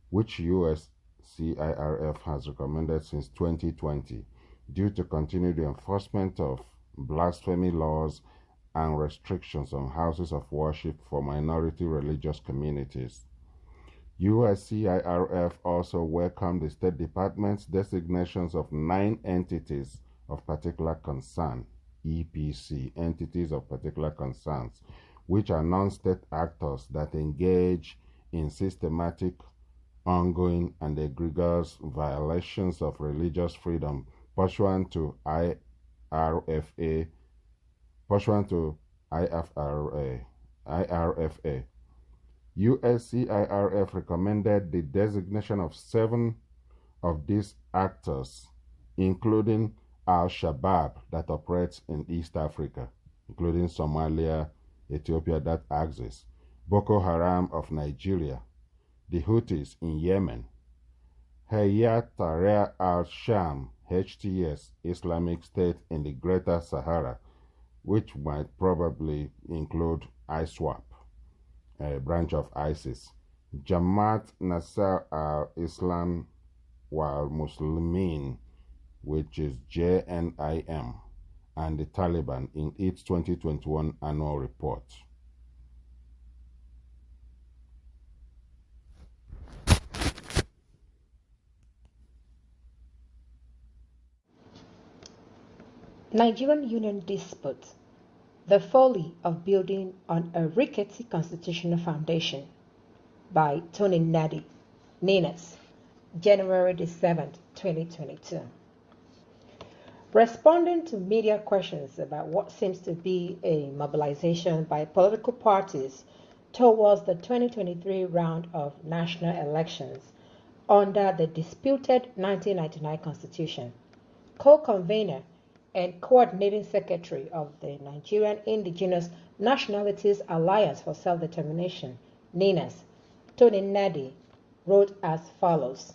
which USCIRF has recommended since 2020 due to continued enforcement of blasphemy laws and restrictions on houses of worship for minority religious communities. USCIRF also welcomed the State Department's designations of 9 entities of particular concern, EPC, entities of particular concerns, which are non-state actors that engage in systematic, ongoing, and egregious violations of religious freedom pursuant to IRFA pursuant to IRFA. USCIRF recommended the designation of 7 of these actors, including Al-Shabaab that operates in East Africa, including Somalia, Ethiopia, that axis, Boko Haram of Nigeria, the Houthis in Yemen, Hayat Tahrir al-Sham, HTS, Islamic State in the Greater Sahara, which might probably include ISWAP, a branch of ISIS, Jamaat Nasser al-Islam wal-Muslimin, which is JNIM, and the Taliban in its 2021 annual report. Nigerian Union Dispute: The Folly of Building on a Rickety Constitutional Foundation by Tony Nadi, NINAS, January 7, 2022. Responding to media questions about what seems to be a mobilization by political parties towards the 2023 round of national elections under the disputed 1999 Constitution, co-convener and coordinating secretary of the Nigerian Indigenous Nationalities Alliance for Self-Determination, NINAS, Tony Nadi, wrote as follows.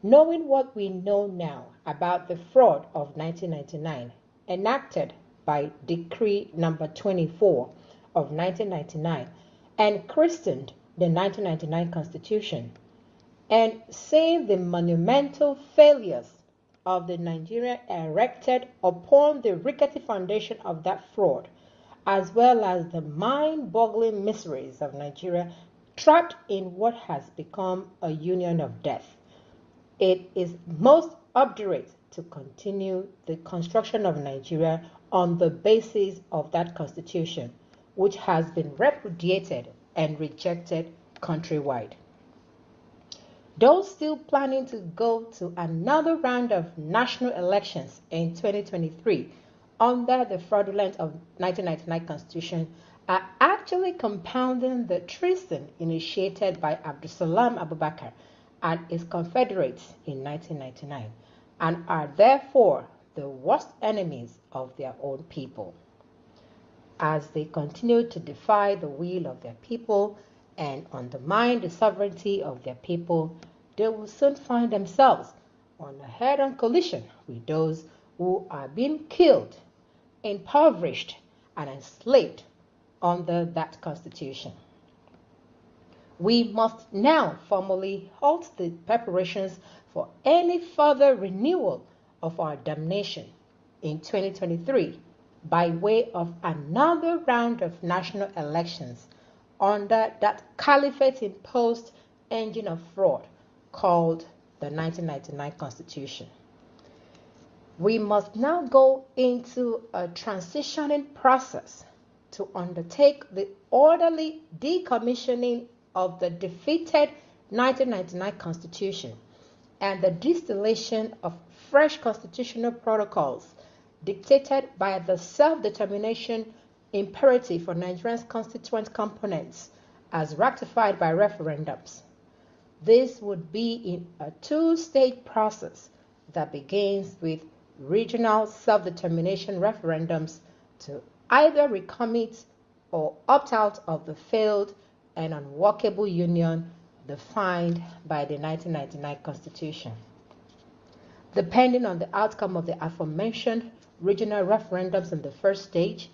Knowing what we know now about the fraud of 1999, enacted by Decree Number 24 of 1999 and christened the 1999 Constitution, and seeing the monumental failures of the Nigeria erected upon the rickety foundation of that fraud, as well as the mind-boggling miseries of Nigeria trapped in what has become a union of death, it is most obdurate to continue the construction of Nigeria on the basis of that constitution, which has been repudiated and rejected countrywide. Those still planning to go to another round of national elections in 2023 under the fraudulent of 1999 Constitution are actually compounding the treason initiated by Abdulsalam Abubakar and his confederates in 1999, and are therefore the worst enemies of their own people. As they continue to defy the will of their people and undermine the sovereignty of their people, they will soon find themselves on a head-on collision with those who are being killed, impoverished, and enslaved under that constitution. We must now formally halt the preparations for any further renewal of our damnation in 2023 by way of another round of national elections under that caliphate-imposed engine of fraud called the 1999 Constitution. We must now go into a transitioning process to undertake the orderly decommissioning of the defeated 1999 Constitution and the distillation of fresh constitutional protocols dictated by the self-determination imperative for Nigeria's constituent components as ratified by referendums. This would be in a two-stage process that begins with regional self-determination referendums to either recommit or opt out of the failed and unworkable union defined by the 1999 Constitution. Depending on the outcome of the aforementioned regional referendums in the first stage,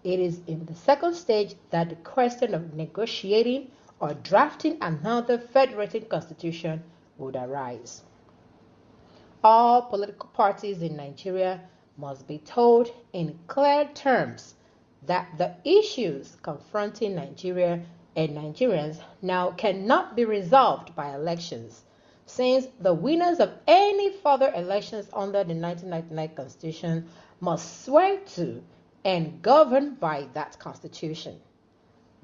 it is in the second stage that the question of negotiating or drafting another federating constitution would arise. All political parties in Nigeria must be told in clear terms that the issues confronting Nigeria and Nigerians now cannot be resolved by elections, since the winners of any further elections under the 1999 Constitution must swear to and govern by that Constitution.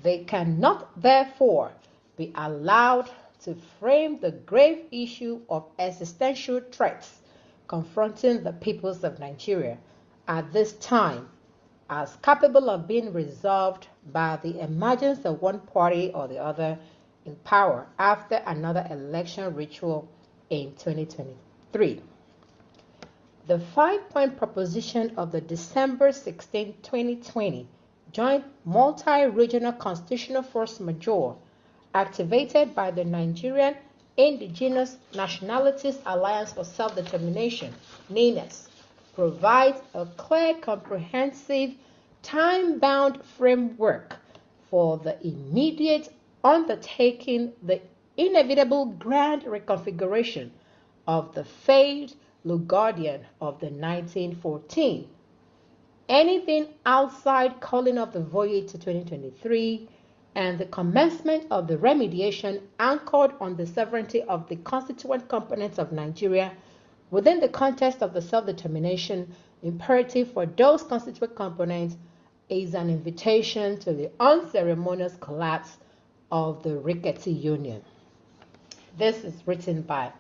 They cannot, therefore, be allowed to frame the grave issue of existential threats confronting the peoples of Nigeria at this time as capable of being resolved by the emergence of one party or the other in power after another election ritual in 2023. The 5-point proposition of the December 16, 2020 Joint Multi-Regional Constitutional Force Majeure, activated by the Nigerian Indigenous Nationalities Alliance for Self-Determination, NINAS, provides a clear, comprehensive, time-bound framework for the immediate undertaking the inevitable grand reconfiguration of the failed Lugodian of the 1914. Anything outside calling off the voyage to 2023 and the commencement of the remediation anchored on the sovereignty of the constituent components of Nigeria within the context of the self-determination imperative for those constituent components is an invitation to the unceremonious collapse of the rickety union. This is written by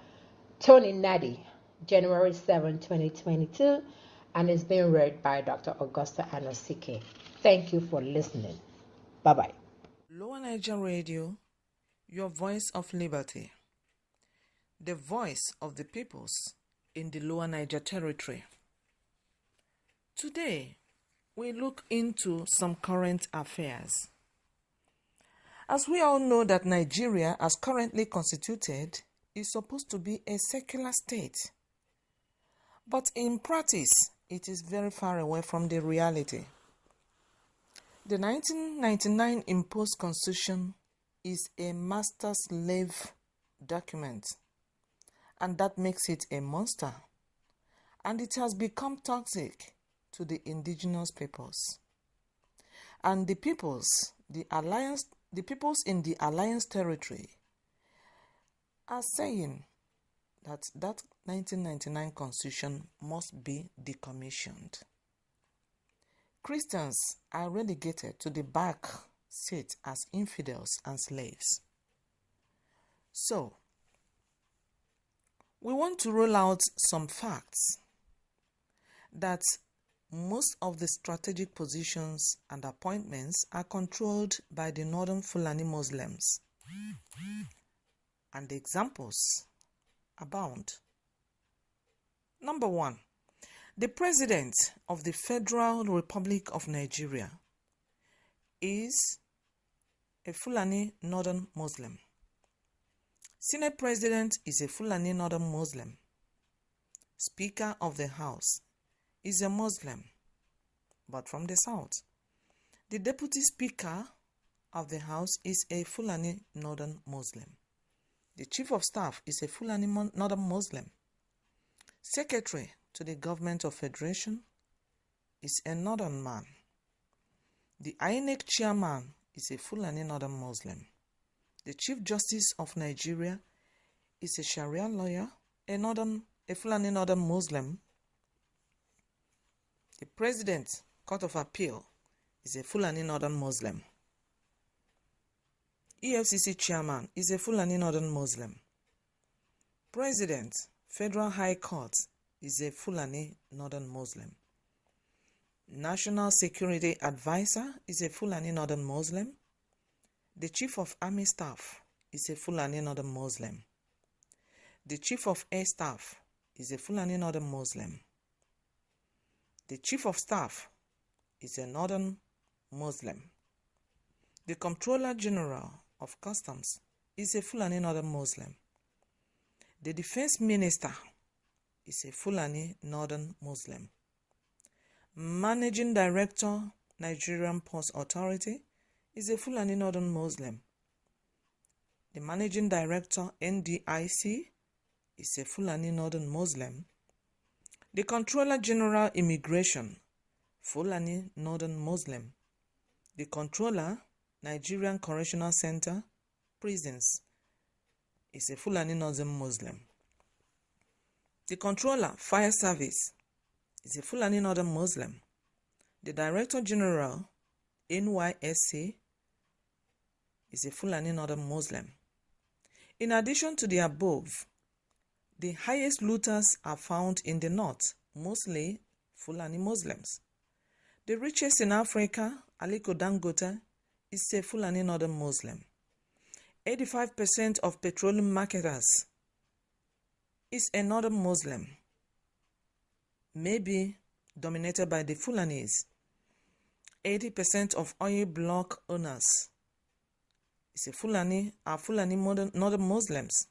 Tony Nadi, January 7, 2022, and is being read by Dr. Augusta Anosike. Thank you for listening. Bye-bye. Lower Niger Radio, your voice of liberty. The voice of the peoples in the Lower Niger Territory. Today, we look into some current affairs. As we all know that Nigeria, as currently constituted, is supposed to be a secular state. But in practice, it is very far away from the reality. The 1999 imposed constitution is a master slave document, and that makes it a monster, and it has become toxic to the indigenous peoples. And the peoples in the alliance territory are saying that 1999 constitution must be decommissioned. Christians are relegated to the back seat as infidels and slaves. So, we want to roll out some facts that most of the strategic positions and appointments are controlled by the northern Fulani Muslims. And the examples abound. Number 1. The President of the Federal Republic of Nigeria is a Fulani Northern Muslim. Senate President is a Fulani Northern Muslim. Speaker of the House is a Muslim, but from the South. The Deputy Speaker of the House is a Fulani Northern Muslim. The Chief of Staff is a Fulani Northern Muslim. Secretary to the Government of Federation is a Northern man. The INEC Chairman is a Fulani Northern Muslim. The Chief Justice of Nigeria is a Sharia lawyer, a Fulani Northern Muslim. The President, Court of Appeal, is a Fulani Northern Muslim. EFCC Chairman is a Fulani Northern Muslim. President, Federal High Court, is a Fulani Northern Muslim. National Security Advisor is a Fulani Northern Muslim. The Chief of Army Staff is a Fulani Northern Muslim. The Chief of Air Staff is a Fulani Northern Muslim. The Chief of Staff is a Northern Muslim. The Comptroller General of Customs is a Fulani Northern Muslim. The Defense Minister is a Fulani Northern Muslim. Managing Director, Nigerian Ports Authority, is a Fulani Northern Muslim. The Managing Director, NDIC, is a Fulani Northern Muslim. The Controller General Immigration, Fulani Northern Muslim. The Controller, Nigerian Correctional Center, Prisons, is a Fulani Northern Muslim. The Controller, Fire Service, is a Fulani Northern Muslim. The Director General, NYSC, is a Fulani Northern Muslim. In addition to the above, the highest looters are found in the north, mostly Fulani Muslims. The richest in Africa, Aliko Dangote, is a Fulani Northern Muslim. 85% of petroleum marketers is a Northern Muslim, maybe dominated by the Fulanis. 80% of oil block owners is are Fulani Northern Muslims.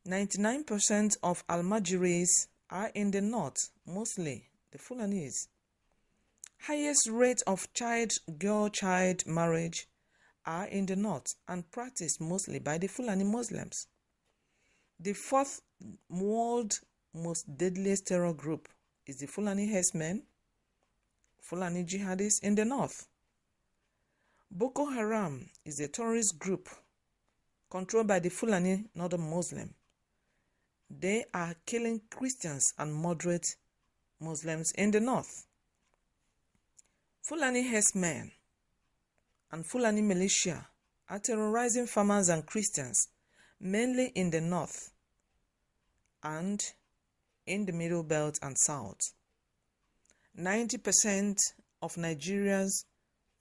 99% of Almajiris are in the north, mostly the Fulanis. Highest rate of girl-child marriage are in the north and practiced mostly by the Fulani Muslims. The fourth world most deadliest terror group is the Fulani herdsmen, Fulani jihadists in the north. Boko Haram is a terrorist group controlled by the Fulani Northern Muslim. They are killing Christians and moderate Muslims in the north. Fulani herdsmen and Fulani militia are terrorizing farmers and Christians, mainly in the north and in the middle belt and south. 90% of Nigeria's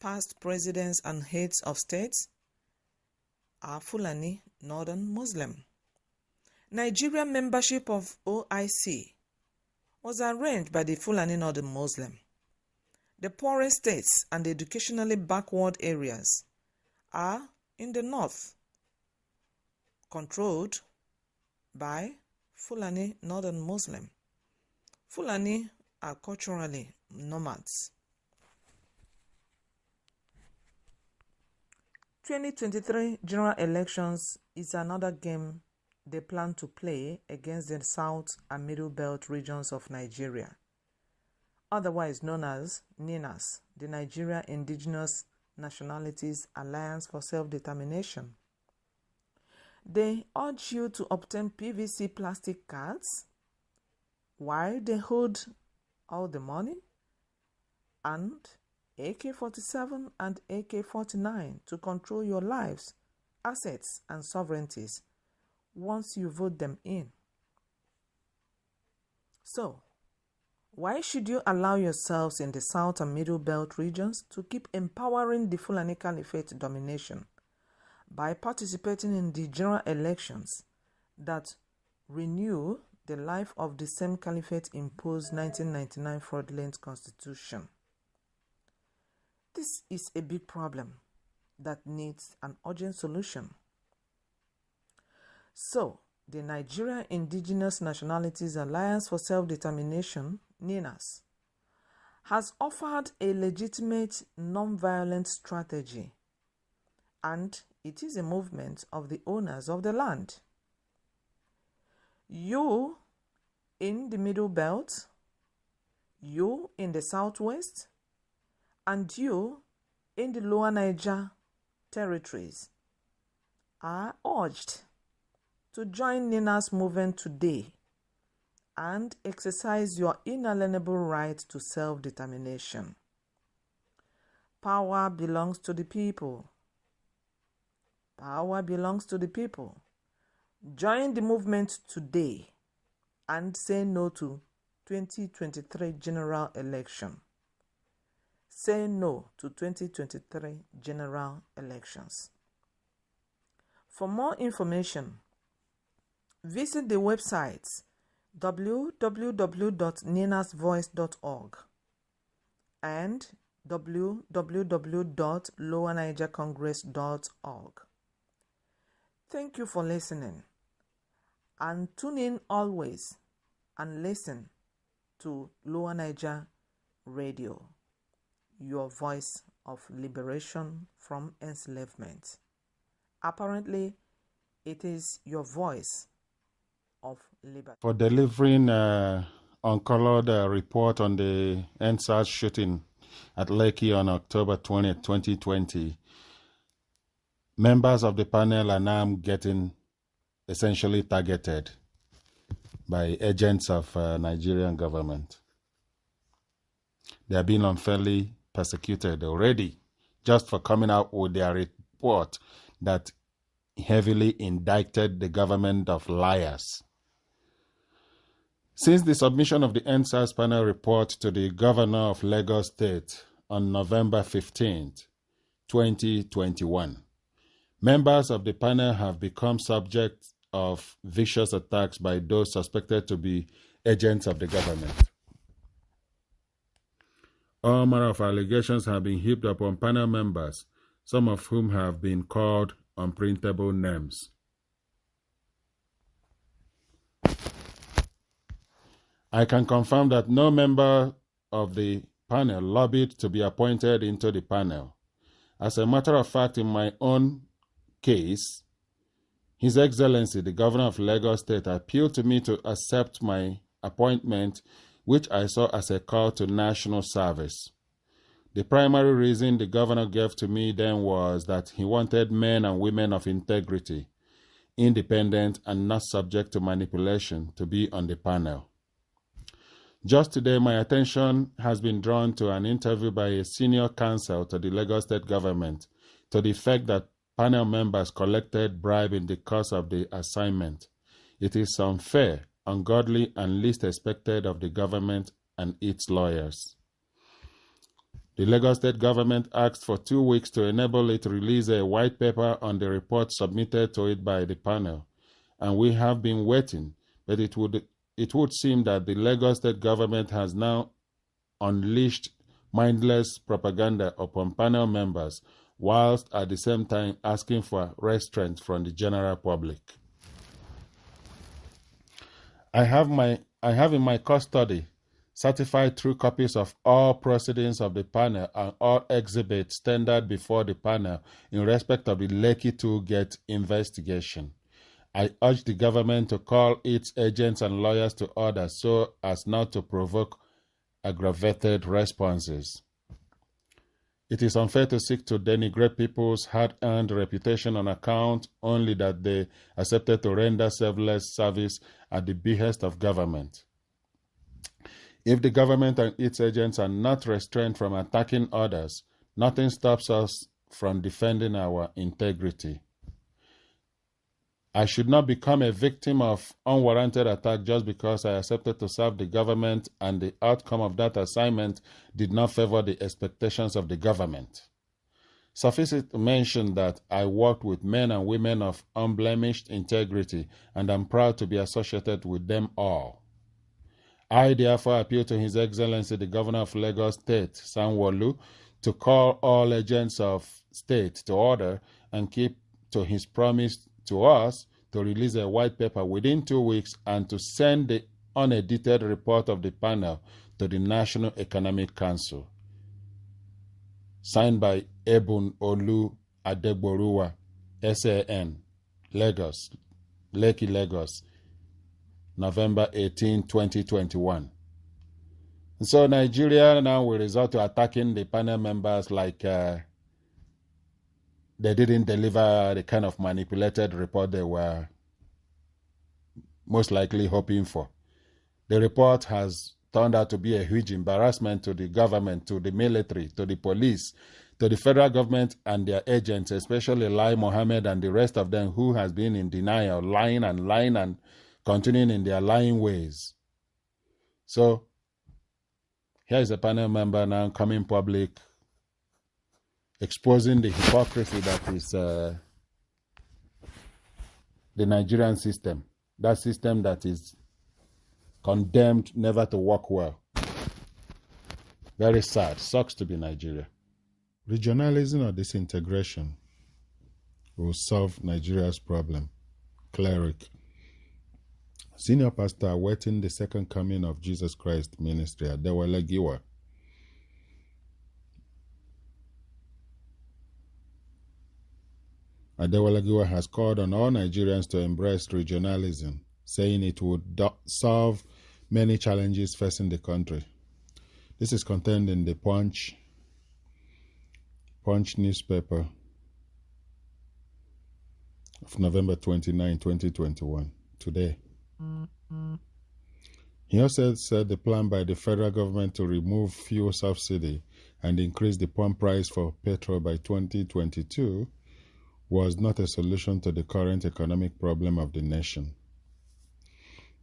past presidents and heads of states are Fulani Northern Muslim. Nigerian membership of OIC was arranged by the Fulani Northern Muslim. The poorest states and educationally backward areas are in the north, controlled by Fulani Northern Muslim. Fulani are culturally nomads. 2023 general elections is another game they plan to play against the South and Middle Belt regions of Nigeria, otherwise known as NINAS, the Nigeria Indigenous Nationalities Alliance for Self-Determination. They urge you to obtain PVC plastic cards while they hold all the money and AK-47 and AK-49 to control your lives, assets, and sovereignties once you vote them in. So, why should you allow yourselves in the South and Middle Belt regions to keep empowering the Fulani Caliphate domination by participating in the general elections that renew the life of the same Caliphate imposed 1999 fraudulent constitution? This is a big problem that needs an urgent solution. So, the Nigeria Indigenous Nationalities Alliance for Self-Determination, NINAS, has offered a legitimate non-violent strategy, and it is a movement of the owners of the land. You in the Middle Belt, you in the Southwest, and you in the Lower Niger territories are urged to join NINAS movement today and exercise your inalienable right to self-determination. Power belongs to the people. Power belongs to the people. Join the movement today and say no to 2023 general election. Say no to 2023 general elections. For more information, visit the websites www.ninasvoice.org and www.lowernigercongress.org. Thank you for listening, and tune in always and listen to Lower Niger Radio, your voice of liberation from enslavement. Apparently, it is your voice of liberty. For delivering uncolored report on the NSAS shooting at Lekki on October 20th, 2020, members of the panel are now getting essentially targeted by agents of Nigerian government. They are being unfairly persecuted already just for coming out with their report that heavily indicted the government of liars. Since the submission of the NSAS panel report to the Governor of Lagos State on November 15th, 2021, members of the panel have become subject of vicious attacks by those suspected to be agents of the government. All manner of allegations have been heaped upon panel members, some of whom have been called unprintable names. I can confirm that no member of the panel lobbied to be appointed into the panel. As a matter of fact, in my own case, His Excellency, the Governor of Lagos State, appealed to me to accept my appointment, which I saw as a call to national service. The primary reason the governor gave to me then was that he wanted men and women of integrity, independent and not subject to manipulation, to be on the panel. Just today, my attention has been drawn to an interview by a senior counsel to the Lagos State government to the effect that panel members collected bribe in the course of the assignment. It is unfair, ungodly, and least expected of the government and its lawyers. The Lagos State government asked for 2 weeks to enable it to release a white paper on the report submitted to it by the panel, and we have been waiting, but it would seem that the Lagos State government has now unleashed mindless propaganda upon panel members, whilst at the same time asking for restraint from the general public. I have in my custody certified true copies of all proceedings of the panel and all exhibits tendered before the panel in respect of the Lekki Tollgate investigation. I urge the government to call its agents and lawyers to order so as not to provoke aggravated responses. It is unfair to seek to denigrate people's hard-earned reputation on account only that they accepted to render selfless service at the behest of government. If the government and its agents are not restrained from attacking others, nothing stops us from defending our integrity. I should not become a victim of unwarranted attack just because I accepted to serve the government and the outcome of that assignment did not favor the expectations of the government. Suffice it to mention that I worked with men and women of unblemished integrity and am proud to be associated with them all. I therefore appeal to His Excellency the Governor of Lagos State, Sanwo-Olu, to call all agents of state to order and keep to his promise to us to release a white paper within 2 weeks and to send the unedited report of the panel to the National Economic Council. Signed by Ebun Olu Adegboruwa, SAN, Lagos, Lekki, Lagos, November 18, 2021. And so Nigeria now will resort to attacking the panel members like they didn't deliver the kind of manipulated report they were most likely hoping for. The report has turned out to be a huge embarrassment to the government, to the military, to the police, to the federal government and their agents, especially Lai Mohammed and the rest of them who has been in denial, lying and continuing in their lying ways. So, here is a panel member now coming public, exposing the hypocrisy that is the Nigerian system. That system that is condemned never to work well. Very sad. Sucks to be Nigeria. Regionalism or disintegration will solve Nigeria's problem. Cleric. Senior pastor awaiting the second coming of Jesus Christ ministry at Adewale Giwa. Adewale Giwa has called on all Nigerians to embrace regionalism, saying it would solve many challenges facing the country. This is contained in the Punch newspaper of November 29, 2021, today. He also said the plan by the federal government to remove fuel subsidy and increase the pump price for petrol by 2022 was not a solution to the current economic problem of the nation.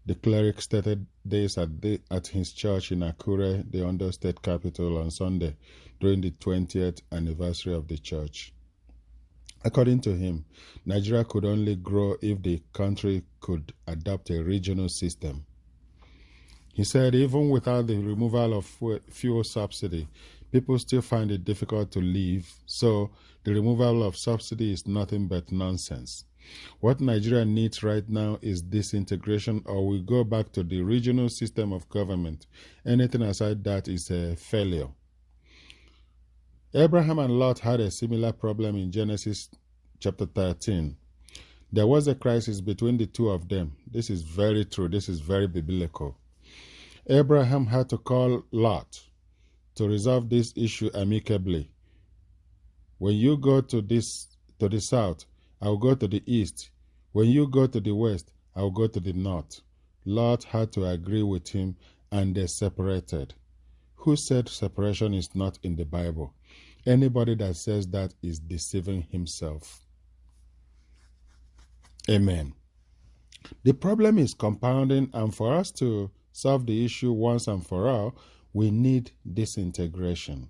The cleric stated this at his church in Akure, the Ondo State capital, on Sunday during the 20th anniversary of the church. According to him, Nigeria could only grow if the country could adopt a regional system. He said even without the removal of fuel subsidy, people still find it difficult to live, so the removal of subsidy is nothing but nonsense. What Nigeria needs right now is disintegration, or we go back to the regional system of government. Anything aside that is a failure. Abraham and Lot had a similar problem in Genesis chapter 13. There was a crisis between the two of them. This is very true. This is very biblical. Abraham had to call Lot to resolve this issue amicably. When you go to the south, I will go to the east. When you go to the west, I will go to the north. Lot had to agree with him, and they separated. Who said separation is not in the Bible? Anybody that says that is deceiving himself. Amen. The problem is compounding, and for us to solve the issue once and for all, we need disintegration.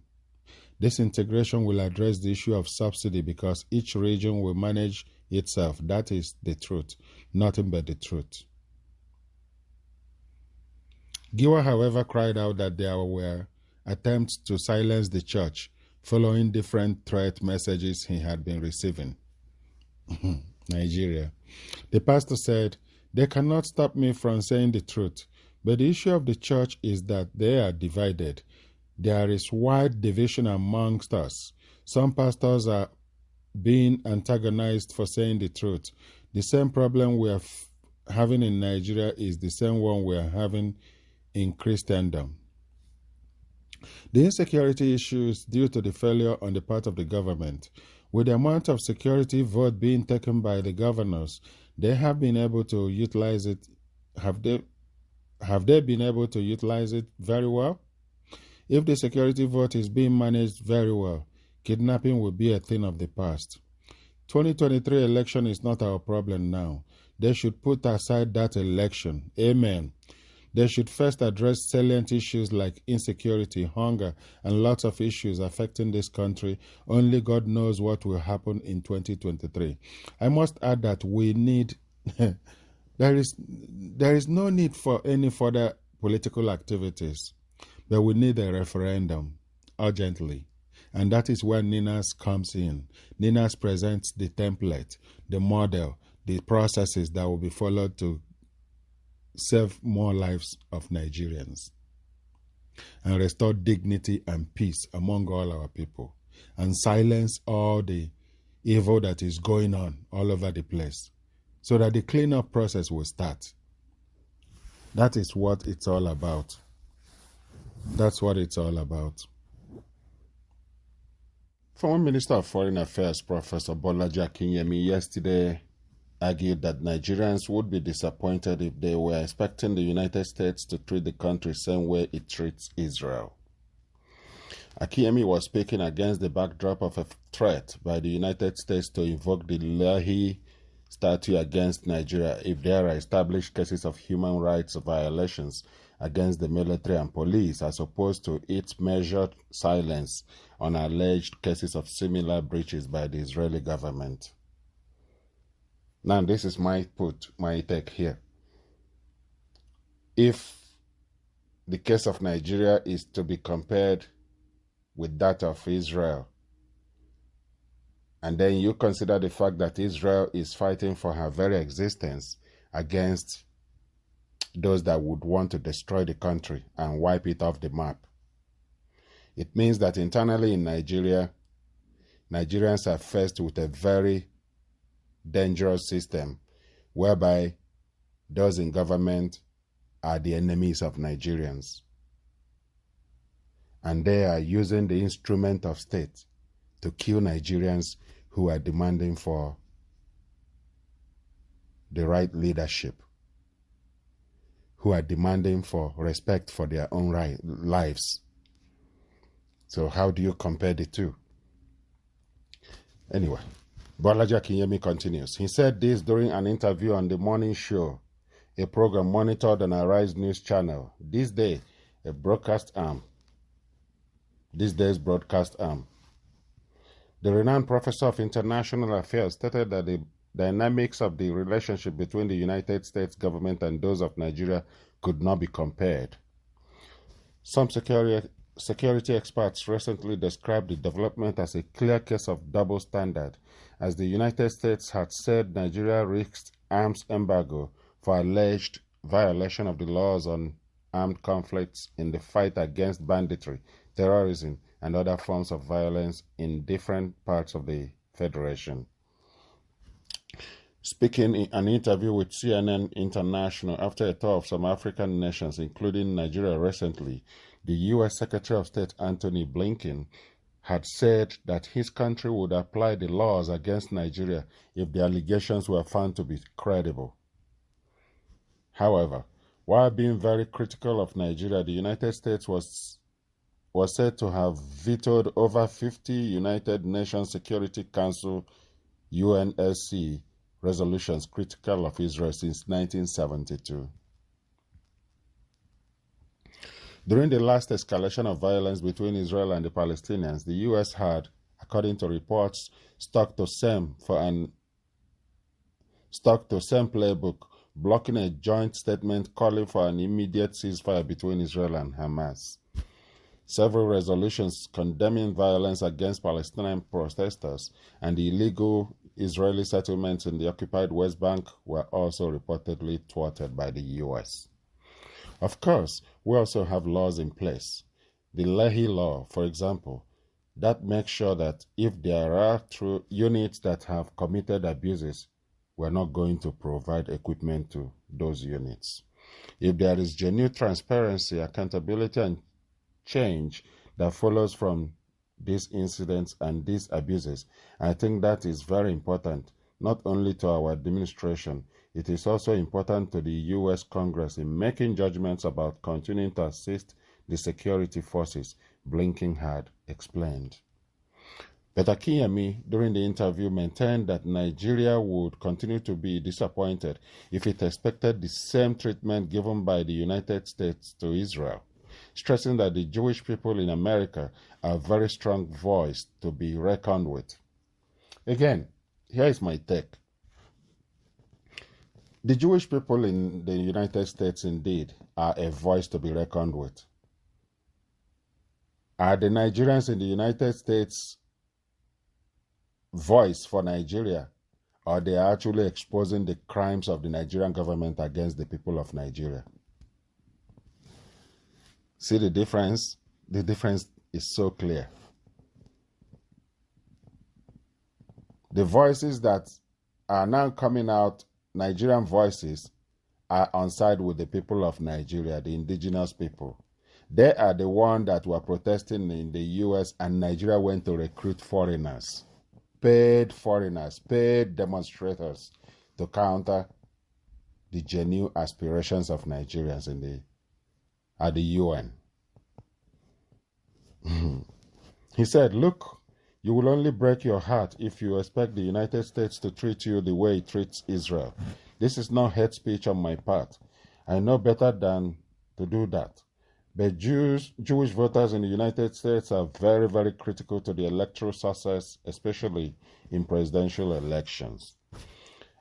Disintegration will address the issue of subsidy because each region will manage itself. That is the truth, nothing but the truth. Giwa, however, cried out that there were attempts to silence the church following different threat messages he had been receiving. Nigeria. The pastor said, "They cannot stop me from saying the truth, but the issue of the church is that they are divided. There is wide division amongst us. Some pastors are being antagonized for saying the truth. The same problem we are having in Nigeria is the same one we are having in Christendom. The insecurity issues due to the failure on the part of the government. With the amount of security vote being taken by the governors, they have been able to utilize it. Have they been able to utilize it very well? If the security vote is being managed very well, kidnapping will be a thing of the past. 2023 election is not our problem now. They should put aside that election. Amen. They should first address salient issues like insecurity, hunger, and lots of issues affecting this country. Only God knows what will happen in 2023. I must add that we need, there is no need for any further political activities, but we need a referendum urgently. And that is where NINAS comes in. NINAS presents the template, the model, the processes that will be followed to save more lives of Nigerians and restore dignity and peace among all our people and silence all the evil that is going on all over the place so that the cleanup process will start. That is what it's all about. That's what it's all about. Former Minister of Foreign Affairs, Professor Bolaji Akinyemi, yesterday argued that Nigerians would be disappointed if they were expecting the United States to treat the country the same way it treats Israel. Akinyemi was speaking against the backdrop of a threat by the United States to invoke the Leahy statute against Nigeria if there are established cases of human rights violations against the military and police, as opposed to its measured silence on alleged cases of similar breaches by the Israeli government. Now, this is my take here. If the case of Nigeria is to be compared with that of Israel, and then you consider the fact that Israel is fighting for her very existence against those that would want to destroy the country and wipe it off the map, it means that internally in Nigeria, Nigerians are faced with a very dangerous system whereby those in government are the enemies of Nigerians. And they are using the instrument of state to kill Nigerians who are demanding for the right leadership, who are demanding for respect for their own lives. So how do you compare the two? Anyway, Bolaji Akinyemi continues. He said this during an interview on the morning show a program monitored on Arise News channel. This day's broadcast arm. The renowned professor of international affairs stated that the dynamics of the relationship between the United States government and those of Nigeria could not be compared. Some security experts recently described the development as a clear case of double standard, as the United States had said Nigeria risked arms embargo for alleged violation of the laws on armed conflicts in the fight against banditry, terrorism, and other forms of violence in different parts of the Federation. Speaking in an interview with CNN International after a tour of some African nations, including Nigeria recently, the U.S. Secretary of State Anthony Blinken had said that his country would apply the laws against Nigeria if the allegations were found to be credible. However, while being very critical of Nigeria, the United States was said to have vetoed over 50 United Nations Security Council UNSC resolutions critical of Israel since 1972. During the last escalation of violence between Israel and the Palestinians, the U.S. had, according to reports, stuck to same playbook, blocking a joint statement calling for an immediate ceasefire between Israel and Hamas. Several resolutions condemning violence against Palestinian protesters and the illegal Israeli settlements in the occupied West Bank were also reportedly thwarted by the U.S. Of course, we also have laws in place. The Lehi Law, for example, that makes sure that if there are units that have committed abuses, we're not going to provide equipment to those units. If there is genuine transparency, accountability, and change that follows from these incidents and these abuses, I think that is very important, not only to our administration, it is also important to the U.S. Congress in making judgments about continuing to assist the security forces, Blinken had explained. But Akinyemi, during the interview, maintained that Nigeria would continue to be disappointed if it expected the same treatment given by the United States to Israel, stressing that the Jewish people in America are a very strong voice to be reckoned with. Again, here is my take. The Jewish people in the United States indeed are a voice to be reckoned with. Are the Nigerians in the United States voice for Nigeria, or they are actually exposing the crimes of the Nigerian government against the people of Nigeria? See the difference? The difference is so clear. The voices that are now coming out, Nigerian voices, are on side with the people of Nigeria, the indigenous people. They are the ones that were protesting in the U.S. and Nigeria went to recruit foreigners, paid demonstrators to counter the genuine aspirations of Nigerians at the UN. He said, look, you will only break your heart if you expect the United States to treat you the way it treats Israel. This is not hate speech on my part. I know better than to do that. But Jewish voters in the United States are very, very critical to the electoral success, especially in presidential elections.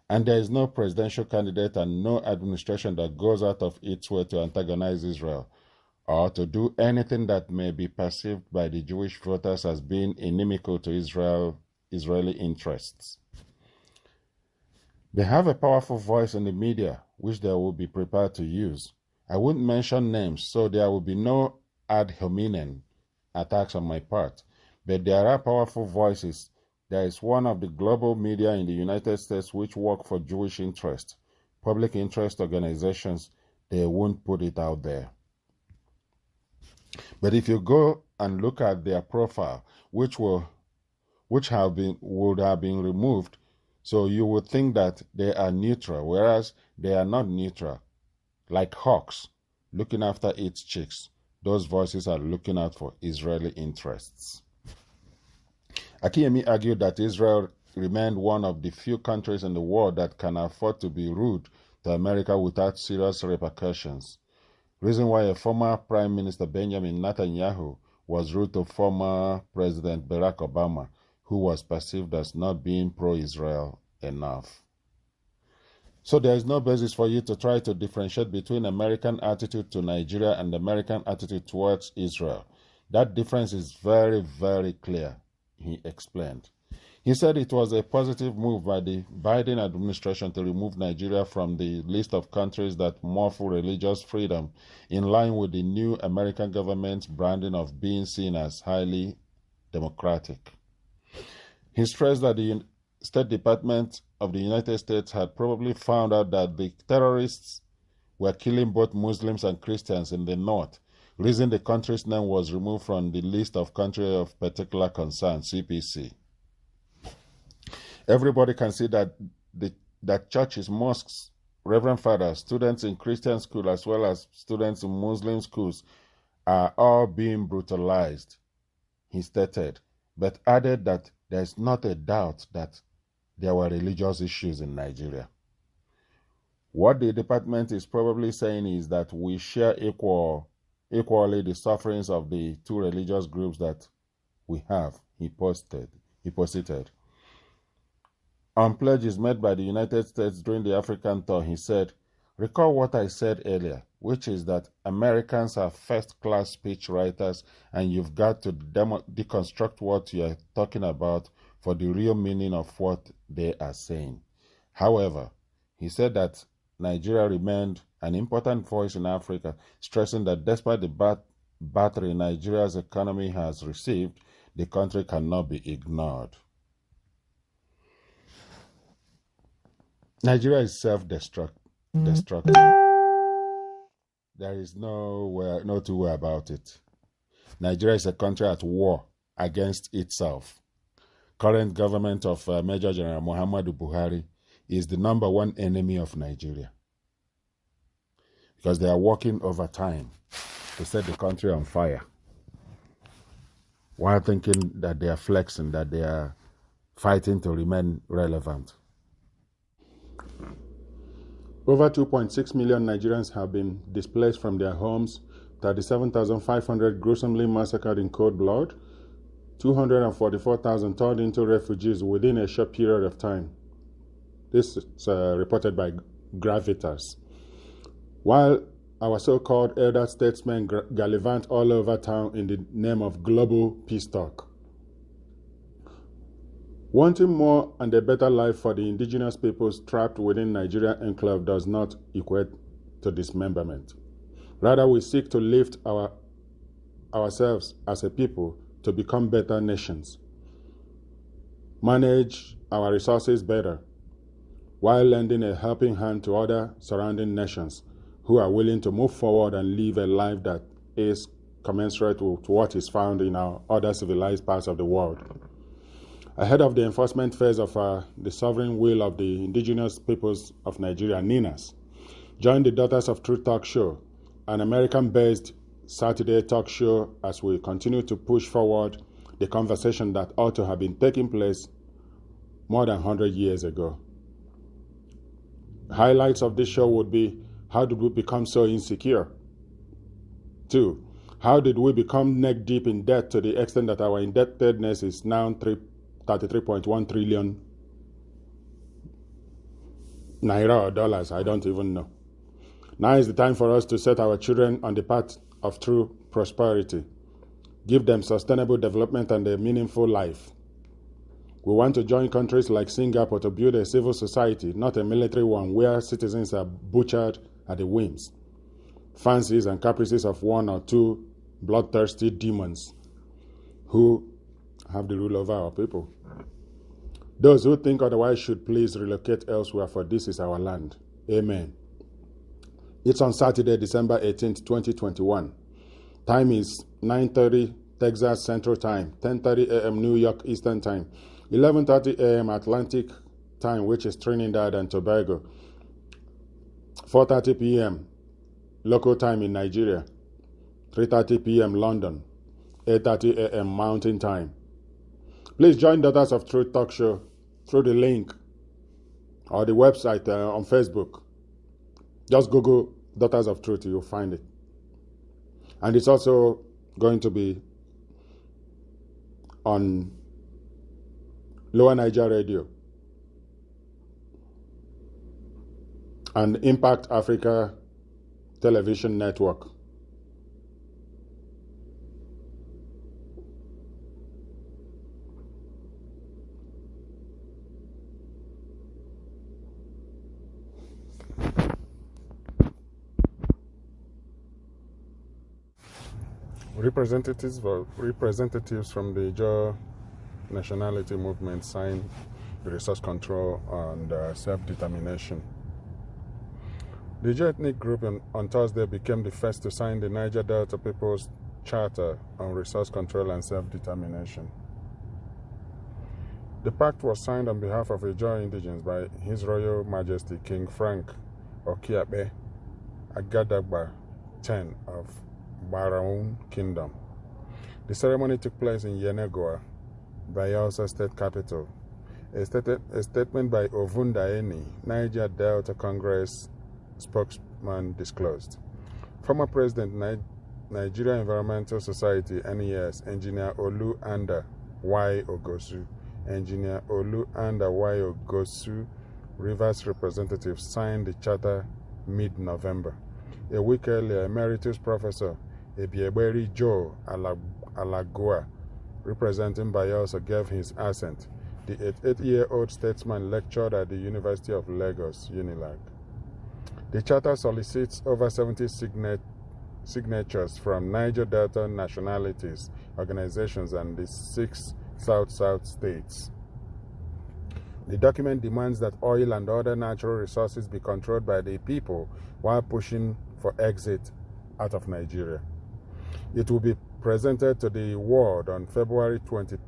And there is no presidential candidate and no administration that goes out of its way to antagonize Israel or to do anything that may be perceived by the Jewish voters as being inimical to Israeli interests. They have a powerful voice in the media, which they will be prepared to use. I wouldn't mention names, so there will be no ad hominem attacks on my part. But there are powerful voices. There is one of the global media in the United States which work for Jewish interest, public interest organizations. They won't put it out there. But if you go and look at their profile, which would have been removed, so you would think that they are neutral, whereas they are not neutral. Like hawks looking after its chicks, those voices are looking out for Israeli interests. Akinyemi argued that Israel remained one of the few countries in the world that can afford to be rude to America without serious repercussions. Reason why a former Prime Minister Benjamin Netanyahu was rude to former President Barack Obama, who was perceived as not being pro-Israel enough. So there is no basis for you to try to differentiate between American attitude to Nigeria and American attitude towards Israel. That difference is very, very clear, he explained. He said it was a positive move by the Biden administration to remove Nigeria from the list of countries that muffle religious freedom, in line with the new American government's branding of being seen as highly democratic. He stressed that the State Department of the United States had probably found out that the terrorists were killing both Muslims and Christians in the north, reason the country's name was removed from the list of countries of particular concern, CPC. Everybody can see that that churches, mosques, reverend fathers, students in Christian schools as well as students in Muslim schools are all being brutalized, he stated, but added that there is not a doubt that there were religious issues in Nigeria. What the department is probably saying is that we share equally the sufferings of the two religious groups that we have, he posited. On pledges made by the United States during the African tour, he said, "Recall what I said earlier, which is that Americans are first-class speech writers and you've got to deconstruct what you are talking about for the real meaning of what they are saying." However, he said that Nigeria remained an important voice in Africa, stressing that despite the battery Nigeria's economy has received, the country cannot be ignored. Nigeria is self-destructive. There is no two way about it. Nigeria is a country at war against itself. Current government of Major General Muhammadu Buhari is the #1 enemy of Nigeria, because they are working overtime to set the country on fire, while thinking that they are flexing, that they are fighting to remain relevant. Over 2.6 million Nigerians have been displaced from their homes, 37,500 gruesomely massacred in cold blood, 244,000 turned into refugees within a short period of time. This is reported by Gravitas. While our so-called elder statesmen gallivant all over town in the name of global peace talk. Wanting more and a better life for the indigenous peoples trapped within Nigeria enclave does not equate to dismemberment. Rather, we seek to lift ourselves as a people to become better nations, manage our resources better, while lending a helping hand to other surrounding nations who are willing to move forward and live a life that is commensurate with what is found in our other civilized parts of the world. Ahead of the enforcement phase of the sovereign will of the indigenous peoples of Nigeria, NINAS, join the Daughters of Truth talk show, an American-based Saturday talk show, as we continue to push forward the conversation that ought to have been taking place more than 100 years ago. Highlights of this show would be: how did we become so insecure? 2, how did we become neck-deep in debt to the extent that our indebtedness is now 33.1 trillion naira or dollars? I don't even know. Now is the time for us to set our children on the path of true prosperity, give them sustainable development and a meaningful life. We want to join countries like Singapore to build a civil society, not a military one, where citizens are butchered at the whims, fancies and caprices of one or two bloodthirsty demons who have the rule over our people. Those who think otherwise should please relocate elsewhere, for this is our land. Amen. It's on Saturday, December 18th, 2021. Time is 9:30 Texas Central Time, 10:30 a.m. New York Eastern Time, 11:30 a.m. Atlantic Time, which is Trinidad and Tobago, 4:30 p.m. local time in Nigeria, 3:30 p.m. London, 8:30 a.m. Mountain Time. Please join Daughters of Truth talk show through the link or the website on Facebook. Just Google Daughters of Truth, you'll find it. And it's also going to be on Lower Niger Radio and Impact Africa Television Network. Representatives from the Niger nationality movement signed the resource control and self-determination. The Niger ethnic group on Thursday became the first to sign the Niger Delta People's Charter on Resource Control and Self-Determination. The pact was signed on behalf of Ijaw indigents by His Royal Majesty King Frank Okiabe Agadagba X of Baraun Kingdom. The ceremony took place in Yenagoa, Bayelsa State Capital. A statement by Ovunda Eni, Niger Delta Congress spokesman, disclosed. Former President Nigeria Environmental Society (NINAS) Engineer Olu Anda Y. Ogosu, Engineer Olu Anda Y. Ogosu, Rivers representatives signed the charter mid-November. A week earlier, Emeritus Professor Ebieberi Joe Alagoa, representing Bayelsa, gave his assent. The 88-year-old statesman lectured at the University of Lagos, UNILAG. The charter solicits over 70 signatures from Niger Delta nationalities, organizations, and the 6 South-South states. The document demands that oil and other natural resources be controlled by the people while pushing for exit out of Nigeria. It will be presented to the world on February 23,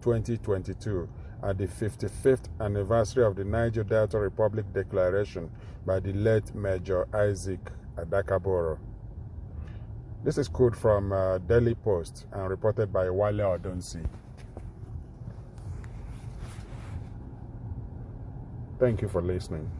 2022, at the 55th anniversary of the Niger Delta Republic Declaration by the late Major Isaac Adakaboro. This is quote from Daily Post and reported by Wale Odunsi. Thank you for listening.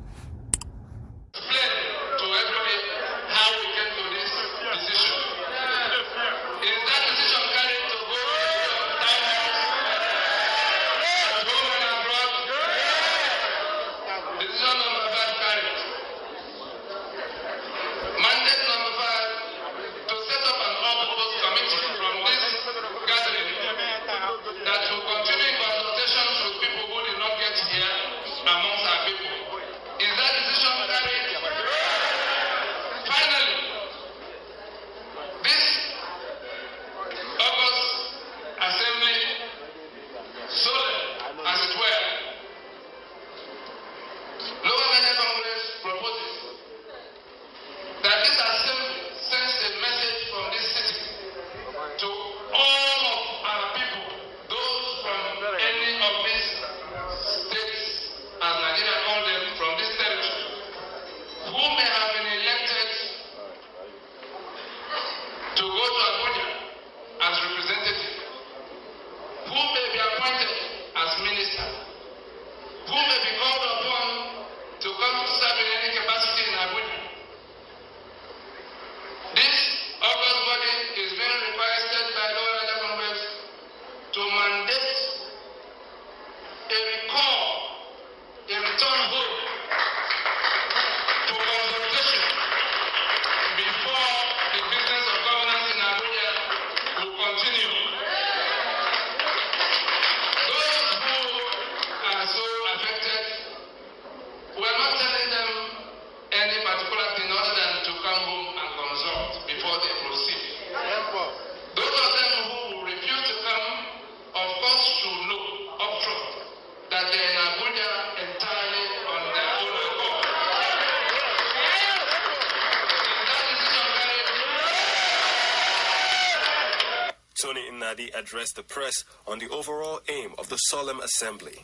Addressed the press on the overall aim of the solemn assembly.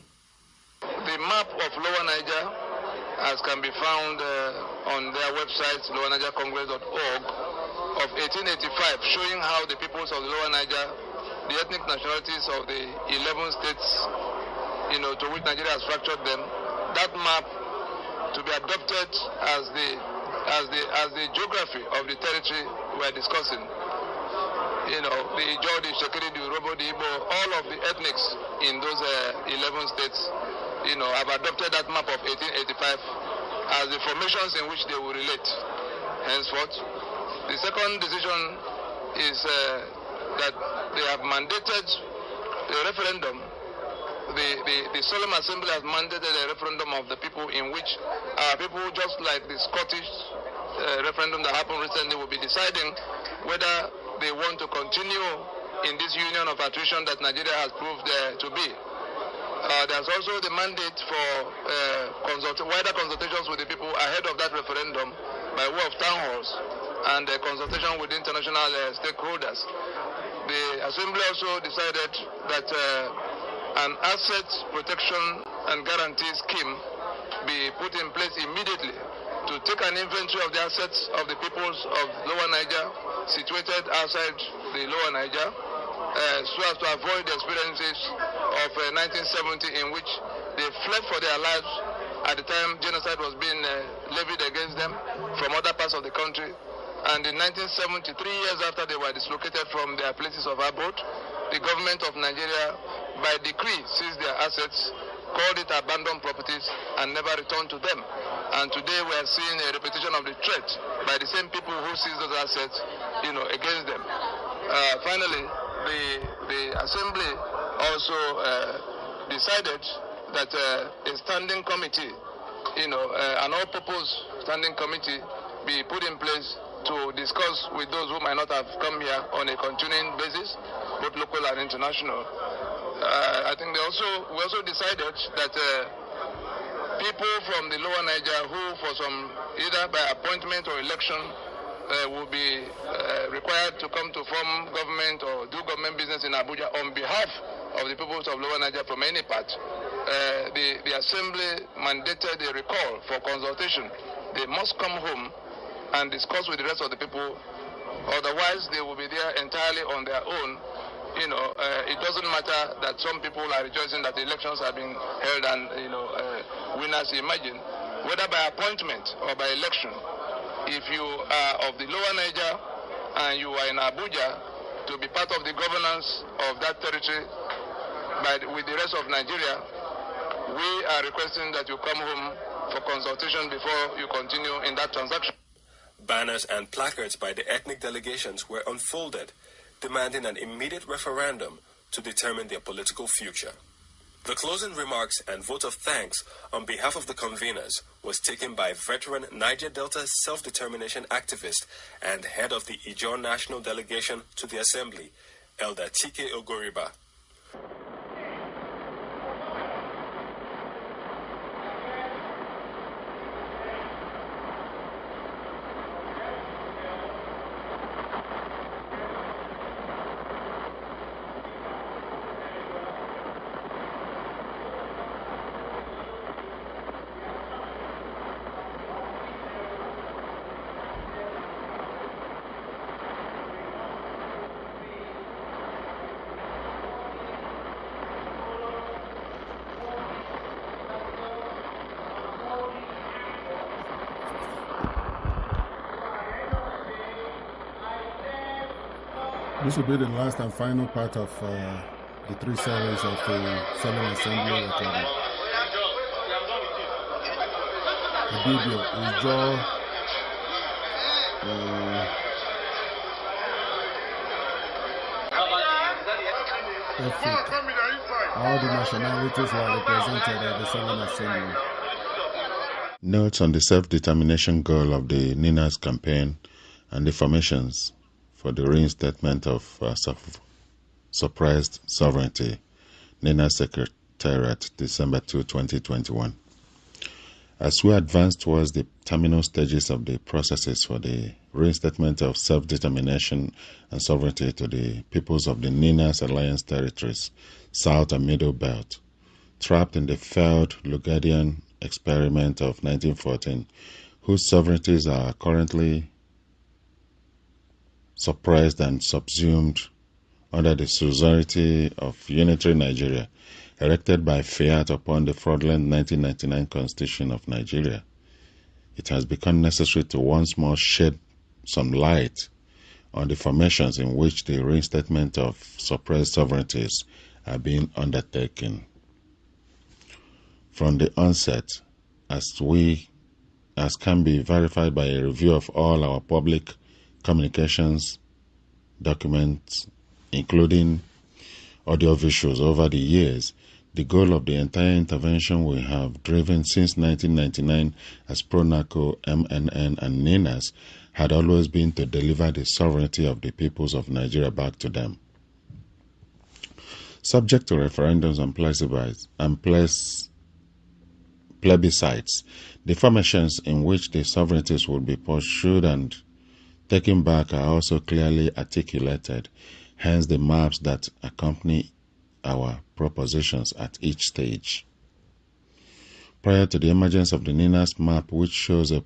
The map of Lower Niger, as can be found on their website, lowernigercongress.org, of 1885, showing how the peoples of the Lower Niger, the ethnic nationalities of the 11 states, to which Nigeria has fractured them, that map to be adopted as the as the geography of the territory we're discussing, you know, the Ijo, the Shekiri, the Urobo, the Igbo, all of the ethnics in those 11 states, you know, have adopted that map of 1885 as the formations in which they will relate henceforth. The second decision is that they have mandated a referendum. The Solemn Assembly has mandated a referendum of the people in which people, just like the Scottish referendum that happened recently, will be deciding whether they want to continue in this union of attrition that Nigeria has proved to be. There's also the mandate for wider consultations with the people ahead of that referendum by way of town halls and consultation with international stakeholders. The Assembly also decided that an asset protection and guarantee scheme be put in place immediately to take an inventory of the assets of the peoples of Lower Niger situated outside the Lower Niger, so as to avoid the experiences of 1970 in which they fled for their lives at the time genocide was being levied against them from other parts of the country. And in 1973, 3 years after they were dislocated from their places of abode, the government of Nigeria, by decree, seized their assets, called it abandoned properties, and never returned to them. And today we are seeing a repetition of the threat by the same people who seized those assets, you know, against them. Finally, the Assembly also decided that a standing committee, you know, an all-purpose standing committee be put in place to discuss with those who might not have come here on a continuing basis, both local and international. I think we also decided that people from the Lower Niger who, for some, either by appointment or election, will be required to come to form government or do government business in Abuja on behalf of the peoples of Lower Niger from any part. The Assembly mandated a recall for consultation. They must come home and discuss with the rest of the people. Otherwise, they will be there entirely on their own. You know, it doesn't matter that some people are rejoicing that the elections are being held and, you know, winners emerging. Whether by appointment or by election, if you are of the Lower Niger and you are in Abuja to be part of the governance of that territory with the rest of Nigeria, we are requesting that you come home for consultation before you continue in that transaction. Banners and placards by the ethnic delegations were unfolded, demanding an immediate referendum to determine their political future. The closing remarks and vote of thanks on behalf of the conveners was taken by veteran Niger Delta self-determination activist and head of the Ijaw National Delegation to the Assembly, Elder T.K. Ogoriba. This will be the last and final part of the 3 series of the Solemn Assembly recording. The video is Ijaw, all the nationalities were represented at the Solemn Assembly. Notes on the self-determination goal of the NINAS campaign and the formations for the reinstatement of suppressed sovereignty, NINAS Secretariat, December 2, 2021. As we advance towards the terminal stages of the processes for the reinstatement of self-determination and sovereignty to the peoples of the NINAS Alliance territories, South and Middle Belt, trapped in the failed Lugadian experiment of 1914, whose sovereignties are currently suppressed and subsumed under the suzerainty of Unitary Nigeria, erected by fiat upon the fraudulent 1999 Constitution of Nigeria. it has become necessary to once more shed some light on the formations in which the reinstatement of suppressed sovereignties are being undertaken. From the onset, as can be verified by a review of all our public communications documents, including audiovisuals over the years, the goal of the entire intervention we have driven since 1999 as PRONACO, MNN, and NINAS had always been to deliver the sovereignty of the peoples of Nigeria back to them. Subject to referendums and plebiscites, the formations in which the sovereignties would be pursued and taken back are also clearly articulated, hence the maps that accompany our propositions at each stage. Prior to the emergence of the NINAS map, which shows a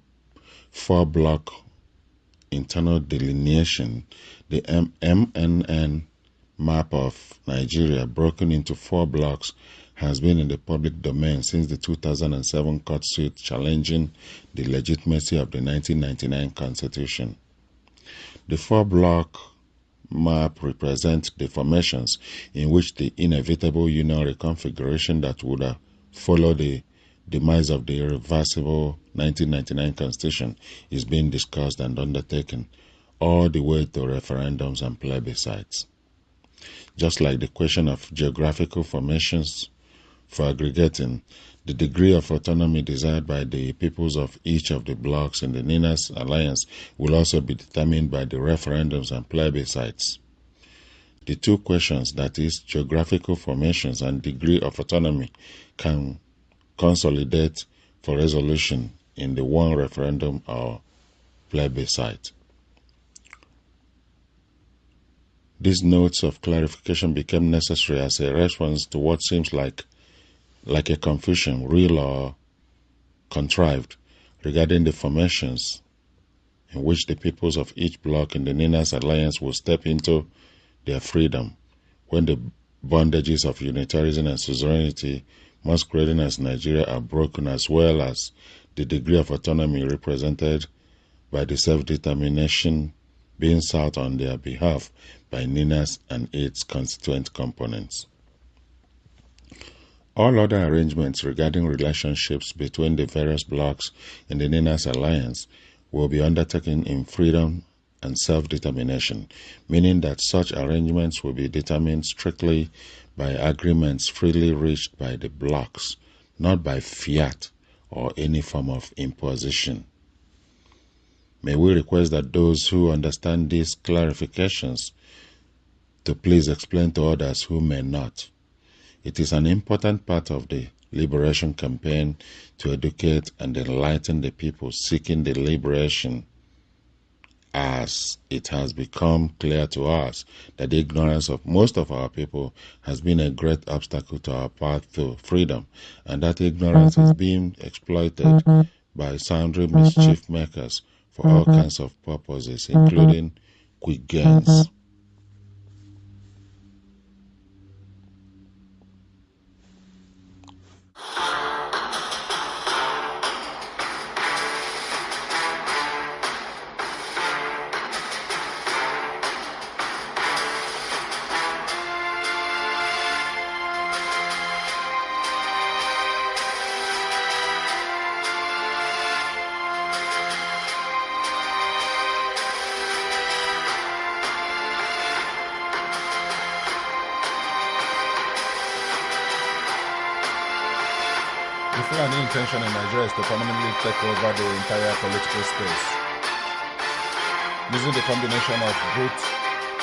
4-block internal delineation, the MNN map of Nigeria, broken into 4 blocks, has been in the public domain since the 2007 court suit challenging the legitimacy of the 1999 Constitution. The 4-block map represents the formations in which the inevitable union reconfiguration that would have followed the demise of the irreversible 1999 Constitution is being discussed and undertaken, all the way to referendums and plebiscites. Just like the question of geographical formations for aggregating, the degree of autonomy desired by the peoples of each of the blocks in the NINAS alliance will also be determined by the referendums and plebiscites. The two questions, that is, geographical formations and degree of autonomy, can consolidate for resolution in the one referendum or plebiscite. These notes of clarification became necessary as a response to what seems like a confusion, real or contrived, regarding the formations in which the peoples of each bloc in the NINAS alliance will step into their freedom when the bondages of unitarism and suzerainty masquerading as Nigeria are broken, as well as the degree of autonomy represented by the self-determination being sought on their behalf by NINAS and its constituent components. All other arrangements regarding relationships between the various blocs in the NINAS alliance will be undertaken in freedom and self-determination, meaning that such arrangements will be determined strictly by agreements freely reached by the blocs, not by fiat or any form of imposition. May we request that those who understand these clarifications to please explain to others who may not. It is an important part of the liberation campaign to educate and enlighten the people seeking the liberation, as it has become clear to us that the ignorance of most of our people has been a great obstacle to our path to freedom, and that ignorance is being exploited by sundry mischief makers for all kinds of purposes, including quick gains. The Fulani intention in Nigeria is to permanently take over the entire political space. Using the combination of brute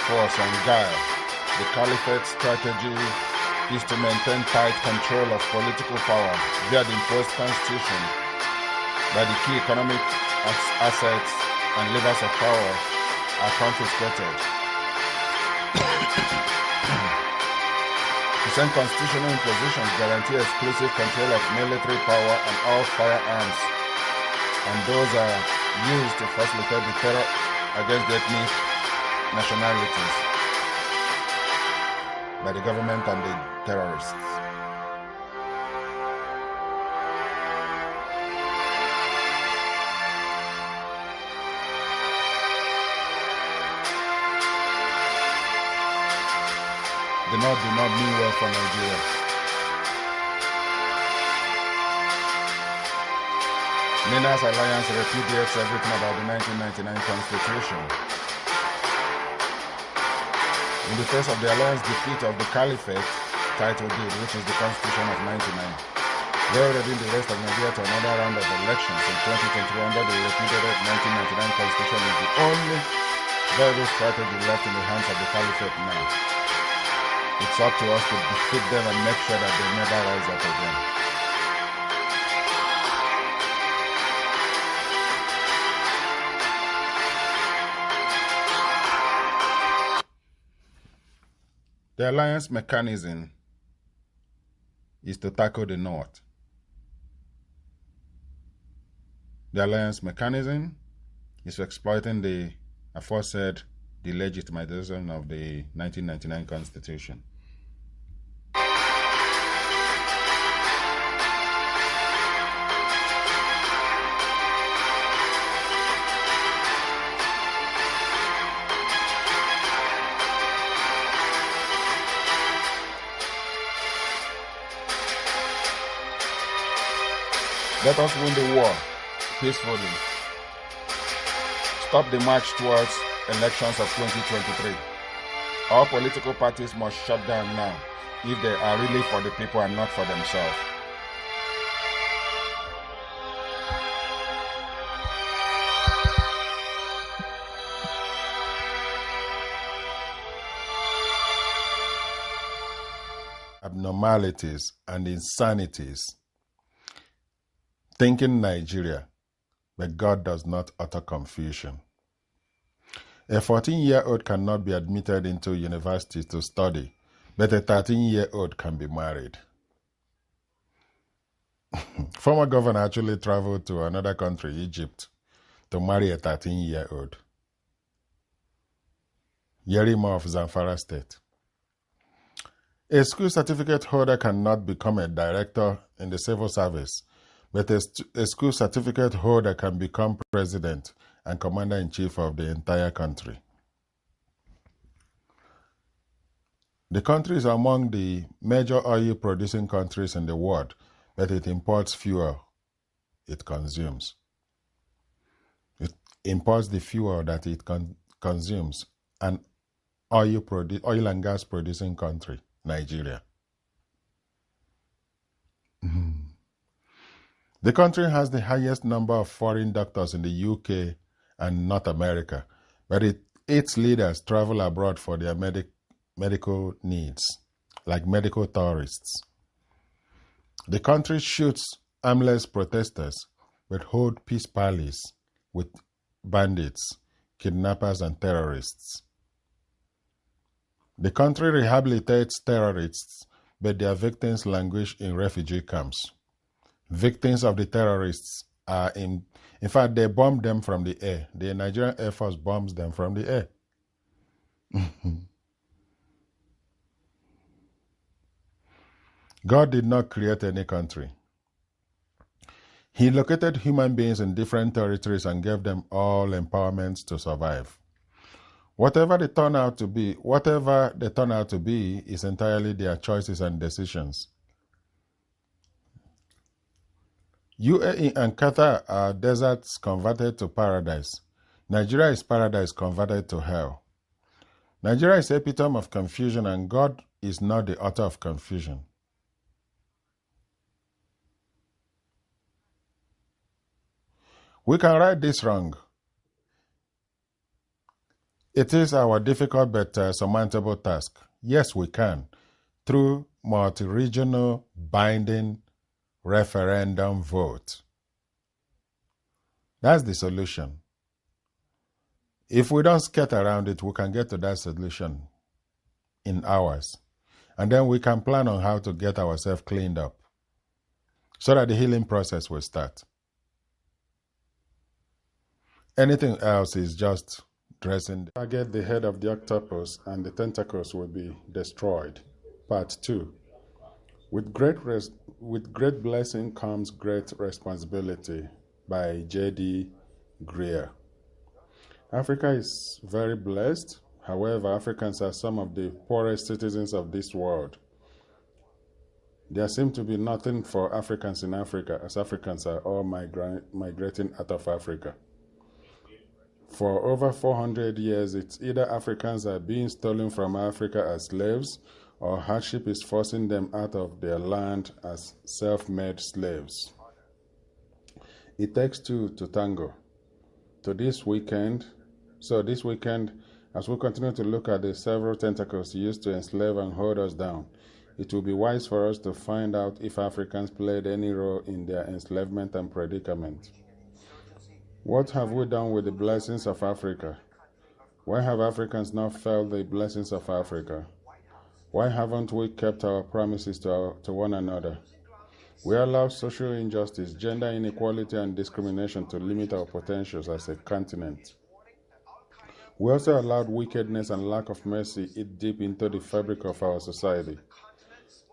force and guile, the caliphate strategy is to maintain tight control of political power via the imposed constitution, by the key economic assets and levers of power are confiscated. The same constitutional impositions guarantee exclusive control of military power and all firearms, and those are used to facilitate the terror against the ethnic nationalities by the government and the terrorists. The North do not mean well for Nigeria. NINAS alliance repudiates everything about the 1999 Constitution. In the face of the alliance defeat of the Caliphate title deed, which is the Constitution of 99, they already in the rest of Nigeria to another round of elections in 2023 under the repudiated 1999 Constitution is the only viable strategy left in the hands of the Caliphate now. It's up to us to defeat them and make sure that they never rise up again. The alliance mechanism is to tackle the North. The alliance mechanism is exploiting the aforesaid delegitimization of the 1999 Constitution. Let us win the war peacefully. Stop the march towards elections of 2023. All political parties must shut down now if they are really for the people and not for themselves. Abnormalities and insanities. Thinking Nigeria, but God does not utter confusion. A 14-year-old cannot be admitted into university to study, but a 13-year-old can be married. Former governor actually traveled to another country, Egypt, to marry a 13-year-old. Yerima of Zamfara State. A school certificate holder cannot become a director in the civil service, but a school certificate holder can become president and commander-in-chief of the entire country. The country is among the major oil-producing countries in the world, but it imports fuel it consumes. It imports the fuel that it consumes, an oil and gas producing country, Nigeria. The country has the highest number of foreign doctors in the UK and North America, but its leaders travel abroad for their medical needs, like medical tourists. The country shoots armless protesters, but holds peace parleys with bandits, kidnappers, and terrorists. The country rehabilitates terrorists, but their victims languish in refugee camps. Victims of the terrorists are in fact, they bomb them from the air. The Nigerian Air Force bombs them from the air. God did not create any country. He located human beings in different territories and gave them all empowerments to survive. Whatever they turn out to be is entirely their choices and decisions. UAE and Qatar are deserts converted to paradise. Nigeria is paradise converted to hell. Nigeria is the epitome of confusion, and God is not the author of confusion. We can right this wrong. It is our difficult but surmountable task. Yes, we can, through multi-regional binding referendum vote. That's the solution. If we don't skate around it, we can get to that solution in hours. And then we can plan on how to get ourselves cleaned up so that the healing process will start. Anything else is just dressing. Target the head of the octopus and the tentacles will be destroyed. Part 2. With great blessing comes great responsibility, by J.D. Greer. Africa is very blessed, However, Africans are some of the poorest citizens of this world. There seems to be nothing for Africans in Africa, as Africans are all migrating out of Africa. For over 400 years, it's either Africans are being stolen from Africa as slaves, or hardship is forcing them out of their land as self-made slaves. It takes two to tango. This weekend, as we continue to look at the several tentacles used to enslave and hold us down, it will be wise for us to find out if Africans played any role in their enslavement and predicament. What have we done with the blessings of Africa? Why have Africans not felt the blessings of Africa? Why haven't we kept our promises to one another? We allow social injustice, gender inequality, and discrimination to limit our potentials as a continent. We also allowed wickedness and lack of mercy eat deep into the fabric of our society,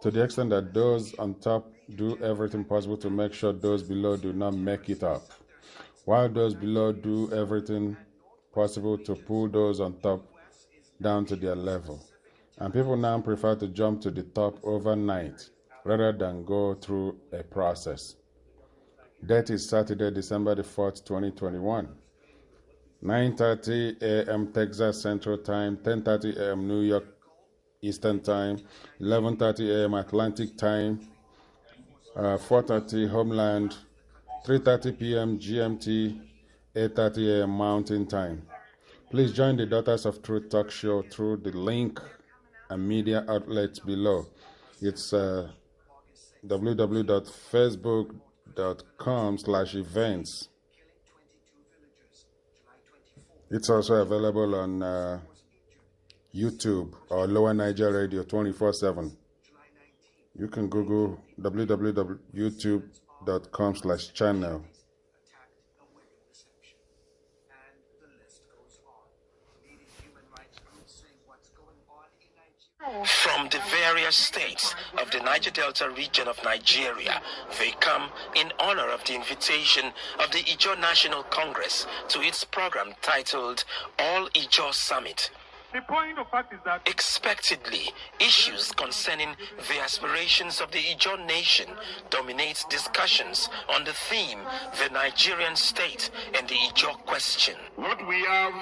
to the extent that those on top do everything possible to make sure those below do not make it up, while those below do everything possible to pull those on top down to their level. And people now prefer to jump to the top overnight rather than go through a process. That is Saturday, December the 4th, 2021. 9:30 a.m. Texas Central Time, 10:30 a.m. New York Eastern Time, 11:30 a.m. Atlantic Time, 4:30 Homeland, 3:30 p.m. GMT, 8:30 a.m. Mountain Time. Please join the Daughters of Truth talk show through the link and media outlets below. It's www.facebook.com/events. It's also available on YouTube or Lower Niger Radio 24/7. You can Google www.youtube.com/channel. From the various states of the Niger Delta region of Nigeria, they come in honor of the invitation of the Ijaw National Congress to its program titled All Ijaw Summit. The point of fact is that expectedly, issues concerning the aspirations of the Ijaw nation dominate discussions on the theme, the Nigerian state and the Ijaw question. What we have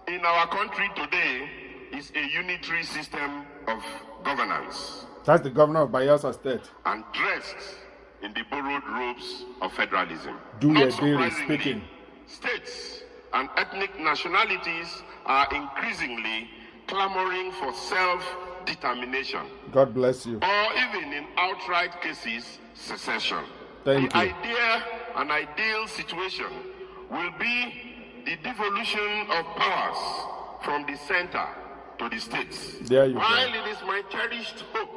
in our country today is a unitary system of governance. That's the governor of Bayelsa State. And dressed in the borrowed robes of federalism. Not surprisingly, states and ethnic nationalities are increasingly clamoring for self-determination. God bless you. Or even in outright cases, secession. Thank you. An ideal situation will be the devolution of powers from the center to the states. There you While go. it is my cherished hope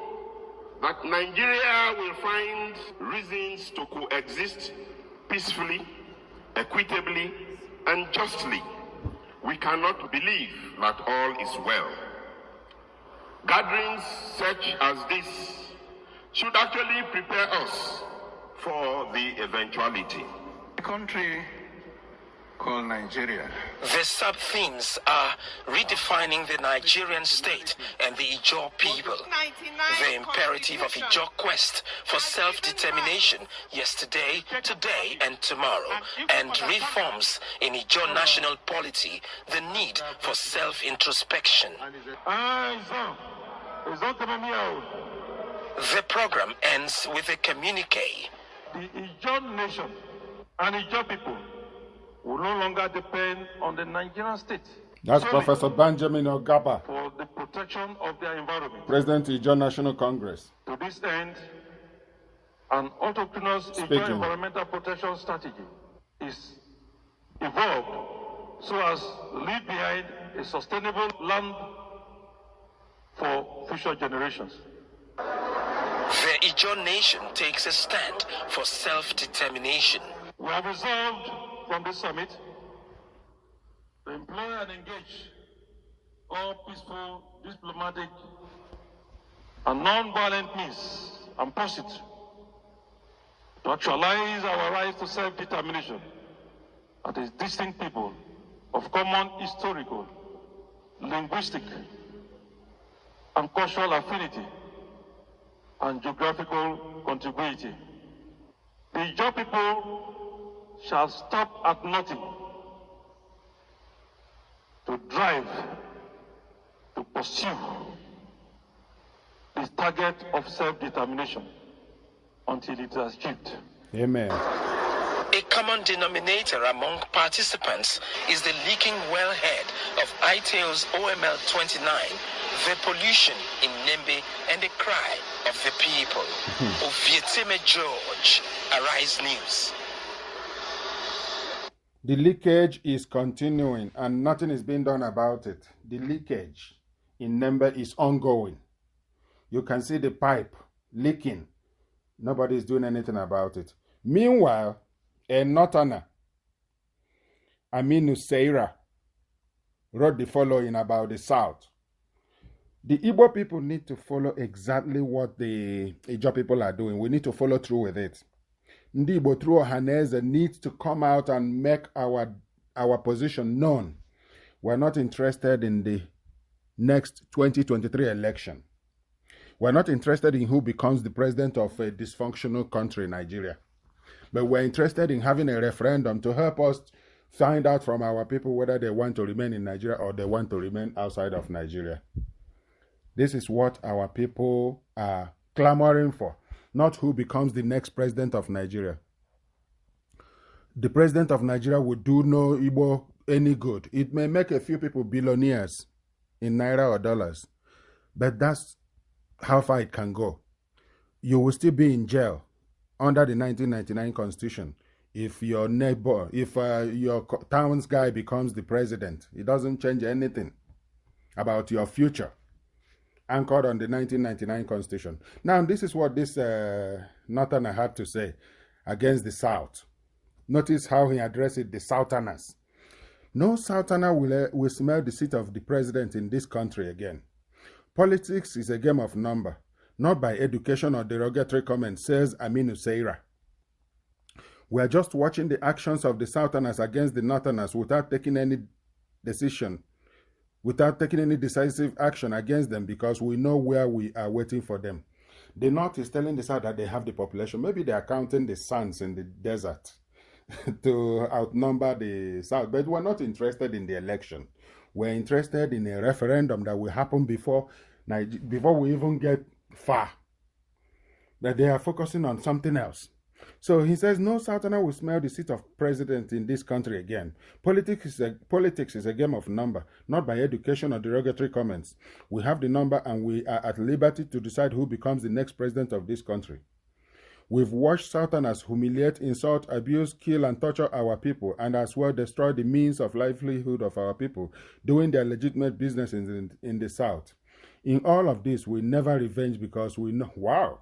that Nigeria will find reasons to coexist peacefully, equitably, and justly, we cannot believe that all is well. Gatherings such as this should actually prepare us for the eventuality. the country called Nigeria. The sub-themes are redefining the Nigerian state and the Ijaw people, the imperative of Ijaw quest for self-determination yesterday, today, and tomorrow, and reforms in Ijaw national polity, the need for self-introspection. The program ends with a communique. The Ijaw nation and Ijaw people will no longer depend on the Nigerian state. That's Professor Benjamin Ogaba, For the protection of their environment. President Ijaw National Congress. To this end, an autochthonous Ijaw environmental protection strategy is evolved so as to leave behind a sustainable land for future generations. The Ijaw nation takes a stand for self-determination. We have resolved from this summit to employ and engage all peaceful, diplomatic, and non-violent means and pursuits to actualize our right to self-determination as a distinct people of common historical, linguistic, and cultural affinity, and geographical contiguity. The Ijaw people shall stop at nothing to drive, to pursue this target of self-determination until it is achieved. Amen. A common denominator among participants is the leaking wellhead of ITAO's OML 29, the pollution in Nembe, and the cry of the people. Ovietime George, Arise News. The leakage is continuing and nothing is being done about it. The leakage in Nembe is ongoing. You can see the pipe leaking. Nobody is doing anything about it. Meanwhile, a northerner, Aminu Seira, wrote the following about the South. The Igbo people need to follow exactly what the Ijaw people are doing. We need to follow through with it. Ndi Igbo through Ohaneze needs to come out and make our position known. We're not interested in the next 2023 election. We're not interested in who becomes the president of a dysfunctional country, Nigeria. But we're interested in having a referendum to help us find out from our people whether they want to remain in Nigeria or they want to remain outside of Nigeria. This is what our people are clamoring for, not who becomes the next president of Nigeria. The president of Nigeria would do no Igbo any good. It may make a few people billionaires in Naira or dollars, but that's how far it can go. You will still be in jail under the 1999 Constitution if your neighbor, if your town's guy becomes the president. It doesn't change anything about your future, anchored on the 1999 Constitution. Now, this is what this Northerner had to say against the South. Notice how he addressed the Southerners. No Southerner will smell the seat of the president in this country again. Politics is a game of number, not by education or derogatory comments, says Aminu Seira. We are just watching the actions of the Southerners against the Northerners without taking any decision, without taking any decisive action against them, because we know where we are waiting for them. The North is telling the South that they have the population. Maybe they are counting the sands in the desert to outnumber the South, but we're not interested in the election. We're interested in a referendum that will happen before we even get far. That they are focusing on something else. So he says no Southerner will smell the seat of president in this country again. Politics is a game of number, not by education or derogatory comments. We have the number and we are at liberty to decide who becomes the next president of this country. We've watched Southerners humiliate, insult, abuse, kill, and torture our people, and as well destroy the means of livelihood of our people, doing their legitimate business in the South. In all of this, we never revenge because we know, wow,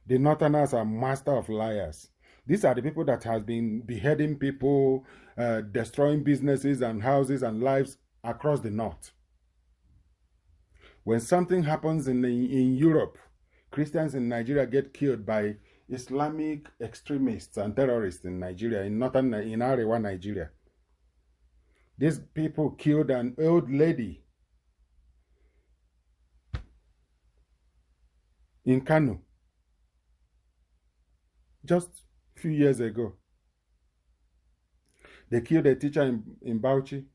the Northerners are master of liars. These are the people that has been beheading people, destroying businesses and houses and lives across the North. When something happens in Europe, Christians in Nigeria get killed by Islamic extremists and terrorists in Nigeria, in Arewa, Nigeria. These people killed an old lady in Kano just a few years ago. They killed a teacher in Bauchi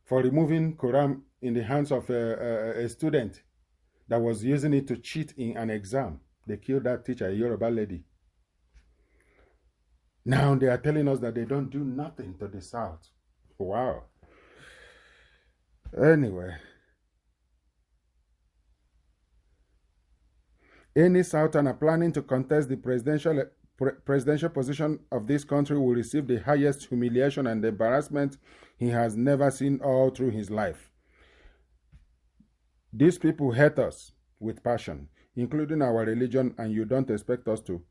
for removing Quran in the hands of a student that was using it to cheat in an exam. They killed that teacher, a Yoruba lady. Now they are telling us that they don't do nothing to the South. Wow. Anyway. Any Southerner planning to contest the presidential position of this country will receive the highest humiliation and embarrassment he has never seen all through his life. These people hate us with passion, including our religion, and you don't expect us to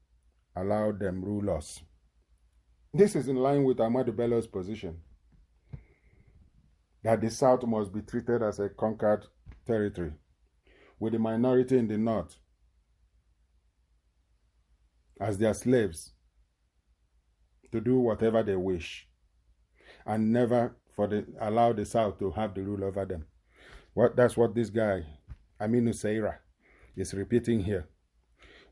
allow them rule us. This is in line with Ahmadu Bello's position that the South must be treated as a conquered territory, with the minority in the North as their slaves to do whatever they wish, and never allow the South to have the rule over them. That's what this guy, Aminu Seira, is repeating here.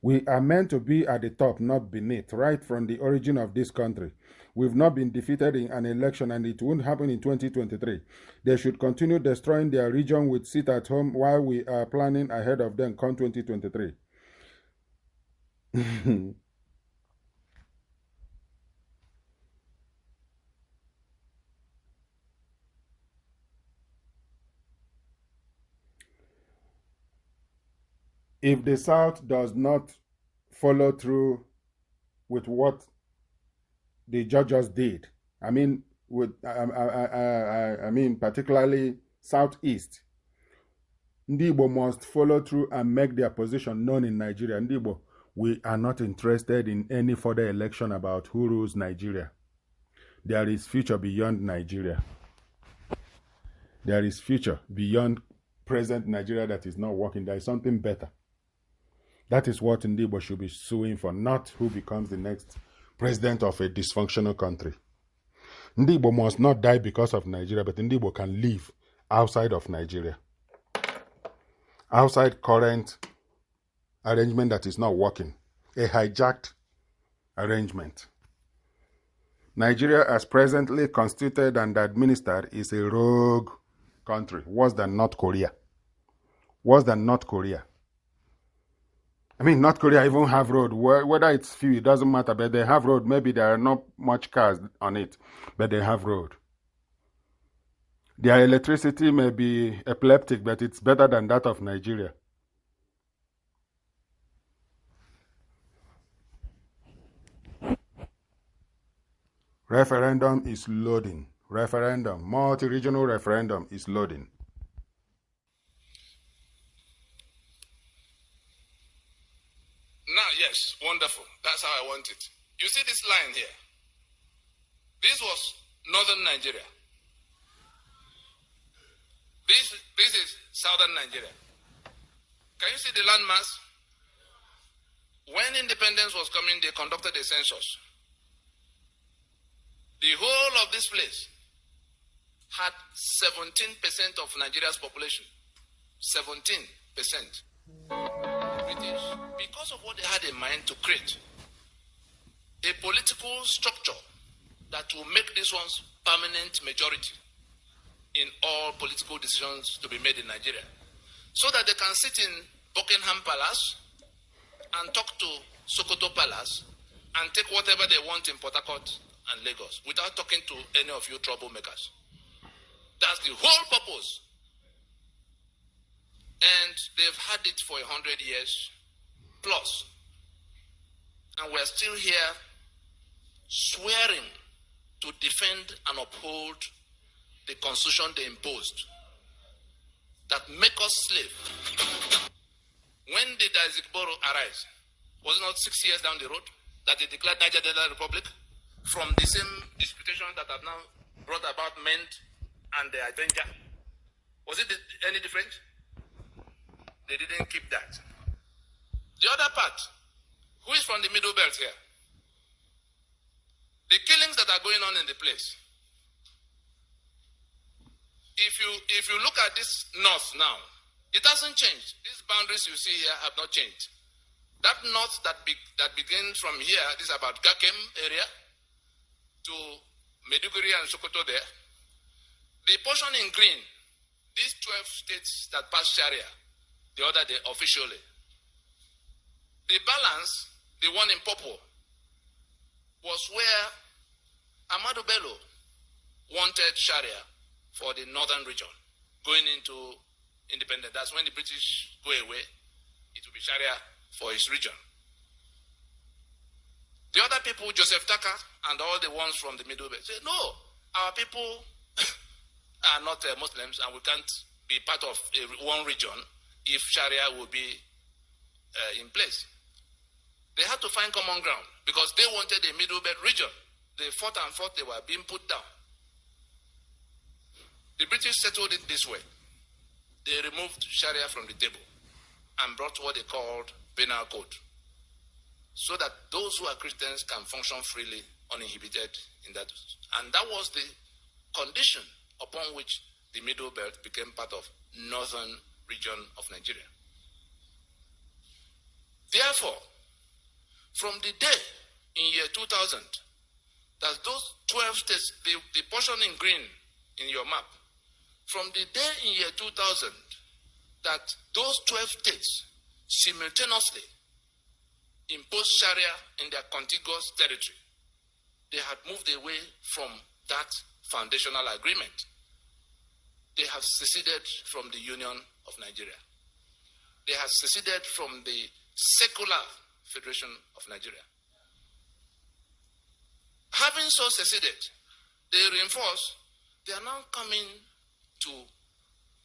We are meant to be at the top, not beneath, right from the origin of this country. We've not been defeated in an election, and it won't happen in 2023. They should continue destroying their region with sit at home while we are planning ahead of them come 2023. If the South does not follow through with what the judges did, I mean, particularly Southeast, Ndị Igbo must follow through and make their position known in Nigeria. Ndị Igbo, we are not interested in any further election about who rules Nigeria. There is future beyond Nigeria. There is future beyond present Nigeria that is not working. There is something better. That is what Ndị Igbo should be suing for, not who becomes the next president of a dysfunctional country. Ndị Igbo must not die because of Nigeria, but Ndị Igbo can live outside of Nigeria. Outside current arrangement that is not working. A hijacked arrangement. Nigeria, as presently constituted and administered, is a rogue country, worse than North Korea. Worse than North Korea. I mean, North Korea even have road. Whether it's few, it doesn't matter, but they have road. Maybe there are not much cars on it, but they have road. Their electricity may be epileptic, but it's better than that of Nigeria. Referendum is loading. Referendum, multi-regional referendum is loading. Now, yes, wonderful. That's how I want it. You see this line here? This was northern Nigeria. This is southern Nigeria. Can you see the landmass? When independence was coming, they conducted a census. The whole of this place had 17% of Nigeria's population. 17%. British, because of what they had in mind to create a political structure that will make this one's permanent majority in all political decisions to be made in Nigeria, so that they can sit in Buckingham Palace and talk to Sokoto Palace and take whatever they want in Port Harcourt and Lagos without talking to any of you troublemakers. That's the whole purpose. And they've had it for 100 years plus. And we're still here swearing to defend and uphold the constitution they imposed that make us slave. When did Azigboro arise? Was it not 6 years down the road that they declared Niger Delta Republic from the same disputation that have now brought about Ment and the Adventure? Was it any different? They didn't keep that. The other part, who is from the Middle Belt here? The killings that are going on in the place. If you look at this north now, it hasn't changed. These boundaries you see here have not changed. That north that begins from here, this is about Gakem area to Meduguri and Sokoto there. The portion in green, these 12 states that passed Sharia the other day officially. The balance, the one in purple, was where Ahmadu Bello wanted Sharia for the northern region, going into independence. That's when the British go away, it will be Sharia for his region. The other people, Joseph Tucker and all the ones from the Middle Belt, say, no, our people are not Muslims and we can't be part of one region if Sharia will be in place. They had to find common ground because they wanted a Middle Belt region. They fought and fought, they were being put down. The British settled it this way. They removed Sharia from the table and brought what they called penal code, so that those who are Christians can function freely, uninhibited in that. And that was the condition upon which the Middle Belt became part of northern region of Nigeria. Therefore, from the day in year 2000 that those 12 states, the portion in green in your map, from the day in year 2000 that those 12 states simultaneously imposed Sharia in their contiguous territory, they had moved away from that foundational agreement. They have seceded from the Union of Nigeria. They have seceded from the secular Federation of Nigeria. Having so seceded, they reinforce, they are now coming to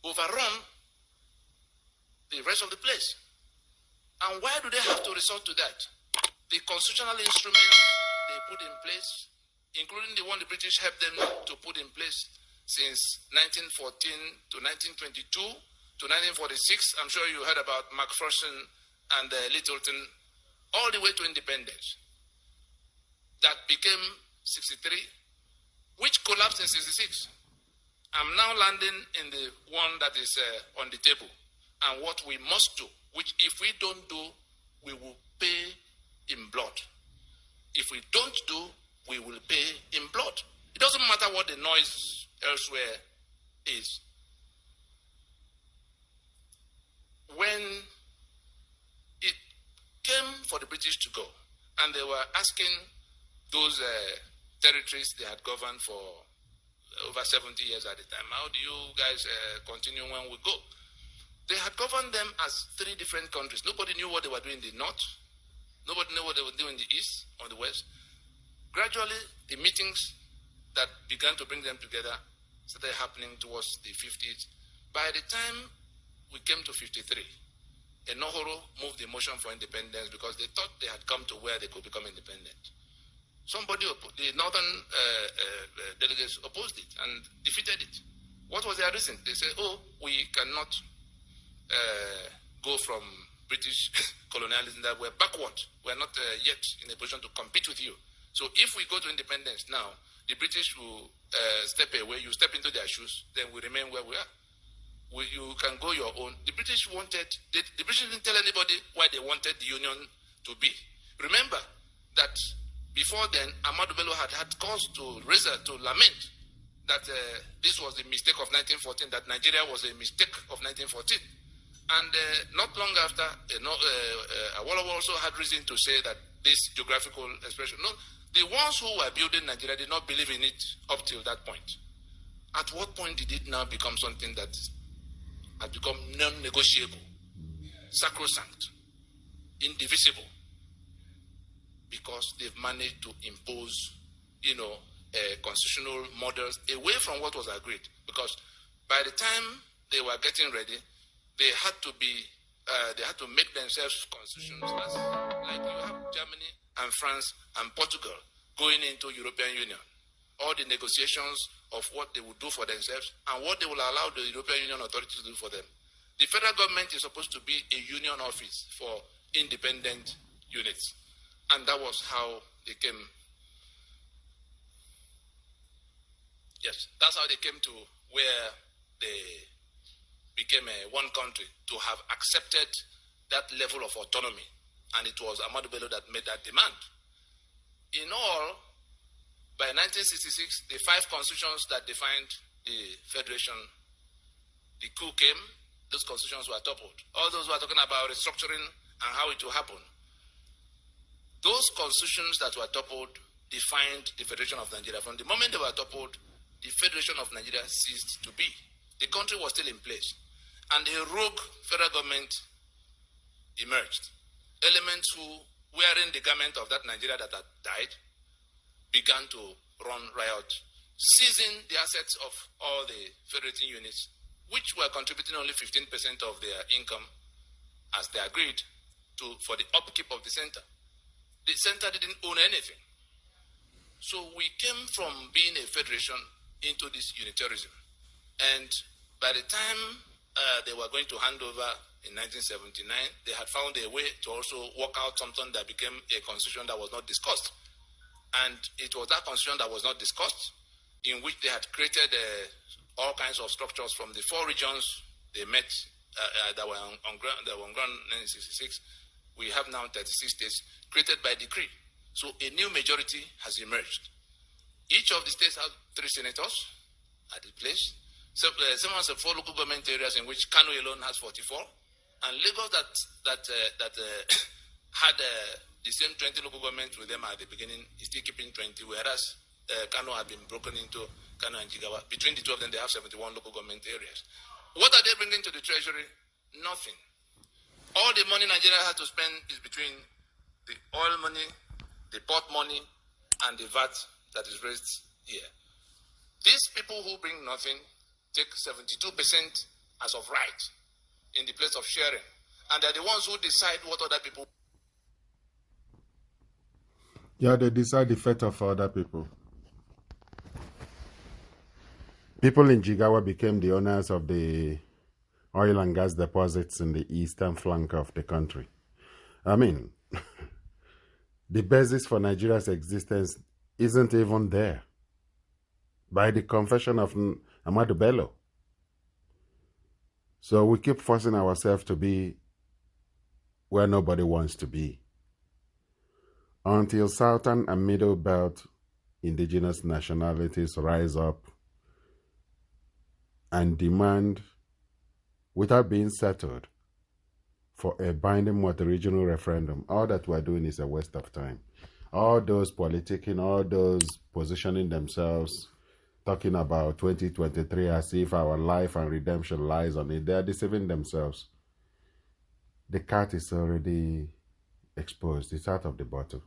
overrun the rest of the place. And why do they have to resort to that? The constitutional instruments they put in place, including the one the British helped them to put in place since 1914 to 1922 to 1946. I'm sure you heard about McPherson and Littleton, all the way to independence. That became 63, which collapsed in 66. I'm now landing in the one that is on the table. And what we must do, which if we don't do, we will pay in blood. If we don't do, we will pay in blood. It doesn't matter what the noise elsewhere is. When it came for the British to go, and they were asking those territories they had governed for over 70 years at the time, how do you guys continue when we go? They had governed them as three different countries. Nobody knew what they were doing in the north. Nobody knew what they were doing in the east or the west. Gradually, the meetings that began to bring them together started happening towards the 50s. By the time we came to 53, Enohoro moved the motion for independence because they thought they had come to where they could become independent. The northern delegates opposed it and defeated it. What was their reason? They said, we cannot go from British colonialism, that we're backward. We're not yet in a position to compete with you. So if we go to independence now, the British will step away, you step into their shoes, then we remain where we are. You can go your own. The British the British didn't tell anybody why they wanted the Union to be. Remember that before then, Ahmadu Bello had cause to lament that this was the mistake of 1914, that Nigeria was a mistake of 1914. And not long after, Awolowo also had reason to say that this geographical expression, no, the ones who were building Nigeria did not believe in it up till that point. At what point did it now become something that had become non-negotiable, sacrosanct, indivisible? Because they've managed to impose, constitutional models away from what was agreed. Because by the time they were getting ready, they had to make themselves constitutions like you have Germany and France and Portugal going into European Union. All the negotiations of what they would do for themselves and what they will allow the European Union authorities to do for them. The federal government is supposed to be a union office for independent units. And that was how they came. Yes, that's how they came to where they became one country, to have accepted that level of autonomy. And it was Ahmadu Bello that made that demand. In all, by 1966, the 5 constitutions that defined the federation, the coup came, those constitutions were toppled. All those who are talking about restructuring and how it will happen, those constitutions that were toppled defined the Federation of Nigeria. From the moment they were toppled, the Federation of Nigeria ceased to be. The country was still in place. And a rogue federal government emerged. Elements who, wearing the garment of that Nigeria that had died, began to run riot, seizing the assets of all the federating units, which were contributing only 15% of their income, as they agreed, for the upkeep of the center. The center didn't own anything. So we came from being a federation into this unitarism. And by the time they were going to hand over in 1979, they had found a way to also work out something that became a constitution that was not discussed. And it was that constitution that was not discussed in which they had created all kinds of structures from the 4 regions they met that were on ground in 1966. We have now 36 states created by decree. So a new majority has emerged. Each of the states has 3 senators at the place. So, some has 4 local government areas in which Kano alone has 44, and Lagos that had the same 20 local governments with them at the beginning is still keeping 20, whereas Kano had been broken into Kano and Jigawa. Between the 2 of them, they have 71 local government areas. What are they bringing to the treasury? Nothing. All the money Nigeria has to spend is between the oil money, the port money, and the VAT that is raised here. These people who bring nothing take 72% as of right in the place of sharing. And they're the ones who decide what other people... Yeah, they decide the fate of other people. People in Jigawa became the owners of the oil and gas deposits in the eastern flank of the country. I mean, the basis for Nigeria's existence isn't even there. By the confession of Ahmadu Bello. So we keep forcing ourselves to be where nobody wants to be. Until Southern and Middle Belt indigenous nationalities rise up and demand, without being settled, for a binding multi-regional referendum, all that we're doing is a waste of time. All those politicking, all those positioning themselves, talking about 2023 as if our life and redemption lies on it, they are deceiving themselves. The cat is already exposed. It's out of the bottle.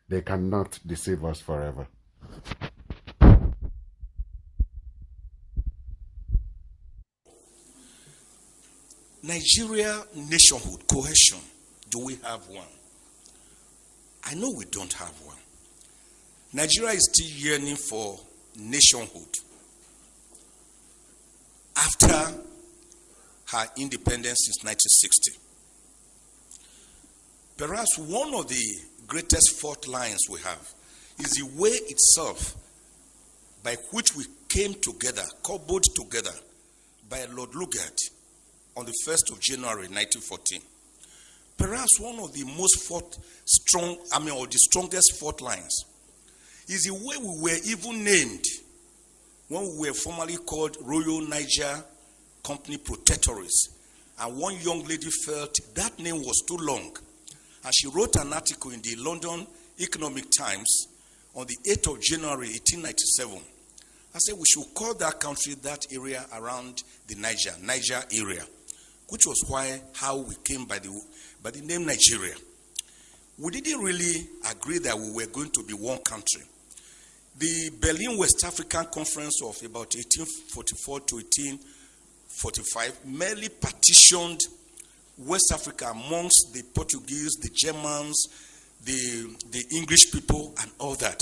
They cannot deceive us forever. Nigeria nationhood, cohesion, do we have one? I know we don't have one. Nigeria is still yearning for nationhood after her independence since 1960. Perhaps one of the greatest fault lines we have is the way itself by which we came together, cobbled together by Lord Lugard on the 1st of January 1914. Perhaps one of the most or the strongest fault lines is the way we were even named when we were formerly called Royal Niger Company Protectorates. And one young lady felt that name was too long. And she wrote an article in the London Economic Times on the 8th of January 1897. I said we should call that country, that area around the Niger area, which was how we came by the name Nigeria. We didn't really agree that we were going to be one country. The Berlin West African Conference of about 1844 to 1845 merely partitioned West Africa amongst the Portuguese, the Germans, the English people, and all that.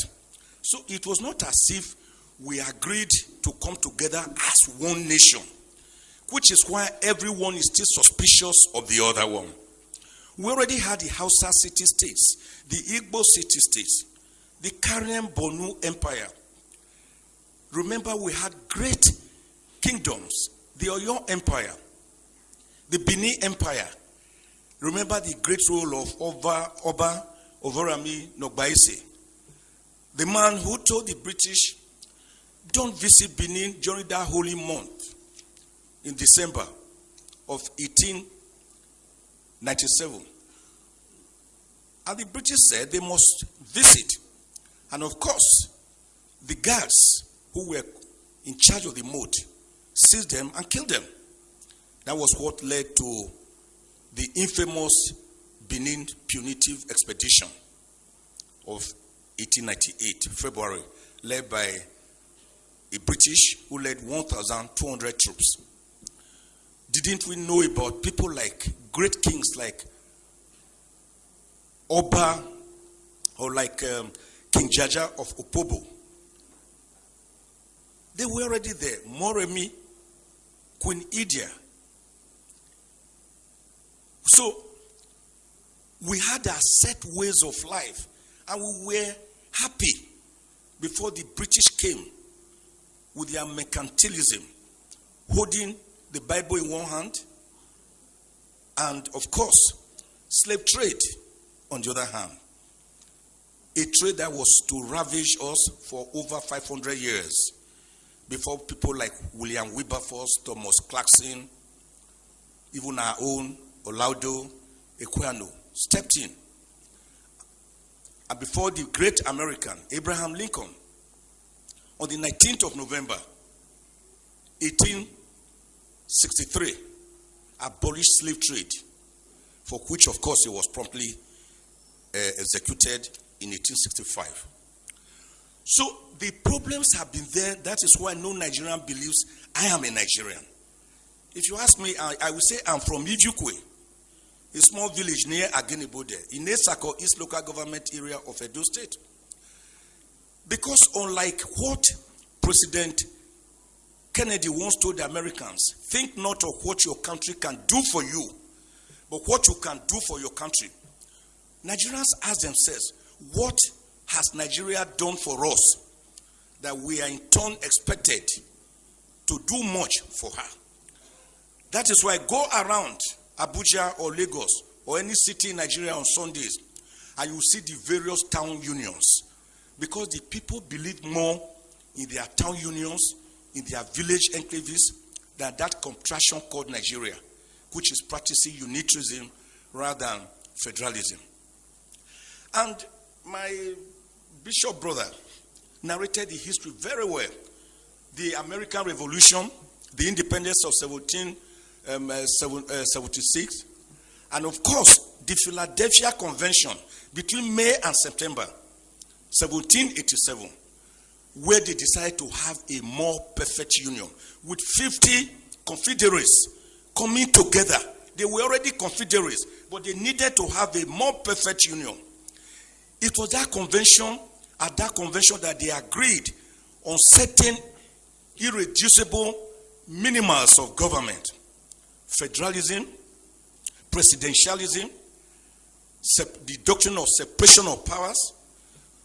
So it was not as if we agreed to come together as one nation, which is why everyone is still suspicious of the other one. We already had the Hausa city-states, the Igbo city-states, the Karen Bonu Empire. Remember, we had great kingdoms, the Oyo Empire, the Benin Empire. Remember the great role of Oba Ovorami Nogbaise, the man who told the British, don't visit Benin during that holy month in December of 1897. And the British said they must visit. And of course, the guards who were in charge of the moat seized them and killed them. That was what led to the infamous Benin punitive expedition of 1898, February, led by a British who led 1,200 troops. Didn't we know about people like great kings like Oba or like King Jaja of Opobo? They were already there. Moremi, Queen Idia. So we had our set ways of life and we were happy before the British came with their mercantilism, holding the Bible in one hand, and of course, slave trade on the other hand. A trade that was to ravage us for over 500 years before people like William Wilberforce, Thomas Clarkson, even our own Olaudah Equiano stepped in. And before the great American, Abraham Lincoln, on the 19th of November, 1863, abolished slave trade, for which, of course, he was promptly executed in 1865. So the problems have been there. That is why no Nigerian believes I am a Nigerian. If you ask me, I will say I'm from Ijukwe, a small village near Agenibode, in Esako, East Local Government Area of Edo State. Because unlike what President Kennedy once told the Americans, think not of what your country can do for you, but what you can do for your country. Nigerians ask themselves, what has Nigeria done for us that we are in turn expected to do much for her? That is why go around Abuja or Lagos or any city in Nigeria on Sundays and you see the various town unions, because the people believe more in their town unions, in their village enclaves, than that contraction called Nigeria, which is practicing unitarism rather than federalism. And my bishop brother narrated the history very well. The American Revolution, the independence of 1776, and of course, the Philadelphia Convention between May and September 1787, where they decided to have a more perfect union with 50 confederates coming together. They were already confederates, but they needed to have a more perfect union. It was that convention, at that convention, that they agreed on certain irreducible minimals of government: federalism, presidentialism, the doctrine of separation of powers,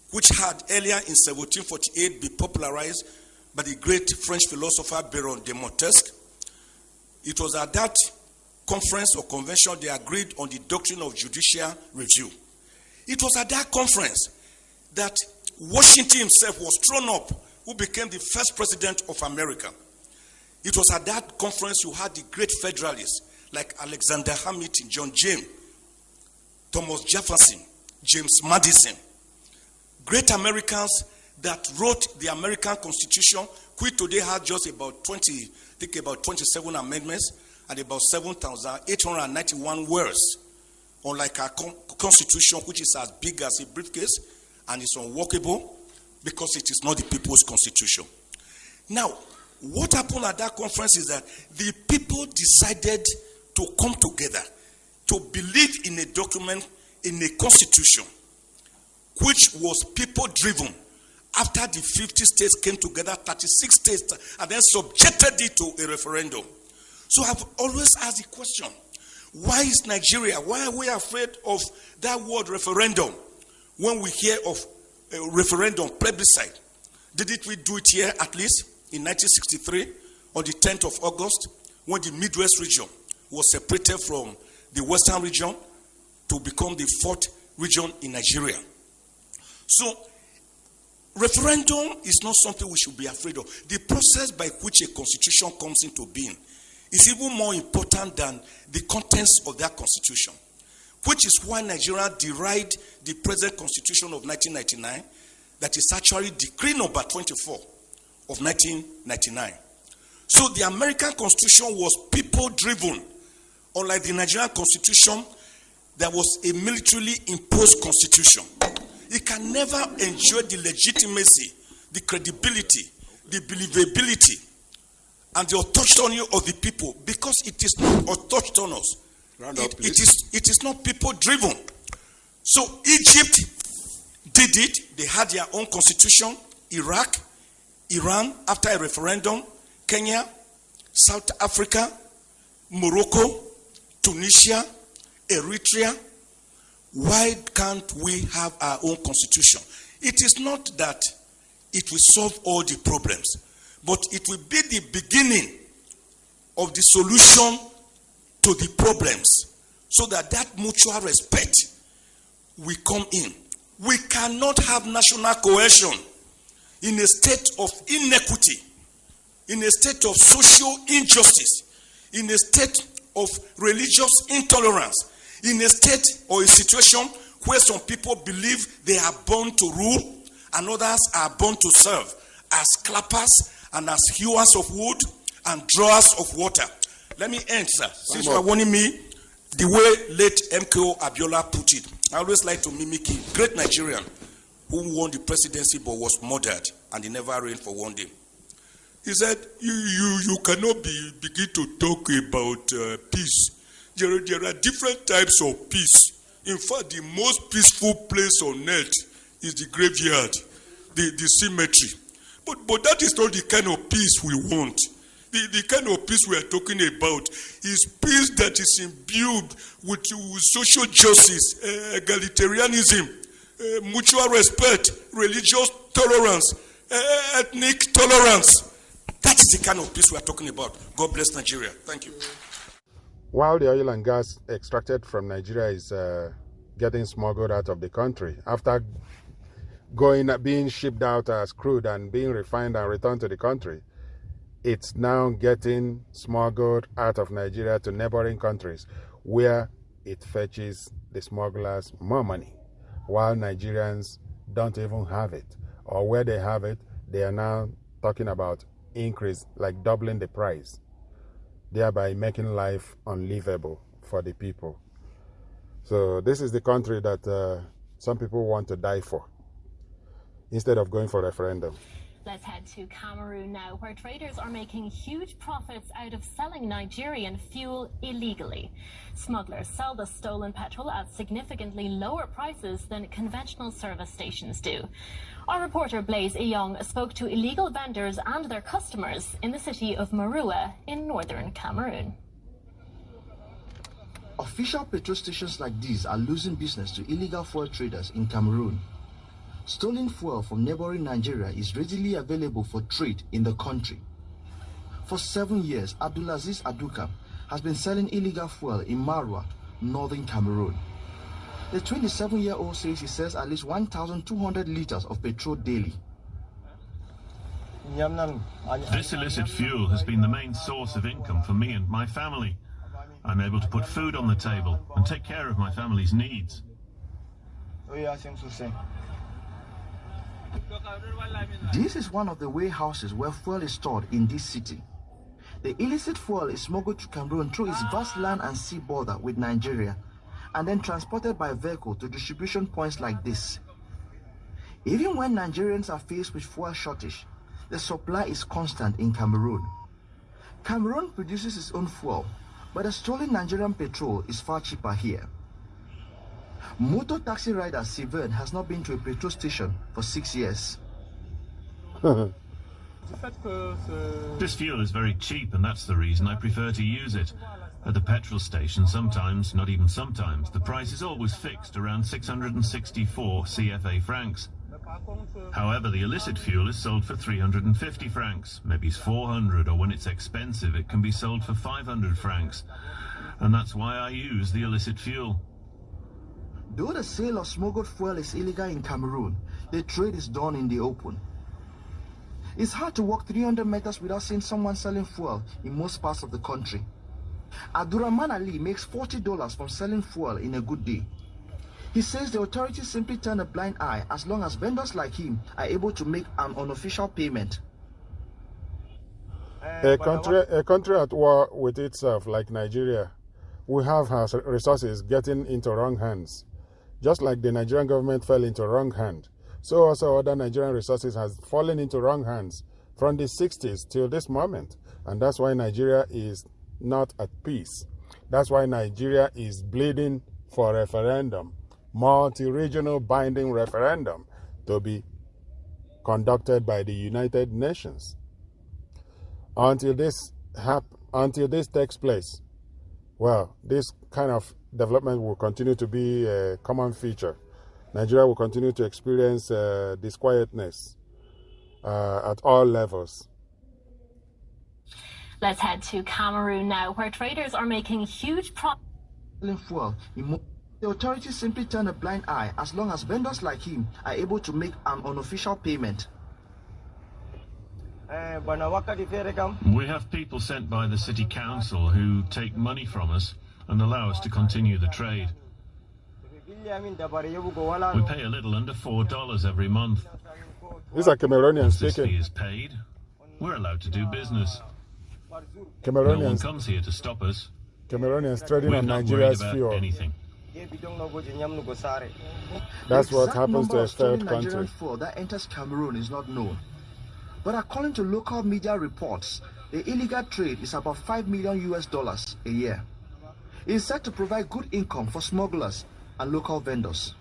which had earlier in 1748 been popularized by the great French philosopher Baron de Montesquieu. It was at that conference or convention they agreed on the doctrine of judicial review. It was at that conference that Washington himself was thrown up, who became the first president of America. It was at that conference you had the great federalists like Alexander Hamilton, John James, Thomas Jefferson, James Madison. Great Americans that wrote the American Constitution, which today has just about 27 amendments and about 7,891 words. Unlike our Constitution, which is as big as a briefcase and is unworkable because it is not the people's constitution. Now, what happened at that conference is that the people decided to come together to believe in a document, in a constitution, which was people-driven. After the 50 states came together, 36 states, and then subjected it to a referendum. So I've always asked the question, why is Nigeria, why are we afraid of that word referendum when we hear of a referendum, plebiscite? Didn't we do it here at least in 1963 on the 10th of August when the Midwest region was separated from the Western region to become the fourth region in Nigeria? So referendum is not something we should be afraid of. The process by which a constitution comes into being is even more important than the contents of that constitution, which is why Nigeria derived the present constitution of 1999, that is actually decree number 24 of 1999. So the American Constitution was people-driven, unlike the Nigerian Constitution that was a militarily imposed constitution. It can never enjoy the legitimacy, the credibility, the believability, and the autonomy of the people, because it is not autonomous. It is not people-driven. So Egypt did it. They had their own constitution. Iraq, Iran, after a referendum, Kenya, South Africa, Morocco, Tunisia, Eritrea. Why can't we have our own constitution? It is not that it will solve all the problems. But it will be the beginning of the solution to the problems, so that mutual respect will come in. We cannot have national cohesion in a state of inequity, in a state of social injustice, in a state of religious intolerance, in a state or a situation where some people believe they are born to rule and others are born to serve as clappers and as hewers of wood and drawers of water. Let me end, sir. Since you are warning me, the way late MKO Abiola put it, I always like to mimic him. Great Nigerian who won the presidency but was murdered and he never reigned for one day. He said, you cannot begin to talk about peace. There are different types of peace. In fact, the most peaceful place on earth is the graveyard, the cemetery. But that is not the kind of peace we want. The kind of peace we are talking about is peace that is imbued with social justice, egalitarianism, mutual respect, religious tolerance, ethnic tolerance. That is the kind of peace we are talking about. God bless Nigeria. Thank you. While the oil and gas extracted from Nigeria is getting smuggled out of the country, after being shipped out as crude and being refined and returned to the country, it's now getting smuggled out of Nigeria to neighboring countries where it fetches the smugglers more money, while Nigerians don't even have it. Or where they have it, they are now talking about increase, like doubling the price, thereby making life unlivable for the people. So this is the country that some people want to die for instead of going for referendum. Let's head to Cameroon now, where traders are making huge profits out of selling Nigerian fuel illegally. Smugglers sell the stolen petrol at significantly lower prices than conventional service stations do. Our reporter Blaise Iyong spoke to illegal vendors and their customers in the city of Marua in northern Cameroon. Official petrol stations like these are losing business to illegal fuel traders in Cameroon. Stolen fuel from neighboring Nigeria is readily available for trade in the country. For 7 years, Abdulaziz Aduka has been selling illegal fuel in Marua, northern Cameroon. The 27-year-old says he sells at least 1,200 liters of petrol daily. This illicit fuel has been the main source of income for me and my family. I'm able to put food on the table and take care of my family's needs. This is one of the warehouses where fuel is stored in this city. The illicit fuel is smuggled to Cameroon through its vast land and sea border with Nigeria, and then transported by vehicle to distribution points like this. Even when Nigerians are faced with fuel shortage, the supply is constant in Cameroon. Cameroon produces its own fuel, but the stolen Nigerian petrol is far cheaper here. Motor taxi rider Sivan has not been to a petrol station for 6 years. This fuel is very cheap, and that's the reason I prefer to use it. At the petrol station, sometimes, not even sometimes, the price is always fixed around 664 CFA francs. However, the illicit fuel is sold for 350 francs, maybe 400, or when it's expensive, it can be sold for 500 francs. And that's why I use the illicit fuel. Though the sale of smuggled fuel is illegal in Cameroon, the trade is done in the open. It's hard to walk 300 meters without seeing someone selling fuel in most parts of the country. Abdurrahman Ali makes $40 from selling fuel in a good day. He says the authorities simply turn a blind eye as long as vendors like him are able to make an unofficial payment. A country at war with itself, like Nigeria, will have her resources getting into wrong hands. Just like the Nigerian government fell into wrong hand, so also other Nigerian resources has fallen into wrong hands from the 60s till this moment. And that's why Nigeria is not at peace. That's why Nigeria is bleeding for referendum, multi-regional binding referendum to be conducted by the United Nations. Until this takes place, well, this kind of development will continue to be a common feature. Nigeria will continue to experience disquietness at all levels. Let's head to Cameroon now, where traders are making huge profits. The authorities simply turn a blind eye as long as vendors like him are able to make an unofficial payment. We have people sent by the city council who take money from us and allow us to continue the trade. We pay a little under $4 every month. These are Cameroonians Once this speaking. fee is paid, we're allowed to do business. Cameroonians. No one comes here to stop us. Cameroonians trading We're on not Nigeria's worried about fuel. anything. That's The what exact happens number to a of stolen third Nigerian country. fuel that enters Cameroon is not known. But according to local media reports, the illegal trade is about $5 million a year. It is said to provide good income for smugglers and local vendors.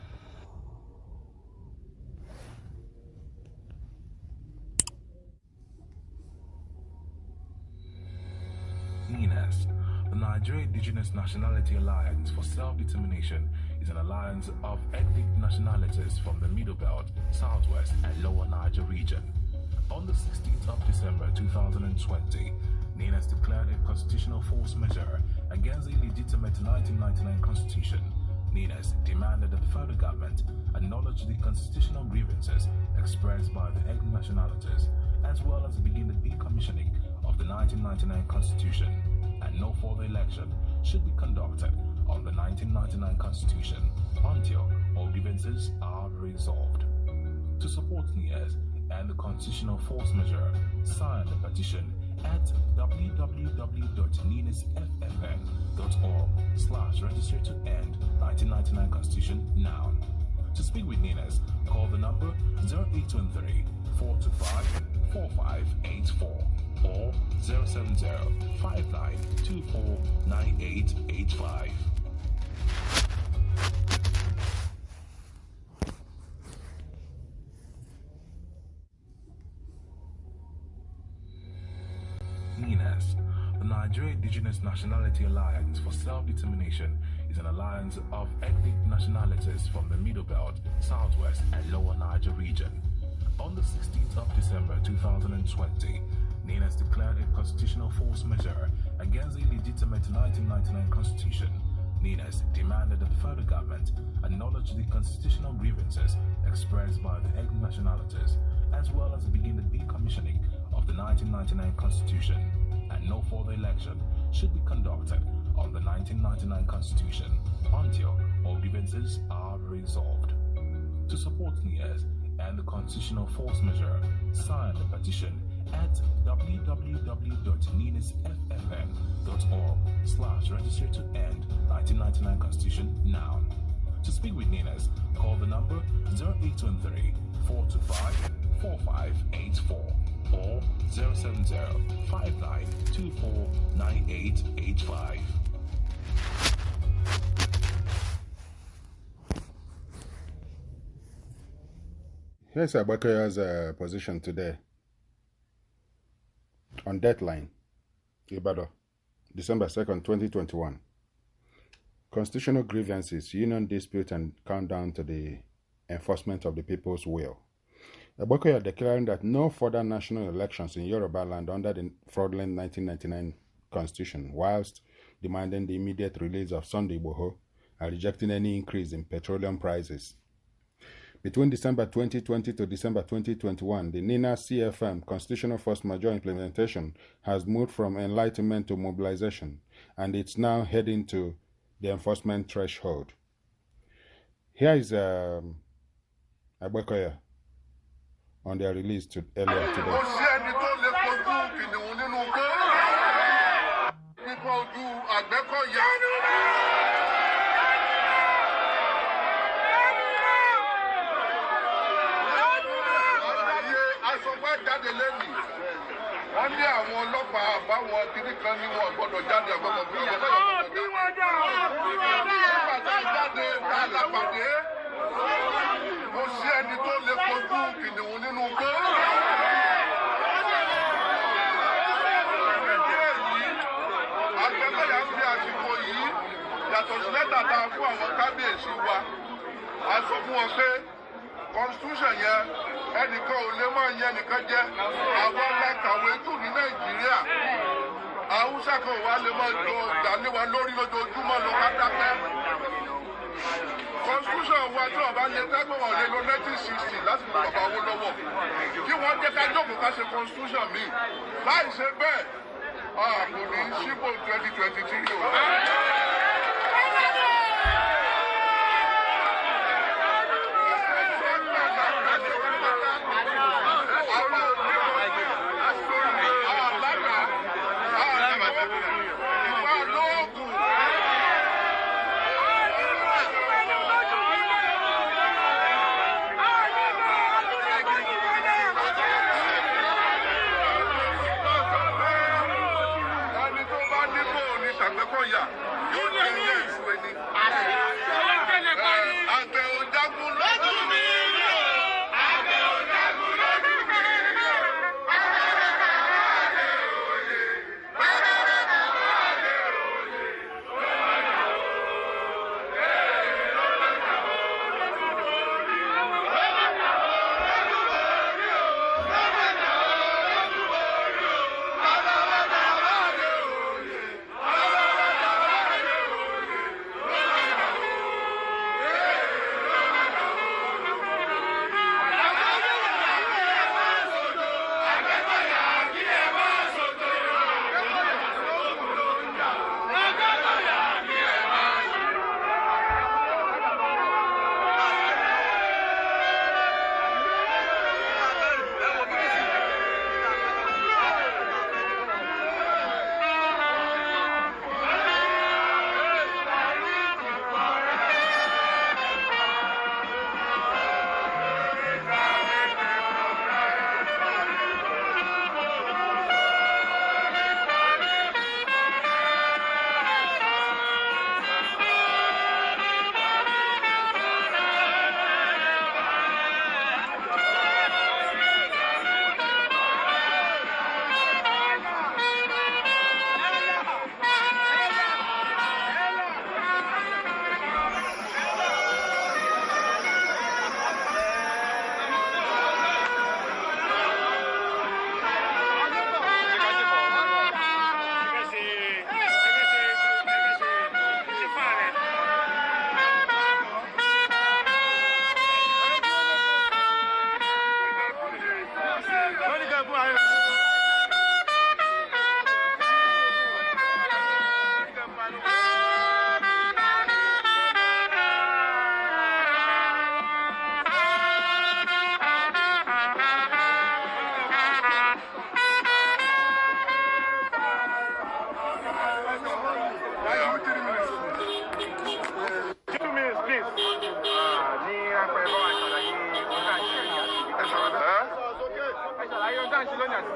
NINAS, the Nigerian Indigenous Nationality Alliance for Self-Determination, is an alliance of ethnic nationalities from the Middle Belt, Southwest, and Lower Niger region. On the 16th of December 2020, NINAS declared a constitutional force measure against the illegitimate 1999 Constitution. NINAS demanded that the federal government acknowledge the constitutional grievances expressed by the ethnic nationalities, as well as begin the decommissioning of the 1999 Constitution, and no further election should be conducted on the 1999 Constitution until all grievances are resolved. To support NINAS and the constitutional force measure, sign the petition at www.ninasffn.org/register to end 1999 Constitution now. To speak with NINAS, call the number 0823-425-4584 or 070-5924-9885. NINAS, the Nigerian Indigenous Nationality Alliance for Self-Determination, is an alliance of ethnic nationalities from the Middle Belt, Southwest, and Lower Niger region. On the 16th of December 2020, NINAS declared a constitutional force measure against the illegitimate 1999 Constitution. NINAS demanded that the federal government acknowledge the constitutional grievances expressed by the ethnic nationalities, as well as begin the decommissioning of the 1999 Constitution, and no further election should be conducted on the 1999 Constitution until all grievances are resolved. To support NINAS and the constitutional force measure, sign the petition at www.ninasffn.org/register to end 1999 Constitution now. To speak with NINAS, call the number 0823-425-4584 or 070-5924-9885. Here's Abakoya's position today. On Deadline, Ibadan, December 2nd, 2021. Constitutional grievances, union dispute, and countdown to the enforcement of the people's will. Abakoya declaring that no further national elections in Yoruba land under the fraudulent 1999 Constitution, whilst demanding the immediate release of Sunday Igboho and rejecting any increase in petroleum prices. Between December 2020 to December 2021, the NINAS CFM Constitutional Force Majeure implementation has moved from enlightenment to mobilization, and it's now heading to the enforcement threshold. Here is Abakoya on their release earlier today. wọ́n ní àwọn ọlọ́pàá àbáwọn kiri kan ní wọn gbọ́dọ̀ jáde àgbọ̀gbọ̀ bí wọ́n nígbà tá a jáde tá a lápàdé kò sí ẹni tó lè kojú kìnìún nínú gbó. Agbẹ́kọ̀yà ń fi àsìkò yìí yàtọ̀ sí lẹ́tà tá a fún àwọn kábíyèsí wa a sọ fún wọn pé constitution yẹn ẹnìkan ò lè máa yẹ ẹnìkan jẹ àwọn alákàwé jù ní Nàìjíríà Haúsá kan wà lè máa jọ dálé wa lórí lójoojúmọ́ lọ ká dákẹ́. Constitution wa tí ọba lè dágbọ́n wọn lé lọ 1960 láti fi bàbá owó lọ́wọ́ kí wọ́n jẹ́ ká jókòó ká ṣe constitution míì láì ṣe bẹ́ẹ̀ kò ní sípò 2023 o.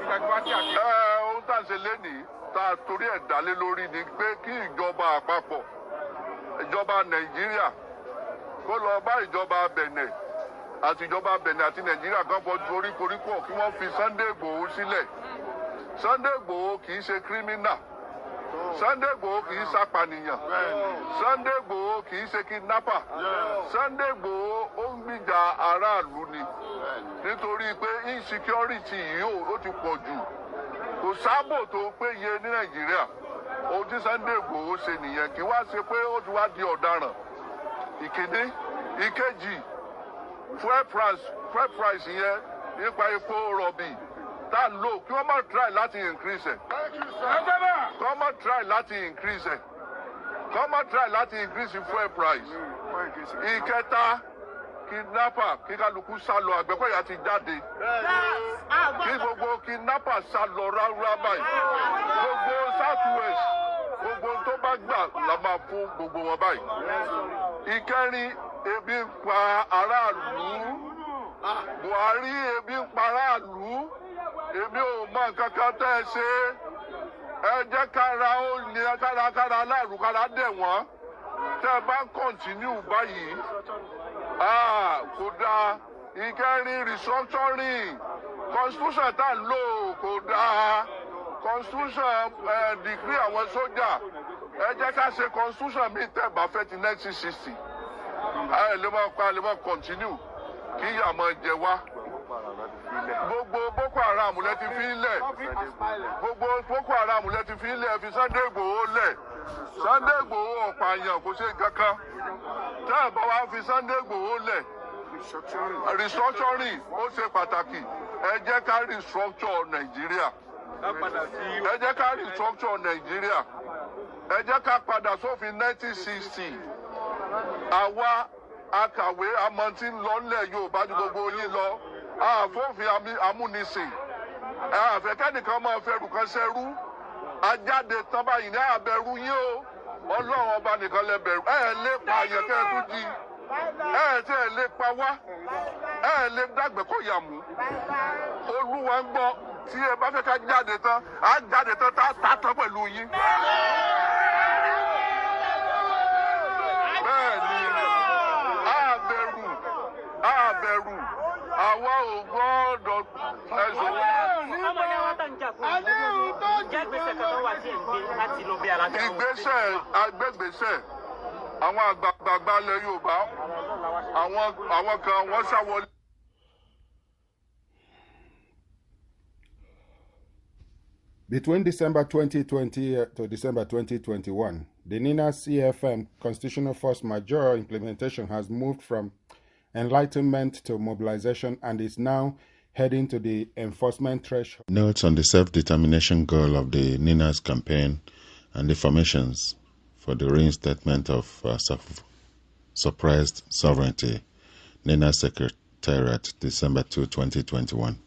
Ohun tá à ń ṣe lénìí tá a torí ẹ̀ dálé lórí ni pé kí ìjọba àpapọ̀ ìjọba Nàìjíríà kó lọ bá ìjọba Bẹ̀nẹ̀ àti ìjọba Bẹ̀nẹ̀ àti Nàìjíríà kan fọjú orí koríko kí wọ́n fi Sunday Igboho sílẹ̀. Sunday Igboho kì í ṣe kírímínà. Sunday Igboho kì í ṣàpànìyàn. Sunday Igboho kì í ṣe kidnapper. Sunday Igboho ó ń gbìjà aráàlú ni nítorí pé insecurity yìí ó ti pọ̀ jù. Kò sábò tó péye ní Nàìjíríà. Ohun tí Sunday Igboho ṣe nìyẹn kí wá ṣe pé ó ti wá di ọ̀daràn. Ìkéde ìkejì fuel price yẹn nípa epo rọ̀bì tá a lò kí wọ́n má try láti increase ẹ̀. Kí wọ́n má try láti increase ẹ̀. Kí wọ́n má try láti increase fuel price. Ìkẹta kidnapper kí kálukú sá lọ Àgbẹ̀kọ̀yà ti jáde. Kí gbogbo kidnapper sá lọ ráúrá báyìí. Gbogbo South West gbogbo tó bá gbà la máa fún gbogbo wọn báyìí. Ìkẹrin ebi ń pa aráàlú. Buhari ebi ń pa aráàlú. Èmi ò mọ nǹkan kan tẹ́ ẹ ṣe. Ẹ jẹ́ kára ó ní kára aláàrú kára dẹ̀ wọ́n. Tẹ́ ẹ bá ń kọ̀ntínú báyìí. Kò dáa. Ìkẹrin restructuring. Constitution tá ń lò kò dáa. Constitution decree àwọn sójà. Ẹ jẹ́ ká ṣe constitution míì tẹ́ ẹ bá fẹ́ ti 1960. Ẹ lè máa continue. kí ìyà máa jẹ wá. Gbogbo Boko Haram lẹ ti fi lẹ̀. Gbogbo Boko Haram lẹ ti fi lẹ̀ fi Sunday Igboho lẹ̀. Sunday Igboho ọ̀pààyàn kò ṣe kankan. Tẹ́ ẹ̀ bá wá fi Sunday Igboho lẹ̀. Restructuring ó ṣe pàtàkì. Ẹ jẹ́ ká restructure Nàìjíríà. Ẹ jẹ́ ká restructure Nàìjíríà. Ẹ jẹ́ ká padà sófin 1960. Àwa akàwé amọ̀ntí ń lọ nílẹ̀ Yorùbá ju gbogbo yín lọ. Àfófin amúnisìn. Àfẹ́kẹ́nìkan máa fẹ́rù kan ṣẹ́rú. Ajáde tán báyìí ní àbẹ̀rù yín o. Ọlọ́run ọba nìkan lẹ bẹ̀rù. Ẹ lè pa àyàn kẹ́ ẹ tún jí. Ẹ tí ẹ lè pa wá. Ẹ lè dàgbẹ́ kó yà mú. Olúwa ń gbọ́ tí ẹ bá fẹ́ ká jáde tán, á jáde tán tá a ta tán pẹ̀lú yín. Bẹ́ẹ̀ni, àbẹ̀rù, àwa ò gbọ́dọ̀ ẹ̀sùn. Ìgbésẹ̀ agbègbèsẹ̀ àwọn àgbààgbà ilẹ̀ Yorùbá, àwọn kan wọ́n ṣàwọlé. Between December 2020 to December 2021, the NINAS CFM Constitutional Force Majeure implementation has moved from enlightenment to mobilization and is now heading to the enforcement threshold. Notes on the self-determination goal of the NINAS campaign and the formations for the reinstatement of suppressed sovereignty. NINAS Secretariat, December 2, 2021.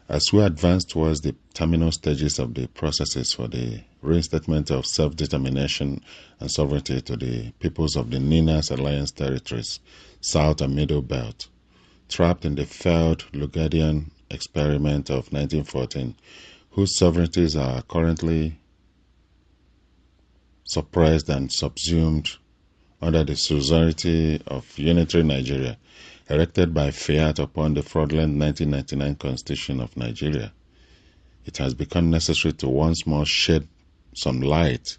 As we advance towards the terminal stages of the processes for the reinstatement of self-determination and sovereignty to the peoples of the NINAS Alliance territories, South and Middle Belt, trapped in the failed Lugadian experiment of 1914, whose sovereignties are currently suppressed and subsumed under the suzerainty of Unitary Nigeria, erected by fiat upon the fraudulent 1999 Constitution of Nigeria, it has become necessary to once more shed some light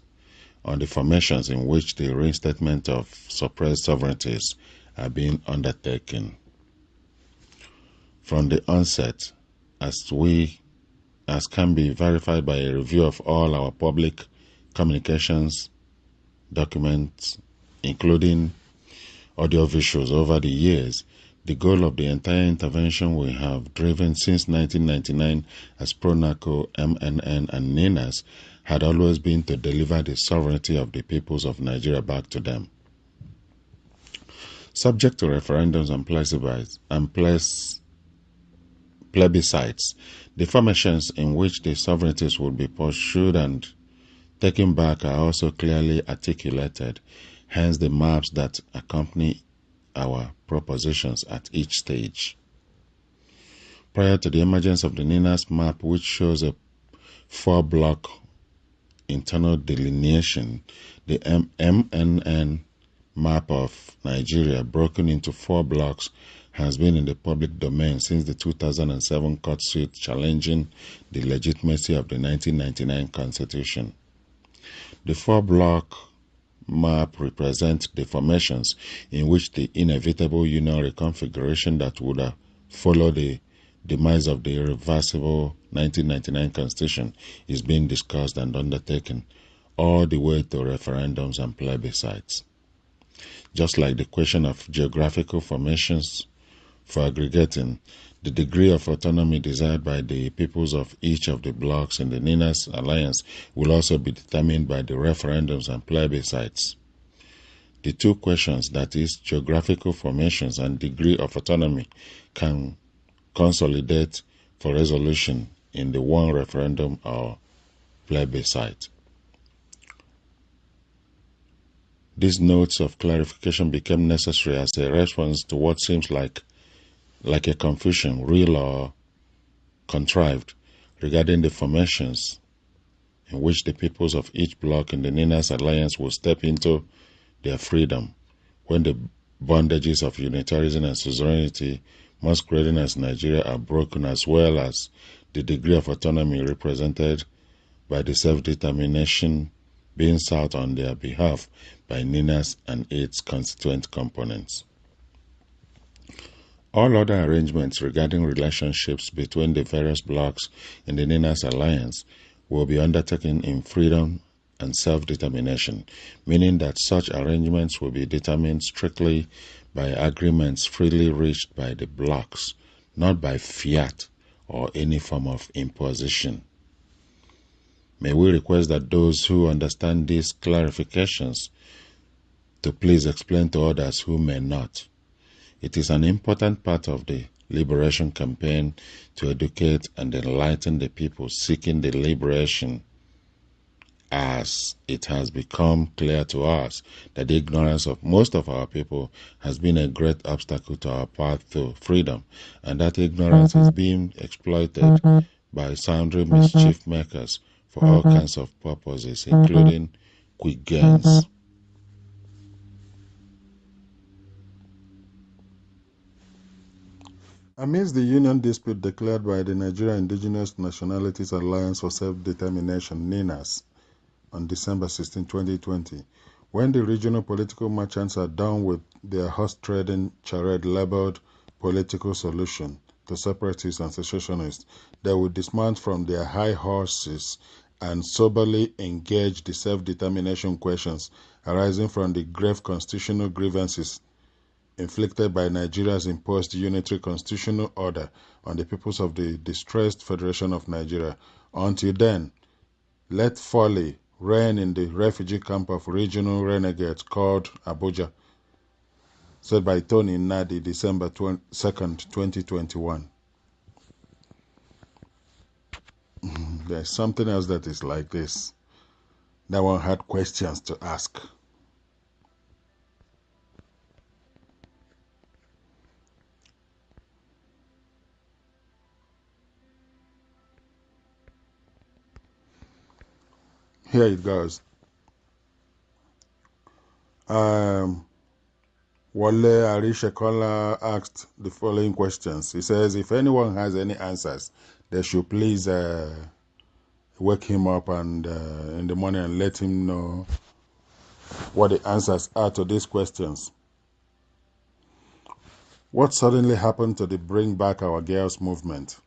on the formations in which the reinstatement of suppressed sovereignties are being undertaken. From the onset, as can be verified by a review of all our public communications documents, including audiovisuals over the years, the goal of the entire intervention we have driven since 1999 as PRONACO, MNN, and NINAS had always been to deliver the sovereignty of the peoples of Nigeria back to them. Subject to referendums and plebiscites, the formations in which the sovereignties would be pursued and taken back are also clearly articulated, hence the maps that accompany our propositions at each stage. Prior to the emergence of the NINAS map, which shows a 4-block internal delineation, the MNN map of Nigeria, broken into 4 blocks, has been in the public domain since the 2007 court suit challenging the legitimacy of the 1999 Constitution. The 4-block map represents the formations in which the inevitable union reconfiguration that would have followed the demise of the irreversible 1999 Constitution is being discussed and undertaken, all the way to referendums and plebiscites. Just like the question of geographical formations for aggregating, the degree of autonomy desired by the peoples of each of the blocks in the NINAS Alliance will also be determined by the referendums and plebiscites. The two questions, that is, geographical formations and degree of autonomy, can consolidate for resolution in the one referendum or plebiscite. These notes of clarification became necessary as a response to what seems like a confusion, real or contrived, regarding the formations in which the peoples of each bloc in the NINAS Alliance will step into their freedom when the bondages of unitarism and suzerainty, masquerading as Nigeria, are broken, as well as the degree of autonomy represented by the self-determination being sought on their behalf by NINAS and its constituent components. All other arrangements regarding relationships between the various blocs in the NINAS alliance will be undertaken in freedom and self-determination, meaning that such arrangements will be determined strictly by agreements freely reached by the blocs, not by fiat or any form of imposition. May we request that those who understand these clarifications to please explain to others who may not. It is an important part of the liberation campaign to educate and enlighten the people seeking the liberation, as it has become clear to us that the ignorance of most of our people has been a great obstacle to our path to freedom, and that ignorance is being exploited by sundry mischief makers for all kinds of purposes, including quick gains. Amidst the union dispute declared by the Nigeria Indigenous Nationalities Alliance for Self-Determination, NINAS, on December 16, 2020, when the regional political merchants are done with their horse-trading charade labeled political solution to separatists and secessionists, they will dismount from their high horses and soberly engage the self-determination questions arising from the grave constitutional grievances inflicted by Nigeria's imposed unitary constitutional order on the peoples of the distressed Federation of Nigeria. Until then, let folly reign in the refugee camp of regional renegades called Abuja, said by Tony Nadi, December 2nd, 2021. There's something else that is like this. That one had questions to ask. Here it goes. Wale Arishekola asked the following questions. He says, if anyone has any answers, they should please wake him up and in the morning and let him know what the answers are to these questions. What suddenly happened to the Bring Back Our Girls movement?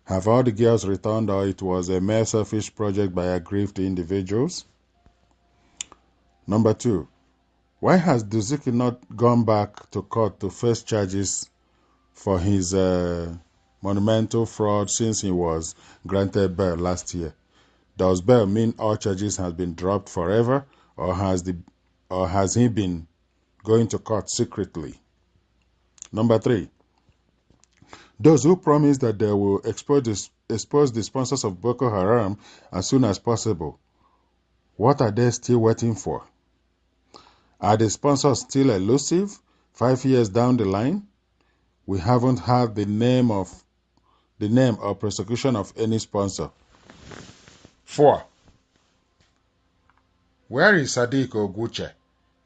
Have all the girls returned, or it was a mere selfish project by aggrieved individuals? Number 2, why has Duzuki not gone back to court to face charges for his monumental fraud since he was granted bail last year? Does bail mean all charges have been dropped forever, or has he been going to court secretly? Number 3, those who promise that they will expose the sponsors of Boko Haram as soon as possible, what are they still waiting for? Are the sponsors still elusive 5 years down the line? We haven't had the name or prosecution of any sponsor. 4, where is Sadiq Oguche,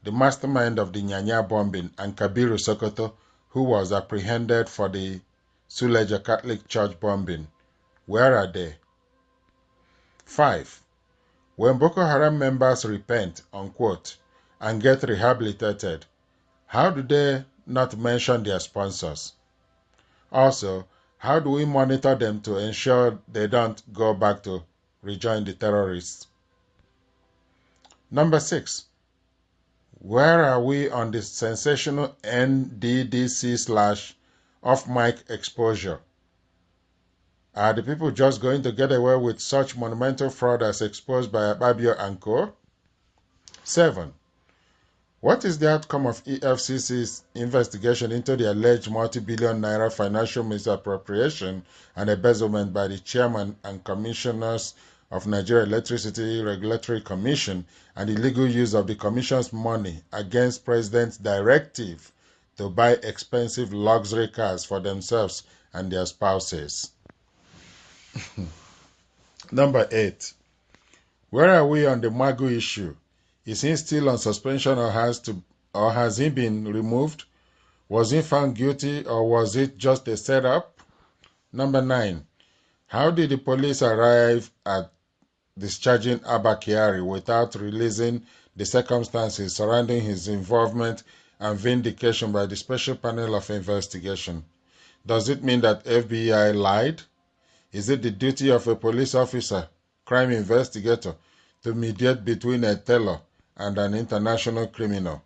the mastermind of the Nyanya bombing, and Kabiru Sokoto, who was apprehended for the Suleja Catholic Church bombing? Where are they? 5, when Boko Haram members repent, unquote, and get rehabilitated, how do they not mention their sponsors? Also, how do we monitor them to ensure they don't go back to rejoin the terrorists? Number 6, where are we on the sensational NDDC/off-mic exposure? Are the people just going to get away with such monumental fraud as exposed by Babio and Co.? 7, what is the outcome of EFCC's investigation into the alleged multi-billion naira financial misappropriation and embezzlement by the chairman and commissioners of Nigeria Electricity Regulatory Commission and the illegal use of the commission's money against President's directive to buy expensive luxury cars for themselves and their spouses? Number 8, where are we on the Magu issue? Is he still on suspension, or has he been removed? Was he found guilty, or was it just a setup? Number 9, how did the police arrive at discharging Abba Kyari without releasing the circumstances surrounding his involvement and vindication by the Special Panel of Investigation. Does it mean that FBI lied? Is it the duty of a police officer, crime investigator, to mediate between a teller and an international criminal?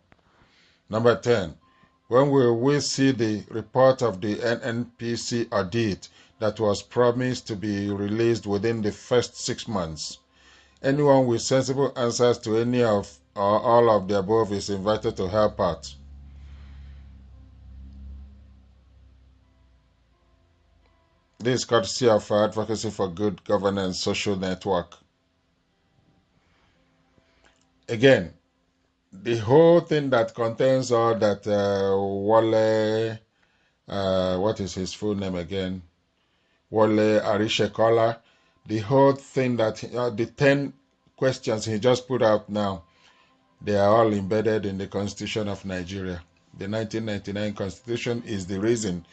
Number 10. When will we see the report of the NNPC audit that was promised to be released within the first 6 months? Anyone with sensible answers to any of or all of the above is invited to help out. This is courtesy of Advocacy for Good Governance Social Network. Again, the whole thing that contains all that Wale, what is his full name again? Wale Arishekola, the whole thing that, the 10 questions he just put out now, they are all embedded in the Constitution of Nigeria. The 1999 Constitution is the reason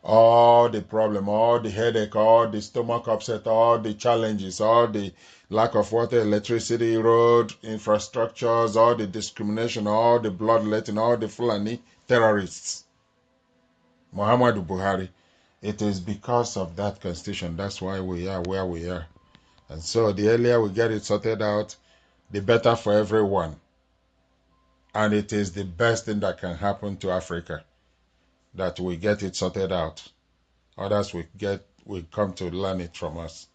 all the problem, all the headache, all the stomach upset, all the challenges, all the lack of water, electricity, road, infrastructures, all the discrimination, all the bloodletting, all the Fulani terrorists. Muhammadu Buhari. It is because of that constitution. That's why we are where we are. And so the earlier we get it sorted out, the better for everyone. And it is the best thing that can happen to Africa, that we get it sorted out. Others will come to learn it from us.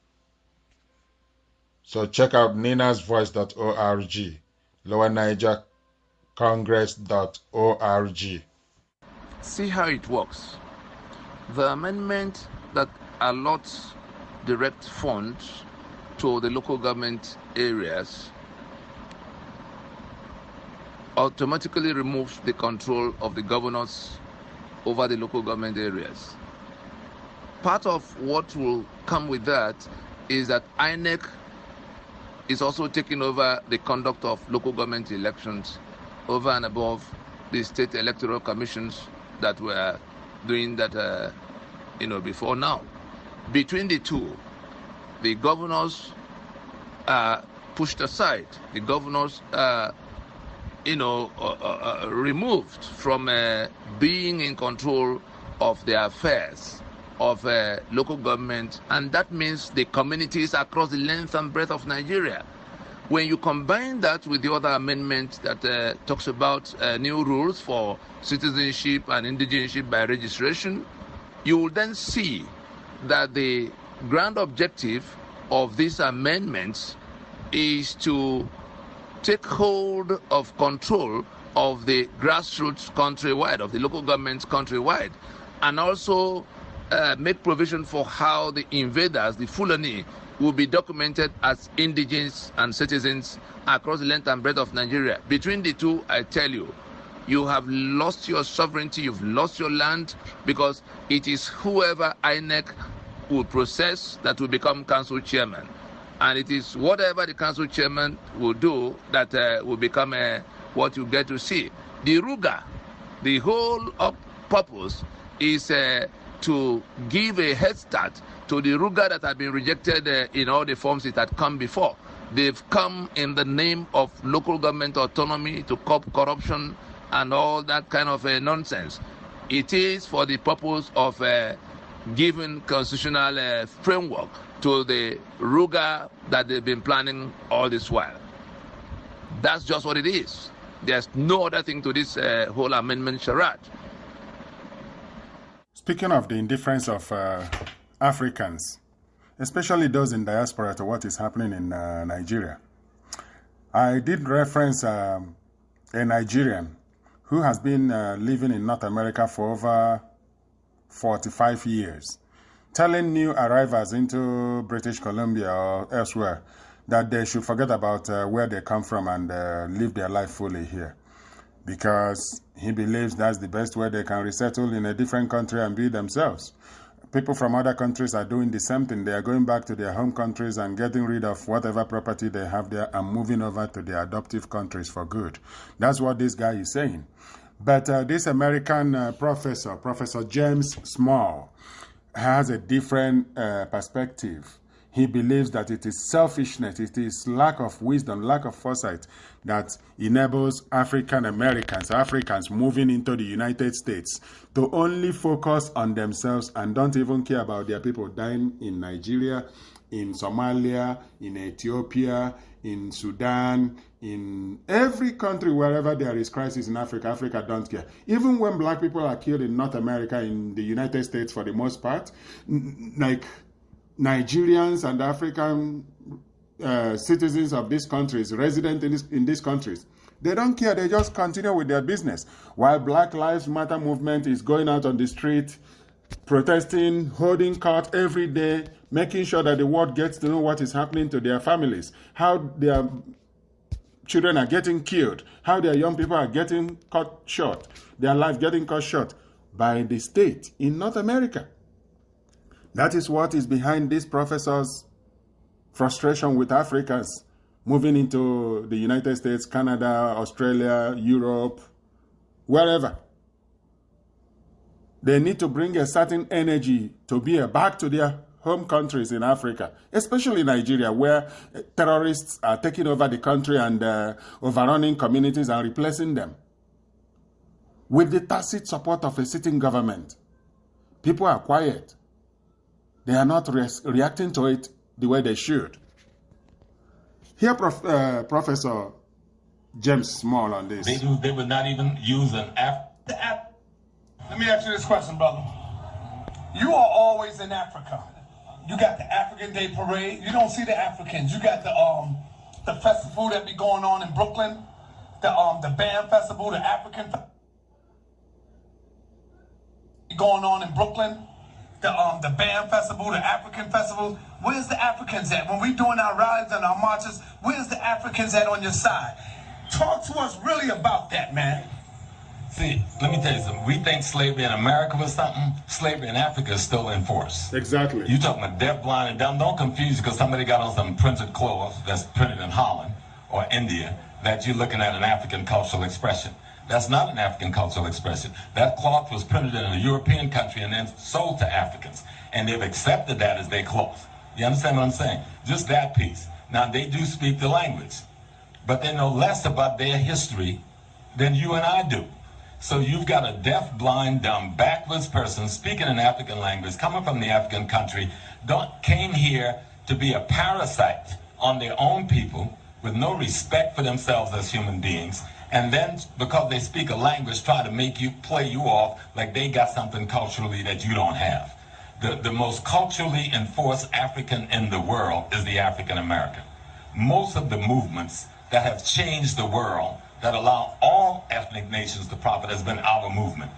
So check out ninasvoice.org, lowernigercongress.org. See how it works. The amendment that allots direct funds to the local government areas automatically removes the control of the governors over the local government areas. Part of what will come with that is that INEC is also taking over the conduct of local government elections over and above the state electoral commissions that were doing that before now. Between the two, the governors are pushed aside. The governors are removed from being in control of the affairs of local government, and that means the communities across the length and breadth of Nigeria. When you combine that with the other amendment that talks about new rules for citizenship and indigenship by registration, you will then see that the grand objective of these amendments is to take hold of control of the grassroots countrywide, of the local governments countrywide, and also make provision for how the invaders, the Fulani, will be documented as indigents and citizens across the length and breadth of Nigeria. Between the two, I tell you, you have lost your sovereignty, you've lost your land, because it is whoever INEC will process that will become council chairman. And it is whatever the council chairman will do that will become what you get to see. The RUGA, the whole purpose is to give a head start to the RUGA that have been rejected in all the forms it had come before. They've come in the name of local government autonomy to curb corruption and all that kind of nonsense. It is for the purpose of giving constitutional framework to the RUGA that they've been planning all this while. That's just what it is. There's no other thing to this whole amendment charade. Speaking of the indifference of Africans, especially those in diaspora, to what is happening in Nigeria, I did reference a Nigerian who has been living in North America for over 45 years, telling new arrivals into British Columbia or elsewhere that they should forget about where they come from and live their life fully here, because he believes that's the best way they can resettle in a different country and be themselves. People from other countries are doing the same thing. They are going back to their home countries and getting rid of whatever property they have there and moving over to their adoptive countries for good. That's what this guy is saying. But this American Professor James Small, has a different perspective. He believes that it is selfishness, it is lack of wisdom, lack of foresight that enables African Americans, Africans moving into the United States to only focus on themselves and don't even care about their people dying in Nigeria, in Somalia, in Ethiopia, in Sudan, in every country wherever there is crisis in Africa, Africa don't care. Even when black people are killed in North America, in the United States for the most part, like Nigerians and African citizens of these countries, resident in these countries, they don't care. They just continue with their business. While Black Lives Matter movement is going out on the street, protesting, holding court every day, making sure that the world gets to know what is happening to their families, how their children are getting killed, how their young people are getting cut short, their life getting cut short by the state in North America. That is what is behind this professor's frustration with Africans moving into the United States, Canada, Australia, Europe, wherever. They need to bring a certain energy to be back to their home countries in Africa, especially Nigeria, where terrorists are taking over the country and overrunning communities and replacing them. With the tacit support of a sitting government, people are quiet. They are not reacting to it the way they should. Here, Professor James Small on this. They would not even use an Let me ask you this question, brother. You are always in Africa. You got the African Day Parade. You don't see the Africans. You got the festival that be going on in Brooklyn, the band festival, the African going on in Brooklyn, the band festival, the African festival. Where's the Africans at? When we doing our rallies and our marches, where's the Africans at on your side? Talk to us really about that, man. See, let me tell you something. We think slavery in America was something. Slavery in Africa is still in force. Exactly. You talking about deaf, blind, and dumb. Don't confuse because somebody got on some printed clothes that's printed in Holland or India that you're looking at an African cultural expression. That's not an African cultural expression. That cloth was printed in a European country and then sold to Africans. And they've accepted that as their cloth. You understand what I'm saying? Just that piece. Now, they do speak the language, but they know less about their history than you and I do. So you've got a deaf, blind, dumb, backwards person speaking an African language, coming from the African country, came here to be a parasite on their own people with no respect for themselves as human beings, and then because they speak a language, try to make you play you off like they got something culturally that you don't have. The most culturally enforced African in the world is the African American. Most of the movements that have changed the world, that allow all ethnic nations to profit, has been our movement.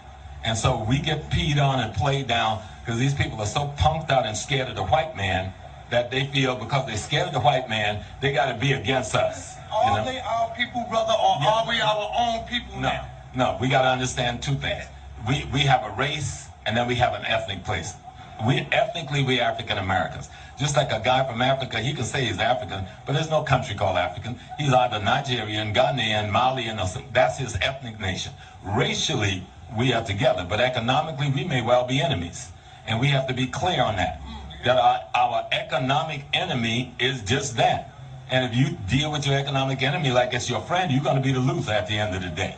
And so we get peed on and played down because these people are so punked out and scared of the white man that they feel because they're scared of the white man, they got to be against us. Are they our people, brother, or are we our own people now? No, we got to understand two things. We have a race and then we have an ethnic place. Ethnically, we African Americans. Just like a guy from Africa, he can say he's African, but there's no country called African. He's either Nigerian, Ghanaian, Malian, or something. That's his ethnic nation. Racially, we are together, but economically, we may well be enemies. And we have to be clear on that. That our economic enemy is just that. And if you deal with your economic enemy like it's your friend, you're going to be the loser at the end of the day.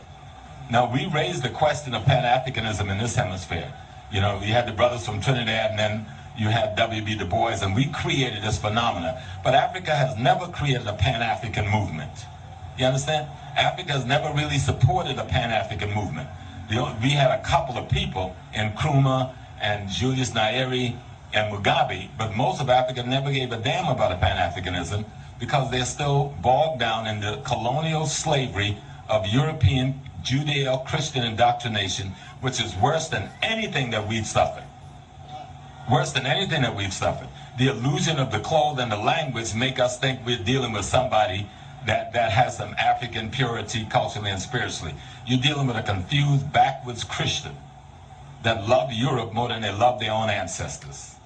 Now, we raised the question of Pan-Africanism in this hemisphere. You know, you had the brothers from Trinidad, and then you had W.B. Du Bois, and we created this phenomena. But Africa has never created a Pan-African movement. You understand? Africa has never really supported a Pan-African movement. We had a couple of people in Nkrumah and Julius Nyerere and Mugabe, but most of Africa never gave a damn about a Pan-Africanism because they're still bogged down in the colonial slavery of European Judeo-Christian indoctrination, which is worse than anything that we've suffered. Worse than anything that we've suffered. The illusion of the clothes and the language make us think we're dealing with somebody that has some African purity culturally and spiritually. You're dealing with a confused, backwards Christian that love Europe more than they love their own ancestors.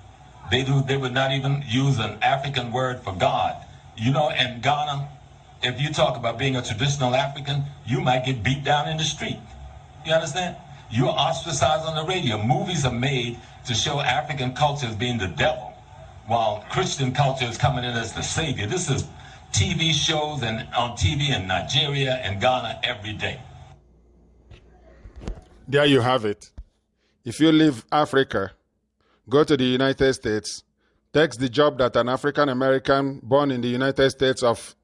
They would not even use an African word for God. You know, in Ghana, if you talk about being a traditional African, you might get beat down in the street. You understand? You're ostracized on the radio. Movies are made to show African culture as being the devil. while Christian culture is coming in as the savior. This is TV shows and on TV in Nigeria and Ghana every day. There you have it. If you leave Africa, go to the United States, takes the job that an African American born in the United States of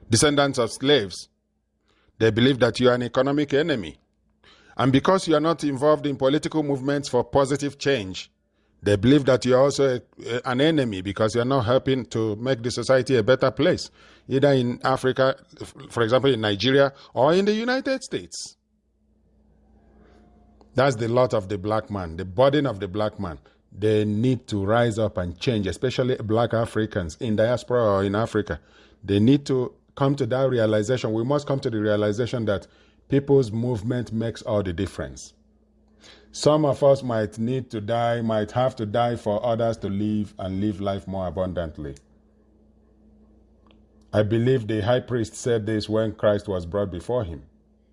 descendants of slaves, they believe that you are an economic enemy. And because you are not involved in political movements for positive change, they believe that you are also an enemy because you are not helping to make the society a better place, either in Africa, for example, in Nigeria, or in the United States. That's the lot of the black man, the burden of the black man. They need to rise up and change, especially black Africans in diaspora or in Africa. They need to come to that realization. We must come to the realization that people's movement makes all the difference. Some of us might need to die, might have to die for others to live and live life more abundantly. I believe the high priest said this when Christ was brought before him.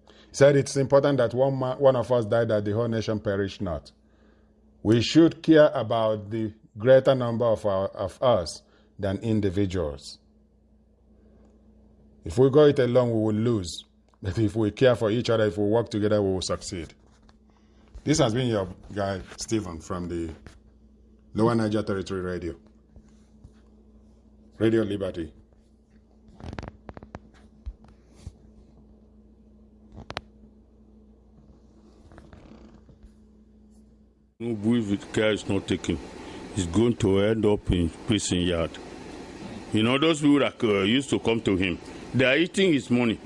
He said it's important that one of us die that the whole nation perish not. We should care about the greater number of us than individuals. If we go it alone, we will lose. But if we care for each other, if we work together, we will succeed. This has been your guy, Stephen, from the Lower Niger Territory Radio. Radio Liberty. If care is not taken, he's going to end up in prison yard. You know, those people that used to come to him, they are eating his money.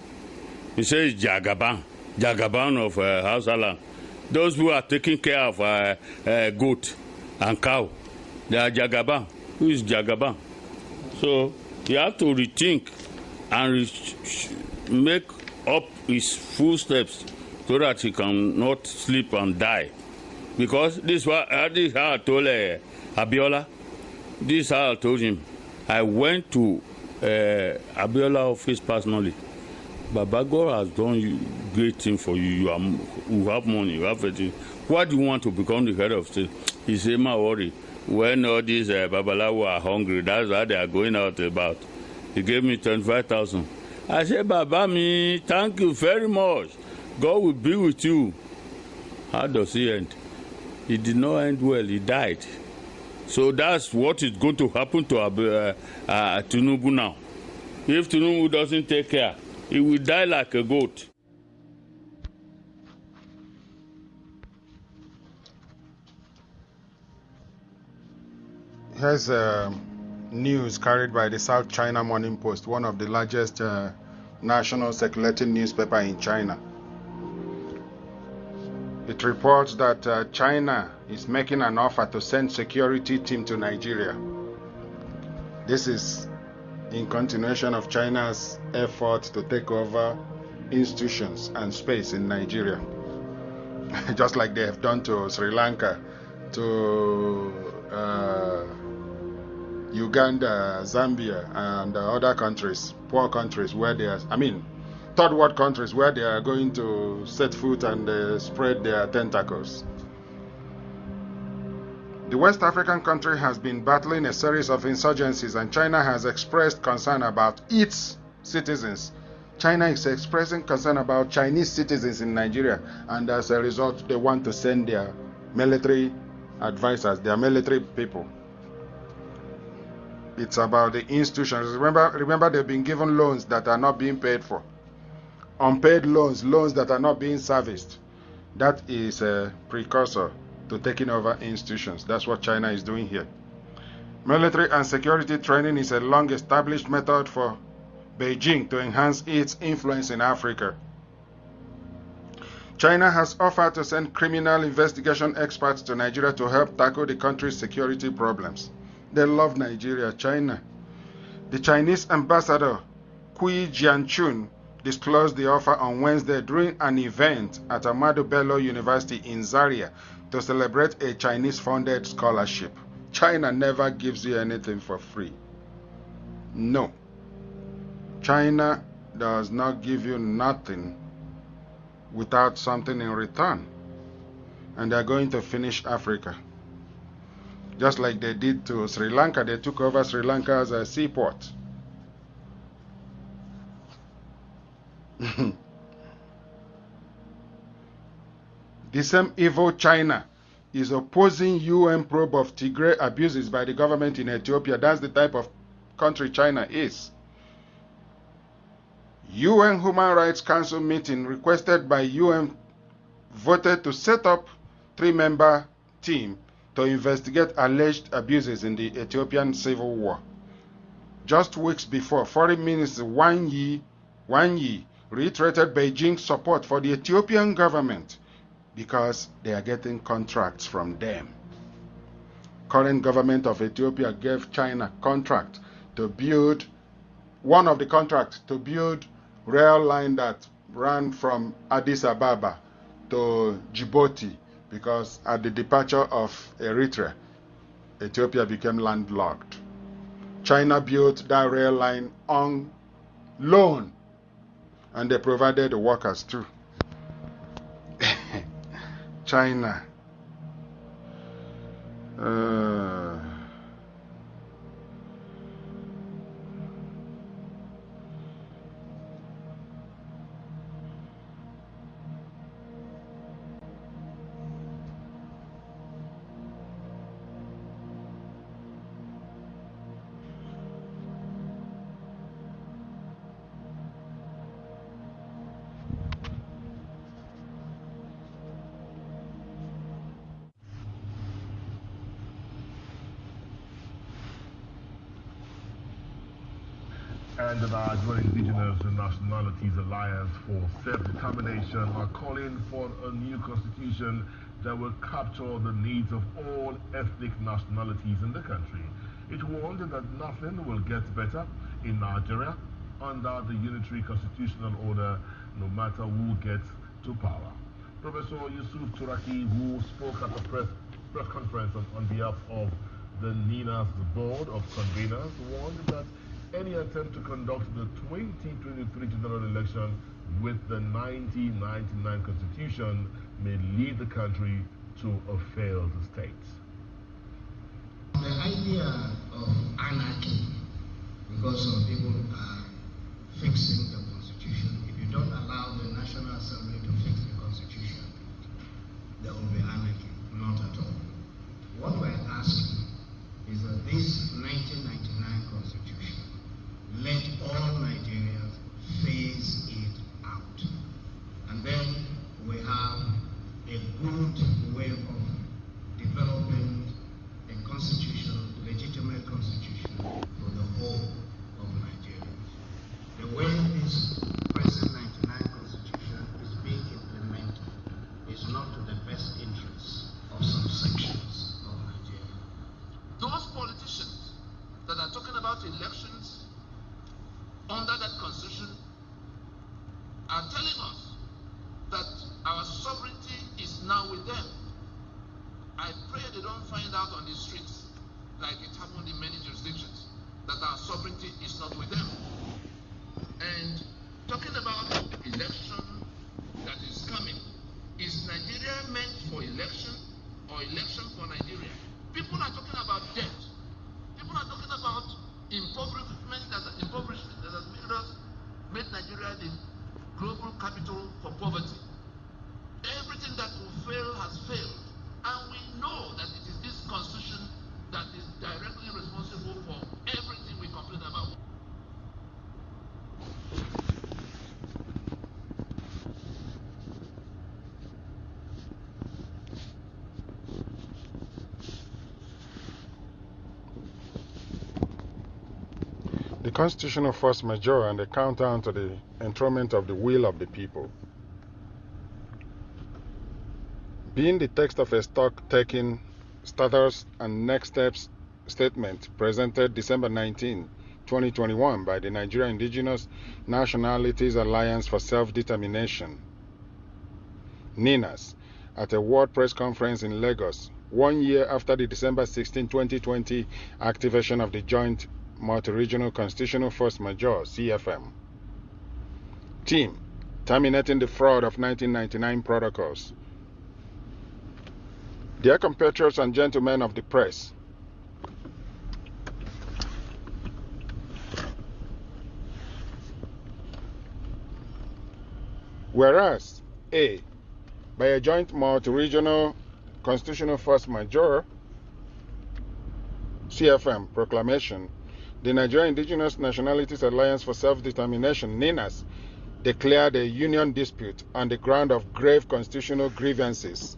He says Jagaban of Hausa land. Those who are taking care of goat and cow, they are Jagaban. Who is Jagaban? So he have to rethink and make up his full steps so that he cannot sleep and die. Because this is how I told Abiola. This is how I told him. I went to Abiola office personally. Baba, God has done great thing for you. You have money, you have everything. Why do you want to become the head of state? He said, my worry. When all these Babalawo are hungry, that's how they are going out about. He gave me 25,000. I said, Baba, thank you very much. God will be with you. How does he end? He did not end well. He died. So that's what is going to happen to Tinubu now. If Tinubu doesn't take care, he will die like a goat. Here's news carried by the South China Morning Post, one of the largest national circulating newspaper in China. It reports that China is making an offer to send security team to Nigeria. This is in continuation of China's effort to take over institutions and space in Nigeria. Just like they have done to Sri Lanka, to Uganda, Zambia, and other countries, poor countries where they are, third world countries where they are going to set foot and spread their tentacles. The West African country has been battling a series of insurgencies, and China has expressed concern about its citizens. China is expressing concern about Chinese citizens in Nigeria, and as a result, they want to send their military advisors, their military people. It's about the institutions. Remember, they've been given loans that are not being paid for. Unpaid loans that are not being serviced. That is a precursor to taking over institutions. That's what China is doing here. Military and security training is a long-established method for Beijing to enhance its influence in Africa. China has offered to send criminal investigation experts to Nigeria to help tackle the country's security problems. They love Nigeria, China. The Chinese ambassador, Kui Jianchun, disclosed the offer on Wednesday during an event at Ahmadu Bello University in Zaria to celebrate a Chinese-funded scholarship. China never gives you anything for free. No. China does not give you nothing without something in return. And they're going to finish Africa. Just like they did to Sri Lanka, they took over Sri Lanka as a seaport. The same evil China is opposing UN probe of Tigray abuses by the government in Ethiopia. That's the type of country China is. UN Human Rights Council meeting requested by UN voted to set up 3-member team to investigate alleged abuses in the Ethiopian civil war. Just weeks before, Foreign Minister Wang Yi reiterated Beijing's support for the Ethiopian government because they are getting contracts from them. Current government of Ethiopia gave China contract to build, one of the contracts to build rail line that ran from Addis Ababa to Djibouti, because at the departure of Eritrea, Ethiopia became landlocked. China built that rail line on loan, and they provided the workers too. China. And the Nigerian Indigenous Nationalities Alliance for Self-Determination are calling for a new constitution that will capture the needs of all ethnic nationalities in the country. It warned that nothing will get better in Nigeria under the Unitary Constitutional Order, no matter who gets to power. Professor Yusuf Turaki, who spoke at the press conference on behalf of the NINAS Board of Conveners, warned that any attempt to conduct the 2023 general election with the 1999 Constitution may lead the country to a failed state. The idea of anarchy, because some people are fixing the Constitution, if you don't allow the National Assembly to fix the Constitution, there will be anarchy. Not at all. What we're asking is that this 1999 Constitution, let all Nigerians phase it out. And then we have a good way of developing a constitution, legitimate constitution for the whole of Nigeria. The way this present 99 Constitution is being implemented is not to the best interests of some sections of Nigeria. Those politicians that are talking about elections under that constitution are telling us that our sovereignty is now with them. I pray they don't find out on the streets, like it happened in many jurisdictions, that our sovereignty is not with them. And talking about election that is coming, is Nigeria meant for election or election for Nigeria? People are talking about debt. People are talking about impoverishment that has made Nigeria the global capital for poverty. Everything that will fail has failed. And we know that it is this constitution that is directly responsible for everything we complain about. The constitutional force majeure and the countdown to the enthronement of the will of the people. Being the text of a stock-taking status and next steps statement presented December 19, 2021 by the Nigeria Indigenous Nationalities Alliance for Self-Determination, NINAS, at a World Press Conference in Lagos, 1 year after the December 16, 2020 activation of the Joint Multi-Regional Constitutional Force Majeure, CFM. Team, terminating the fraud of 1999 protocols. Dear compatriots and gentlemen of the press, Whereas, A, by a joint multi-regional constitutional force majeure CFM proclamation, the Nigerian Indigenous Nationalities Alliance for Self-Determination, NINAS, declared a union dispute on the ground of grave constitutional grievances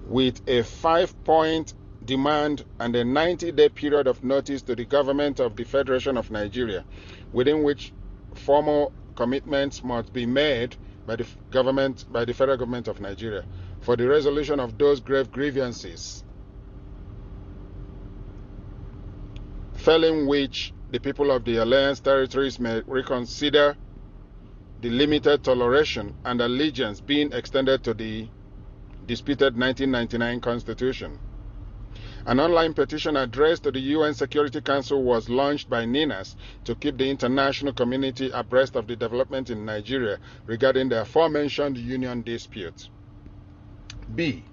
with a 5-point demand and a 90-day period of notice to the government of the Federation of Nigeria, within which formal commitments must be made by the federal government of Nigeria for the resolution of those grave grievances, failing which the people of the Alliance territories may reconsider the limited toleration and allegiance being extended to the disputed 1999 Constitution. An online petition addressed to the UN Security Council was launched by NINAS to keep the international community abreast of the development in Nigeria regarding the aforementioned union dispute. B.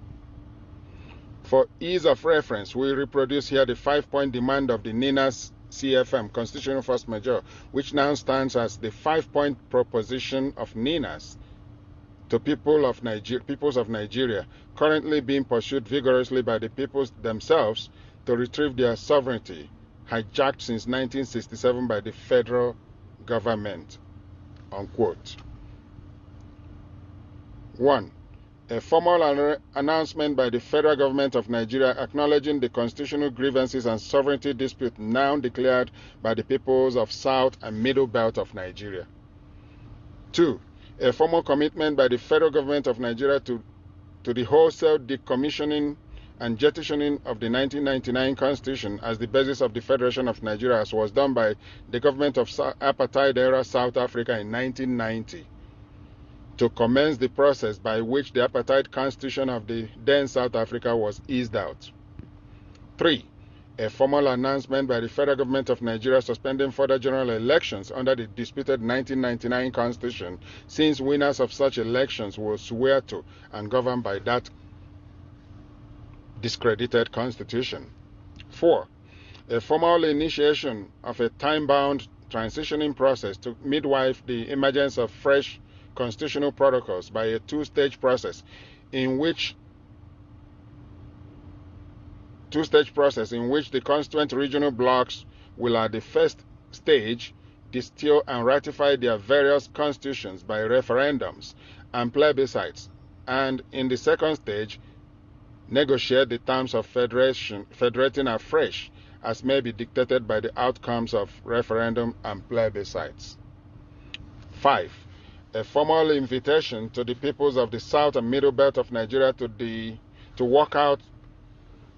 For ease of reference, we reproduce here the 5-point demand of the NINAS CFM, Constitutional Force Majeure, which now stands as the 5-point proposition of NINAS to peoples of Nigeria, currently being pursued vigorously by the peoples themselves to retrieve their sovereignty, hijacked since 1967 by the federal government. Unquote. 1. A formal announcement by the federal government of Nigeria acknowledging the constitutional grievances and sovereignty dispute now declared by the peoples of South and Middle Belt of Nigeria. 2. A formal commitment by the federal government of Nigeria to the wholesale decommissioning and jettisoning of the 1999 Constitution as the basis of the Federation of Nigeria, as was done by the government of apartheid-era South Africa in 1990, to commence the process by which the apartheid constitution of the then South Africa was eased out. 3. A formal announcement by the federal government of Nigeria suspending further general elections under the disputed 1999 Constitution, since winners of such elections will swear to and govern by that discredited Constitution. 4. A formal initiation of a time-bound transitioning process to midwife the emergence of fresh constitutional protocols by a 2-stage process in which the constituent regional blocks will at the first stage distill and ratify their various constitutions by referendums and plebiscites, and in the second stage negotiate the terms of federating afresh as may be dictated by the outcomes of referendum and plebiscites. 5. A formal invitation to the peoples of the South and Middle Belt of Nigeria to work out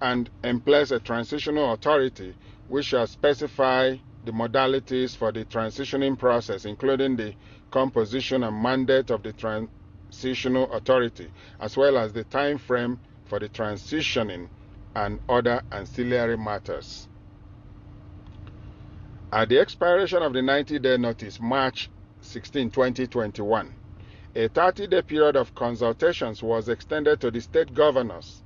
and emplace a transitional authority which shall specify the modalities for the transitioning process, including the composition and mandate of the transitional authority, as well as the time frame for the transitioning and other ancillary matters. At the expiration of the 90-day notice, March 16, 2021, a 30-day period of consultations was extended to the state governors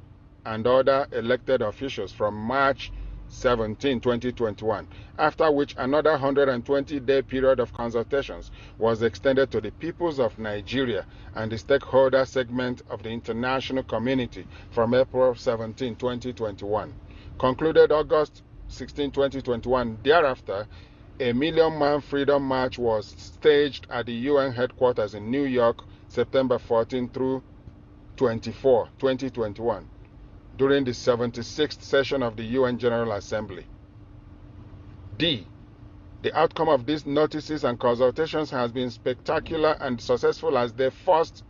and other elected officials from March 17, 2021, after which another 120-day period of consultations was extended to the peoples of Nigeria and the stakeholder segment of the international community from April 17, 2021. Concluded August 16, 2021. Thereafter, a million-man freedom march was staged at the UN headquarters in New York, September 14 through 24, 2021. During the 76th session of the UN General Assembly. D. The outcome of these notices and consultations has been spectacular and successful as they forced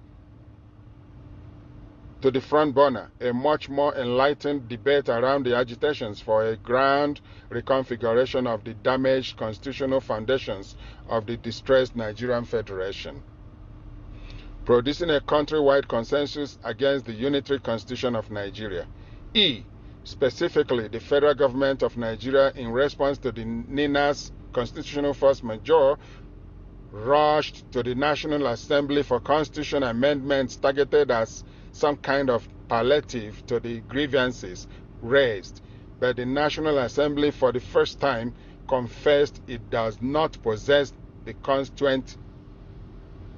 to the front burner a much more enlightened debate around the agitations for a grand reconfiguration of the damaged constitutional foundations of the distressed Nigerian Federation, producing a countrywide consensus against the Unitary Constitution of Nigeria. E. Specifically, the federal government of Nigeria, in response to the NINAS Constitutional Force Majeure, rushed to the National Assembly for constitution amendments targeted as some kind of palliative to the grievances raised. But the National Assembly, for the first time, confessed it does not possess the constituent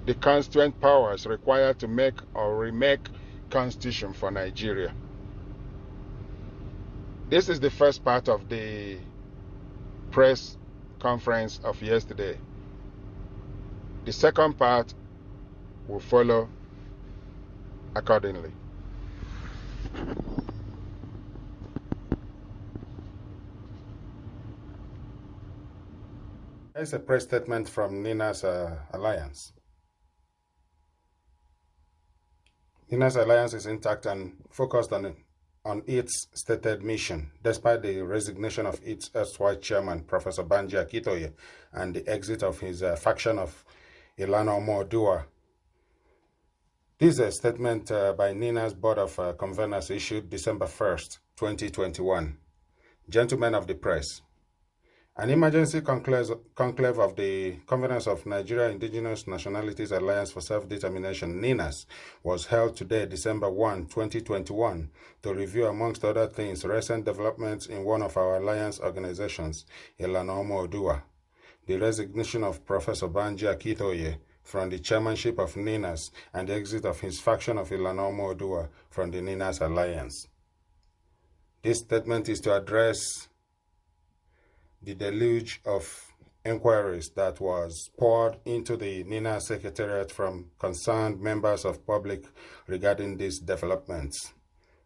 the constituent powers required to make or remake constitution for Nigeria. This is the first part of the press conference of yesterday. The second part will follow accordingly. There's a press statement from NINAS Alliance. NINAS Alliance is intact and focused on its stated mission, despite the resignation of its erstwhile chairman, Professor Banji Akintoye, and the exit of his faction of Ilana Omo-Oduwa. This is a statement by NINA's Board of Conveners issued December 1st, 2021. Gentlemen of the press, an emergency conclave of the Conveners of Nigeria Indigenous Nationalities Alliance for Self-Determination, NINAS, was held today, December 1, 2021, to review, amongst other things, recent developments in one of our alliance organizations, Ilana Omo-Oduwa, the resignation of Professor Banji Akintoye from the chairmanship of NINAS, and the exit of his faction of Ilana Omo-Oduwa from the NINAS Alliance. This statement is to address the deluge of inquiries that was poured into the NINAS Secretariat from concerned members of public regarding these developments.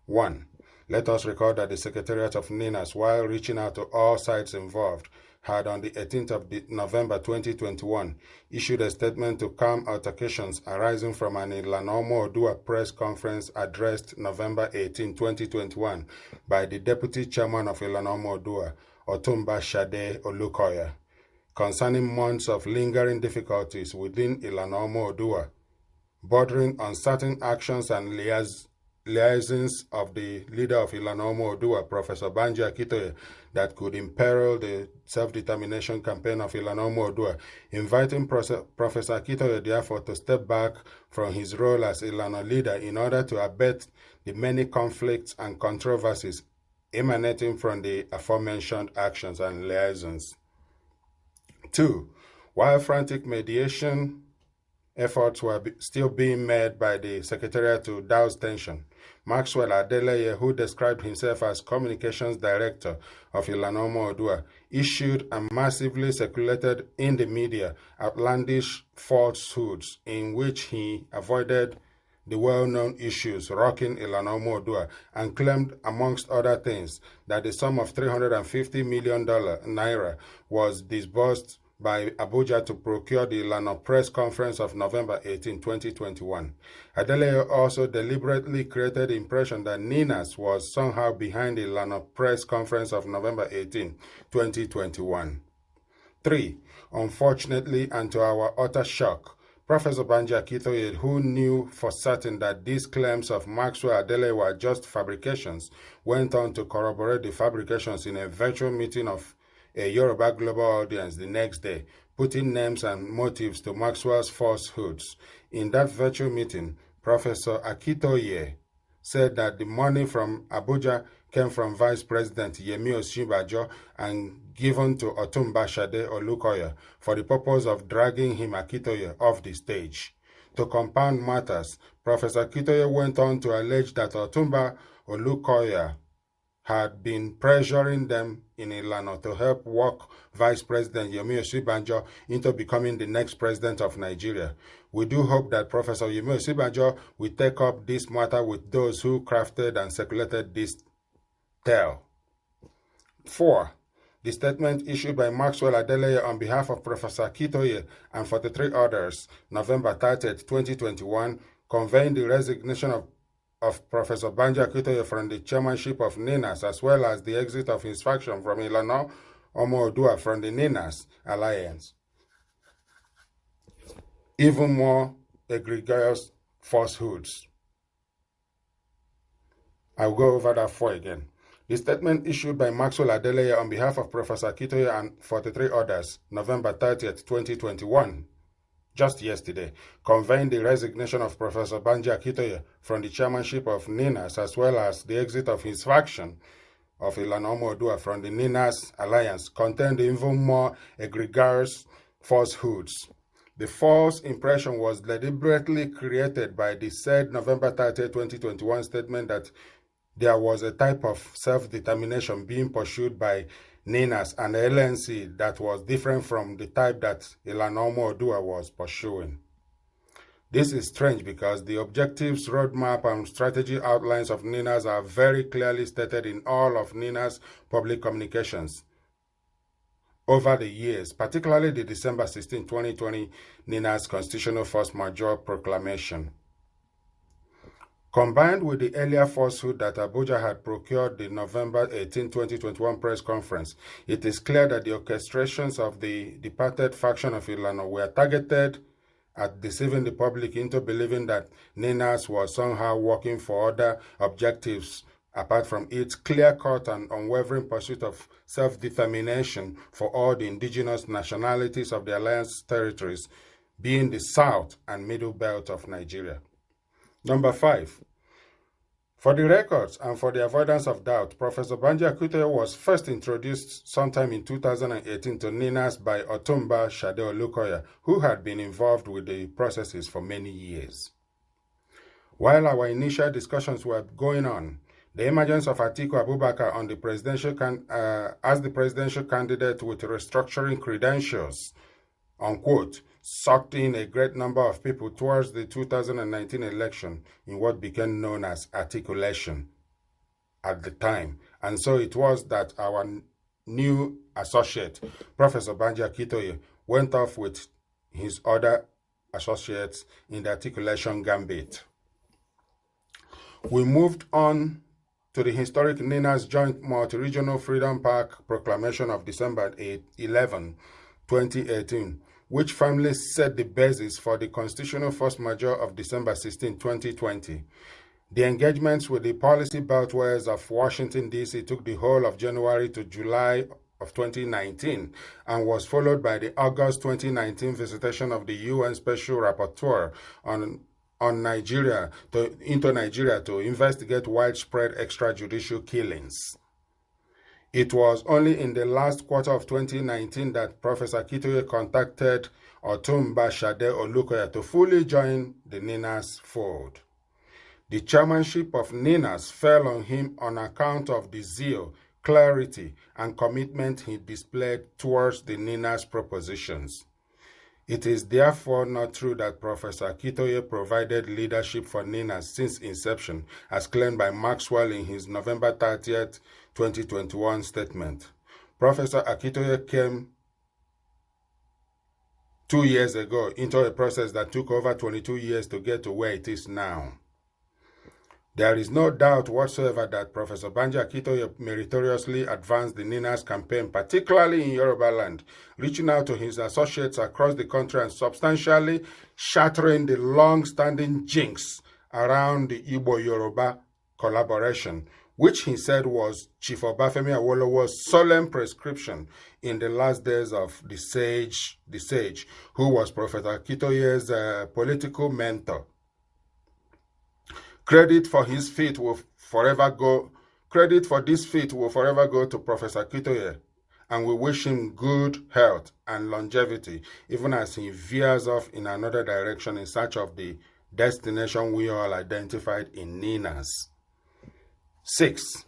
1. Let us record that the Secretariat of NINAS, while reaching out to all sides involved, had on the 18th of November 2021 issued a statement to calm altercations arising from an Ilana Omo-Oduwa press conference addressed November 18, 2021 by the Deputy Chairman of Ilana Omo-Oduwa, Otumba Shade Olukoya, concerning months of lingering difficulties within Ilana Omo-Oduwa, bordering on certain actions and liaisons of the leader of Ilana Omo-Oduwa, Professor Banji Akintoye, that could imperil the self-determination campaign of Ilana Omo-Oduwa, inviting Professor Akintoye, therefore, to step back from his role as Ilana leader in order to abet the many conflicts and controversies emanating from the aforementioned actions and liaisons. 2. While frantic mediation efforts were still being made by the Secretariat to douse tension, Maxwell Adeleye, who described himself as Communications Director of Ilana Omo-Oduwa, issued and massively circulated in the media outlandish falsehoods in which he avoided the well-known issues rocking Ilana Omo-Oduwa and claimed, amongst other things, that the sum of $350 million naira was disbursed by Abuja to procure the Ilana press conference of November 18, 2021. Adeleye also deliberately created the impression that NINAS was somehow behind the Ilana press conference of November 18, 2021. 3. Unfortunately, and to our utter shock, Professor Banji Akintoye, who knew for certain that these claims of Maxwell Adeleye were just fabrications, went on to corroborate the fabrications in a virtual meeting of a Yoruba global audience the next day, putting names and motives to Maxwell's falsehoods. In that virtual meeting, Professor Akintoye said that the money from Abuja came from Vice President Yemi Osinbajo and given to Otumba Shade Olukoya for the purpose of dragging him, Akintoye, off the stage. To compound matters, Professor Akintoye went on to allege that Otumba Olukoya had been pressuring them in Ilana to help work Vice President Yemi Osinbajo into becoming the next president of Nigeria. We do hope that Professor Yemi Osinbajo will take up this matter with those who crafted and circulated this tale. 4. The statement issued by Maxwell Adeleye on behalf of Professor Akintoye and 43 others, November 30, 2021, conveying the resignation of Professor Banji Akintoye from the chairmanship of NINAS, as well as the exit of his faction from Ilana Omo-Oduwa from the NINAS Alliance. Even more egregious falsehoods. I'll go over that 4 again. The statement issued by Maxwell Adeleye on behalf of Professor Akintoye and 43 others, November 30th, 2021, just yesterday, conveying the resignation of Professor Banji Akintoye from the chairmanship of NINAS, as well as the exit of his faction of Ilana Omo-Oduwa from the NINAS Alliance, contained even more egregious falsehoods. The false impression was deliberately created by the said November 30, 2021 statement that there was a type of self-determination being pursued by NINAS and LNC that was different from the type that Ilana Omo-Oduah was pursuing. This is strange because the objectives, roadmap, and strategy outlines of NINAS are very clearly stated in all of NINAS public communications over the years, particularly the December 16, 2020 NINAS Constitutional Force Majeure Proclamation. Combined with the earlier falsehood that Abuja had procured the November 18, 2021 press conference, it is clear that the orchestrations of the departed faction of Ilana were targeted at deceiving the public into believing that NINAS was somehow working for other objectives apart from its clear-cut and unwavering pursuit of self-determination for all the indigenous nationalities of the Alliance territories, being the South and Middle Belt of Nigeria. Number 5. For the records and for the avoidance of doubt, Professor Banji Akute was first introduced sometime in 2018 to NINAS by Otumba Shade Olukoya, who had been involved with the processes for many years. While our initial discussions were going on, the emergence of Atiku Abubakar on the as the presidential candidate with restructuring credentials, unquote, sucked in a great number of people towards the 2019 election in what became known as articulation at the time. And so it was that our new associate, Professor Banji Akitoye, went off with his other associates in the articulation gambit. We moved on to the historic NINAS Joint Multi-Regional Freedom Park Proclamation of December 11, 2018, which firmly set the basis for the Constitutional Force Majeure of December 16, 2020. The engagements with the policy beltways of Washington, D.C. took the whole of January to July of 2019 and was followed by the August 2019 visitation of the UN Special Rapporteur on Nigeria into Nigeria to investigate widespread extrajudicial killings. It was only in the last quarter of 2019 that Professor Akitoye contacted Otumba Shade Olukoya to fully join the NINAS fold. The chairmanship of NINAS fell on him on account of the zeal, clarity, and commitment he displayed towards the NINAS propositions. It is therefore not true that Professor Akitoye provided leadership for NINAS since inception, as claimed by Maxwell in his November 30th, 2021 statement. Professor Akitoye came 2 years ago into a process that took over 22 years to get to where it is now. There is no doubt whatsoever that Professor Banji Akitoye meritoriously advanced the NINAS campaign, particularly in Yoruba land, reaching out to his associates across the country and substantially shattering the long-standing jinx around the Igbo-Yoruba collaboration, which he said was Chief Obafemi Awolowo's solemn prescription in the last days of the sage, who was Professor Akitoye's political mentor. Credit for this feat will forever go to Professor Akitoye, and we wish him good health and longevity, even as he veers off in another direction in search of the destination we all identified in NINAS. 6.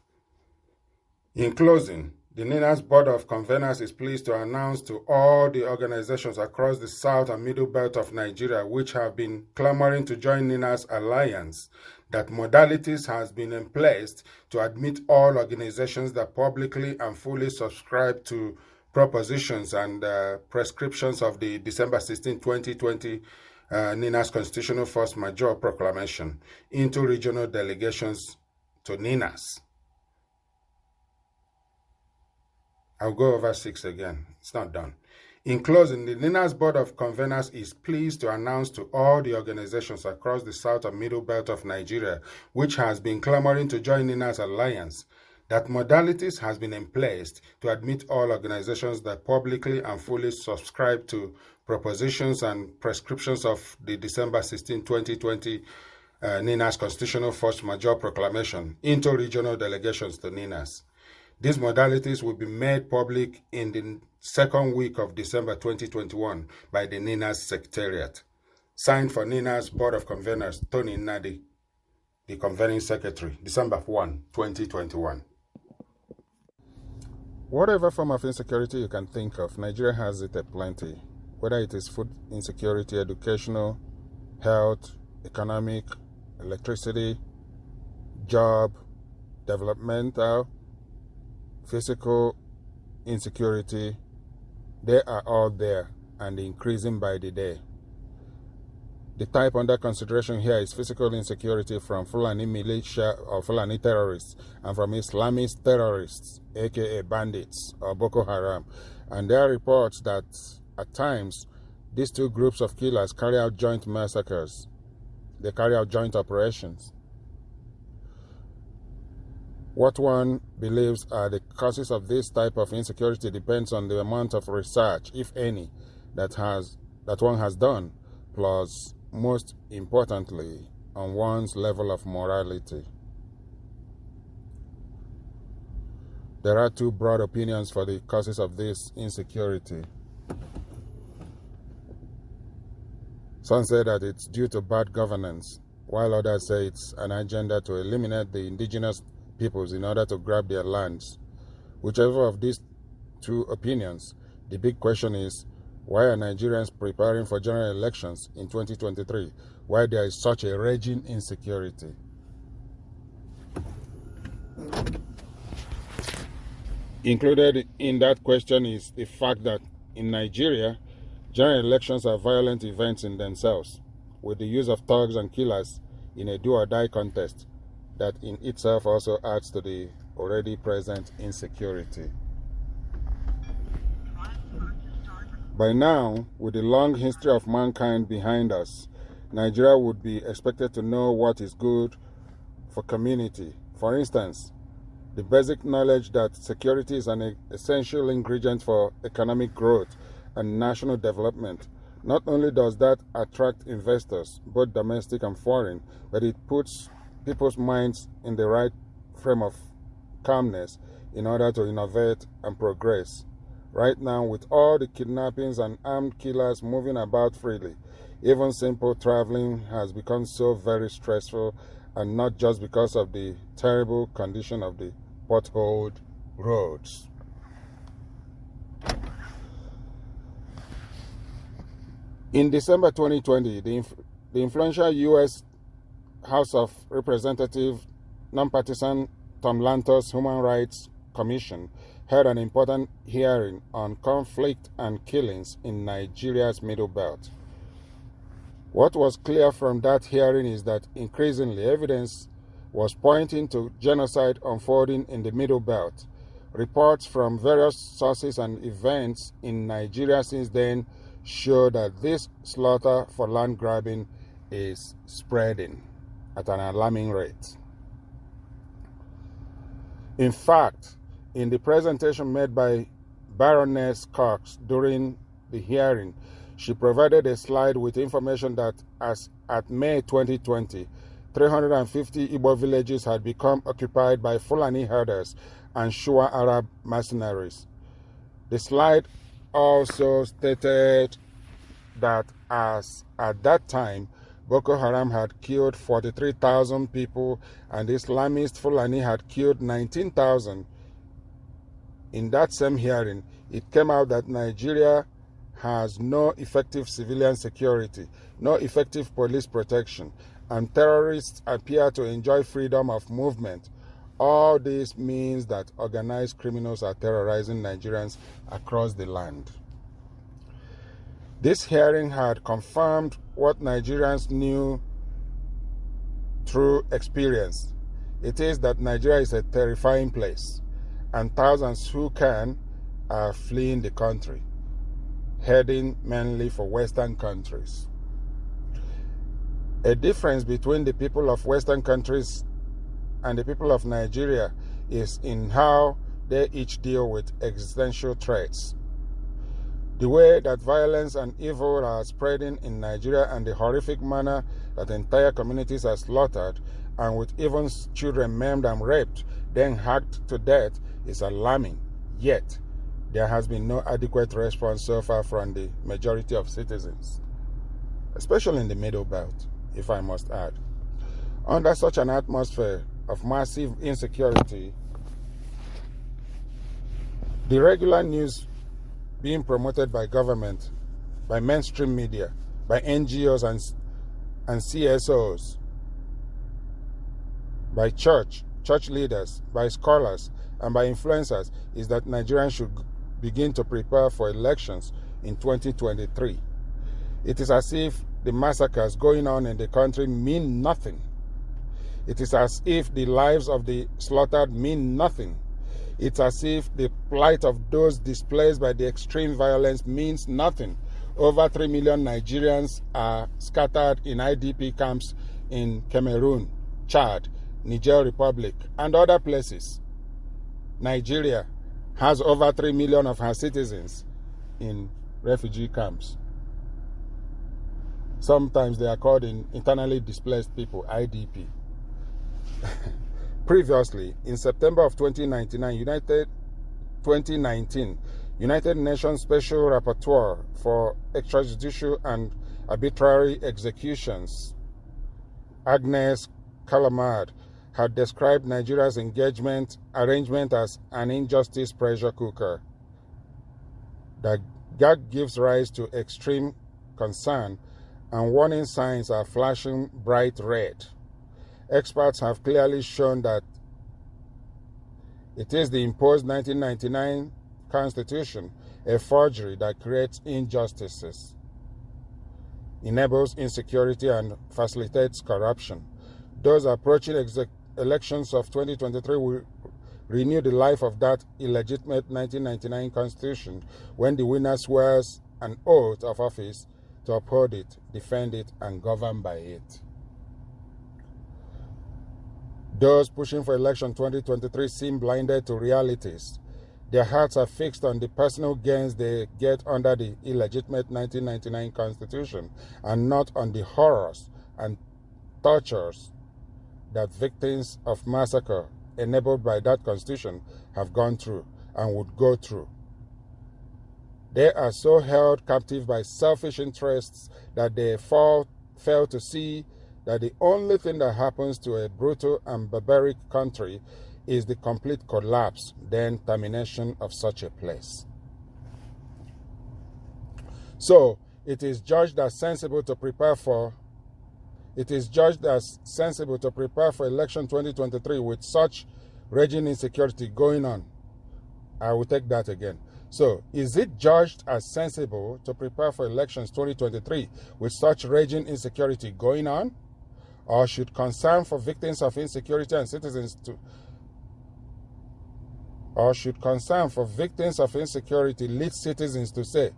In closing, the NINAS Board of Conveners is pleased to announce to all the organizations across the South and Middle Belt of Nigeria which have been clamoring to join NINAS Alliance that modalities has been in place to admit all organizations that publicly and fully subscribe to propositions and prescriptions of the December 16, 2020 NINAS Constitutional Force Majeure Proclamation into regional delegations to NINAS. I'll go over 6 again. It's not done. In closing, the NINAS Board of Conveners is pleased to announce to all the organizations across the South and Middle Belt of Nigeria, which has been clamoring to join NINAS Alliance, that modalities has been in place to admit all organizations that publicly and fully subscribe to propositions and prescriptions of the December 16, 2020 NINAS Constitutional Force Majeure Proclamation into regional delegations to NINAS. These modalities will be made public in the second week of December 2021 by the NINAS Secretariat. Signed for NINAS Board of Conveners, Tony Nadi, the Convening Secretary, December 1, 2021. Whatever form of insecurity you can think of, Nigeria has it aplenty. Whether it is food insecurity, educational, health, economic, electricity, job, developmental, physical insecurity, they are all there and increasing by the day. The type under consideration here is physical insecurity from Fulani militia or Fulani terrorists and from Islamist terrorists, aka bandits or Boko Haram. And there are reports that at times these two groups of killers carry out joint massacres. They carry out joint operations. What one believes are the causes of this type of insecurity depends on the amount of research, if any, that one has done, plus, most importantly, on one's level of morality. There are two broad opinions for the causes of this insecurity. Some say that it's due to bad governance, while others say it's an agenda to eliminate the indigenous peoples in order to grab their lands. Whichever of these two opinions, the big question is, why are Nigerians preparing for general elections in 2023? Why there is such a raging insecurity? Included in that question is the fact that in Nigeria, general elections are violent events in themselves, with the use of thugs and killers in a do-or-die contest that in itself also adds to the already present insecurity. By now, with the long history of mankind behind us, Nigeria would be expected to know what is good for community. For instance, the basic knowledge that security is an essential ingredient for economic growth and national development. Not only does that attract investors, both domestic and foreign, but it puts people's minds in the right frame of calmness in order to innovate and progress. Right now, with all the kidnappings and armed killers moving about freely, even simple traveling has become so very stressful, and not just because of the terrible condition of the potholed roads. In December 2020, the influential U.S. House of Representatives non-partisan Tom Lantos Human Rights Commission held an important hearing on conflict and killings in Nigeria's Middle Belt. What was clear from that hearing is that increasingly evidence was pointing to genocide unfolding in the Middle Belt. Reports from various sources and events in Nigeria since then show that this slaughter for land grabbing is spreading at an alarming rate. In fact, in the presentation made by Baroness Cox during the hearing, she provided a slide with information that as at May 2020, 350 Igbo villages had become occupied by Fulani herders and Shua Arab mercenaries. The slide also stated that as at that time, Boko Haram had killed 43,000 people and Islamist Fulani had killed 19,000. In that same hearing, it came out that Nigeria has no effective civilian security, no effective police protection, and terrorists appear to enjoy freedom of movement. All this means that organized criminals are terrorizing Nigerians across the land. This hearing had confirmed what Nigerians knew through experience. It is that Nigeria is a terrifying place, and thousands who can are fleeing the country, heading mainly for Western countries. A difference between the people of Western countries and the people of Nigeria is in how they each deal with existential threats. The way that violence and evil are spreading in Nigeria and the horrific manner that entire communities are slaughtered, and with even children maimed and raped, then hacked to death is alarming. Yet, there has been no adequate response so far from the majority of citizens, especially in the Middle Belt, if I must add. Under such an atmosphere of massive insecurity, the regular news being promoted by government, by mainstream media, by NGOs and CSOs, by church leaders, by scholars, and by influencers is that Nigerians should begin to prepare for elections in 2023. It is as if the massacres going on in the country mean nothing. It is as if the lives of the slaughtered mean nothing. It's as if the plight of those displaced by the extreme violence means nothing. Over 3 million Nigerians are scattered in IDP camps in Cameroon, Chad, Niger Republic, and other places. Nigeria has over 3 million of her citizens in refugee camps. Sometimes they are called internally displaced people, IDP. Previously, in September of 2019, United Nations Special Rapporteur for Extrajudicial and Arbitrary Executions, Agnes Kalamard, had described Nigeria's arrangement as an injustice pressure cooker. That gives rise to extreme concern, and warning signs are flashing bright red. Experts have clearly shown that it is the imposed 1999 Constitution, a forgery that creates injustices, enables insecurity, and facilitates corruption. Those approaching elections of 2023 will renew the life of that illegitimate 1999 Constitution when the winner swears an oath of office to uphold it, defend it, and govern by it. Those pushing for election 2023 seem blinded to realities. Their hearts are fixed on the personal gains they get under the illegitimate 1999 Constitution and not on the horrors and tortures that victims of massacre enabled by that Constitution have gone through and would go through. They are so held captive by selfish interests that they fail to see that the only thing that happens to a brutal and barbaric country is the complete collapse, then termination of such a place. So, it is judged as sensible to prepare for election 2023 with such raging insecurity going on. I will take that again. So, is it judged as sensible to prepare for elections 2023 with such raging insecurity going on? Or should concern for victims of insecurity and citizens lead citizens to say,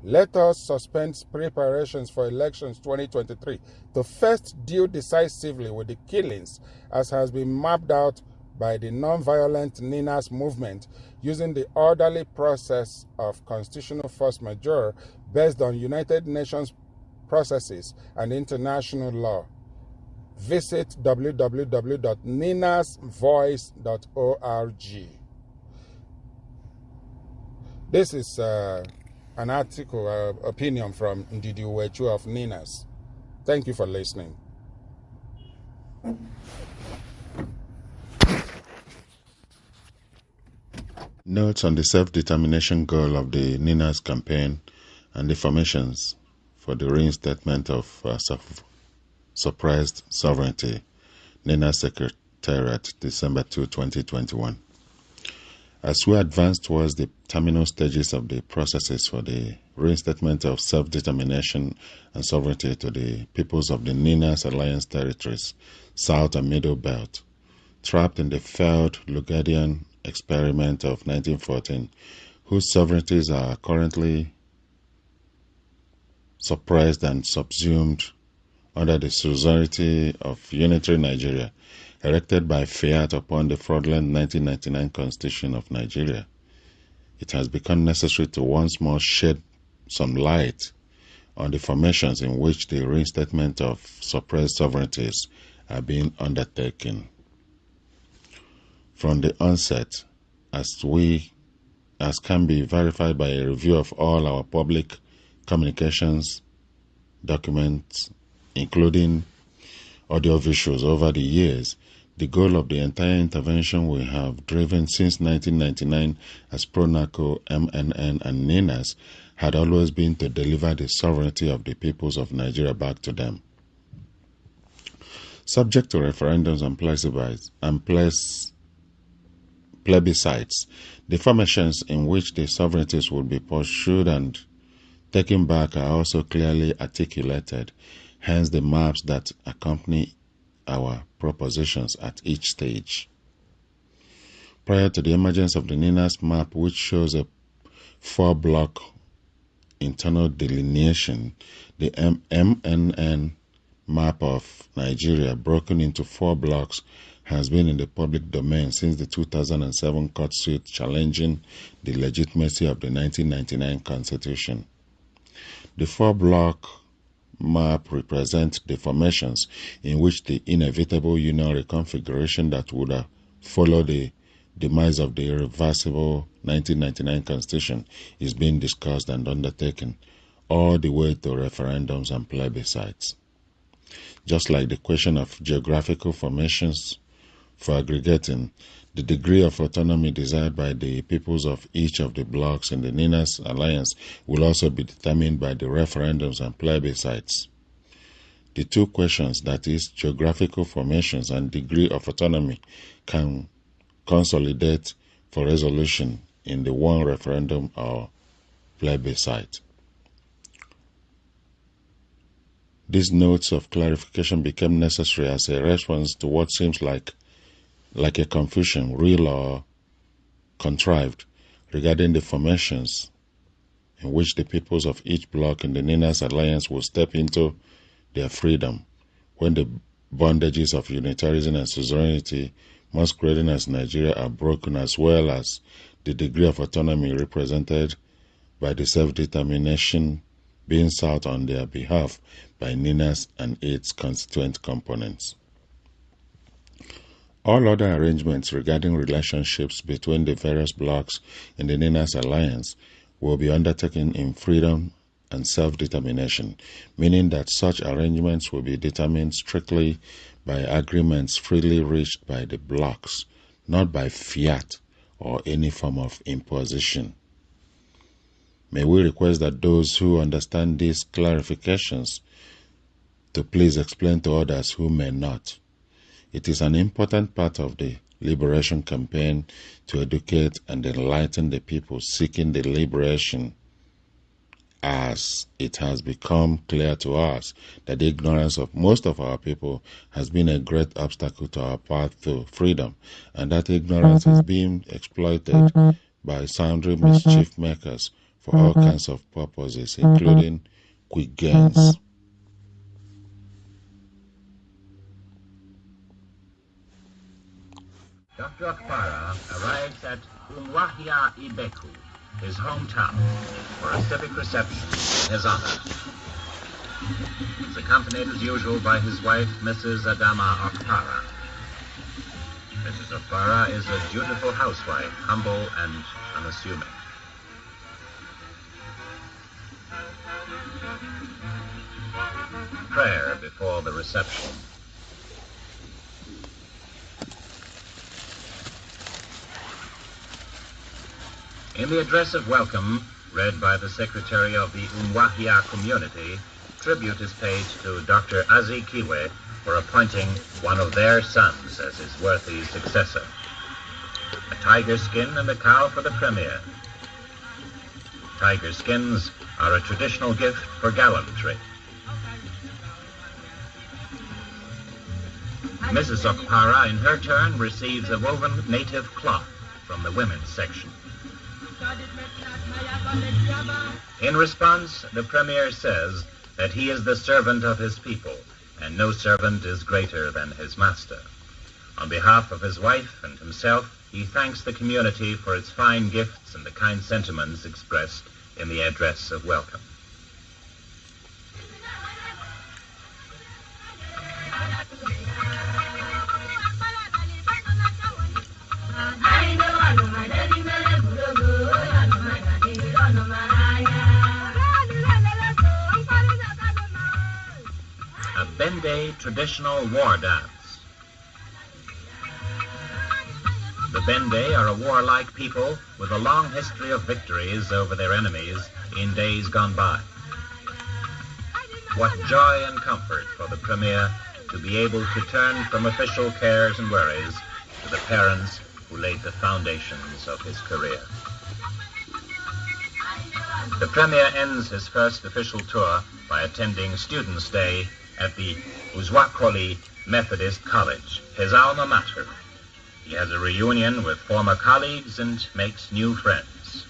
let us suspend preparations for elections 2023 to first deal decisively with the killings as has been mapped out by the non-violent NINAS movement using the orderly process of constitutional force majeure based on United Nations processes and international law. Visit www.ninasvoice.org. This is an article, opinion from Ndidi Uwechu of NINAS. Thank you for listening. Notes on the self-determination goal of the NINAS campaign and the formations for the reinstatement of suppressed sovereignty, NINAS Secretariat, December 2, 2021. As we advance towards the terminal stages of the processes for the reinstatement of self-determination and sovereignty to the peoples of the NINAS Alliance territories, South and Middle Belt, trapped in the failed Lugadian experiment of 1914, whose sovereignties are currently suppressed and subsumed under the suzerainty of Unitary Nigeria, erected by fiat upon the fraudulent 1999 Constitution of Nigeria. It has become necessary to once more shed some light on the formations in which the reinstatement of suppressed sovereignties are being undertaken. from the onset, as can be verified by a review of all our public communications documents, including audiovisuals over the years. The goal of the entire intervention we have driven since 1999 as PRONACO, MNN, and NINAS had always been to deliver the sovereignty of the peoples of Nigeria back to them. Subject to referendums and plebiscites, the formations in which the sovereignties would be pursued and taken back are also clearly articulated, hence the maps that accompany our propositions at each stage. Prior to the emergence of the NINAS map, which shows a 4-block internal delineation, the MNN map of Nigeria, broken into 4 blocks, has been in the public domain since the 2007 court suit challenging the legitimacy of the 1999 Constitution. The 4-block map represents the formations in which the inevitable union reconfiguration that would have followed the demise of the irreversible 1999 Constitution is being discussed and undertaken, all the way to referendums and plebiscites. Just like the question of geographical formations for aggregating, the degree of autonomy desired by the peoples of each of the blocks in the NINAS alliance will also be determined by the referendums and plebiscites. The two questions, that is, geographical formations and degree of autonomy, can consolidate for resolution in the one referendum or plebiscite. These notes of clarification became necessary as a response to what seems like a confusion, real or contrived, regarding the formations in which the peoples of each bloc in the NINAS alliance will step into their freedom when the bondages of unitarism and suzerainty masquerading as Nigeria are broken, as well as the degree of autonomy represented by the self-determination being sought on their behalf by NINAS and its constituent components. All other arrangements regarding relationships between the various blocs in the NINAS alliance will be undertaken in freedom and self-determination, meaning that such arrangements will be determined strictly by agreements freely reached by the blocs, not by fiat or any form of imposition. May we request that those who understand these clarifications to please explain to others who may not. It is an important part of the liberation campaign to educate and enlighten the people seeking the liberation, as it has become clear to us that the ignorance of most of our people has been a great obstacle to our path to freedom, and that ignorance is being exploited by sundry mischief makers for all kinds of purposes, including quick gains. Dr. Okpara arrives at Umuahia Ibeku, his hometown, for a civic reception in his honor. He's accompanied as usual by his wife, Mrs. Adama Okpara. Mrs. Okpara is a dutiful housewife, humble and unassuming. Prayer before the reception. In the address of welcome, read by the Secretary of the Umuahia community, tribute is paid to Dr. Azikiwe for appointing one of their sons as his worthy successor. A tiger skin and a cow for the premier. Tiger skins are a traditional gift for gallantry. Mrs. Okpara, in her turn, receives a woven native cloth from the women's section. In response, the Premier says that he is the servant of his people, and no servant is greater than his master. On behalf of his wife and himself, he thanks the community for its fine gifts and the kind sentiments expressed in the address of welcome. Bende traditional war dance. The Bende are a warlike people with a long history of victories over their enemies in days gone by. What joy and comfort for the Premier to be able to turn from official cares and worries to the parents who laid the foundations of his career. The Premier ends his first official tour by attending Students' Day at the Uzwakoli Methodist College, his alma mater. He has a reunion with former colleagues and makes new friends.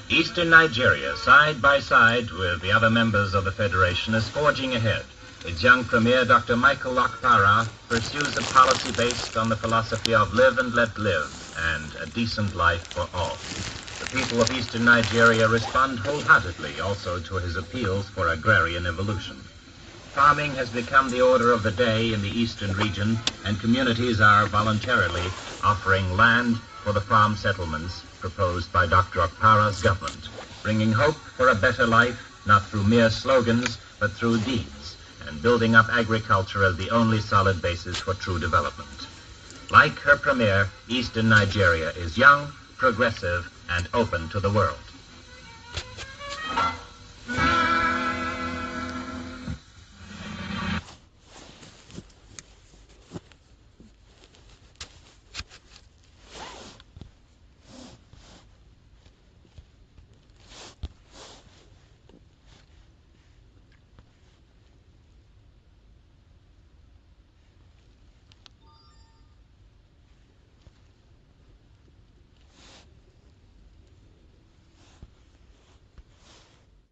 Eastern Nigeria, side by side with the other members of the Federation, is forging ahead. Its young Premier, Dr. Michael Okpara, pursues a policy based on the philosophy of live and let live and a decent life for all. The people of Eastern Nigeria respond wholeheartedly also to his appeals for agrarian evolution. Farming has become the order of the day in the eastern region, and communities are voluntarily offering land for the farm settlements proposed by Dr. Okpara's government, bringing hope for a better life, not through mere slogans, but through deeds, and building up agriculture as the only solid basis for true development. Like her premier, Eastern Nigeria is young, progressive, and open to the world.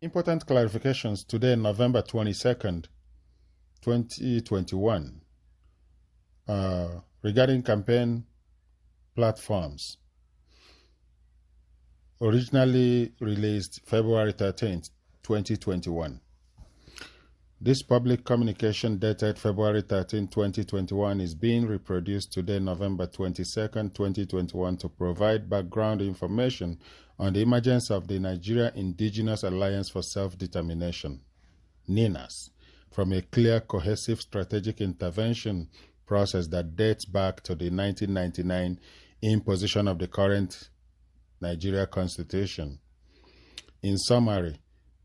Important clarifications today, November 22nd, 2021, regarding campaign platforms. Originally released February 13th, 2021. This public communication dated February 13, 2021 is being reproduced today, November 22nd, 2021 to provide background information on the emergence of the Nigeria Indigenous Alliance for Self-Determination, NINAS, from a clear, cohesive strategic intervention process that dates back to the 1999 imposition of the current Nigeria Constitution. In summary,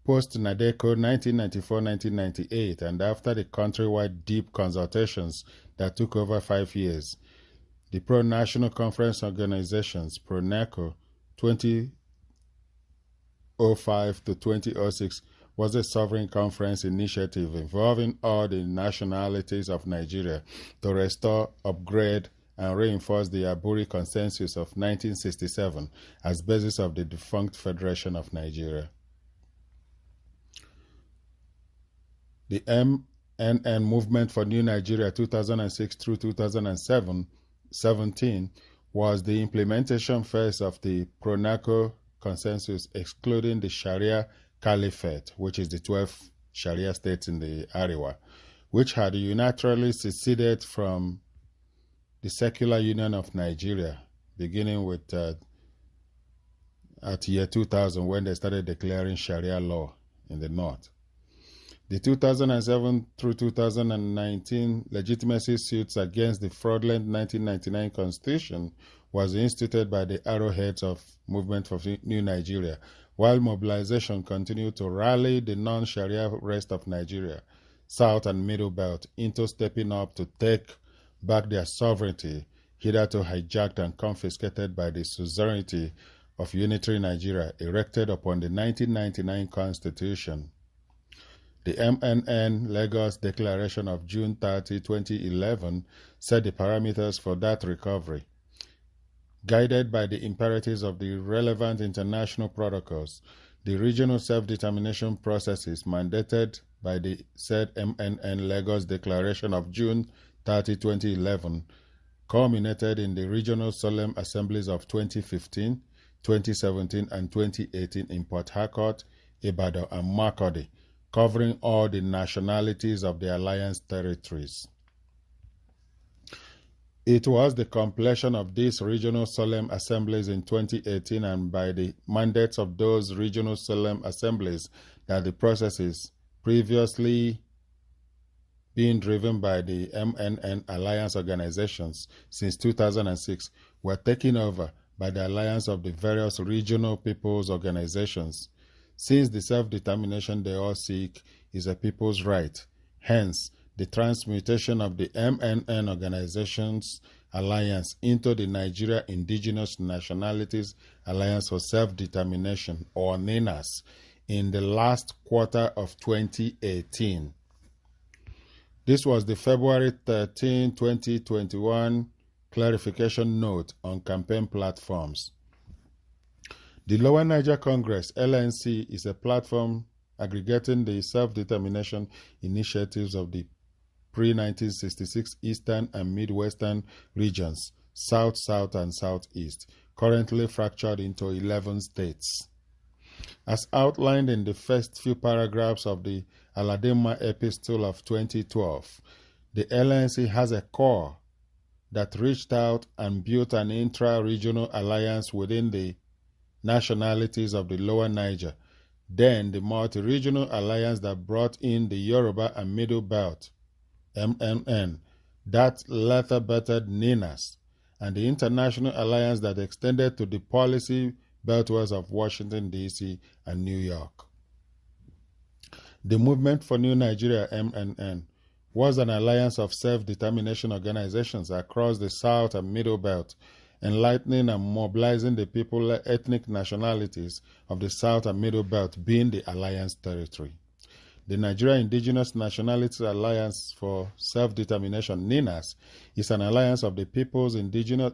post-NADECO 1994-1998 and after the countrywide deep consultations that took over 5 years, the Pro-National Conference Organizations, PRONACO 2005 to 2006, was a sovereign conference initiative involving all the nationalities of Nigeria to restore, upgrade, and reinforce the Aburi Consensus of 1967 as basis of the defunct Federation of Nigeria. The MNN Movement for New Nigeria 2006 through 2017 was the implementation phase of the PRONACO Consensus, excluding the Sharia Caliphate, which is the 12 Sharia states in the Ariwa, which had unilaterally seceded from the Secular Union of Nigeria, beginning with at year 2000 when they started declaring Sharia law in the north. The 2007 through 2019 legitimacy suits against the fraudulent 1999 Constitution was instituted by the arrowheads of Movement for New Nigeria, while mobilization continued to rally the non-Sharia rest of Nigeria, South and Middle Belt, into stepping up to take back their sovereignty, hitherto hijacked and confiscated by the suzerainty of Unitary Nigeria erected upon the 1999 Constitution. The MNN Lagos Declaration of June 30, 2011 set the parameters for that recovery. Guided by the imperatives of the relevant international protocols, the regional self-determination processes mandated by the said MNN Lagos Declaration of June 30, 2011 culminated in the regional solemn assemblies of 2015, 2017, and 2018 in Port Harcourt, Ibadan, and Makurdi, covering all the nationalities of the Alliance territories. It was the completion of these regional solemn assemblies in 2018 and by the mandates of those regional solemn assemblies that the processes previously being driven by the MNN alliance organizations since 2006 were taken over by the alliance of the various regional people's organizations, since the self-determination they all seek is a people's right. Hence, the transmutation of the MNN organizations alliance into the Nigeria Indigenous Nationalities Alliance for Self-Determination, or NINAS, in the last quarter of 2018. This was the February 13, 2021 clarification note on campaign platforms. The Lower Niger Congress, LNC, is a platform aggregating the self-determination initiatives of the pre-1966 Eastern and Midwestern regions, South, South, and Southeast, currently fractured into 11 states. As outlined in the first few paragraphs of the Aladema Epistle of 2012, the LNC has a core that reached out and built an intra-regional alliance within the nationalities of the Lower Niger, then the multi-regional alliance that brought in the Yoruba and Middle Belt, MNN, that later bettered NINAS, and the international alliance that extended to the policy beltways of Washington, D.C. and New York. The Movement for New Nigeria, MNN, was an alliance of self-determination organizations across the South and Middle Belt, enlightening and mobilizing the people, ethnic nationalities of the South and Middle Belt being the alliance territory. The Nigeria Indigenous Nationalities Alliance for Self-Determination, NINAS, is an alliance of the people's indigenous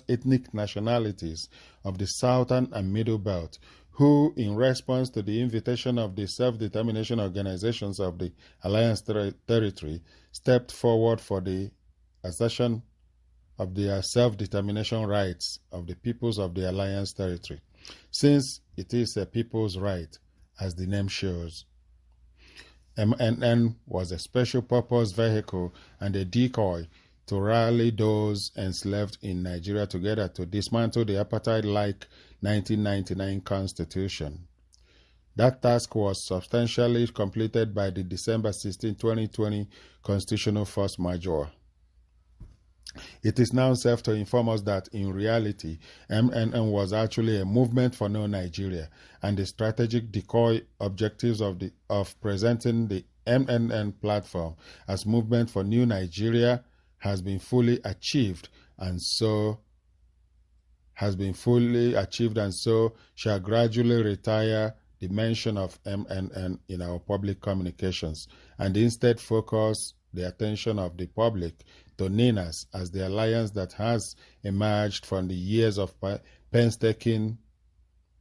ethnic nationalities of the Southern and Middle Belt, who, in response to the invitation of the self-determination organizations of the alliance territory, stepped forward for the assertion of their self-determination rights of the peoples of the alliance territory, since it is a people's right, as the name shows. MNN was a special purpose vehicle and a decoy to rally those enslaved in Nigeria together to dismantle the apartheid-like 1999 constitution. That task was substantially completed by the December 16, 2020 constitutional force majeure. It is now safe to inform us that, in reality, MNN was actually a movement for New Nigeria, and the strategic decoy objectives of presenting the MNN platform as movement for New Nigeria has been fully achieved, and so shall gradually retire the mention of MNN in our public communications, and instead focus the attention of the public to NINAS as the alliance that has emerged from the years of painstaking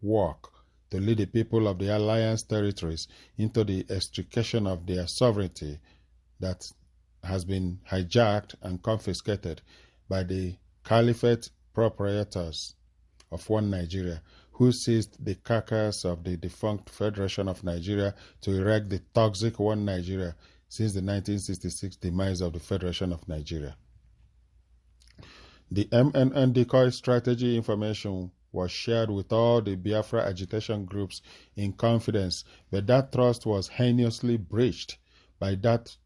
work to lead the people of the alliance territories into the extrication of their sovereignty that has been hijacked and confiscated by the caliphate proprietors of One Nigeria, who seized the carcass of the defunct Federation of Nigeria to erect the toxic One Nigeria since the 1966 demise of the Federation of Nigeria. The MNN decoy strategy information was shared with all the Biafra agitation groups in confidence, but that trust was heinously breached by Nnamdi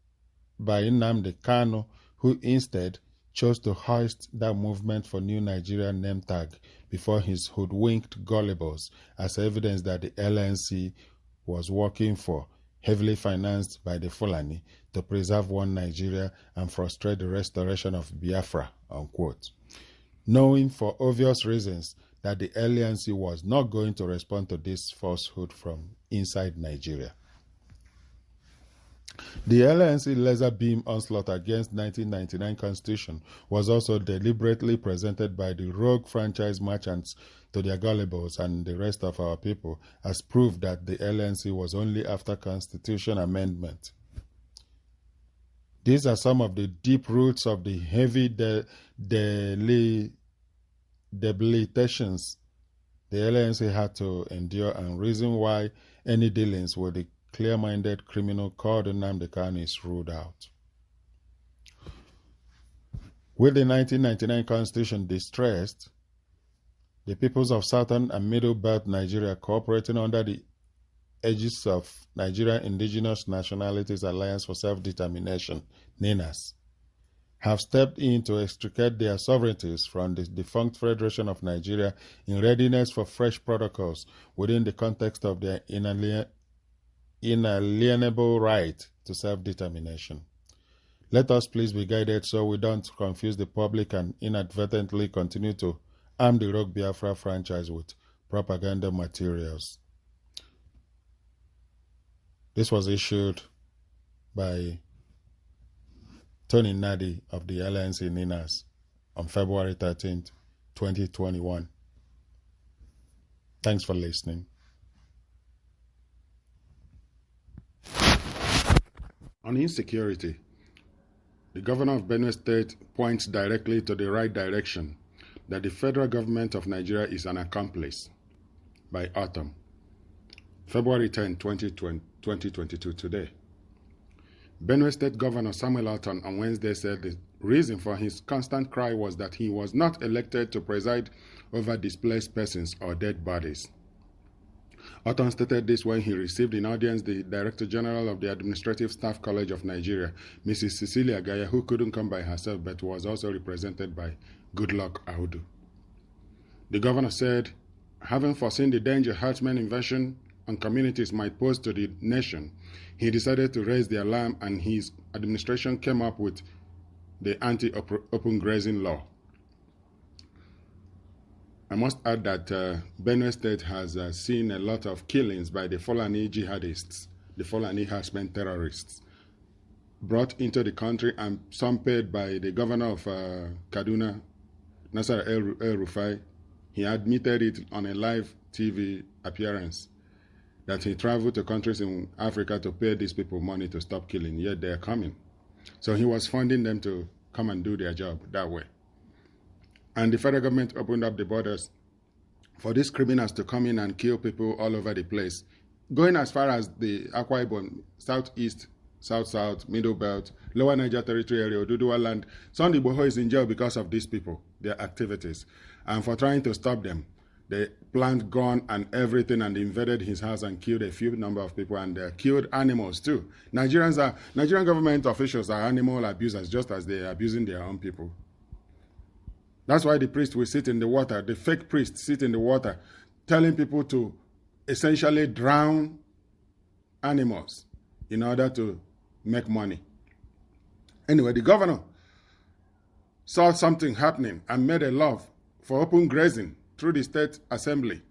Kanu, who instead chose to hoist that movement for New Nigeria name tag before his hoodwinked gullibles as evidence that the LNC was working for, heavily financed by the Fulani, to preserve One Nigeria and frustrate the restoration of Biafra, unquote. Knowing for obvious reasons that the LNC was not going to respond to this falsehood from inside Nigeria. The LNC laser beam onslaught against 1999 Constitution was also deliberately presented by the rogue franchise merchants to their gullibles and the rest of our people as proof that the LNC was only after Constitution amendment. These are some of the deep roots of the heavy debilitations the LNC had to endure, and reason why any dealings with the clear-minded criminal called Nnamdi Kanu is ruled out. With the 1999 Constitution distressed, the peoples of Southern and Middle Belt Nigeria, cooperating under the aegis of Nigerian Indigenous Nationalities Alliance for Self-Determination, NINAS, have stepped in to extricate their sovereignties from the defunct Federation of Nigeria in readiness for fresh protocols within the context of their inalienable right to self-determination. Let us please be guided so we don't confuse the public and inadvertently continue to arm the Rogue Biafra franchise with propaganda materials. This was issued by Tony Nadi of the Alliance in NINAS on February 13th, 2021. Thanks for listening. On insecurity, the governor of Benue State points directly to the right direction, that the federal government of Nigeria is an accomplice, by Autumn. February 10, 2022, today. Benue State Governor Samuel Autumn on Wednesday said the reason for his constant cry was that he was not elected to preside over displaced persons or dead bodies. Autumn stated this when he received in audience the Director General of the Administrative Staff College of Nigeria, Mrs. Cecilia Gaya, who couldn't come by herself but was also represented by Goodluck Audu. The governor said, having foreseen the danger herdsmen invasion on communities might pose to the nation, he decided to raise the alarm, and his administration came up with the anti-open grazing law. I must add that Benue State has seen a lot of killings by the Fulani jihadists, the Fulani herdsmen terrorists, brought into the country, and some paid by the governor of Kaduna, Nasser El-Rufai. He admitted it on a live TV appearance that he traveled to countries in Africa to pay these people money to stop killing, yet they're coming. So he was funding them to come and do their job that way. And the federal government opened up the borders for these criminals to come in and kill people all over the place, going as far as the Akwa Ibom, southeast, south-south, middle belt, lower Niger territory area, Oduduwa land. Sunday Boho is in jail because of these people, their activities. And for trying to stop them, they planted gun and everything and invaded his house and killed a few number of people, and killed animals too. Nigerian government officials are animal abusers, just as they are abusing their own people. That's why the priest will sit in the water, the fake priests sit in the water, telling people to essentially drown animals in order to make money. Anyway, the governor saw something happening and made a law for open grazing through the state assembly.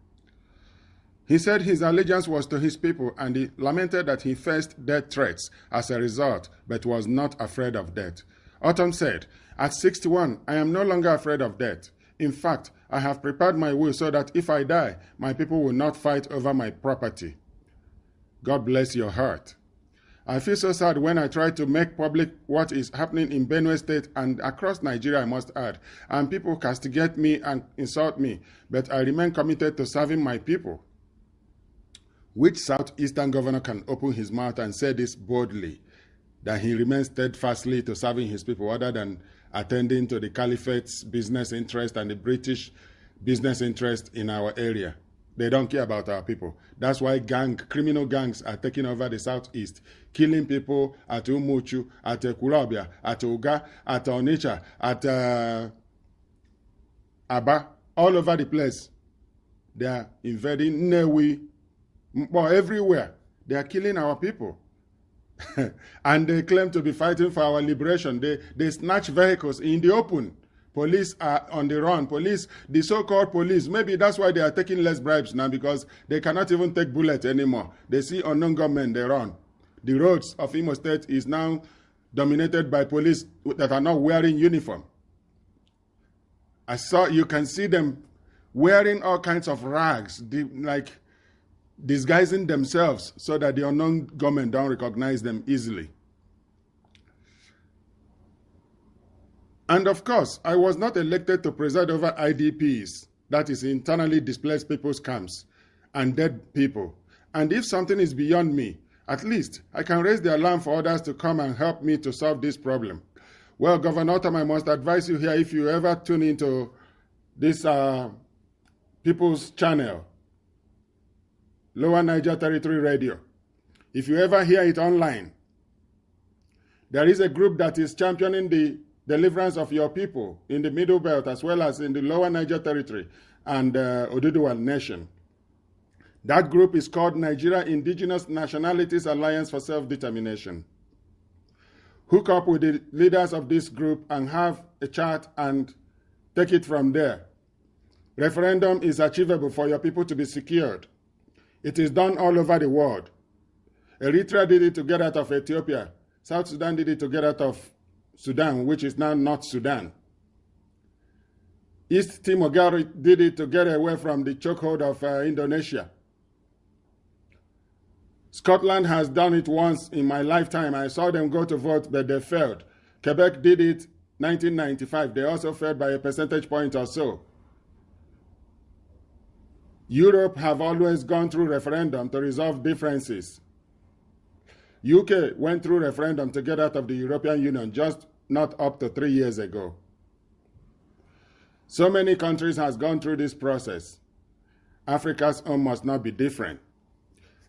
He said his allegiance was to his people, and he lamented that he faced death threats as a result, but was not afraid of death. Autumn said, "At 61, I am no longer afraid of death. In fact, I have prepared my will so that if I die, my people will not fight over my property." God bless your heart. I feel so sad when I try to make public what is happening in Benue State and across Nigeria, I must add, and people castigate me and insult me, but I remain committed to serving my people. Which southeastern governor can open his mouth and say this boldly, that he remains steadfastly to serving his people, other than attending to the Caliphate's business interest and the British business interest in our area? They don't care about our people. That's why criminal gangs are taking over the southeast, killing people at Umuchu, at Kulabia, at Uga, at Onitsha, at Aba, all over the place. They are invading Newi, everywhere. They are killing our people. And they claim to be fighting for our liberation. They snatch vehicles in the open. Police are on the run. Police, the so-called police, maybe that's why they are taking less bribes now, because they cannot even take bullets anymore. They see unknown gunmen, they run. The roads of Imo State is now dominated by police that are not wearing uniform. You can see them wearing all kinds of rags, like disguising themselves so that the unknown gunmen don't recognize them easily. And of course, I was not elected to preside over IDPs, that is internally displaced people's camps, and dead people. And if something is beyond me, at least I can raise the alarm for others to come and help me to solve this problem. Well, Governor Autumn, I must advise you here, if you ever tune into this People's Channel, Lower Niger Territory Radio. If you ever hear it online, there is a group that is championing the deliverance of your people in the Middle Belt as well as in the Lower Niger Territory and Oduduwa Nation. That group is called Nigeria Indigenous Nationalities Alliance for Self-Determination. Hook up with the leaders of this group and have a chat and take it from there. Referendum is achievable for your people to be secured. It is done all over the world. Eritrea did it to get out of Ethiopia. South Sudan did it to get out of Sudan, which is now North Sudan. East Timor did it to get away from the chokehold of Indonesia. Scotland has done it once in my lifetime. I saw them go to vote, but they failed. Quebec did it 1995. They also failed by a percentage point or so. Europe have always gone through referendum to resolve differences. UK went through referendum to get out of the European Union just not up to 3 years ago. So many countries has gone through this process. Africa's own must not be different.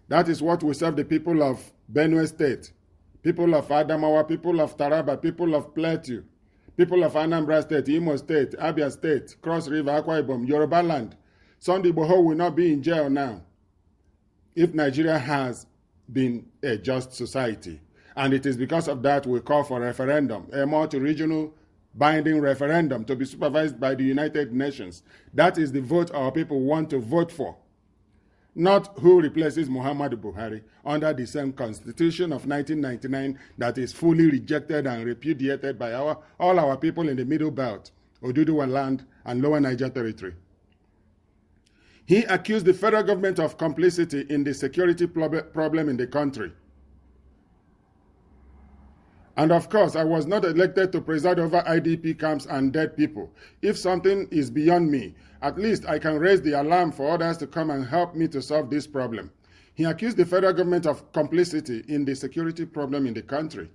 That is what we serve the people of Benue State, people of Adamawa, people of Taraba, people of Plateau, people of Anambra State, Imo State, Abia State, Cross River, Akwa Ibom, Yoruba Land. Sunday Boho will not be in jail now if Nigeria has been a just society. And it is because of that we call for referendum, a multi-regional binding referendum to be supervised by the United Nations. That is the vote our people want to vote for. Not who replaces Muhammadu Buhari under the same constitution of 1999 that is fully rejected and repudiated by all our people in the Middle Belt, Oduduwa Land, and Lower Niger Territory. He accused the federal government of complicity in the security problem in the country. And of course, I was not elected to preside over IDP camps and dead people. If something is beyond me, at least I can raise the alarm for others to come and help me to solve this problem. He accused the federal government of complicity in the security problem in the country.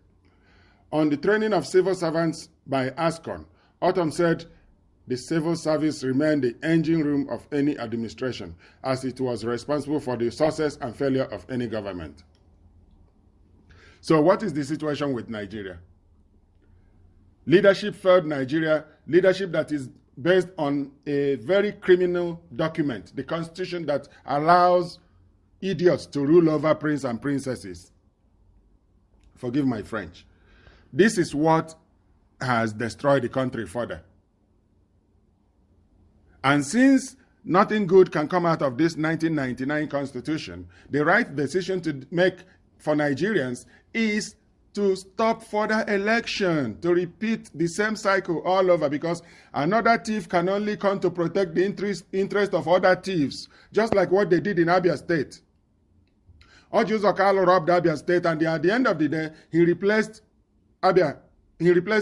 On the training of civil servants by ASCON, Autumn said the civil service remained the engine room of any administration, as it was responsible for the success and failure of any government. So what is the situation with Nigeria? Leadership failed Nigeria, leadership that is based on a very criminal document, the constitution that allows idiots to rule over princes and princesses. Forgive my French. This is what has destroyed the country further. And since nothing good can come out of this 1999 constitution, the right decision to make for Nigerians is to stop further election, to repeat the same cycle all over, because another thief can only come to protect the interest of other thieves, just like what they did in Abia State. Orji Uzor Kalu robbed Abia State, and at the end of the day, he replaced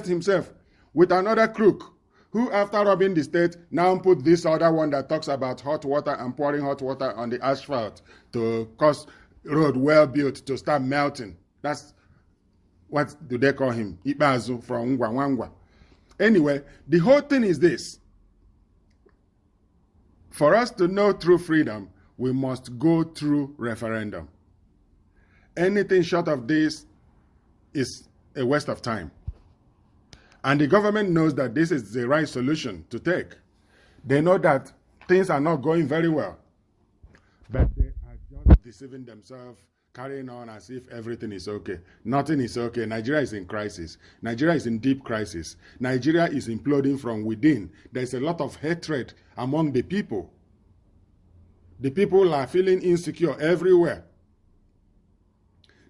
himself with another crook, who after robbing the state, now put this other one that talks about hot water and pouring hot water on the asphalt to cause road well built to start melting. That's what do they call him? Ibazu from Ngwangwa. Anyway, the whole thing is this. For us to know true freedom, we must go through referendum. Anything short of this is a waste of time. And the government knows that this is the right solution to take. They know that things are not going very well. But they are just deceiving themselves, carrying on as if everything is okay. Nothing is okay. Nigeria is in crisis. Nigeria is in deep crisis. Nigeria is imploding from within. There's a lot of hatred among the people. The people are feeling insecure everywhere.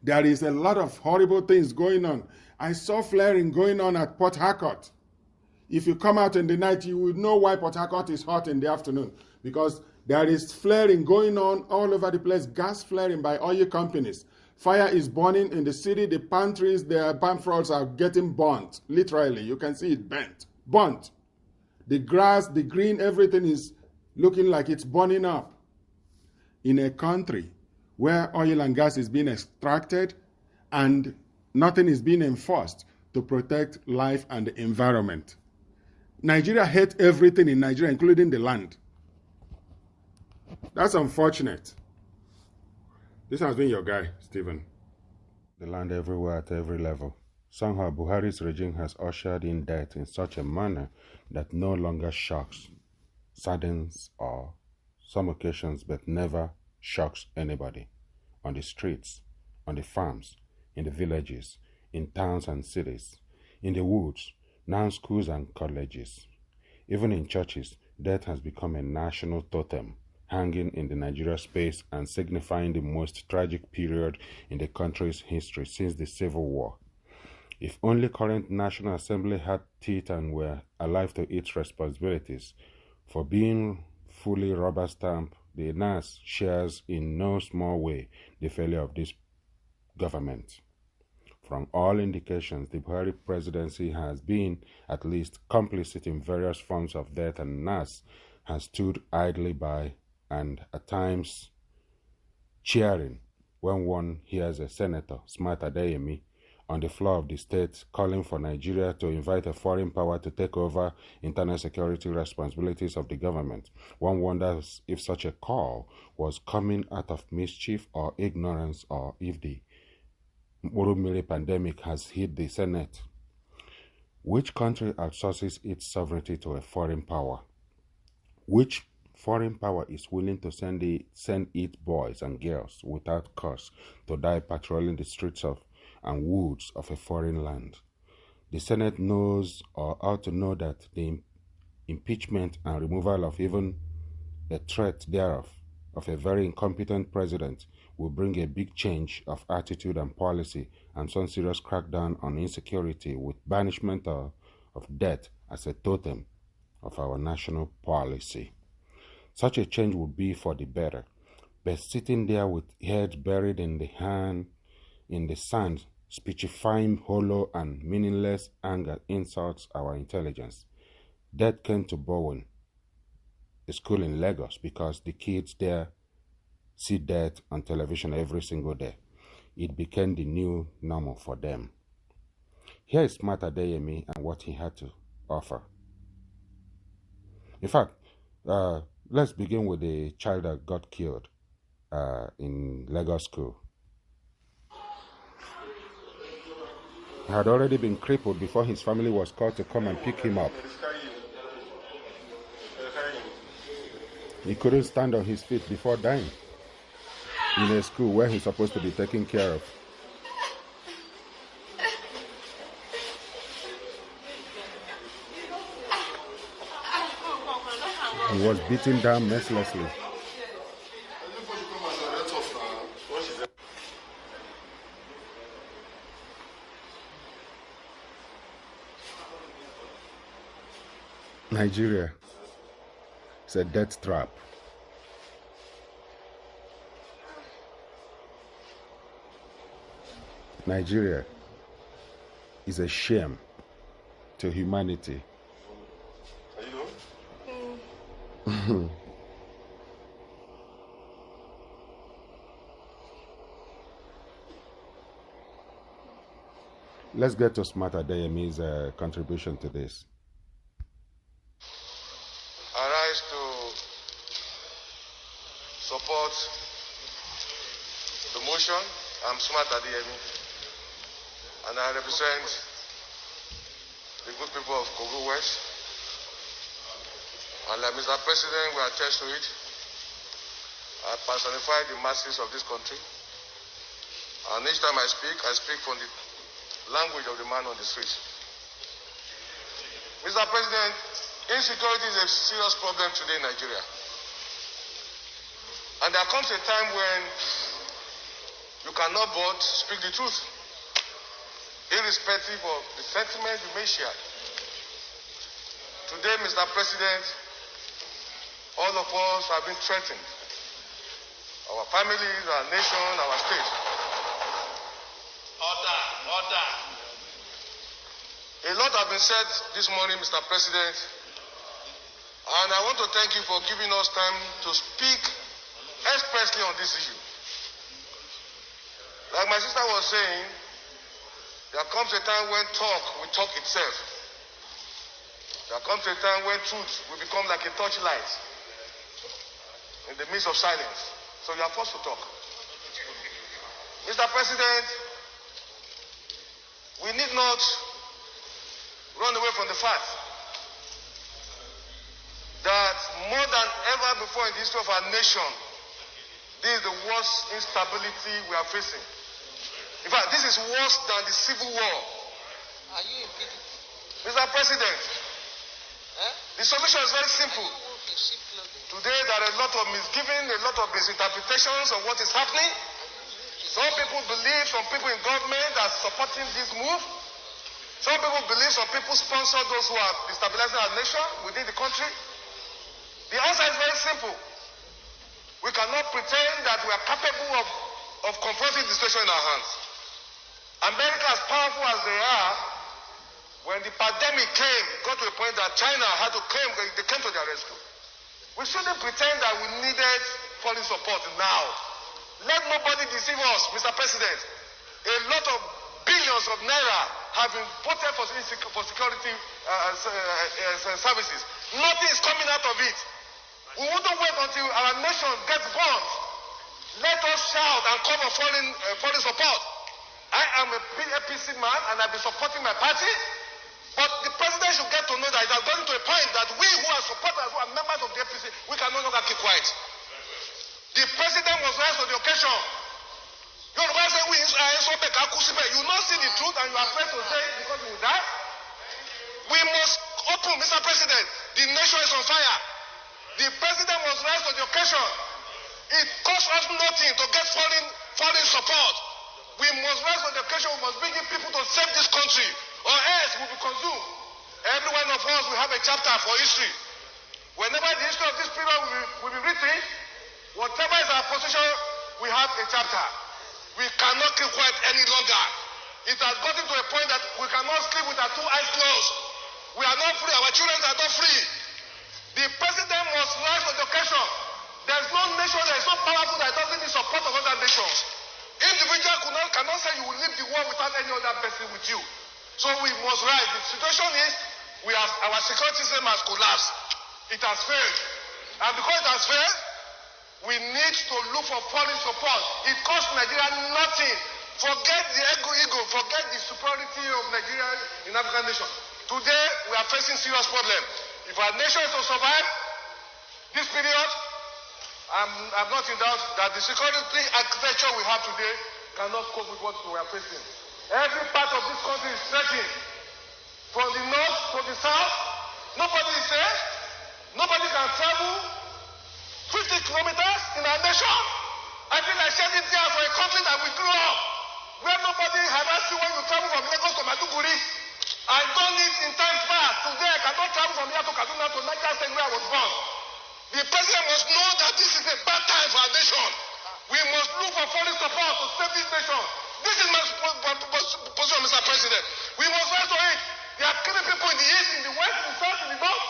There is a lot of horrible things going on. I saw flaring going on at Port Harcourt. If you come out in the night, you will know why Port Harcourt is hot in the afternoon. Because there is flaring going on all over the place, gas flaring by oil companies. Fire is burning in the city. The pantries, the palm fronds are getting burnt. Literally, you can see it burnt. The grass, the green, everything is looking like it's burning up. In a country where oil and gas is being extracted and nothing is being enforced to protect life and the environment. Nigeria hates everything in Nigeria, including the land. That's unfortunate. This has been your guy, Stephen. The land everywhere at every level. Somehow Buhari's regime has ushered in death in such a manner that no longer shocks, saddens, or some occasions, but never shocks anybody. On the streets, on the farms, in the villages, in towns and cities, in the woods, now schools and colleges. Even in churches, death has become a national totem, hanging in the Nigeria space and signifying the most tragic period in the country's history since the Civil War. If only current National Assembly had teeth and were alive to its responsibilities, for being fully rubber-stamped, the NINAS shares in no small way the failure of this government. From all indications, the Buhari presidency has been at least complicit in various forms of death, and NINAS has stood idly by and at times cheering when one hears a senator, Smart Adeyemi, on the floor of the state calling for Nigeria to invite a foreign power to take over internal security responsibilities of the government. One wonders if such a call was coming out of mischief or ignorance, or if the Murumili pandemic has hit the Senate. Which country outsources its sovereignty to a foreign power? Which foreign power is willing to send its boys and girls without cause to die patrolling the streets and woods of a foreign land? The Senate knows, or ought to know, that the impeachment and removal of even a threat thereof of a very incompetent president will bring a big change of attitude and policy, and some serious crackdown on insecurity with banishment of debt as a totem of our national policy. Such a change would be for the better, but sitting there with heads buried in the sand, speechifying hollow and meaningless anger insults our intelligence. Death came to Bowen, a school in Lagos, because the kids there see death on television every single day. It became the new normal for them. Here is Smart Adeyemi and what he had to offer. In fact, let's begin with the child that got killed in Lagos school. He had already been crippled before his family was called to come and pick him up. He couldn't stand on his feet before dying in a school where he's supposed to be taken care of. He was beaten down mercilessly. Nigeria is a death trap. Nigeria is a shame to humanity. Let's get to Smart Adeyemi's contribution to this. I rise to support the motion. I'm Smart Adeyemi, and I represent the good people of Kogi West. And like Mr. President will attest to it, I personify the masses of this country. And each time I speak from the language of the man on the street. Mr. President, insecurity is a serious problem today in Nigeria. And there comes a time when you cannot but speak the truth, irrespective of the sentiment you may share. Today, Mr. President, all of us have been threatened. Our families, our nation, our state. Order. A lot has been said this morning, Mr. President, and I want to thank you for giving us time to speak expressly on this issue. Like my sister was saying, there comes a time when talk will talk itself. There comes a time when truth will become like a torchlight in the midst of silence. So you are forced to talk. Mr. President, we need not run away from the fact that more than ever before in the history of our nation, this is the worst instability we are facing. In fact, this is worse than the Civil War. Are you in PDP? Mr. President, the solution is very simple. Today, there are a lot of misgiving, a lot of misinterpretations of what is happening. Some people believe, some people in government are supporting this move. Some people believe, some people sponsor those who are destabilizing our nation within the country. The answer is very simple. We cannot pretend that we are capable of confronting the situation in our hands. America, as powerful as they are, when the pandemic came, got to a point that China had to claim, they came to their rescue. We shouldn't pretend that we needed foreign support now. Let nobody deceive us, Mr. President. A lot of billions of naira have been voted for security services. Nothing is coming out of it. We wouldn't wait until our nation gets bombed. Let us shout and call for foreign support. I am a APC man and I've been supporting my party. But the president should get to know that it has gotten to a point that we who are supporters, who are members of the APC, we can no longer keep quiet. The president must rise to the occasion. You will not see the truth and you are afraid to say it because you will die. We must open, Mr. President. The nation is on fire. The president must rise to the occasion. It costs us nothing to get foreign support. We must rise to the occasion. We must bring in people to save this country, or else we'll be consumed. Every one of us will have a chapter for history. Whenever the history of this period will be written, whatever is our position, we have a chapter. We cannot keep quiet any longer. It has gotten to a point that we cannot sleep with our two eyes closed. We are not free. Our children are not free. The president must rise to the occasion. There's no nation that is so powerful that doesn't need support of other nations. Individual cannot say you will leave the war without any other person with you. So we must rise. The situation is our security system has collapsed. It has failed. And because it has failed, we need to look for foreign support. It costs Nigeria nothing. Forget the ego, forget the superiority of Nigeria in African nation. Today, we are facing serious problems. If our nation is to survive this period, I'm not in doubt that the security architecture we have today cannot cope with what we are facing. Every part of this country is threatened. From the north to the south, nobody is safe. Nobody can travel 50 kilometers in our nation. I feel like shedding tears for a country that we grew up, where nobody harassed you when you travel from Lagos to Maiduguri. I've done it in times past. Today I cannot travel from here to Kaduna to Niger State where I was born. The president must know that this is a bad time for our nation. We must look for foreign support to save this nation. This is my position, Mr. President. We must rise to it. They are killing people in the east, in the west, in the south, in the north.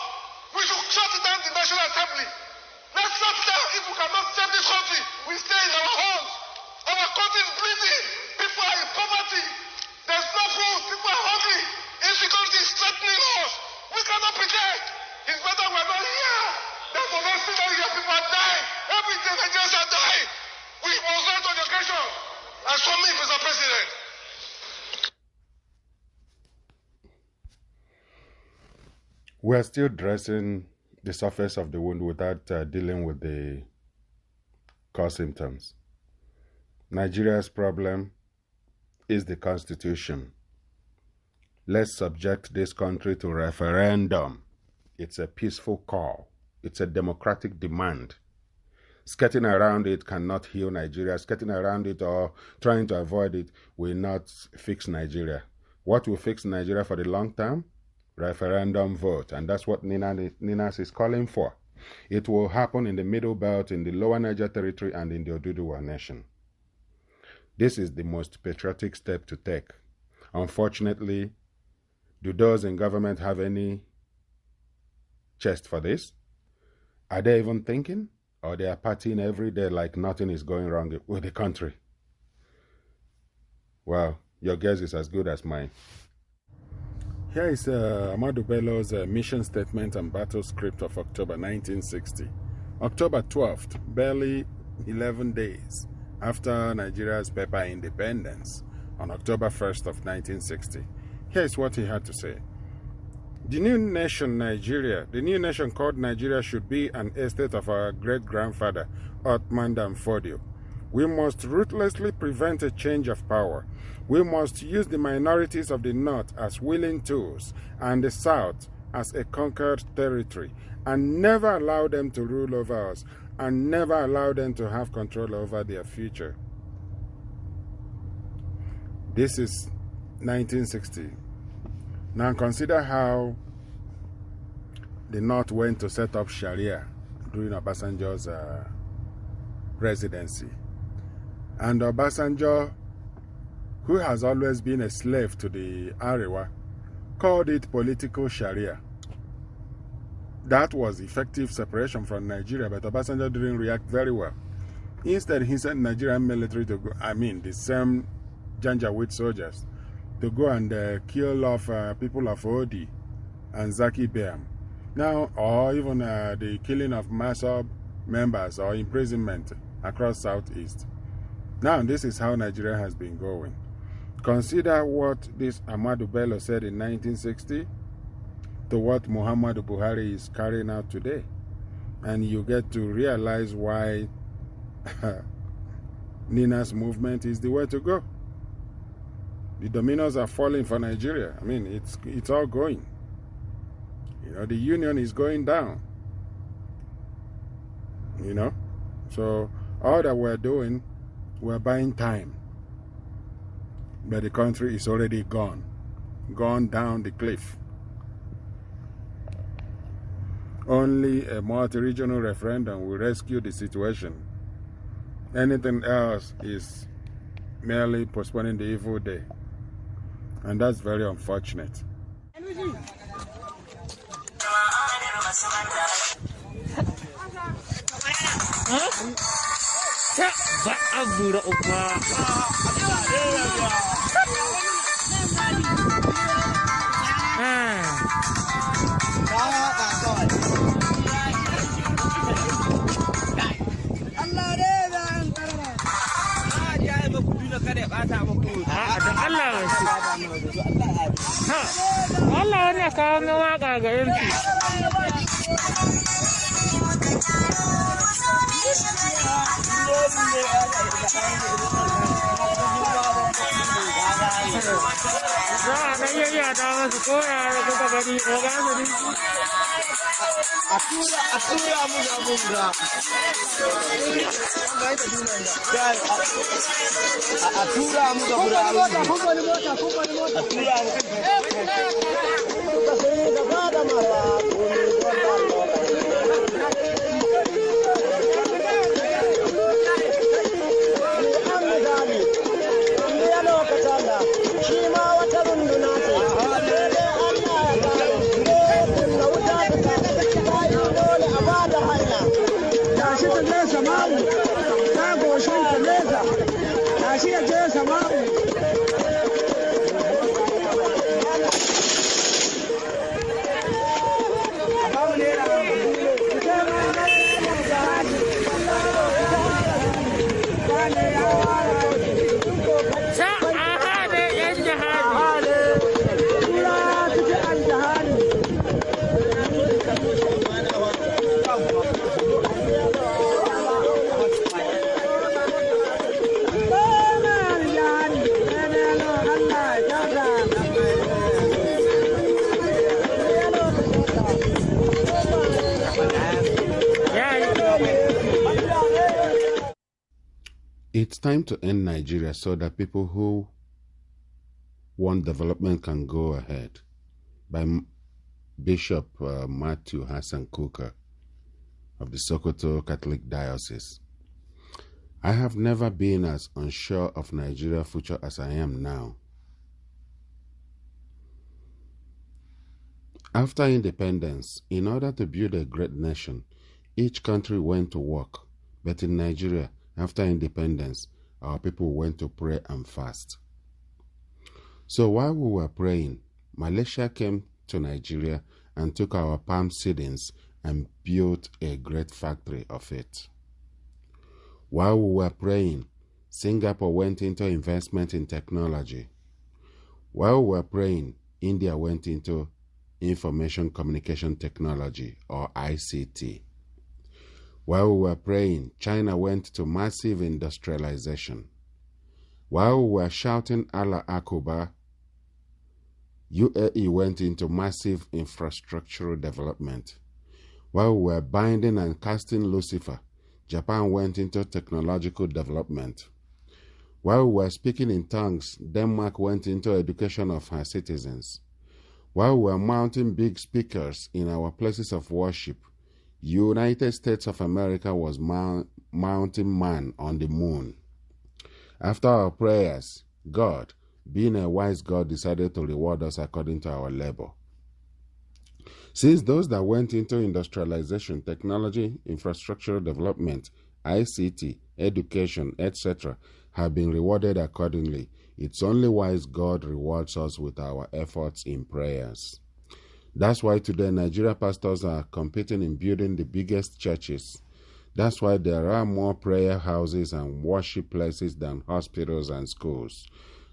We should shut down the National Assembly. Let's shut down. If we cannot save this country, we stay in our homes. Our country is bleeding. People are in poverty. There's no food. People are hungry. Insecurity is threatening us. We cannot pretend. It's better we're not here. That's the next thing that here. People are dying. Every day Nigerians are dying. We must rise to the occasion. And so me, Mr. President. We're still dressing the surface of the wound without dealing with the core symptoms. Nigeria's problem is the constitution. Let's subject this country to referendum. It's a peaceful call. It's a democratic demand. Skirting around it cannot heal Nigeria. Skirting around it or trying to avoid it will not fix Nigeria. What will fix Nigeria for the long term? Referendum vote. And that's what NINAS is calling for. It will happen in the Middle Belt, in the Lower Niger Territory, and in the Oduduwa Nation. This is the most patriotic step to take. Unfortunately, do those in government have any chest for this? Are they even thinking? Or they are partying every day like nothing is going wrong with the country? Well, your guess is as good as mine. Here is Ahmadu Bello's mission statement and battle script of October 1960. October 12th, barely 11 days after Nigeria's paper independence on October 1st of 1960. Here's what he had to say. The new nation Nigeria, the new nation called Nigeria should be an estate of our great-grandfather, Othman Dan Fodio. We must ruthlessly prevent a change of power. We must use the minorities of the North as willing tools and the South as a conquered territory, and never allow them to rule over us, and never allow them to have control over their future. This is 1960. Now consider how the North went to set up Sharia during Obasanjo's presidency. And Obasanjo, who has always been a slave to the Arewa, called it political Sharia. That was effective separation from Nigeria, but Obasanjo didn't react very well. Instead, he sent Nigerian military to go, the same Janjaweed soldiers, to go and kill off people of Odi and Zaki Biam. Now, or even the killing of Masab members or imprisonment across Southeast. Now, this is how Nigeria has been going. Consider what this Ahmadu Bello said in 1960 to what Muhammadu Buhari is carrying out today. And you get to realize why NINAS movement is the way to go. The dominoes are falling for Nigeria. It's all going. The union is going down. So all that we're doing, we're buying time. But the country is already gone down the cliff. Only a multi-regional referendum will rescue the situation. Anything else is merely postponing the evil day. And that's very unfortunate. Allah ne kawo min waka ga yanki. Za a ɗan yayyata masu koya da kuka gani ko ga su ne. A tura mu da bunga. A tura mu da bunga. A tura It's time to end Nigeria so that people who want development can go ahead. By Bishop Matthew Hassan Kuka of the Sokoto Catholic Diocese. I have never been as unsure of Nigeria's future as I am now. After independence, in order to build a great nation, each country went to work. But in Nigeria, after independence, our people went to pray and fast. So while we were praying, Malaysia came to Nigeria and took our palm seedlings and built a great factory of it. While we were praying, Singapore went into investment in technology. While we were praying, India went into information communication technology, or ICT. While we were praying, China went to massive industrialization. While we were shouting Allah Akbar, UAE went into massive infrastructural development. While we were binding and casting Lucifer, Japan went into technological development. While we were speaking in tongues, Denmark went into education of her citizens. While we were mounting big speakers in our places of worship, United States of America was mounting man on the moon. After our prayers, God, being a wise God, decided to reward us according to our labor. Since those that went into industrialization, technology, infrastructure development, ICT, education, etc., have been rewarded accordingly, it's only wise God rewards us with our efforts in prayers. That's why today Nigeria pastors are competing in building the biggest churches. That's why there are more prayer houses and worship places than hospitals and schools.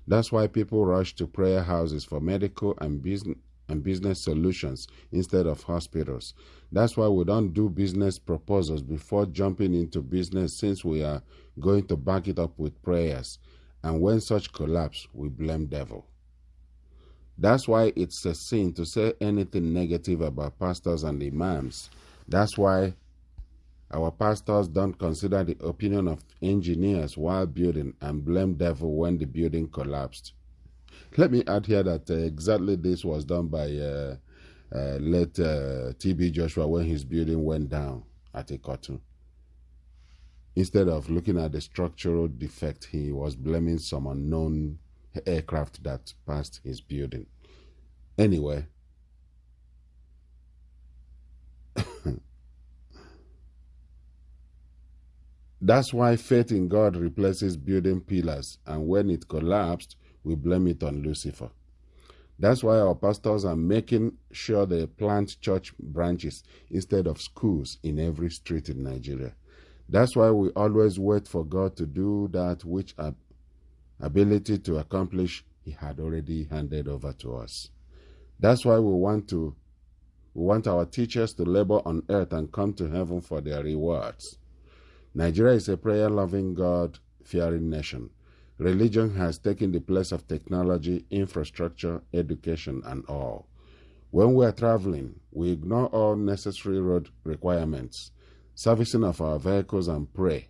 That's why people rush to prayer houses for medical and business solutions instead of hospitals. That's why we don't do business proposals before jumping into business, since we are going to back it up with prayers. And when such collapse, we blame devil. That's why it's a sin to say anything negative about pastors and imams. That's why our pastors don't consider the opinion of engineers while building and blame devil when the building collapsed. Let me add here that exactly this was done by late TB Joshua when his building went down at Ikotu. Instead of looking at the structural defect, he was blaming some unknown aircraft that passed his building. Anyway, that's why faith in God replaces building pillars, and when it collapsed, we blame it on Lucifer. That's why our pastors are making sure they plant church branches instead of schools in every street in Nigeria. That's why we always wait for God to do that which ability to accomplish He had already handed over to us. That's why we want our teachers to labor on earth and come to heaven for their rewards. Nigeria is a prayer-loving, God-fearing nation. Religion has taken the place of technology, infrastructure, education, and all. When we are traveling, we ignore all necessary road requirements, servicing of our vehicles, and pray.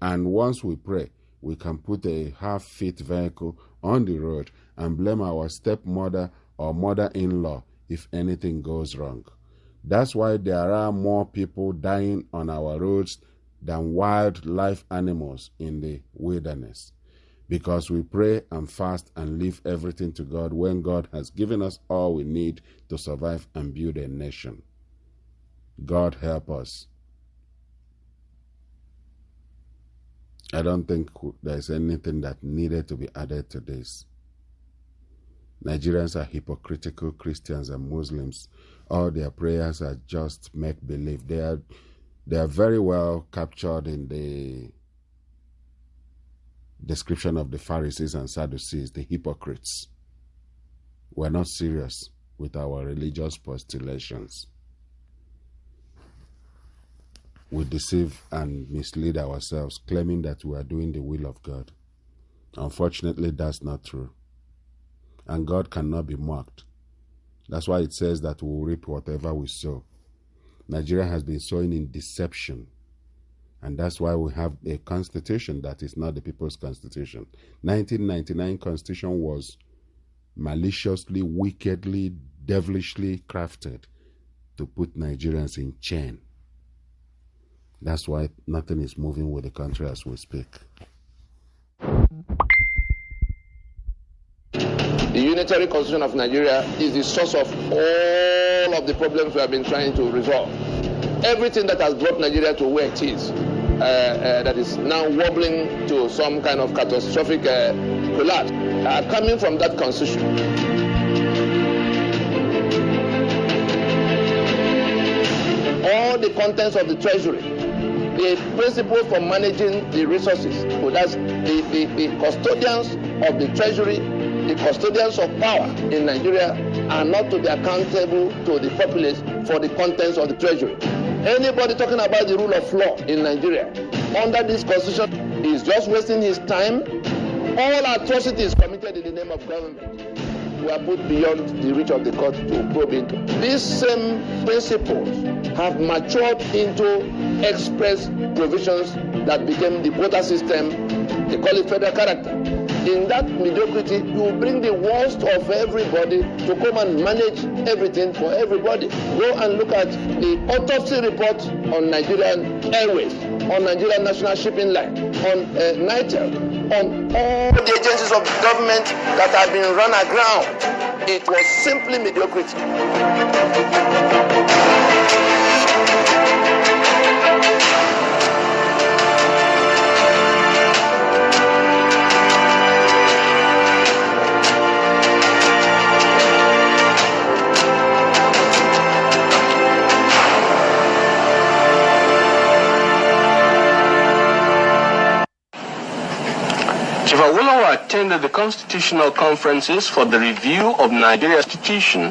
And once we pray, we can put a half-fit vehicle on the road and blame our stepmother or mother-in-law if anything goes wrong. That's why there are more people dying on our roads than wildlife animals in the wilderness. Because we pray and fast and leave everything to God when God has given us all we need to survive and build a nation. God help us. I don't think there's anything that needed to be added to this. Nigerians are hypocritical. Christians and Muslims, all their prayers are just make-believe. They are very well captured in the description of the Pharisees and Sadducees, the hypocrites. We're not serious with our religious postulations. We deceive and mislead ourselves, claiming that we are doing the will of God. Unfortunately, that's not true. And God cannot be mocked. That's why it says that we will reap whatever we sow. Nigeria has been sowing in deception. And that's why we have a constitution that is not the people's constitution. 1999 constitution was maliciously, wickedly, devilishly crafted to put Nigerians in chain. That's why nothing is moving with the country as we speak. The Unitary Constitution of Nigeria is the source of all of the problems we have been trying to resolve. Everything that has brought Nigeria to where it is, that is now wobbling to some kind of catastrophic collapse, are coming from that constitution. All the contents of the treasury the principles for managing the resources. So that's the custodians of the treasury, the custodians of power in Nigeria are not to be accountable to the populace for the contents of the treasury. Anybody talking about the rule of law in Nigeria under this constitution is just wasting his time. All atrocities committed in the name of government were put beyond the reach of the court to probe into. These same principles have matured into express provisions that became the quota system. They call it federal character. In that mediocrity, you bring the worst of everybody to come and manage everything for everybody. Go and look at the autopsy report on Nigerian Airways, on Nigerian National Shipping Line, on Niger, on all the agencies of government that have been run aground. It was simply mediocrity. Awolowo attended the constitutional conferences for the review of Nigeria's constitution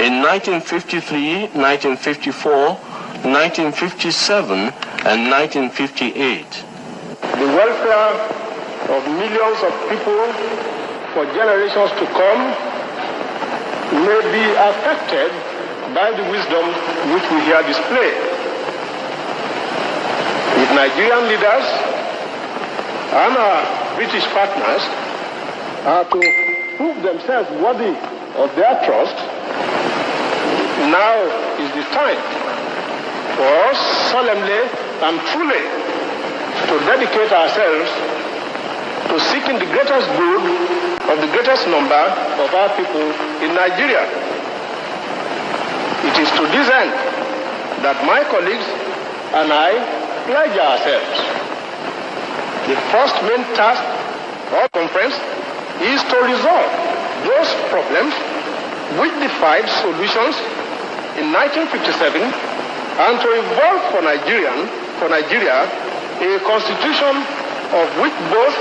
in 1953, 1954, 1957, and 1958. The welfare of millions of people for generations to come may be affected by the wisdom which we here display. If Nigerian leaders and our British partners are to prove themselves worthy of their trust, now is the time for us solemnly and truly to dedicate ourselves to seeking the greatest good of the greatest number of our people in Nigeria. It is to this end that my colleagues and I pledge ourselves. The first main task of conference is to resolve those problems which defied solutions in 1957 and to evolve for Nigeria a constitution of which both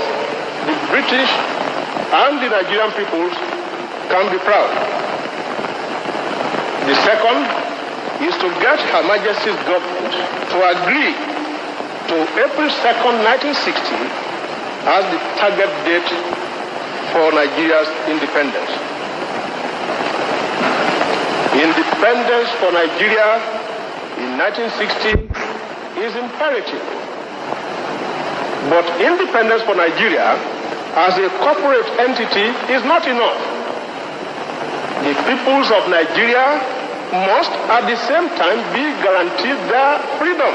the British and the Nigerian peoples can be proud. The second is to get Her Majesty's government to agree to April 2nd, 1960 as the target date for Nigeria's independence. Independence for Nigeria in 1960 is imperative. But independence for Nigeria as a corporate entity is not enough. The peoples of Nigeria must at the same time be guaranteed their freedom.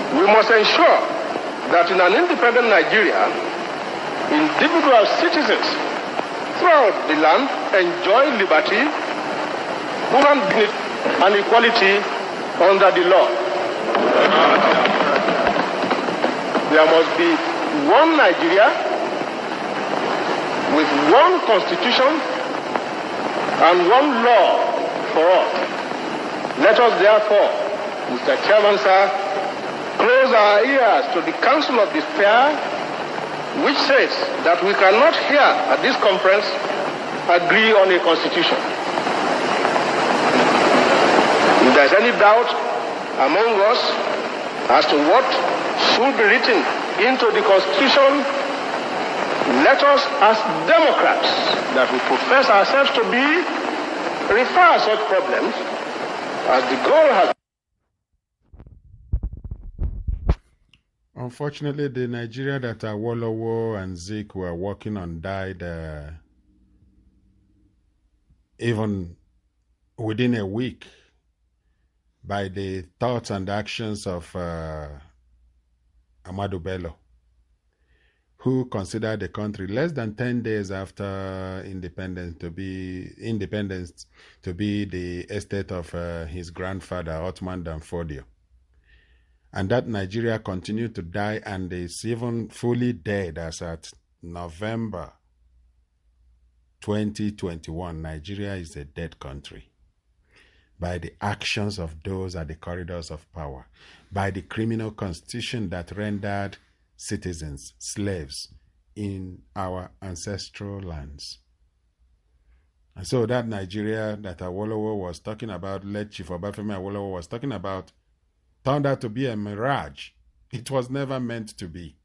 We must ensure that in an independent Nigeria, individual citizens throughout the land enjoy liberty, human dignity, and equality under the law. There must be one Nigeria with one constitution and one law for all. Let us therefore, Mr. Chairman, sir, close our ears to the counsel of despair, which says that we cannot here at this conference agree on a constitution. If there is any doubt among us as to what should be written into the constitution, let us, as Democrats that we profess ourselves to be, refer such problems as the goal has. Unfortunately, the Nigeria that Awolowo and Zik were working on died even within a week by the thoughts and actions of Ahmadu Bello, who considered the country less than 10 days after independence to be the estate of his grandfather, Othman Dan Fodio. And that Nigeria continued to die and is even fully dead as at November 2021. Nigeria is a dead country. by the actions of those at the corridors of power, by the criminal constitution that rendered citizens slaves in our ancestral lands. And so that Nigeria that Awolowo was talking about, late Chief Obafemi Awolowo was talking about, turned out to be a mirage. It was never meant to be.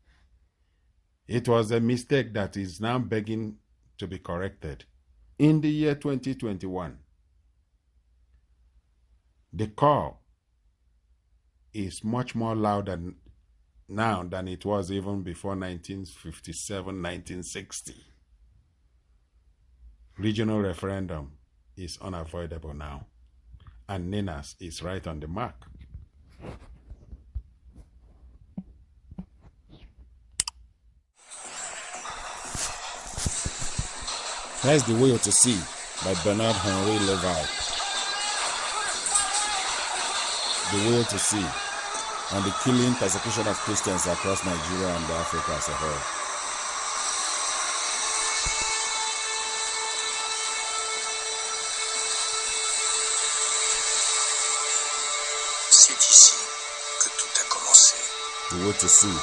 It was a mistake that is now begging to be corrected. In the year 2021, the call is much more louder now than it was even before 1957, 1960. Regional referendum is unavoidable now, and NINAS is right on the mark. Here's The Will to See by Bernard Henry Levi. The Will to See on the killing, persecution of Christians across Nigeria and Africa as a whole. C'est ici que tout a commencé. The Will to See.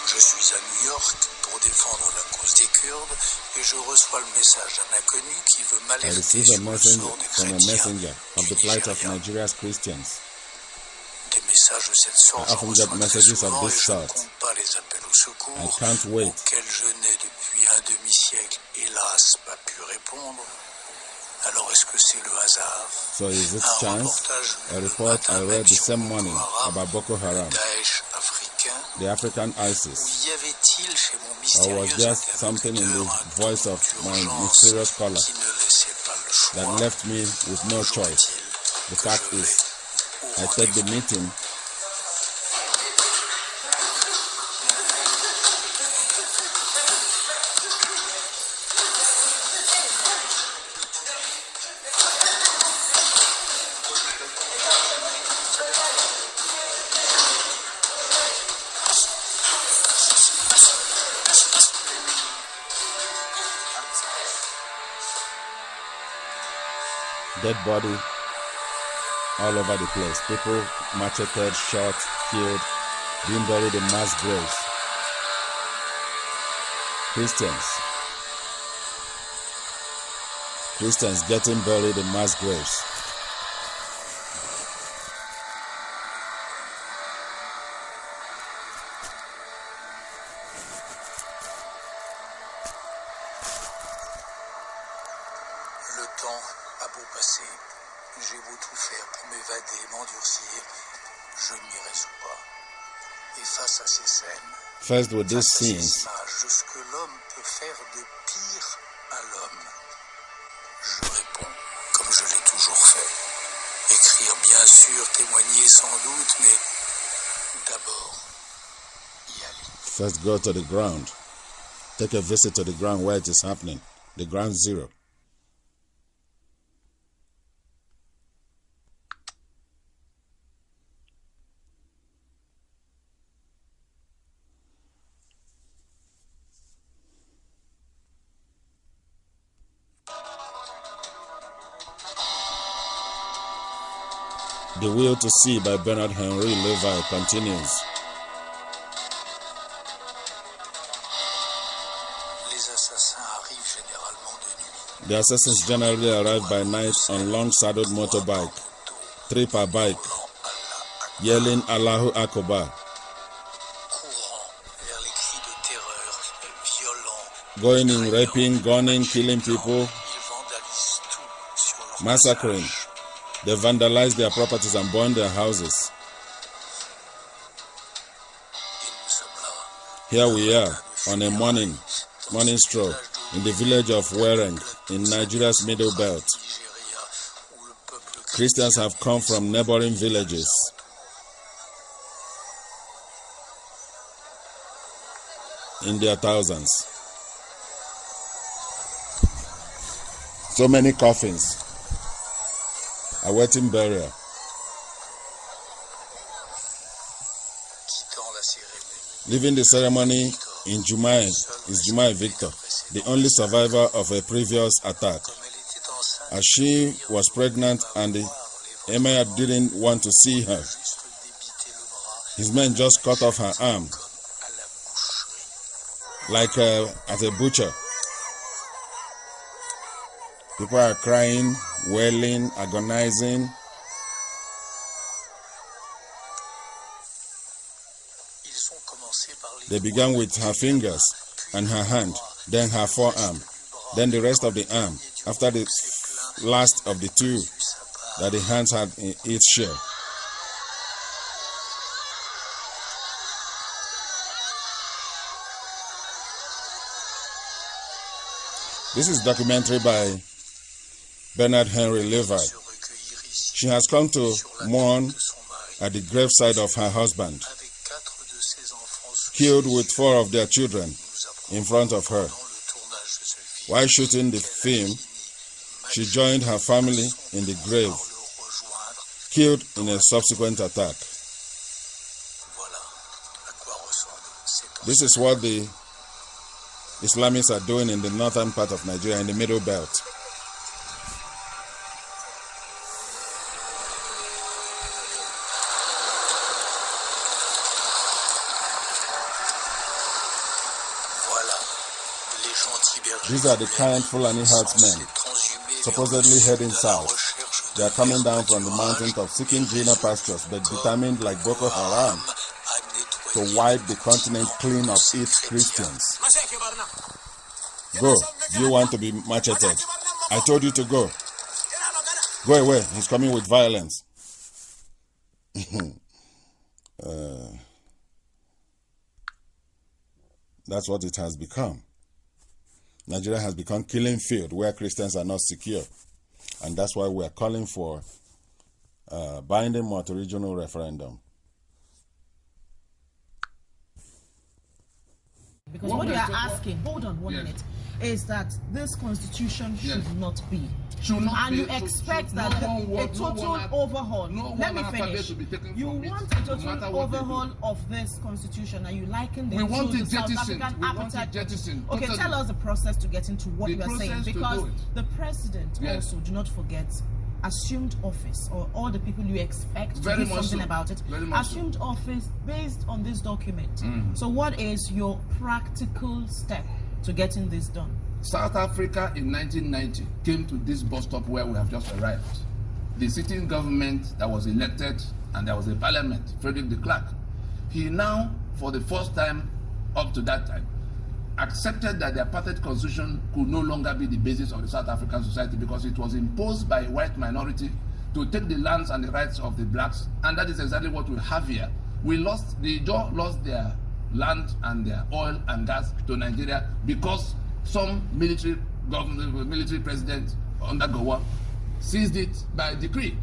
Je suis à New York pour défendre la cause des Kurdes et je reçois le message d'un inconnu qui veut I m'alerter received sur a le message sort des from a chrétiens. messenger of the plight of Nigeria's Christians. Des messages de cette sorte, I often j'en get reçois très messages of souvent et this je ne sort. compte pas les appels au secours I can't wait. auxquels je n'ai depuis un demi-siècle, hélas, pas pu répondre. Alors est-ce que c'est le hasard? So is it Un chance? reportage A report I read the same morning about Boko Haram, Daesh africain. the African Ou ISIS. y avait-il chez mon Or mystérieux was there something in the voice of my mysterious caller qui ne laissait pas le choix? that left me with no choice? The fact is, I take the meeting dead body all over the place. People macheted, shot, killed, being buried in mass graves. Christians getting buried in mass graves. Le temps a beau passer, j'ai beau tout faire pour m'évader, m'endurcir, je ne m'y résous pas. Et face à ces scènes, First with these face à ces scenes, images de ce que l'homme peut faire de pire à l'homme, je réponds comme je l'ai toujours fait. Écrire bien sûr, témoigner sans doute, mais d'abord y aller. first go to the ground. Take a visit to the ground where it is happening, the ground zero. The Will to See by Bernard Henry Levi continues. Les assassins arrivent généralement de nuit. The assassins generally arrive by night on long saddled motorbike, 3 per bike, yelling Allahu Akbar, going in raping, gunning, killing people, massacring. They vandalize their properties and burn their houses. Here we are on a morning stroll in the village of Wereng in Nigeria's Middle Belt. Christians have come from neighboring villages. In their thousands. So many coffins awaiting burial. Leaving the ceremony in Jumai is Jumai Victor, the only survivor of a previous attack. As she was pregnant and the emir didn't want to see her, his men just cut off her arm, like at a butcher. People are crying, wailing, agonizing. They began with her fingers and her hand, then her forearm, then the rest of the arm, after the last of the two that the hands had in its share. This is documentary by Bernard Henry Levi. She has come to mourn at the graveside of her husband, killed with 4 of their children in front of her. While shooting the film, she joined her family in the grave, killed in a subsequent attack. This is what the Islamists are doing in the northern part of Nigeria, in the Middle Belt. These are the kind Fulani herdsmen, supposedly heading south. They are coming down from the mountains of seeking greener pastures, but determined like Boko Haram to wipe the continent clean of its Christians. Go. You want to be macheted? I told you to go. Go away. He's coming with violence. That's what it has become. Nigeria has become killing field where Christians are not secure. And that's why we are calling for binding multi-regional referendum. Because what you are asking, hold on one minute, is that this constitution should not be. And you expect that a total overhaul. Let me finish. You want a total overhaul of this constitution, and you liken it to the South African appetite. Okay, tell us the process to get into what you are saying, because the president also, do not forget, assumed office, or all the people you expect to do something about it, assumed office based on this document. So what is your practical step to getting this done? South Africa in 1990 came to this bus stop where we have just arrived. The sitting government that was elected, and there was a parliament, Frederick de Klerk, he now, for the first time up to that time, accepted that the apartheid constitution could no longer be the basis of the South African society, because it was imposed by a white minority to take the lands and the rights of the blacks, and that is exactly what we have here. The Jaw lost their land and their oil and gas to Nigeria because some military president under Gowa seized it by decree.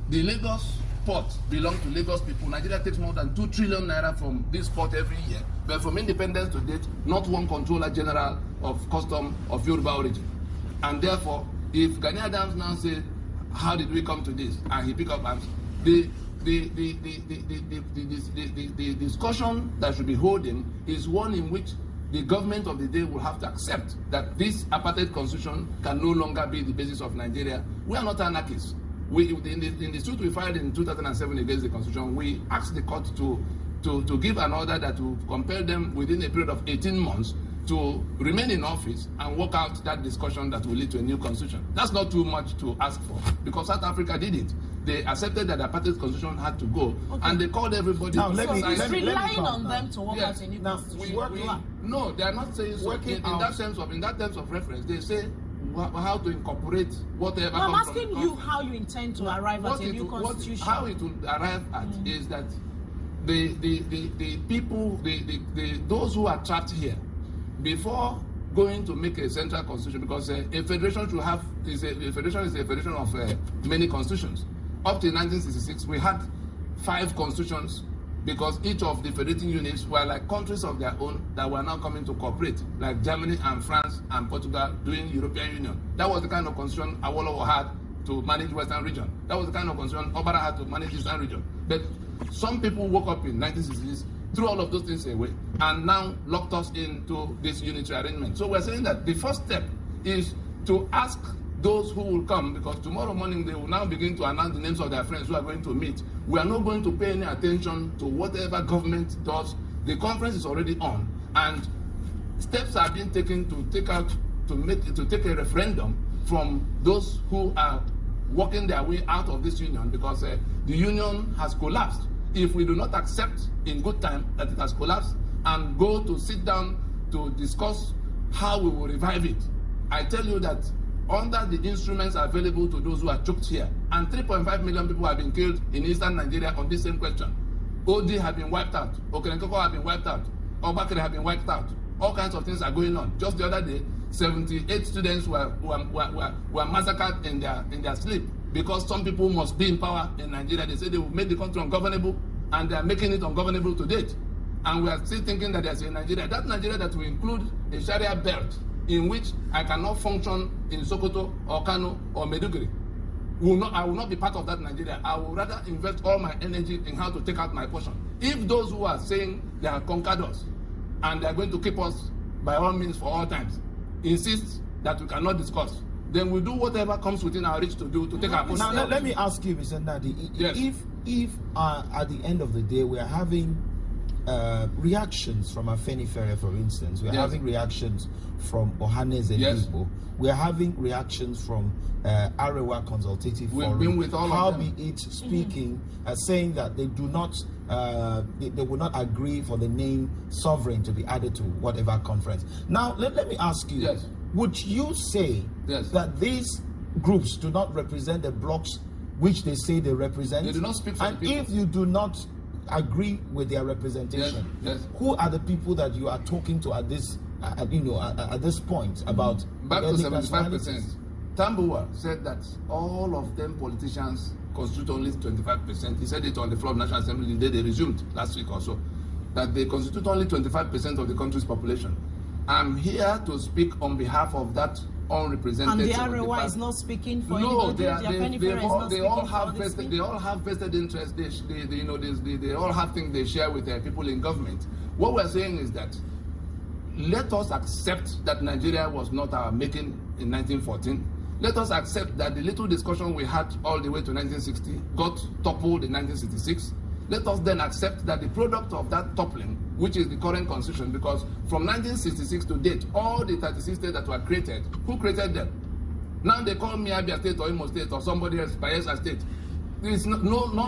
The Lagos port belongs to Lagos people. Nigeria takes more than 2 trillion naira from this port every year. But from independence to date, not one controller general of custom of Yoruba origin. And therefore, if Gani Adams now say, how did we come to this? And he pick up arms, the discussion that should be holding is one in which the government of the day will have to accept that this apartheid constitution can no longer be the basis of Nigeria. We are not anarchists. In the suit we filed in 2007 against the constitution, we asked the court to give an order that will compel them within a period of 18 months to remain in office and work out that discussion that will lead to a new constitution. That's not too much to ask for, because South Africa did it. They accepted that the apartheid constitution had to go, and they called everybody. Now, it's relying on them to work out a new constitution. No, they are not saying so. In that terms of reference, they say how to incorporate whatever. No, I'm asking you how you intend to arrive at a new constitution. How it will arrive at is that the people, those who are trapped here, before going to make a central constitution, because a federation should have a federation of many constitutions. Up to 1966, we had 5 constitutions, because each of the federating units were like countries of their own that were now coming to cooperate, like Germany and France and Portugal doing European Union. That was the kind of constitution Awolowo had to manage Western region. That was the kind of constitution Obara had to manage Eastern region. But some people woke up in 1966 threw all of those things away, and now locked us into this unitary arrangement. So we're saying that the first step is to ask those who will come, because tomorrow morning they will now begin to announce the names of their friends who are going to meet. We are not going to pay any attention to whatever government does. The conference is already on, and steps are being taken to take a referendum from those who are working their way out of this union, because the union has collapsed. If we do not accept in good time that it has collapsed and go to sit down to discuss how we will revive it, I tell you that under the instruments available to those who are choked here, and 3.5 million people have been killed in eastern Nigeria on this same question. OD have been wiped out, Okerenkoko have been wiped out, Obakere have been wiped out. All kinds of things are going on. Just the other day, 78 students were massacred in their sleep, because some people must be in power in Nigeria. They say they will make the country ungovernable, and they are making it ungovernable to date. And we are still thinking that there's a Nigeria. That Nigeria that will include a Sharia belt in which I cannot function in Sokoto or Kano or Maiduguri. I will not be part of that Nigeria. I will rather invest all my energy in how to take out my portion. If those who are saying they are conquered us and they are going to keep us by all means for all times insist that we cannot discuss, then we'll do whatever comes within our reach to do to take our portion. Now, let me ask you, Mr. Nadi, yes. if at the end of the day we are having reactions from Afenifere, for instance, we're having reactions from Ohanes and Igbo, we're having reactions from Arewa Consultative Forum, been with all how of them. be it speaking, saying that they do not, they will not agree for the name sovereign to be added to whatever conference. Now, let me ask you, would you say that these groups do not represent the blocks which they say they represent? They do not speak for and the people. If you do not agree with their representation, who are the people that you are talking to at this at this point about back to 75%? Tambuwa said that all of them politicians constitute only 25%. He said it on the floor of National Assembly the day they resumed last week or so, that they constitute only 25% of the country's population. I'm here to speak on behalf of that unrepresented. And the Arewa is not speaking for anybody. They all have vested interests. They all have things they share with their people in government. What we're saying is that let us accept that Nigeria was not our making in 1914. Let us accept that the little discussion we had all the way to 1960 got toppled in 1966. Let us then accept that the product of that toppling, which is the current constitution, because from 1966 to date, all the 36 states that were created, who created them? Now they call me Abia State or Imo State or somebody else, Bayelsa State. There is none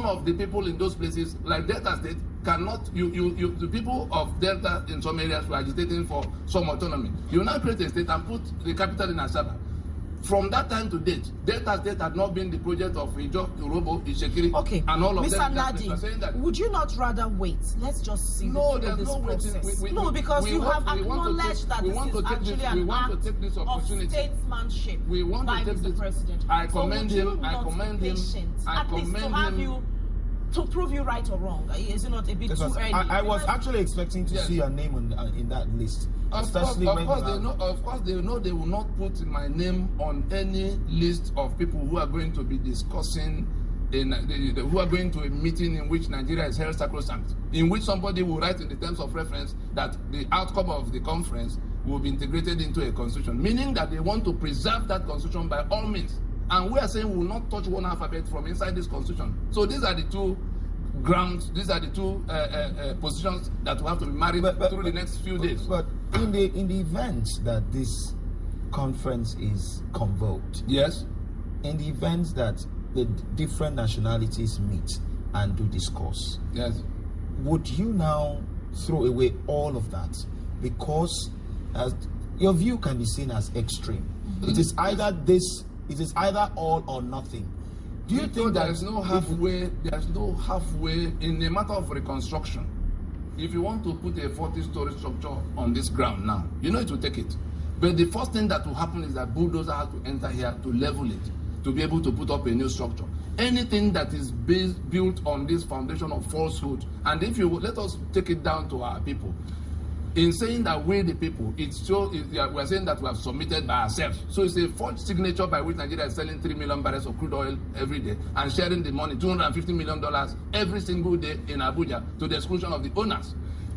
of the people in those places, like Delta State, cannot, the people of Delta in some areas were agitating for some autonomy. You now create a state and put the capital in Asaba. From that time to date, Delta State had not been the project of Ijo, Urobo, Ishekiri, and all of them. Mr. Nadi, would you not rather wait? Let's just see this process. No, because you have acknowledged that this is actually an act of statesmanship by Mr. President. I commend him. I commend him. At least to have you, to prove you right or wrong. Is it not a bit too early? I was actually expecting to see your name in that list. Of course, they know they will not put my name on any list of people who are going to be discussing, who are going to a meeting in which Nigeria is held sacrosanct, in which somebody will write in the terms of reference that the outcome of the conference will be integrated into a constitution, meaning that they want to preserve that constitution by all means. And we are saying we will not touch one alphabet from inside this constitution. So these are the two grounds, these are the two positions that will have to be married through the next few days. But in the event that this conference is convoked, in the event that the different nationalities meet and do discourse, would you now throw away all of that? Because your view can be seen as extreme. It is either this, it is either all or nothing. Do you think there is no halfway? There's no halfway in a matter of reconstruction. If you want to put a 40-story structure on this ground now, you know it will take it. But the first thing that will happen is that bulldozer has to enter here to level it, to be able to put up a new structure. Anything that is built on this foundation of falsehood, and if you let us take it down to our people, in saying that we the people, we are saying that we have submitted by ourselves. So it's a forged signature by which Nigeria is selling 3 million barrels of crude oil every day and sharing the money, $250 million every single day in Abuja, to the exclusion of the owners.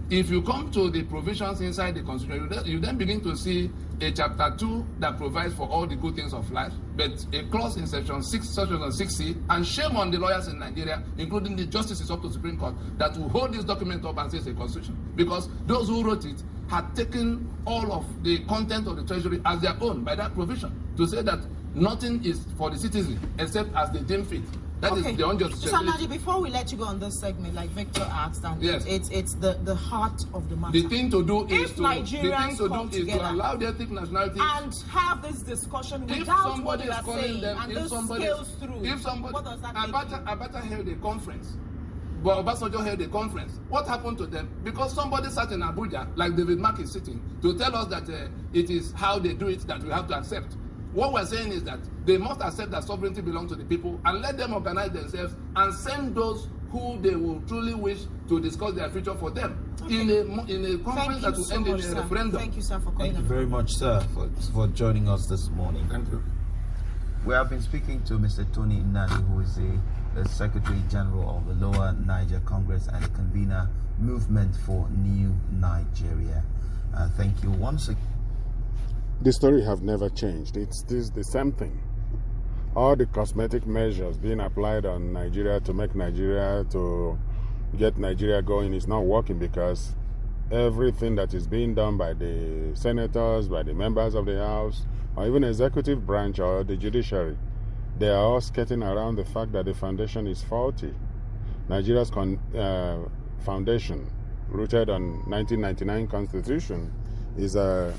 if you come to the provisions inside the Constitution, you then begin to see a chapter 2 that provides for all the good things of life, but a clause in section 6C, and shame on the lawyers in Nigeria, including the justices up to the Supreme Court, that will hold this document up and say it's a constitution. Because those who wrote it had taken all of the content of the Treasury as their own by that provision, to say that nothing is for the citizen except as they deem fit. That is the unjust. So, Nadi, before we let you go on this segment, like Victor asked, and yes, it's the heart of the matter. The thing to do is to allow the ethnic nationalities and have this discussion without what you are saying, and this scales through. If somebody, what does that Abata held a conference, but Obasanjo held a conference. What happened to them? Because somebody sat in Abuja, like David Mark is sitting, to tell us that it is how they do it that we have to accept. What we're saying is that they must accept that sovereignty belongs to the people and let them organize themselves and send those who they will truly wish to discuss their future for them in a conference that will end in a referendum. Thank you, sir, for coming. Thank you very much, sir, for joining us this morning. Thank you. We have been speaking to Mr. Tony Nadi, who is the Secretary General of the Lower Niger Congress and the convener Movement for New Nigeria. Thank you once again. The story have never changed. It's the same thing. All the cosmetic measures being applied on Nigeria to make Nigeria, to get Nigeria going, is not working, because everything that is being done by the senators, by the members of the House, or even executive branch or the judiciary, they are all skirting around the fact that the foundation is faulty. Nigeria's foundation, rooted on 1999 Constitution, is a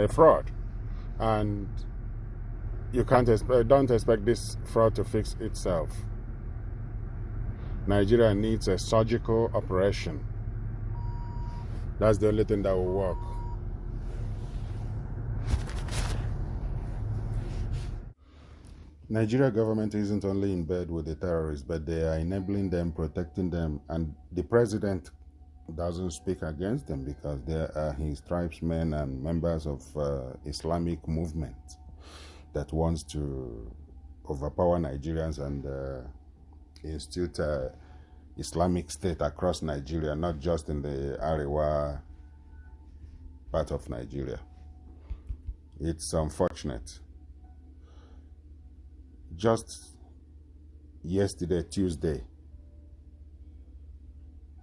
fraud, and you don't expect this fraud to fix itself. Nigeria needs a surgical operation. That's the only thing that will work. Nigeria government isn't only in bed with the terrorists, but they are enabling them, protecting them, and the president doesn't speak against them because they are his tribesmen and members of Islamic movement that wants to overpower Nigerians and institute Islamic State across Nigeria, not just in the Arewa part of Nigeria. It's unfortunate. Just yesterday, Tuesday,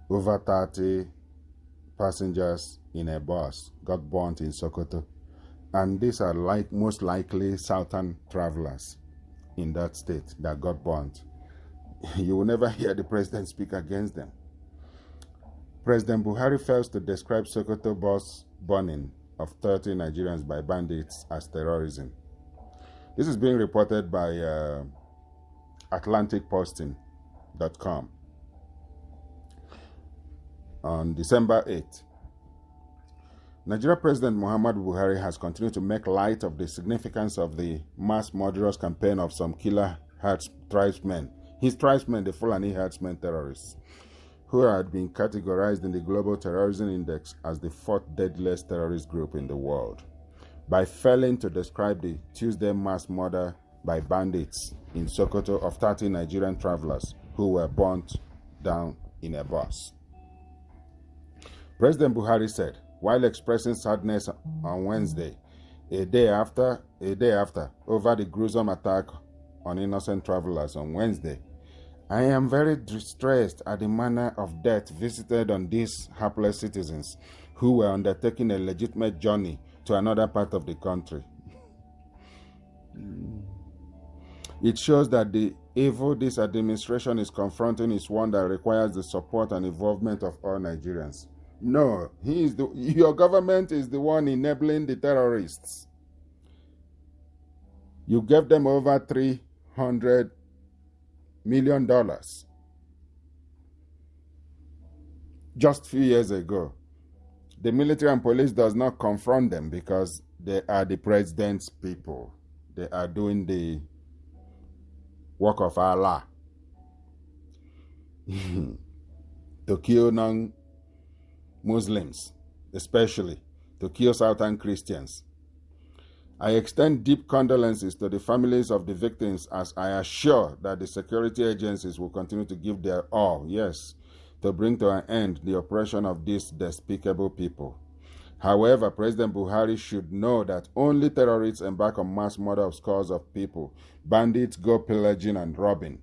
over 30 passengers in a bus got burnt in Sokoto. And these are most likely southern travelers in that state that got burnt. You will never hear the president speak against them. President Buhari fails to describe Sokoto bus burning of 30 Nigerians by bandits as terrorism. This is being reported by AtlanticPosting.com. On December 8th, Nigeria President Muhammadu Buhari has continued to make light of the significance of the mass murderous campaign of some killer tribesmen, his tribesmen, the Fulani herdsmen terrorists, who had been categorized in the Global Terrorism Index as the 4th deadliest terrorist group in the world, by failing to describe the Tuesday mass murder by bandits in Sokoto of 30 Nigerian travelers who were burnt down in a bus. President Buhari said, while expressing sadness on Wednesday, a day after, over the gruesome attack on innocent travelers on Wednesday, I am very distressed at the manner of death visited on these hapless citizens who were undertaking a legitimate journey to another part of the country. It shows that the evil this administration is confronting is one that requires the support and involvement of all Nigerians. No, your government is the one enabling the terrorists. You gave them over $300 million just a few years ago. The military and police does not confront them because they are the president's people. They are doing the work of Allah to kill non-Muslims, especially to kill Southern Christians. I extend deep condolences to the families of the victims, as I assure that the security agencies will continue to give their all, yes, to bring to an end the oppression of these despicable people. However, President Buhari should know that only terrorists embark on mass murder of scores of people. Bandits go pillaging and robbing.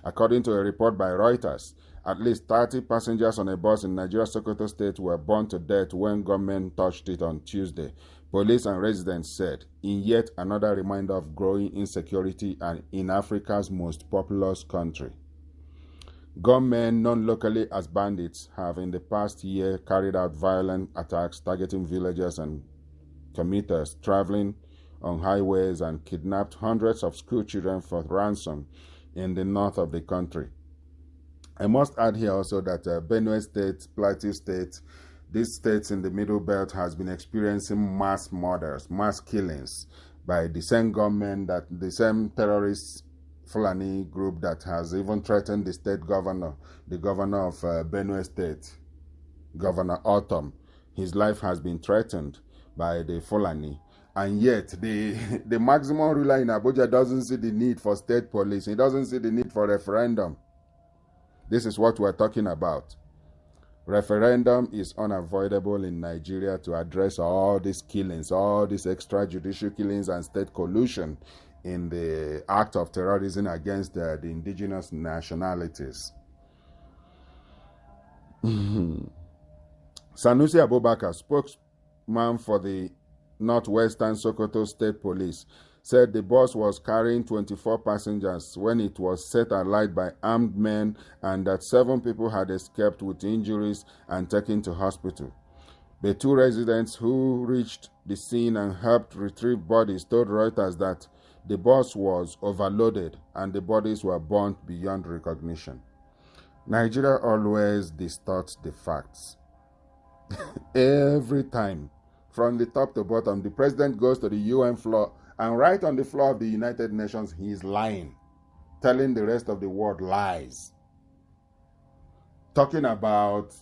According to a report by Reuters, at least 30 passengers on a bus in Nigeria's Sokoto State were burned to death when gunmen touched it on Tuesday. Police and residents said, in yet another reminder of growing insecurity in Africa's most populous country. Gunmen, known locally as bandits, have in the past year carried out violent attacks targeting villagers and commuters traveling on highways and kidnapped hundreds of school children for ransom in the north of the country. I must add here also that Benue State, Plateau State, these states in the Middle Belt has been experiencing mass murders, mass killings by the same gunmen, that the same terrorists Fulani group that has even threatened the state governor, the governor of Benue State, Governor Autumn. His life has been threatened by the Fulani. And yet, the maximum ruler in Abuja doesn't see the need for state police. He doesn't see the need for referendum. This is what we're talking about. Referendum is unavoidable in Nigeria to address all these killings, all these extrajudicial killings and state collusion in the act of terrorism against the indigenous nationalities. Sanusi Abubakar, spokesman for the Northwestern Sokoto State Police, said the bus was carrying 24 passengers when it was set alight by armed men and that 7 people had escaped with injuries and taken to hospital. The 2 residents who reached the scene and helped retrieve bodies told Reuters that the bus was overloaded and the bodies were burnt beyond recognition. Nigeria always distorts the facts. Every time, from the top to bottom, the president goes to the UN floor, and right on the floor of the United Nations, he is lying, telling the rest of the world lies, talking about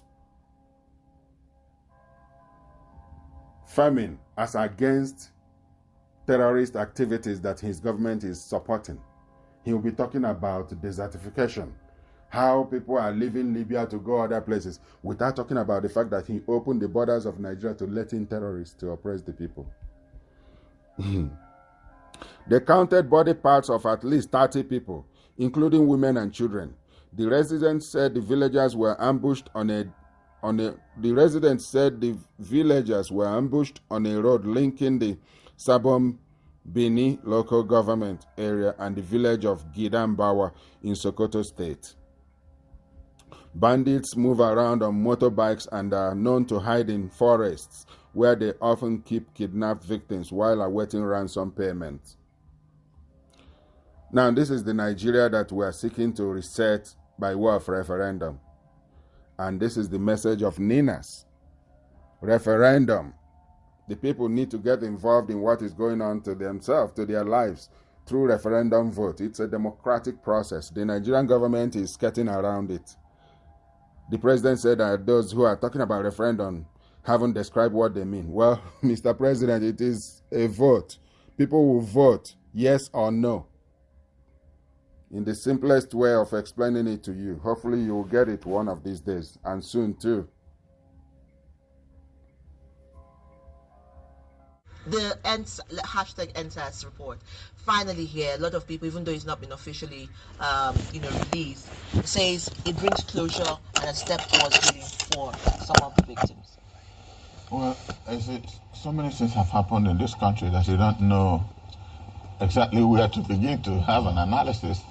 famine as against terrorist activities that his government is supporting. He will be talking about desertification, how people are leaving Libya to go other places, without talking about the fact that he opened the borders of Nigeria to let in terrorists to oppress the people. They counted body parts of at least 30 people, including women and children. The residents said the villagers were ambushed on a road linking the Sabon Bini local government area and the village of Gidambawa in Sokoto State. Bandits move around on motorbikes and are known to hide in forests, where they often keep kidnapped victims while awaiting ransom payments. Now, this is the Nigeria that we are seeking to reset by way of referendum. And this is the message of NINAS. Referendum. The people need to get involved in what is going on to themselves, to their lives, through referendum vote. It's a democratic process. The Nigerian government is skirting around it. The president said that those who are talking about referendum haven't described what they mean. Well, Mr. President, it is a vote. People will vote yes or no. In the simplest way of explaining it to you. Hopefully you will get it one of these days, and soon too. The hashtag NSAS report finally here, a lot of people, even though it's not been officially released, says it brings closure and a step towards healing for some of the victims. Well, so many things have happened in this country that you don't know exactly where to begin to have an analysis,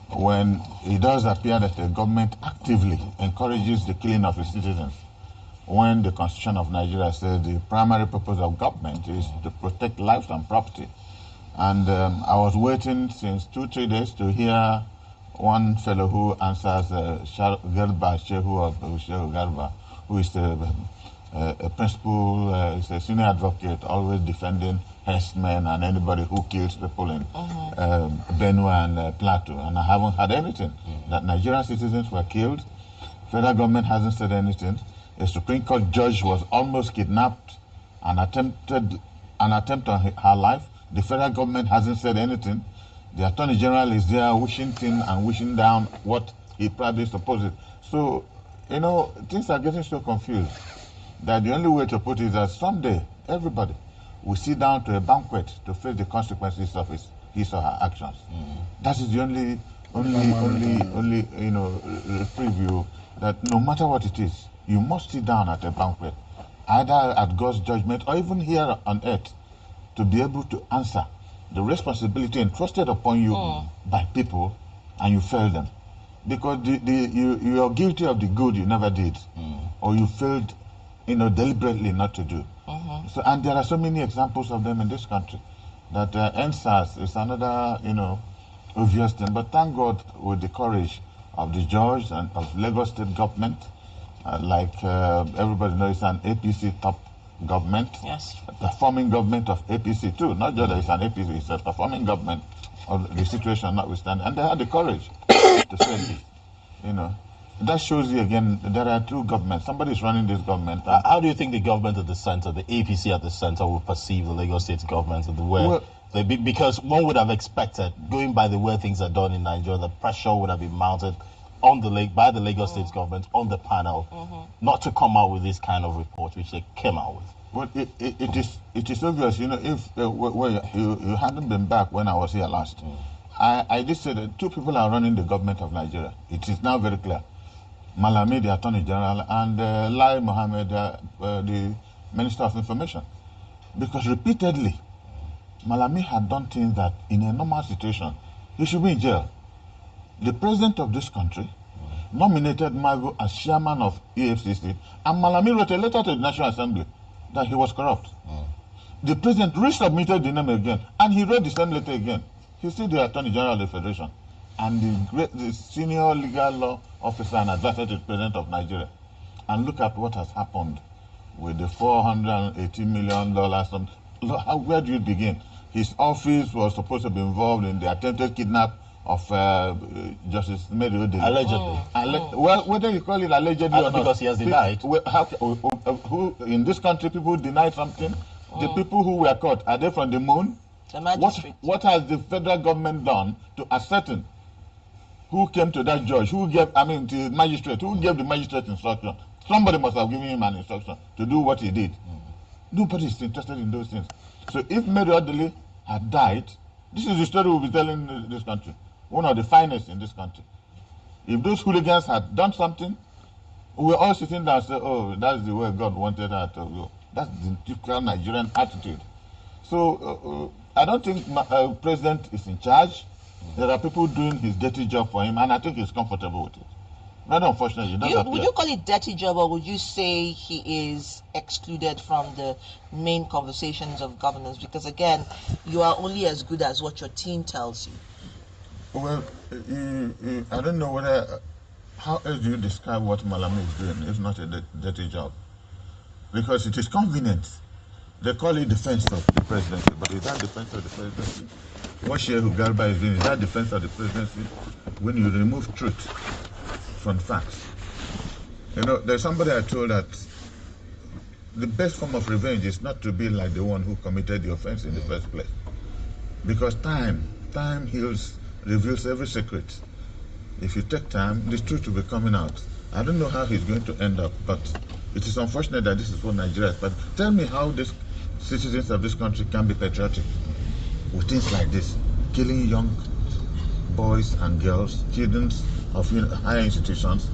when it does appear that the government actively encourages the killing of its citizens, when the Constitution of Nigeria says the primary purpose of government is to protect lives and property. And I was waiting since 2-3 days to hear one fellow who answers Garba Shehu of Shehu Garba, who is a principal, is a senior advocate, always defending herdsmen and anybody who kills people in Benue and Plateau. And I haven't heard anything that Nigerian citizens were killed. Federal government hasn't said anything. A Supreme Court judge was almost kidnapped and attempted an attempt on her life. The federal government hasn't said anything. The Attorney General is there wishing thin and wishing down what he probably supposes. So You know, things are getting so confused that the only way to put it is that someday everybody will sit down to a banquet to face the consequences of his or her actions. That is the only preview, that no matter what it is, you must sit down at a banquet, either at God's judgment or even here on earth, to be able to answer the responsibility entrusted upon you by people, and you fail them. Because you are guilty of the good you never did, or you failed, deliberately not to do. So, and there are so many examples of them in this country, that NSAS is another, obvious thing. But thank God, with the courage of the judge and of Lagos State government, everybody knows, it's an APC top government, a performing government of APC too. Not just that it's an APC, it's a performing government of the situation notwithstanding. And they had the courage to say this, That shows you again, there are two governments. Somebody is running this government. How do you think the government at the center, the APC at the center, will perceive the Lagos State government and the way? Because one would have expected, going by the way things are done in Nigeria, the pressure would have been mounted on by the Lagos State government on the panel, not to come out with this kind of report, which they came out with. Well, it is obvious, if you hadn't been back when I was here last, I did say that two people are running the government of Nigeria. It is now very clear. Malami, the Attorney General, and Lai Mohammed, the Minister of Information. Because repeatedly, Malami had done things that, in a normal situation, he should be in jail. The president of this country nominated Mago as chairman of EFCC, and Malami wrote a letter to the National Assembly that he was corrupt. The president resubmitted the name again, and he read the same letter again. He's still the Attorney General of the Federation, and the senior legal law officer and advisor to the president of Nigeria. And look at what has happened with the $480 million. Where do you begin? His office was supposed to be involved in the attempted kidnap of Justice Mary Odili. Allegedly. Well, whether you call it allegedly or not. Because he has denied. Who in this country, people deny something? The people who were caught, are they from the moon? The magistrate. What has the federal government done to ascertain who came to that judge, to the magistrate, who gave the magistrate instruction? Somebody must have given him an instruction to do what he did. Nobody is interested in those things. So if Mary Odili had died, this is the story we'll be telling in this country, one of the finest in this country. If those hooligans had done something, we were all sitting there and say, oh, that's the way God wanted her to go. That's the typical Nigerian attitude. So I don't think President is in charge. There are people doing his dirty job for him, and I think he's comfortable with it. Not unfortunately. Would you call it dirty job, or would you say he is excluded from the main conversations of governance? Because again, you are only as good as what your team tells you. Well, I don't know how else do you describe what Malami is doing if not a dirty job? Because it is convenient. They call it defense of the presidency, but is that defense of the presidency? What Shehu Garba is doing, is that defense of the presidency? When you remove truth from facts. There's somebody I told that the best form of revenge is not to be like the one who committed the offense in the first place. Because time heals, reveals every secret. If you take time, the truth will be coming out. I don't know how he's going to end up, but it is unfortunate that this is what Nigeria is. But tell me how these citizens of this country can be patriotic with things like this, killing young boys and girls, students of higher institutions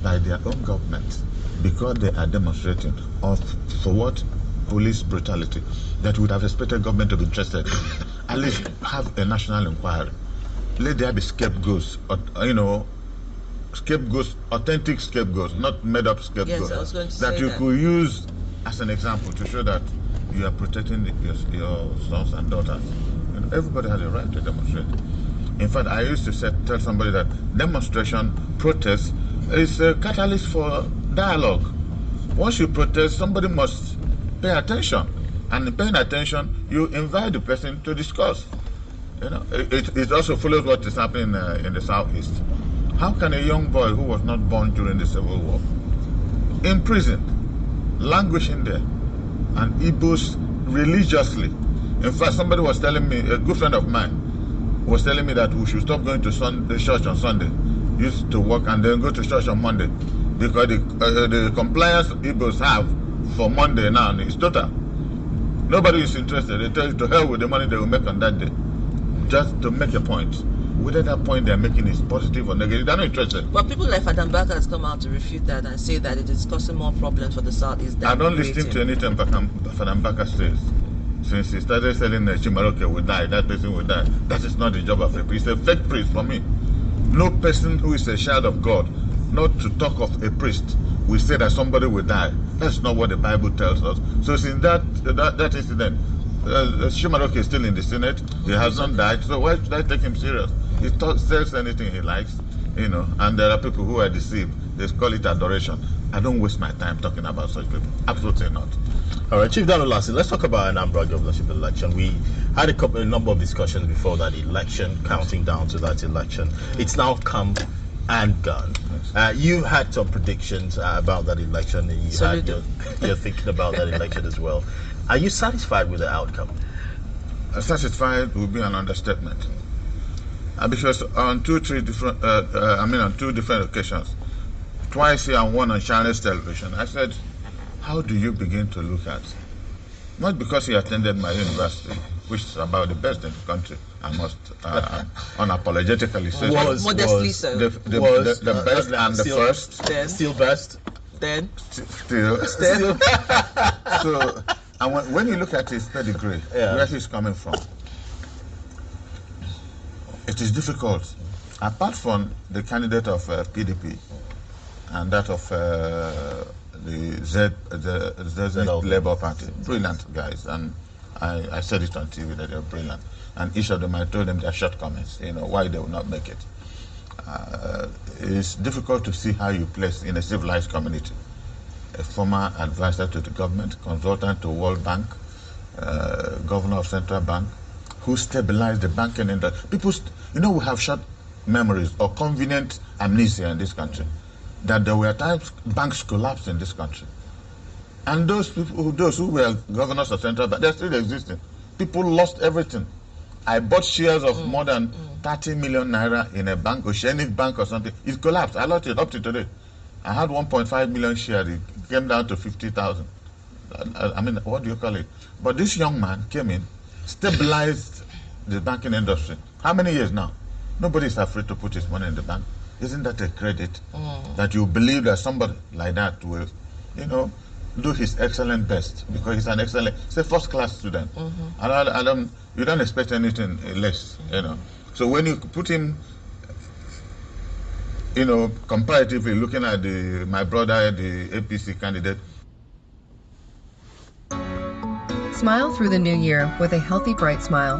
by their own government because they are demonstrating for what? Police brutality. That would have expected government to be interested. At least have a national inquiry. Let there be scapegoats, scapegoats, authentic scapegoats, not made up scapegoats. Yes, I was going to that say you that. could use as an example to show that you are protecting your sons and daughters. Everybody has a right to demonstrate. In fact, I used to tell somebody that demonstration, protest, is a catalyst for dialogue. Once you protest, somebody must pay attention. And in paying attention, you invite the person to discuss. It also follows what is happening in the Southeast. How can a young boy who was not born during the Civil War, in prison, languishing there, and Igbos religiously? In fact, somebody was telling me, a good friend of mine, was telling me that we should stop going to church on Sunday. Used to work and then go to church on Monday. Because the compliance Igbos have for Monday now is total. Nobody is interested. They tell you to hell with the money they will make on that day. Just to make a point. Whether that point they're making is positive or negative, they're not interested. But people like Fadam Baka has come out to refute that and say that it is causing more problems for the Southeast. I don't listen to anything Fadam Baka says. Since he started selling Chimaroke will die, that person will die. That is not the job of a priest. It's a fake priest for me. No person who is a child of God, not to talk of a priest, will say that somebody will die. That's not what the Bible tells us. So since that incident, Chimaroke is still in the Senate. He has not died. So why should I take him serious? He says anything he likes, you know, and there are people who are deceived. They call it adoration. I don't waste my time talking about such people. Absolutely not. All right, Chief Danolasi, let's talk about Anambra governorship election. We had a number of discussions before that election, counting down to that election. It's now come and gone. You had some predictions about that election, and you're thinking about that election as well. Are you satisfied with the outcome? Satisfied would be an understatement. Because on two different occasions, twice here and one on Chinese television, I said, how do you begin to look at? Not because he attended my university, which is about the best in the country, I must unapologetically say. Modestly so. The best and the first. Then. Still best. Then. Still. So, and when you look at his pedigree, where he's coming from, it is difficult. Apart from the candidate of PDP and that of the ZZ Labour Party, brilliant guys, and I said it on TV that they're brilliant, and each of them I told them their shortcomings, you know, why they will not make it. It's difficult to see how you place in a civilized community a former advisor to the government, consultant to World Bank, governor of Central Bank, who stabilized the banking industry. People, you know, we have short memories or convenient amnesia in this country, that there were times banks collapsed in this country. And those people, those who were governors of Central Bank, they're still existing. People lost everything. I bought shares of more than 30 million naira in a bank, Oceanic Bank or something. It collapsed. I lost it up to today. I had 1.5 million shares. It came down to 50,000. I mean, what do you call it? But this young man came in, stabilized the banking industry. How many years now? Nobody is afraid to put his money in the bank. Isn't that a credit? That you believe that somebody like that will, you know, do his excellent best, because he's an excellent, he's a first-class student. And you don't expect anything less, you know. So when you put him, you know, comparatively looking at my brother, the APC candidate. Smile through the new year with a healthy, bright smile.